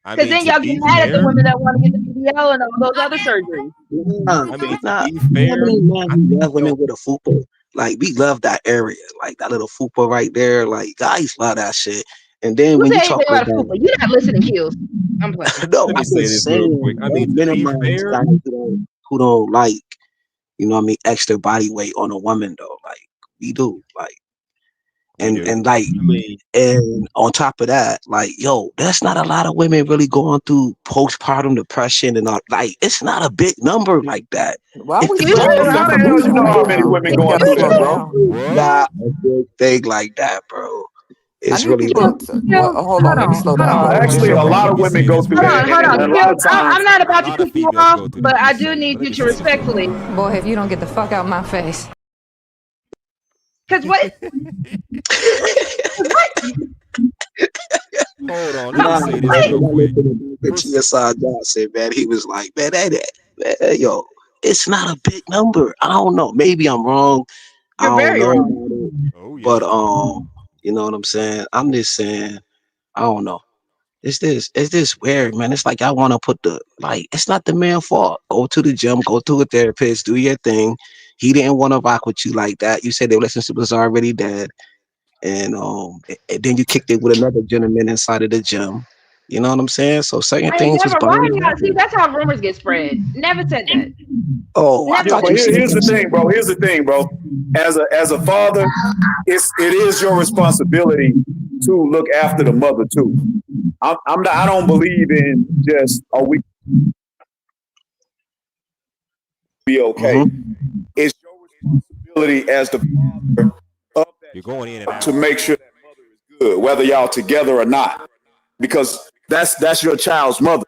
I Because mean, then to y'all get be mad at the fair, women that want to get the BBL and all those other surgeries. nah, I mean, to nah, be you know how fair, many men I who think love women with a fupa? Like, we love that area, like that little fupa right there. Like, guys love that shit. And then Who when you said anything talk about a about, fupa? You're not listening, Kills. I'm playing. no, let me I'm say just this real quick. saying, I mean, don't to be minimize fair, guys who don't like, you know what I mean, extra body weight on a woman though. Like, we do. Like, we do. and like, I mean, and on top of that, like, yo, there's not a lot of women really going through postpartum depression and all. Like, it's not a big number like that. why If we the You stuck girl on is How the hell you definition know right how many now? women We going got to through slow that, bro? down. it's what? not a big thing like that, bro. I It's need really people not. to well, Kills, hold hold on. Let me on, slow hold down, on. Rogue. This Actually, your a Well, lot let room. of me women say go this through real that, quick. Hold and on, a Kills. lot of times. I'm not A about to lot of kick you females off, go through but that. I Just do saying. But need let you me to say this real respectfully, quick. Boy, if you don't get the fuck out my face. because what, Hold on. Let me Nah, say this man, what? real when I quick. listened to First, TSI Johnson, man, he was like, man, man, yo, it's not a big number. I don't know. Maybe I'm wrong. I You're don't very know wrong. about it. oh But yes, you are. you know what I'm saying? I'm just saying, I don't know. It's this weird, man. It's like I want to put it's not the man's fault. Go to the gym, go to a therapist, do your thing. He didn't want to rock with you like that. You said the relationship was already dead. And and then you kicked it with another gentleman inside of the gym. You know what I'm saying? So certain I ain't things was never. Why bound are to y'all see? happen. That's how rumors get spread. Never said that. Oh, I Never Yeah, thought but you said that. said here's the that. thing, bro. Here's the thing, bro. As a father, it is your responsibility to look after the mother too. I'm not, I don't believe in just we be okay. Mm-hmm. It's your responsibility as the father of that You're going in and child to out. make sure that mother is good, whether y'all together or not, because that's your child's mother.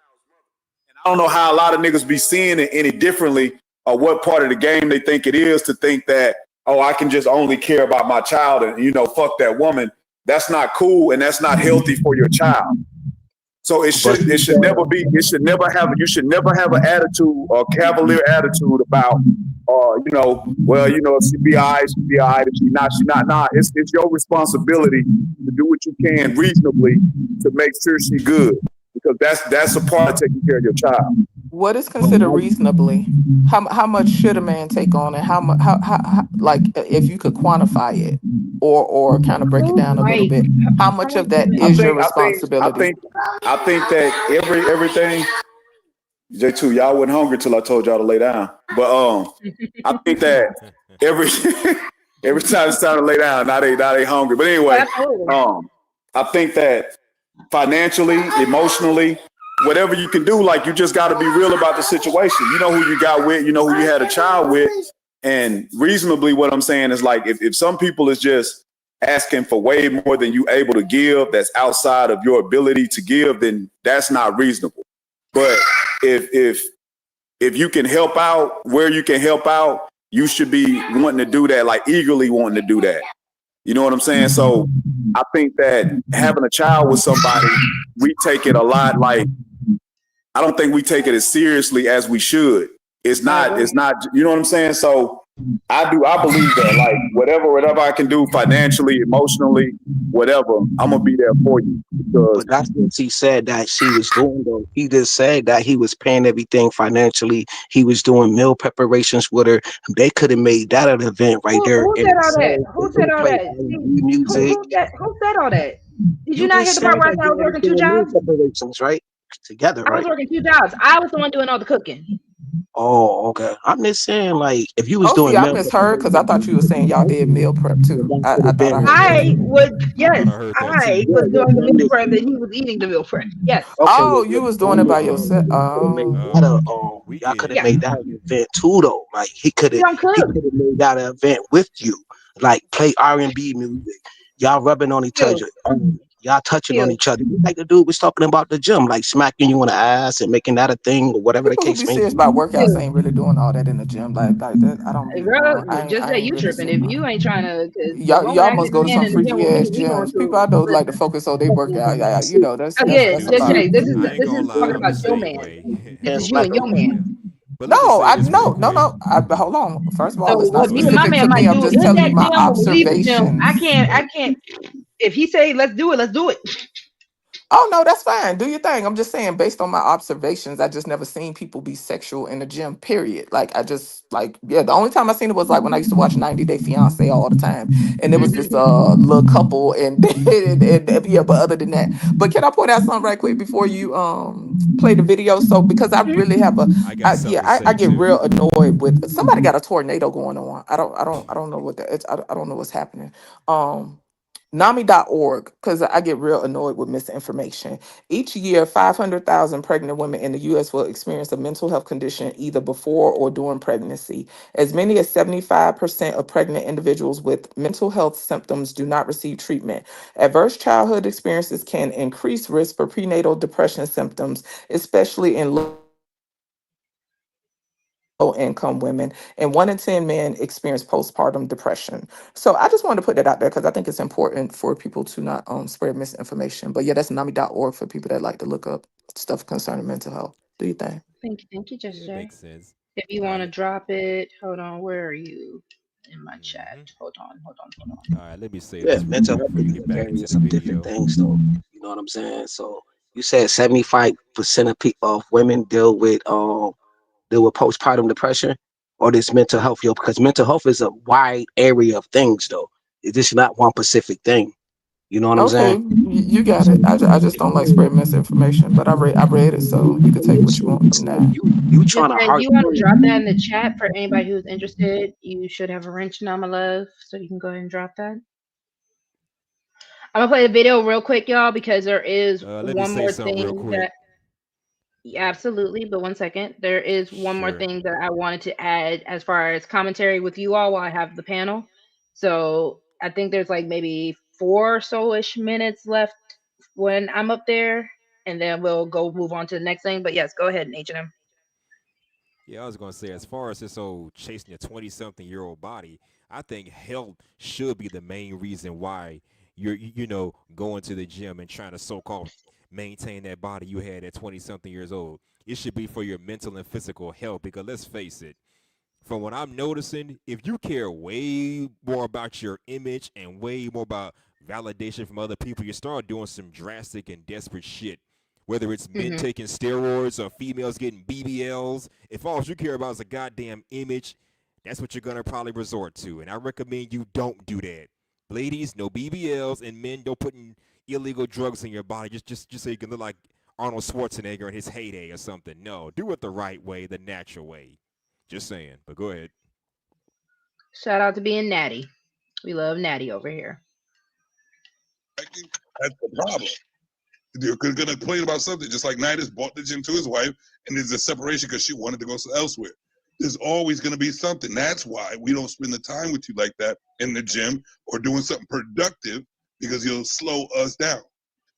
I don't know how a lot of niggas be seeing it any differently, or what part of the game they think it is to think that, oh, I can just only care about my child and fuck that woman. That's not cool, and that's not healthy for your child. So But it should never be, it should never have, you should never have an attitude or cavalier attitude about, well, if she be all right, she be all right. If she not. Nah, it's your responsibility to do what you can reasonably to make sure she good, because that's a part of taking care of your child. What is considered reasonably? How much should a man take on, and how like if you could quantify it, or kind of break it Who's down a little right? bit, how How much much of do that men I is your think make? I think I responsibility? think I think that everything J2, y'all wasn't hungry till I told y'all to lay down. But I think that every every time it's time to lay down, now they hungry. But Oh, anyway, absolutely. um I think that financially, emotionally, whatever you can do, like you just got to be real about the situation. You know who you got with, you know who you had a child with, and reasonably, what I'm saying is like if some people is just asking for way more than you able to give, that's outside of your ability to give, then that's not reasonable. But if if you can help out where you can help out, you should be wanting to do that, like eagerly wanting to do that. You know what I'm saying? So I think that having a child with somebody, we take it a lot like I don't think we take it as seriously as we should. I agree. It's not, you know what I'm saying? So I believe that like whatever I can do financially, emotionally, whatever, I'm gonna be there for you because But that's what she said that she was doing though. He just said that he was paying everything financially. He was doing meal preparations with her. They could have made that an event right there Who in said all that? itself. They Who could said have all played that? See, R&B music. who said all that? Did you You not hear just the said part where I that said I you was was working two doing meal jobs? preparations, right? Together, I was right? working two jobs. I was the one doing all the cooking. Oh, okay. I'm just saying, like, if you was Oh, see, doing I meal misheard because I preparations, thought you were saying y'all did meal prep then too. that I, could I have thought I been heard that I too. would, I thought yes, I heard that I too. yeah, was yeah. doing the But I'm meal just prep and saying, he was eating the meal prep. Yes, okay, Oh, yeah, you was but doing I'm it just by saying, yourself. he could have made Oh, that a We y'all get could it. have yes. made that an event too, though. Like We don't he cook. could have made that an event with you, like play R&B music, y'all rubbing on each other, Q, y'all touching on Q. each other. Like the dude was talking about the gym, like smacking you in the ass and making that a thing or whatever the people who be case may serious be. about workouts Q. ain't really doing all that in the gym. Like that, I don't be Girl, knowing. just I say ain't you really tripping seen if that. you ain't trying to, because the Y'all moment I must get a go to man some in the gym freaky with me, ass we going gyms. People to I know like to listen. focus on their workout. Yeah, you know Yeah, that's just about. say this is I ain't this gonna is lie, talking I'm the about your same man. way. This Can't is you smack and your them. Yeah. man. But let me No, say I this real no no quick. no. Hold on. First of So all, it's not what me and my specific man to me. might I'm do just in telling you that my gym when we leave the gym. observations. I can't. If he say let's do it, let's do it. Oh no, that's fine. Do your thing. I'm just saying, based on my observations, I just never seen people be sexual in the gym. Period. Like I just like yeah. The only time I seen it was like when I used to watch 90 Day Fiance all the time, and there was this little couple, and, yeah. But other than that, but can I point out something right quick before you play the video? So because I really have a I got yeah, something to I say get too. real annoyed with somebody got a tornado going on. I don't know what that. I don't know what's happening. Um. NAMI.org, because I get real annoyed with misinformation. Each year, 500,000 pregnant women in the U.S. will experience a mental health condition either before or during pregnancy. As many as 75% of pregnant individuals with mental health symptoms do not receive treatment. Adverse childhood experiences can increase risk for prenatal depression symptoms, especially in low income women, and 1 in 10 men experience postpartum depression. So I just wanted to put that out there because I think it's important for people to not spread misinformation. But yeah, that's NAMI.org for people that like to look up stuff concerning mental health. Do you think? Thank you, It Jessica. makes sense. If you All want right. to drop it, hold on. Where are you in my chat? Mm-hmm. Hold on. All right, let me say Yeah, this real mental quick health before we is get back into various the of different video. things, though. You know what I'm saying? So you said 75% of people of women deal with postpartum depression or this mental health, yo, because mental health is a wide area of things, though. It's just not one specific thing. You know what I'm Okay, saying? you got So it. I just don't like spread misinformation, but I read it, so you could take what you want from so that. you Just trying to if argue? you want to drop that in the chat for anybody who's interested, you should have a wrench now, my love. So you can go ahead and drop that. I'm gonna play the video real quick, y'all, because there is Let me one say more something real thing quick. that yeah, absolutely. But 1 second, there is one more Sure. thing that I wanted to add as far as commentary with you all while I have the panel. So I think there's like maybe four so ish minutes left when I'm up there, and then we'll go move on to the next thing. But yes, go ahead, H&M. Yeah, I was gonna say, as far as this old chasing a 20-something-year-old body, I think health should be the main reason why you're going to the gym and trying to so-called maintain that body you had at 20-something years old. It should be for your mental and physical health because let's face it, from what I'm noticing, if you care way more about your image and way more about validation from other people, you start doing some drastic and desperate shit. Whether it's men Hmm. taking steroids or females getting BBLs, if all you care about is a goddamn image, that's what you're gonna probably resort to. And I recommend you don't do that. Ladies, no BBLs, and men don't putting illegal drugs in your body just so you can look like Arnold Schwarzenegger in his heyday or something. No, do it the right way, the natural way. Just saying. But go ahead. Shout out to being natty. We love natty over here. That's the problem. They're going to complain about something, just like Nidus bought the gym to his wife, and there's a separation because she wanted to go elsewhere. There's always going to be something. That's why we don't spend the time with you like that in the gym or doing something productive, because you'll slow us down.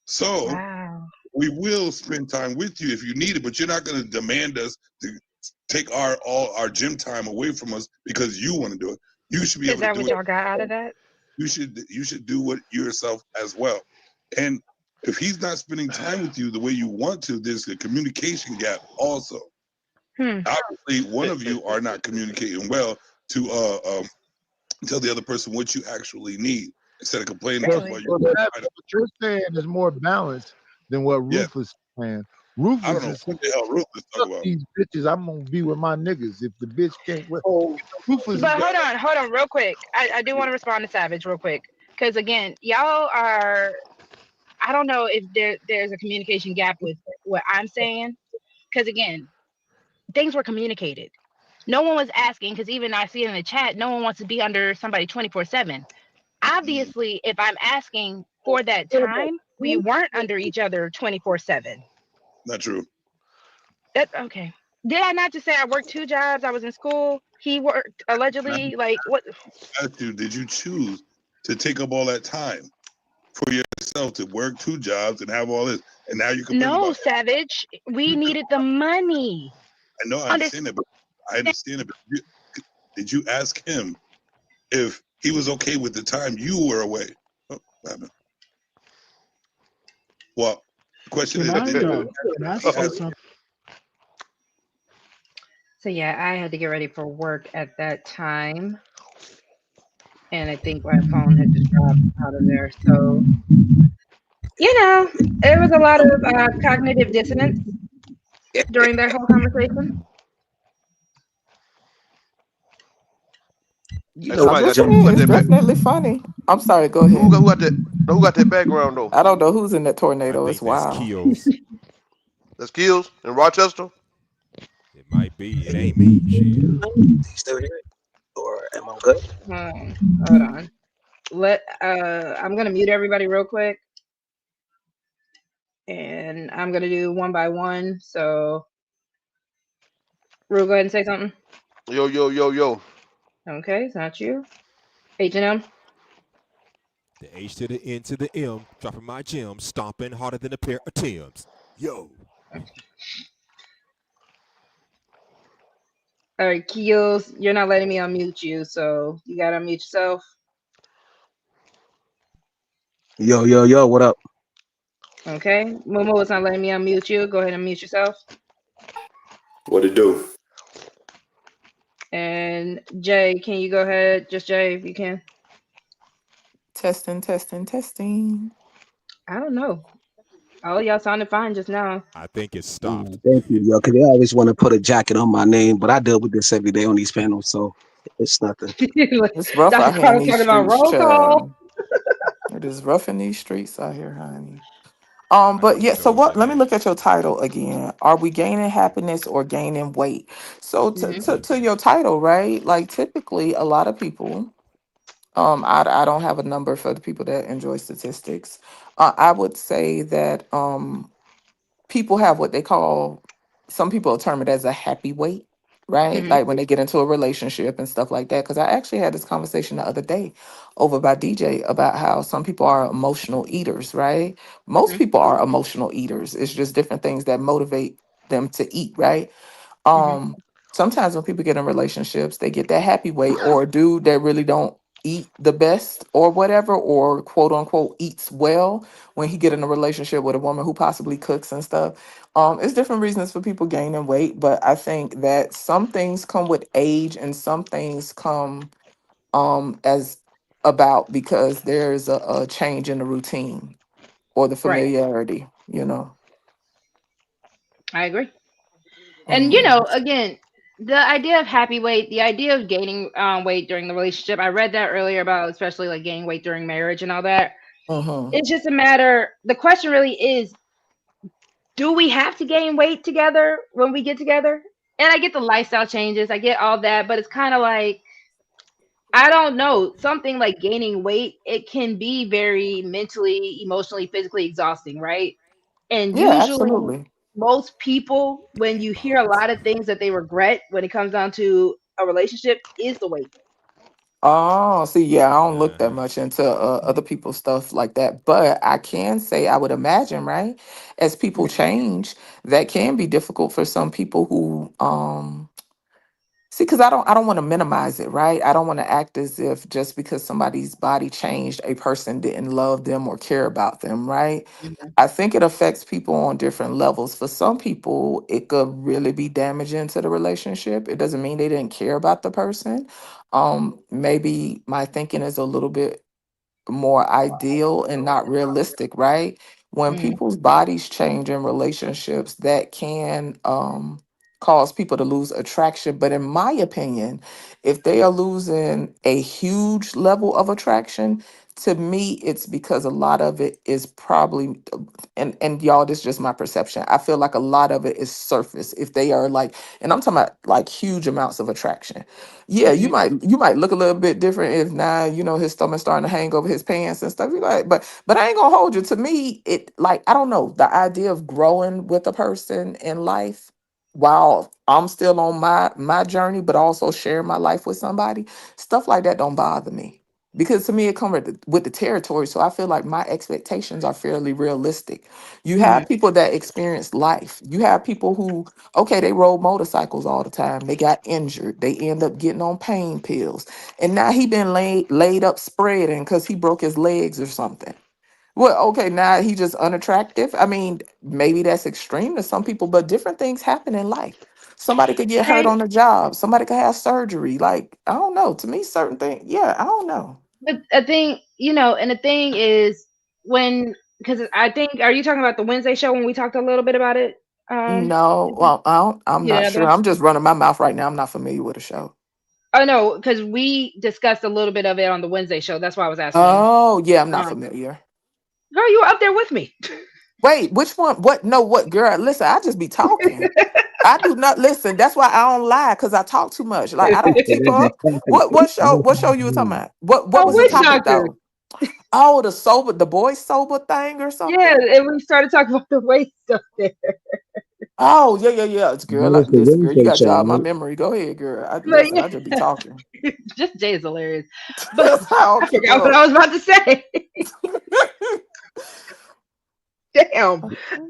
So Wow. we will spend time with you if you need it, but you're not going to demand us to take all our gym time away from us because you want to do it. You should be Is able to that do what it. y'all got out of that? You should do what yourself as well. And if he's not spending time with you the way you want to, there's a communication gap also. Hmm. Obviously, one of you are not communicating well to tell the other person what you actually need instead of complaining Well, about what well, you what you're saying is more balanced than what yeah. Rufus is saying. I don't Rufus know is what the hell Ruth is fuck talking about. these bitches. I'm gonna be with my niggas. If the bitch can't, Rufus is But hold on, real quick. I do want to respond to Savage real quick because again, y'all are. I don't know if there's a communication gap with what I'm saying because again, things were communicated. No one was asking because even I see it in the chat. No one wants to be under somebody 24/7. Obviously, if I'm asking for that time, we weren't under each other 24/7. Not true. That's okay. Did I not just say I worked 2 jobs? I was in school. He worked allegedly. Like what? Ask you, did you choose to take up all that time for yourself to work 2 jobs and have all this, and now you complain No, about it? Savage. We needed the money. I know, I understand it, but did you ask him if he was okay with the time you were away? Oh, what happened? Well, the question Can is, I did you can I say something? So yeah, I had to get ready for work at that time, and I think my phone had just dropped out of there. So it was a lot of cognitive dissonance during that whole conversation. You Hey, know, somebody I'm got just Jim, who saying got it's that back? definitely funny. I'm sorry. Go ahead. Who got that? No, who got that background though? I don't know who's in that I tornado. It's think that's wild. Keels. That's Kills in Rochester. It might be. It ain't me. Shit. still here, or am I good? Hold on. I'm gonna mute everybody real quick, and I'm gonna do one by one. So, Ru, go ahead and say something. Yo, yo, yo, yo. Okay, it's not you. H&M. The H to the N to the M, dropping my gem, stomping harder than a pair of Timbs. Yo. All right, Keels, you're not letting me unmute you, so you gotta unmute yourself. Yo, yo, yo, what up? Okay, Momo is not letting me unmute you. Go ahead and mute yourself. What it do? And Jay, can you go ahead? Just Jay, if you can. Testing, testing, testing. I don't know. All y'all sounded fine just now. I think it stopped. Thank you, yo, because they always want to put a jacket on my name, but I deal with this every day on these panels, so it's nothing. It's rough Dr. out here in Carter's these talking about streets, roll call. child. It is rough in these streets out here, honey. I But know yeah, so shows what, it let me look is. at your title again. Are we gaining happiness or gaining weight? So to your title, right? Like typically a lot of people, I don't have a number for the people that enjoy statistics. I would say that people have what they call, some people term it as a happy weight, right? Mm-hmm. Like when they get into a relationship and stuff like that. Because I actually had this conversation the other day over by DJ about how some people are emotional eaters, right? Most people are emotional eaters. It's just different things that motivate them to eat, right? Mm-hmm. Sometimes when people get in relationships, they get that happy weight, or a dude that really don't eat the best or whatever, or quote unquote eats well when he get in a relationship with a woman who possibly cooks and stuff. It's different reasons for people gaining weight, but I think that some things come with age and some things come as about because there's a change in the routine or the Right. familiarity, you know. I agree. And Mm-hmm. again, the idea of happy weight, the idea of gaining weight during the relationship, I read that earlier about especially like gaining weight during marriage and all that. Mm-hmm. It's just a matter. The question really is, do we have to gain weight together when we get together? And I get the lifestyle changes, I get all that, but it's kind of like I don't know, something like gaining weight, it can be very mentally, emotionally, physically exhausting, right? And Yeah, usually, absolutely. most people, when you hear a lot of things that they regret when it comes down to a relationship, is the weight. Oh, see, yeah, I don't look that Uh-huh. much into other people's stuff like that, but I can say I would imagine, right? As people change, that can be difficult for some people who see, because I don't want to minimize it, right? I don't want to act as if just because somebody's body changed, a person didn't love them or care about them, right? Mhm. I think it affects people on different levels. For some people, it could really be damaging to the relationship. It doesn't mean they didn't care about the person. Maybe my thinking is a little bit more ideal and not realistic, right? When Mhm. people's bodies change in relationships, that can cause people to lose attraction. But in my opinion, if they are losing a huge level of attraction, to me, it's because a lot of it is probably, and y'all, this is just my perception. I feel like a lot of it is surface. If they are like, and I'm talking about like huge amounts of attraction, yeah, you Mhm. might look a little bit different if now his stomach's starting to hang over his pants and stuff. You like, but I ain't gonna hold you. To me, it like I don't know the idea of growing with a person in life while I'm still on my journey, but also sharing my life with somebody. Stuff like that don't bother me because to me it comes with the territory. So I feel like my expectations are fairly realistic. You Mhm. have people that experience life. You have people who okay, they rode motorcycles all the time. They got injured. They end up getting on pain pills. And now he been laid up spreading because he broke his legs or something. Well, okay, now he just unattractive. I mean, maybe that's extreme to some people, but different things happen in life. Somebody could get hurt Right. on the job. Somebody could have surgery. Like, I don't know. To me, certain things, yeah, I don't know. But a thing, and the thing is when because I think are you talking about the Wednesday show when we talked a little bit about it? No, well, I'm not Yeah, sure. I'm just running my mouth right now. I'm not familiar with the show. oh no, because we discussed a little bit of it on the Wednesday show. That's why I was asking. Oh, yeah, I'm not Um, familiar. girl, you were up there with me. Wait, which one? What? No, what, girl? Listen, I just be talking. I do not listen. That's why I don't lie because I talk too much. Like I don't keep up. What show? What show you were talking about? What Oh, was the witch topic doctor. though? Oh, the boy sober thing or Yeah, something. and we started talking about the weight stuff there. Oh yeah. It's That girl. was the Listen, girl, you Wednesday got to show, jog my right? memory. Go ahead, girl. But Listen, I just be yeah, talking. just Jay is hilarious. But I don't I keep forgot what I up. was about to say. Damn.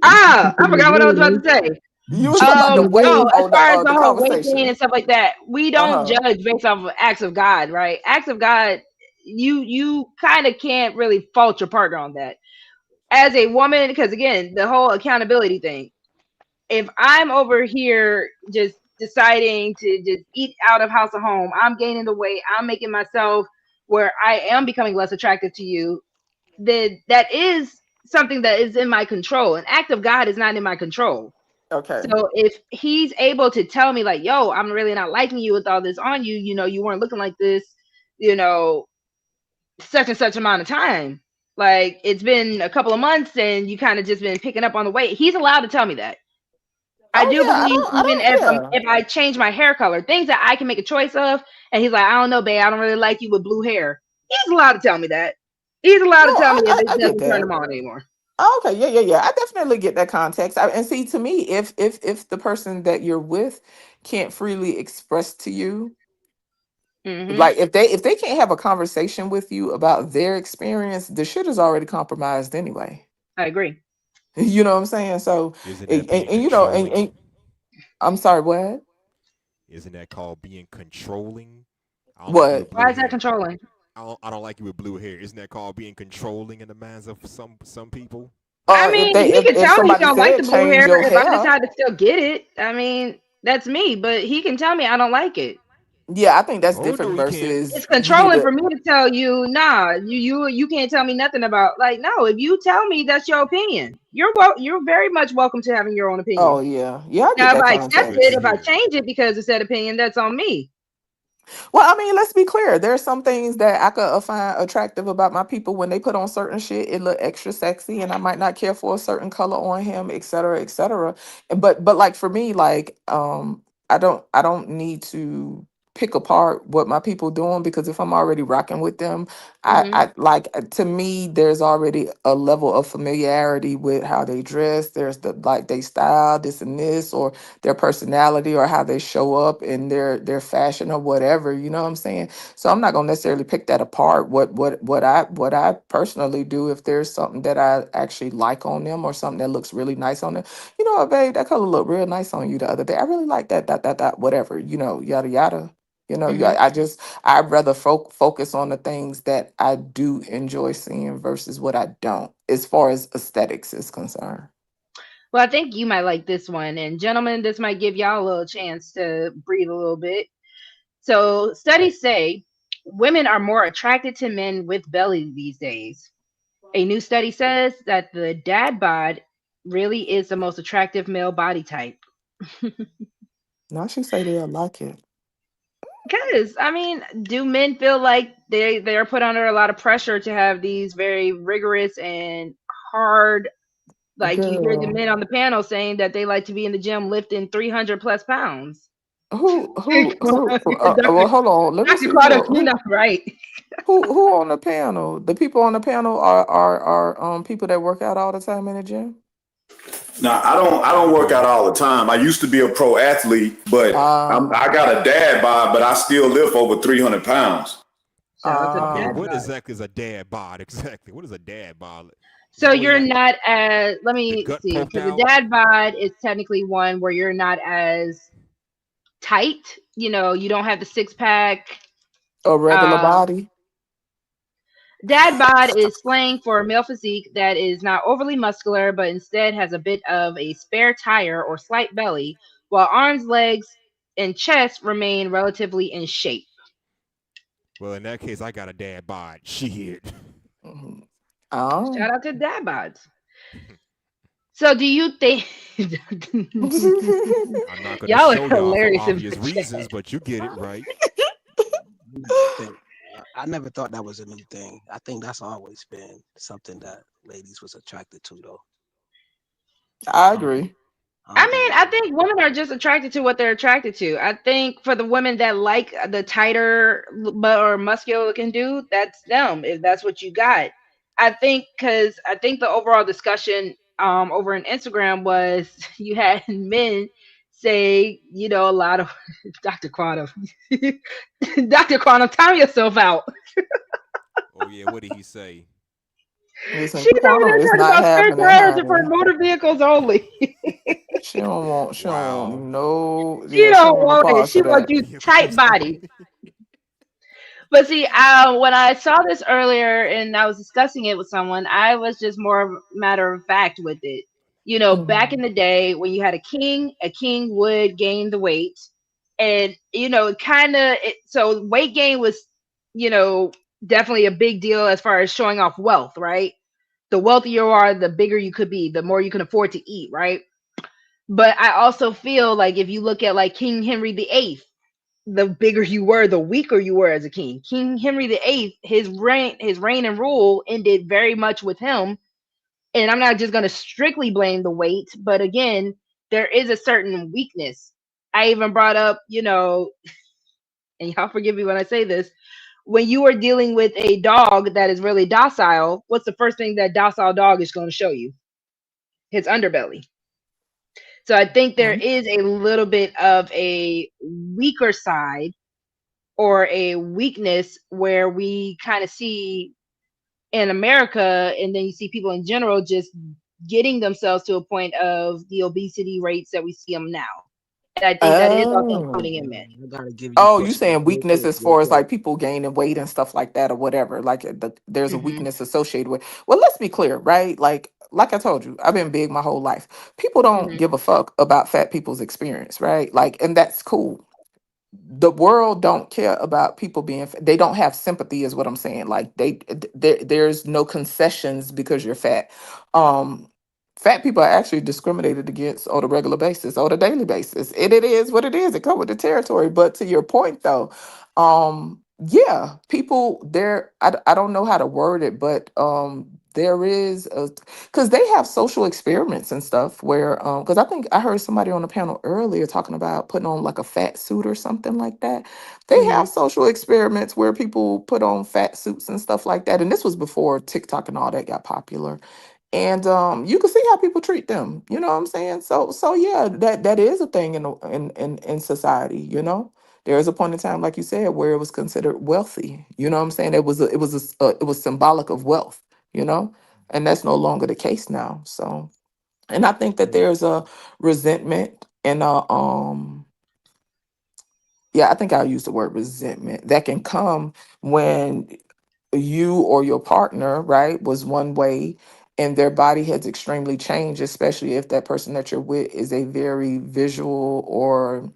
I forgot what I was about to say. You were talking about the Oh, weight as on far as the the whole weight gain conversation. and stuff like that, we Uh don't huh. judge based off of acts of God, right? Acts of God, you kind of can't really fault your partner on that. As a woman, because again, the whole accountability thing. If I'm over here just deciding to just eat out of house or home, I'm gaining the weight, I'm making myself where I am becoming less attractive to you, then that is something that is in my control. An act of God is not in my control. Okay. So if he's able to tell me like, yo, I'm really not liking you with all this on you, you weren't looking like this, you know, such and such amount of time. Like it's been a couple of months and you kind of just been picking up on the weight. He's allowed to tell me that. I Oh do yeah. believe I even don't. Yeah. if I change my hair color, things that I can make a choice of, and he's like, I don't know, babe, I don't really like you with blue hair. He's allowed to tell me that. He's allowed No, to tell me if I it get doesn't turn that. him on anymore. Okay, yeah. I definitely get that context. And see, to me, if the person that you're with can't freely express to you, Hmm. like if they can't have a conversation with you about their experience, the shit is already compromised anyway. I agree. You know what I'm saying? So, Isn't that and, being and you know, and controlling? I'm sorry, what? Isn't that called being controlling? I don't like you What? with Why blue is that hair. controlling? I don't like you with blue hair. Isn't that called being controlling in the minds of some people? I If mean, they he can if tell me he somebody don't like said the blue change hair. your If I hair, decide to still get it, I mean, that's me. But he can tell me I don't like it. Yeah, I think that's Oh no, different he can't. versus It's you need controlling to. for me to tell you, nah, you can't tell me nothing about, like, no, if you tell me that's your opinion, you're very much welcome to having your own Oh opinion. yeah, yeah, I get Now, if that I That's accept good it, to context. if I hear. change it because of said opinion, that's on me. Well, I mean, let's be clear. There's some things that I could find attractive about my people when they put on certain shit. It look extra sexy, and I might not care for a certain color on him, et cetera, et cetera. But like for me, like I don't need to pick apart what my people doing because if I'm already rocking with them, Hmm. I like to me. There's already a level of familiarity with how they dress. There's the like they style, this and this, or their personality or how they show up in their fashion or whatever, you know what I'm saying? So I'm not gonna necessarily pick that apart. What I personally do if there's something that I actually like on them or something that looks really nice on them, you know what, babe, that color looked real nice on you the other day. I really like that, whatever, yada yada. Hmm. I'd rather focus on the things that I do enjoy seeing versus what I don't, as far as aesthetics is concerned. Well, I think you might like this one, and gentlemen, this might give y'all a little chance to breathe a little bit. So, studies say women are more attracted to men with belly these days. A new study says that the dad bod really is the most attractive male body type. Now she say they'll like it. Because, I mean, do men feel like they're put under a lot of pressure to have these very rigorous and hard, like you hear the Girl. men on the panel saying that they like to be in the gym lifting 300 plus pounds. Well, Dr. hold on. Let me Dr. see Carter, you're not right. who on the panel. The people on the panel are people that work out all the time in the gym. Now, I don't work out all the time. I used to be a pro athlete, but Ah, I got a dad bod, but I still lift over 300 pounds. Shout out to the Okay, dad ah. what bod. exactly is a dad bod? Exactly, what is a dad bod? Is So that where you you're got not as, let the me gut see, poked because the out? dad bod is technically one where you're not as tight. You don't have the six pack. A regular Um, body. Dad bod is slang for a male physique that is not overly muscular, but instead has a bit of a spare tire or slight belly, while arms, legs, and chest remain relatively in shape. Well, in that case, I got a dad bod. Shit. Mhm. Oh. Shout out to dad bods. So, do you think I'm not gonna y'all are show y'all for hilarious in obvious the chat? reasons, but you get it right. Think I never thought that was a new thing. I think that's always been something that ladies was attracted to, though. I I don't think agree. I I don't think mean, it's I think women are just attracted to what they're attracted to. I think for the women that like the tighter or muscular looking dude, that's them. If that's what you got, I think because I think the overall discussion over in Instagram was you had men say a lot of Dr. Quantum, Dr. Quantum, time yourself out. Oh yeah, what did he say? Listen, She's over Quantum there is talking not about spare having it, tires are for honey. motor vehicles only. She don't want Wow. no, She yeah, she don't don't want no want it. parts She of wants that. you tight Vehicles body. only. But see, when I saw this earlier and I was discussing it with someone, I was just more of matter of fact with it. Back in Mhm. the day when you had a king would gain the weight, and kind of. So weight gain was, you know, definitely a big deal as far as showing off wealth, right? The wealthier you are, the bigger you could be, the more you can afford to eat, right? But I also feel like if you look at like King Henry VIII, the bigger you were, the weaker you were as a king. King Henry VIII, his reign and rule ended very much with him. And I'm not just going to strictly blame the weight, but again, there is a certain weakness. I even brought up, and y'all forgive me when I say this, when you are dealing with a dog that is really docile, what's the first thing that docile dog is going to show you? His underbelly. So I think there Mhm. is a little bit of a weaker side or a weakness where we kind of see in America, and then you see people in general just getting themselves to a point of the obesity rates that we see them now. And I think that is also Oh. including in men. I gotta give you Oh, you pushback saying real weakness quick, as real far as quick. like people gaining weight and stuff like that or whatever. Like there's a Hmm. weakness associated with. Well, let's be clear, right? Like I told you, I've been big my whole life. People don't Hmm. give a fuck about fat people's experience, right? Like, and that's cool. the world don't care about people being they don't have sympathy is what I'm saying. Like there's no concessions because you're fat. um Fat people are actually discriminated against on a regular basis, on a daily basis. It is what it is. It comes with the territory. But to your point though, yeah, people there, I don't know how to word it, but there is a, because they have social experiments and stuff where because I think I heard somebody on the panel earlier talking about putting on like a fat suit or something like that. They have social experiments where people put on fat suits and stuff like that, and this was before TikTok and all that got popular. And you can see how people treat them, you know what I'm saying? So yeah, that is a thing in society, you know. There was a point in time, like you said, where it was considered wealthy, you know what I'm saying? It was symbolic of wealth, you know, and that's no longer the case now. So, and I think that there's a resentment and yeah, I think I'll use the word resentment that can come when you or your partner, right, was one way and their body has extremely changed, especially if that person that you're with is a very visual or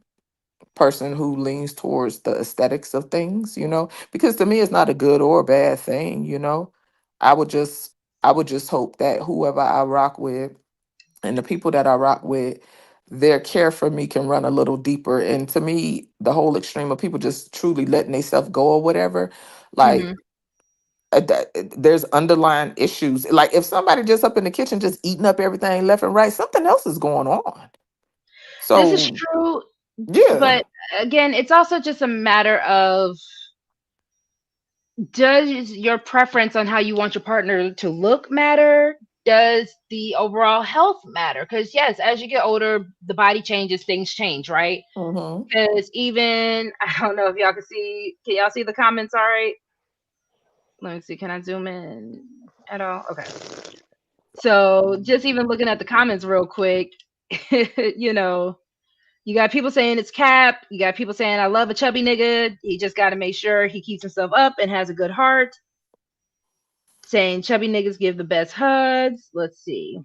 person who leans towards the aesthetics of things, you know, because to me it's not a good or a bad thing, you know. I would just I would just hope that whoever I rock with and the people that I rock with, their care for me can run a little deeper. And to me, the whole extreme of people just truly letting themselves go or whatever, like there's underlying issues. Like if somebody just up in the kitchen just eating up everything left and right, something else is going on. This is So true, yeah. but again, it's also just a matter of, does your preference on how you want your partner to look matter? Does the overall health matter? Because yes, as you get older, the body changes, things change, right? Mm-hmm. Because even I don't know if y'all can see. Can y'all see the comments? All right. Let me see. Can I zoom in at all? Okay. So just even looking at the comments real quick, you know, you got people saying it's cap. You got people saying I love a chubby nigga. He just got to make sure he keeps himself up and has a good heart. Saying chubby niggas give the best hugs. Let's see.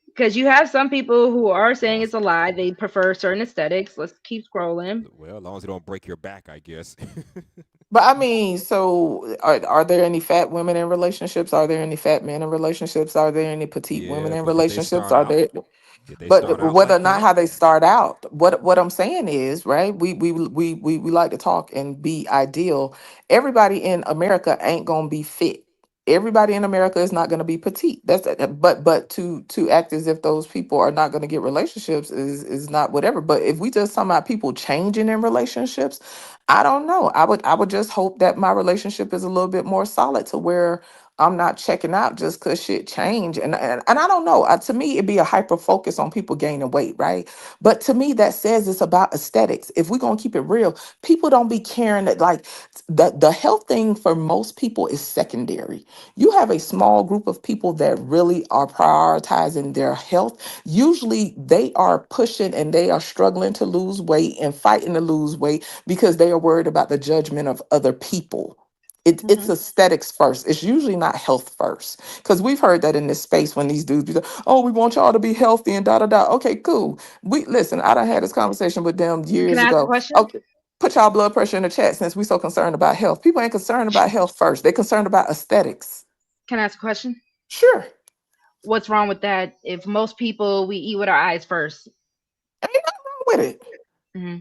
Because you have some people who are saying it's a lie. They prefer certain aesthetics. Let's keep scrolling. Well, as long as you don't break your back, I guess. But I mean, so are there any fat women in relationships? Are there any fat men in relationships? Are there any petite women Yeah, in but did they relationships? start Are out? there? Did they But start out whether or like not that? how they start out, what I'm saying is, right? We like to talk and be ideal. Everybody in America ain't gonna be fit. Everybody in America is not gonna be petite. But to act as if those people are not gonna get relationships is not whatever. But if we just talking about people changing in relationships, I don't know. I would just hope that my relationship is a little bit more solid to where I'm not checking out just because shit change. And I don't know. To me, it'd be a hyper focus on people gaining weight, right? But to me, that says it's about aesthetics. If we're gonna keep it real, people don't be caring that like the health thing for most people is secondary. You have a small group of people that really are prioritizing their health. Usually they are pushing and they are struggling to lose weight and fighting to lose weight because they are worried about the judgment of other people. It's aesthetics first. It's usually not health first. Because we've heard that in this space when these dudes be like, oh, we want y'all to be healthy and da da da. Okay, cool. We listen, I done had this conversation with them Can years I ask a ago. question? Okay. Put y'all blood pressure in the chat since we so concerned about health. People ain't concerned about health first. They concerned about aesthetics. Can I ask a question? Sure. What's wrong with that? If most people we eat with our eyes first. Ain't nothing wrong with it. Hmm.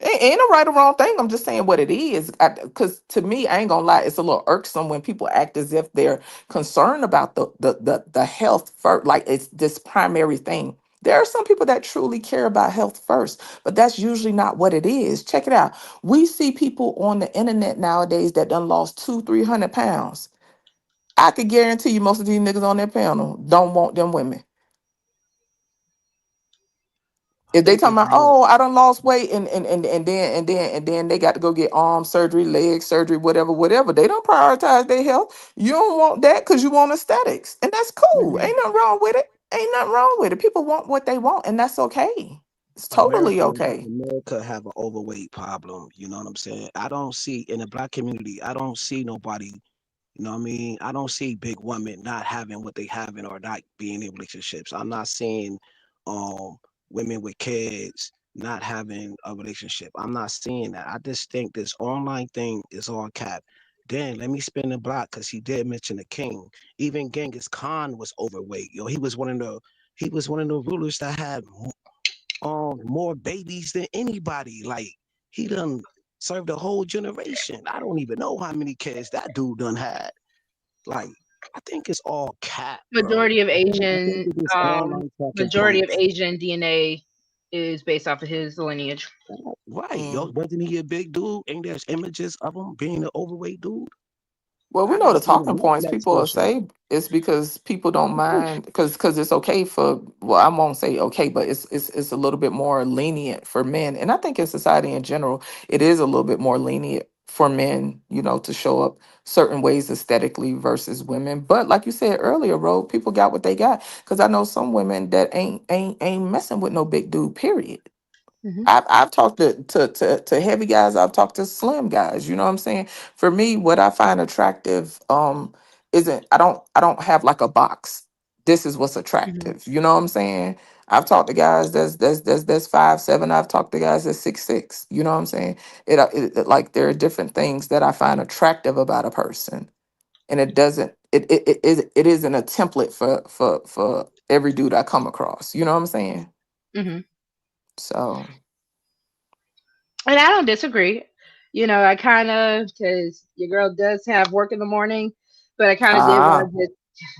Ain't a right or wrong thing. I'm just saying what it is. Because to me, I ain't gonna lie, it's a little irksome when people act as if they're concerned about the health first, like it's this primary thing. There are some people that truly care about health first, but that's usually not what it is. Check it out. We see people on the internet nowadays that done lost 200-300 pounds. I could guarantee you most of these niggas on that panel don't want them women. I If they think talking it's about, more. oh, I done lost weight and then they got to go get arm surgery, leg surgery, whatever. They don't prioritize their health. You don't want that because you want aesthetics. And that's cool. Ain't nothing wrong with it. Ain't nothing wrong with it. People want what they want, and that's okay. It's totally okay. America have an overweight problem. You know what I'm saying? I don't see in the black community. I don't see nobody. You know what I mean? I don't see big women not having what they having or not being in relationships. I'm not seeing um women with kids not having a relationship. I'm not seeing that. I just think this online thing is all cap. Then let me spin the block because he did mention the king. Even Genghis Khan was overweight. Yo, he was one of the rulers that had more babies than anybody. Like he done served a whole generation. I don't even know how many kids that dude done had. Like I think it's all cap, bro. Majority of I think Asian, it is talking majority of points. Asian DNA is based off of his lineage. Right, yo, Mm. wasn't he a big dude? Ain't there's images of him being an overweight dude? Well, we I know didn't the see the talking points Netflix people will special. say is because people don't mind because it's okay for, well, I won't say okay, but it's a little bit more lenient for men, and I think in society in general it is a little bit more lenient for men, to show up certain ways aesthetically versus women. But like you said earlier, Ro, people got what they got because I know some women that ain't messing with no big dude. Period. Hmm. I've talked to heavy guys. I've talked to slim guys. You know what I'm saying? For me, what I find attractive isn't I don't have like a box. This is what's Hmm. attractive. You know what I'm saying? I've talked to guys that's 5'7". I've talked to guys that's 6'6". You know what I'm saying? Like there are different things that I find attractive about a person, and it isn't a template for every dude I come across. You know what I'm saying? Hmm. So. And I don't disagree. I kind of, because your girl does have work in the morning, but I kind of did Ah. want to just,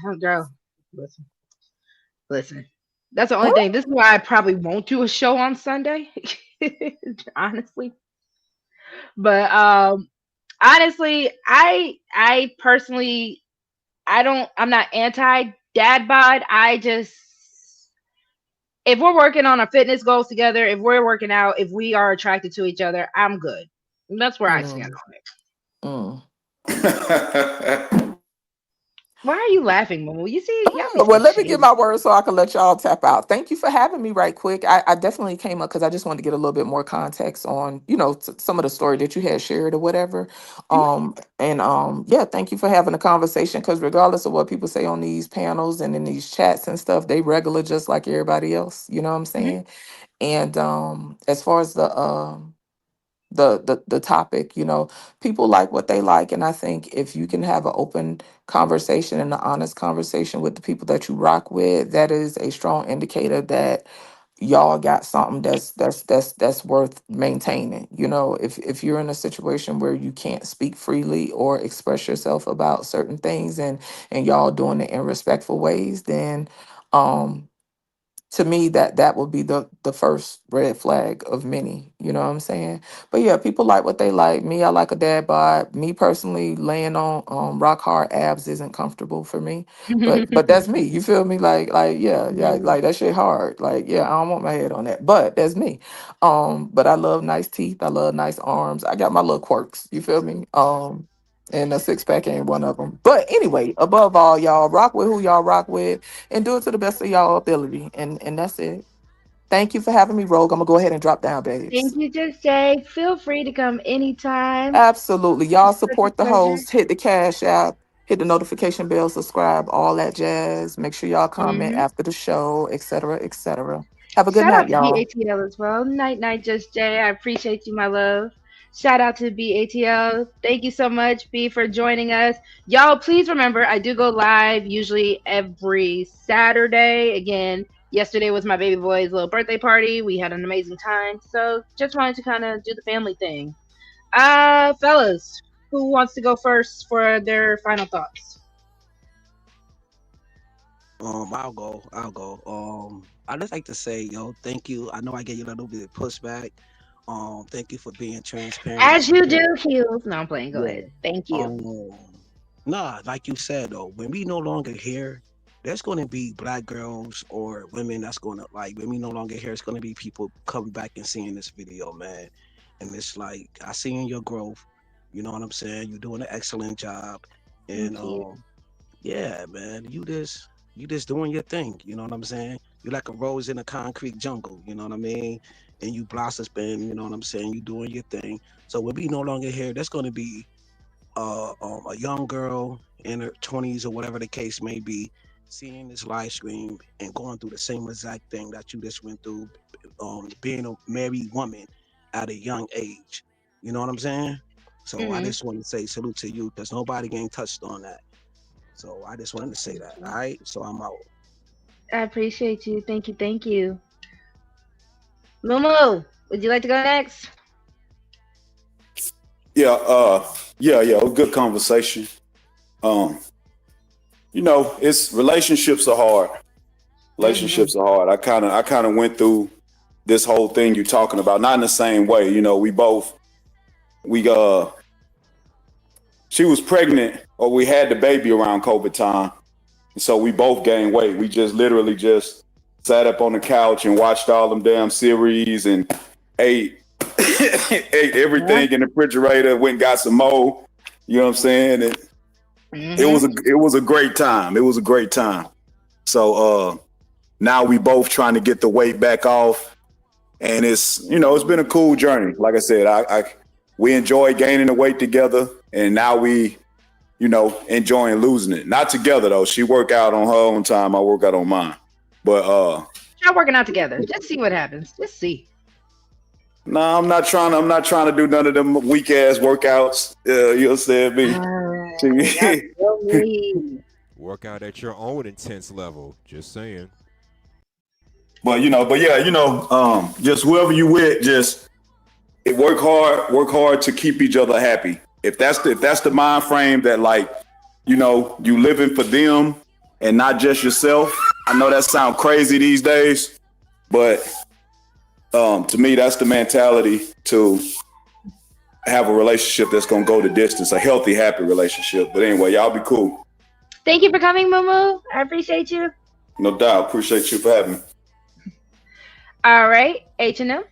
oh, girl, listen, listen. That's the only thing. This is why I probably won't do a show on Sunday, honestly. But honestly, I personally, I'm not anti dad bod. I just, if we're working on our fitness goals together, if we're working out, if we are attracted to each other, I'm good. That's where I stand Mm, on it. mm. Why are you laughing, Momo? You see, y'all be Oh, so well, let me get shady. my word so I can let y'all tap out. Thank you for having me right quick. I definitely came up because I just wanted to get a little bit more context on, some of the story that you had shared or whatever. And yeah, thank you for having a conversation because regardless of what people say on these panels and in these chats and stuff, they regular just like everybody else. You know what I'm Hmm. saying? And as far as the topic, people like what they like, and I think if you can have an open conversation and an honest conversation with the people that you rock with, that is a strong indicator that y'all got something that's worth maintaining. If you're in a situation where you can't speak freely or express yourself about certain things, and y'all doing it in respectful ways, then um to me that would be the first red flag of many. You know what I'm saying? But yeah, people like what they like. Me, I like a dad bod. Me personally, laying on rock hard abs isn't comfortable for me, but that's me. You feel me? Like yeah, Hmm. like that shit hard. Like yeah, I don't want my head on that, but that's me. But I love nice teeth. I love nice arms. I got my little quirks. You feel me? And a six pack ain't one of them. But anyway, above all, y'all rock with who y'all rock with and do it to the best of y'all ability. And that's it. Thank you for having me, Rogue. I'm gonna go ahead and drop down, babes. Thank you, Just Jay. Feel free to come anytime. Absolutely. Y'all It's such a support the pleasure. host. Hit the cash app, hit the notification bell, subscribe, all that jazz. Make sure y'all comment Hmm. after the show, etc., etc. Have a good Shout night, out to y'all. BATL as well. Night, night, Just Jay. I appreciate you, my love. Shout out to BATL. Thank you so much, B, for joining us. Y'all, please remember, I do go live usually every Saturday. Again, yesterday was my baby boy's little birthday party. We had an amazing time. So just wanted to kind of do the family thing. Fellas, who wants to go first for their final thoughts? I'll go. I'll go. I just like to say, yo, thank you. I know I gave you a little bit of pushback. Thank you for being transparent. As you do, Heels. No, I'm playing. Go Yeah. ahead. Thank you. Nah, like you said though, when we no longer here, there's gonna be black girls or women that's gonna like when we no longer here, it's gonna be people coming back and seeing this video, man. And it's like I see in your growth, you know what I'm saying? You're doing an excellent job. And Thank you. yeah, man, you just doing your thing, you know what I'm saying? You're like a rose in a concrete jungle, you know what I mean? And you blossom, you know what I'm saying? You doing your thing. So when we no longer here, there's gonna be a young girl in her 20s or whatever the case may be seeing this live stream and going through the same exact thing that you just went through, being a married woman at a young age. You know what I'm saying? So I just want to say salute to you because nobody ain't touched on that. So I just wanted to say that. All right. So I'm out. I appreciate you. Thank you. Thank you. Momo, would you like to go next? Yeah, yeah. It was a good conversation. Um, it's relationships are hard. Relationships are hard. I kind of went through this whole thing you're talking about, not in the same way. We she was pregnant or we had the baby around COVID time. So we both gained weight. We just literally just sat up on the couch and watched all them damn series and ate ate everything in the refrigerator, went and got some more. You know what I'm saying? It was a great time. It was a great time. So now we both trying to get the weight back off. And it's been a cool journey. Like I said, we enjoy gaining the weight together, and now we enjoying losing it. Not together though. She work out on her own time. I work out on mine. But Try working out together. Just see what happens. Just see. no, I'm not trying to do none of them weak ass workouts. You'll say me. Work out at your own intense level. Just saying. But just whoever you with, just work hard to keep each other happy. If that's the mind frame that you living for them and not just yourself. I know that sounds crazy these days, but to me, that's the mentality to have a relationship that's gonna go the distance, a healthy, happy relationship. But anyway, y'all be cool. Thank you for coming, Mumu. I appreciate you. No doubt. Appreciate you for having me. All right, H&M.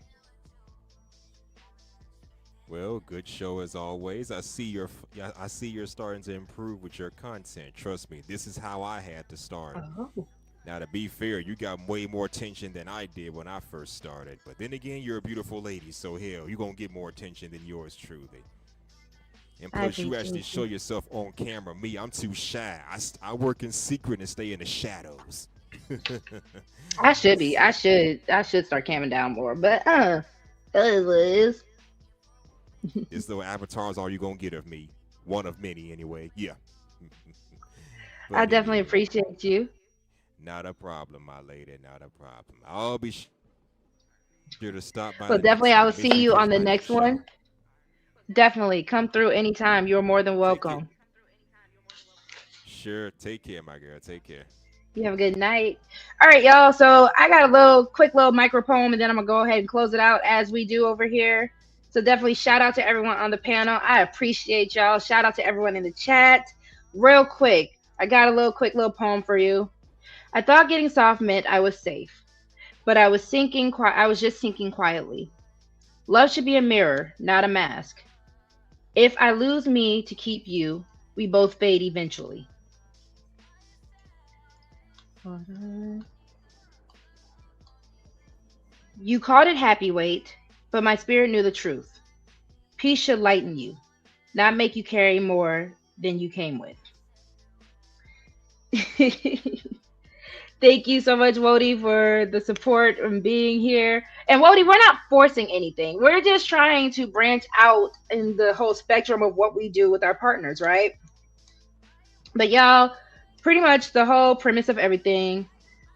Well, good show as always. I see you're starting to improve with your content. Trust me, this is how I had to start. Oh. Now, to be fair, you got way more attention than I did when I first started. But then again, you're a beautiful lady, so hell, you're going to get more attention than yours truly. And plus, you actually show yourself on camera. Me, I'm too shy. I work in secret and stay in the shadows. I should be. I should start camming down more. But it's though avatars all you going to get of me. One of many, anyway. Yeah. I definitely appreciate you. Not a problem, my lady. Not a problem. I'll be sure to stop by. Well, definitely, I will see you on the next one. Definitely come through anytime. You're more than welcome. Sure. Take care, my girl. Take care. You have a good night. All right, y'all. So I got a quick little micro poem, and then I'm gonna go ahead and close it out as we do over here. So definitely shout out to everyone on the panel. I appreciate y'all. Shout out to everyone in the chat. Real quick, I got a quick little poem for you. I thought getting soft meant I was safe, but I was just sinking quietly. Love should be a mirror, not a mask. If I lose me to keep you, we both fade eventually. You called it happy weight, but my spirit knew the truth. Peace should lighten you, not make you carry more than you came with. Thank you so much, Wody, for the support and being here. And Wody, we're not forcing anything. We're just trying to branch out in the whole spectrum of what we do with our partners, right? But y'all, pretty much the whole premise of everything.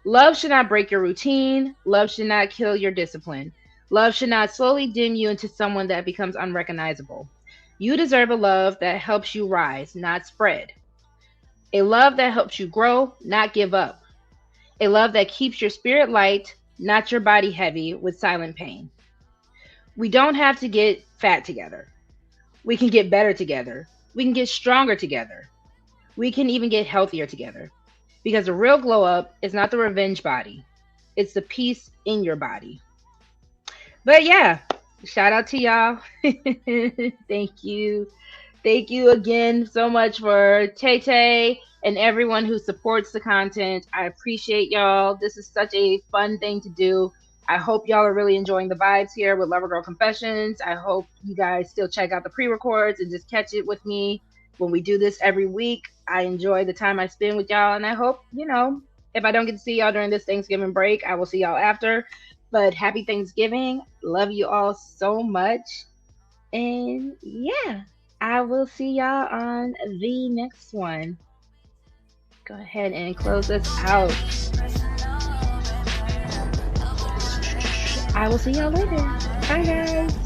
Love should not break your routine. Love should not kill your discipline. Love should not slowly dim you into someone that becomes unrecognizable. You deserve a love that helps you rise, not spread. A love that helps you grow, not give up. A love that keeps your spirit light, not your body heavy with silent pain. We don't have to get fat together. We can get better together. We can get stronger together. We can even get healthier together. Because the real glow up is not the revenge body. It's the peace in your body. But yeah, shout out to y'all. Thank you. Thank you again so much for Tay and everyone who supports the content. I appreciate y'all. This is such a fun thing to do. I hope y'all are really enjoying the vibes here with Lover Girl Confessions. I hope you guys still check out the pre-records and just catch it with me when we do this every week. I enjoy the time I spend with y'all, and I hope, if I don't get to see y'all during this Thanksgiving break, I will see y'all after. But happy Thanksgiving. Love you all so much. And yeah, I will see y'all on the next one. Go ahead and close us out. I will see y'all later. Bye, guys.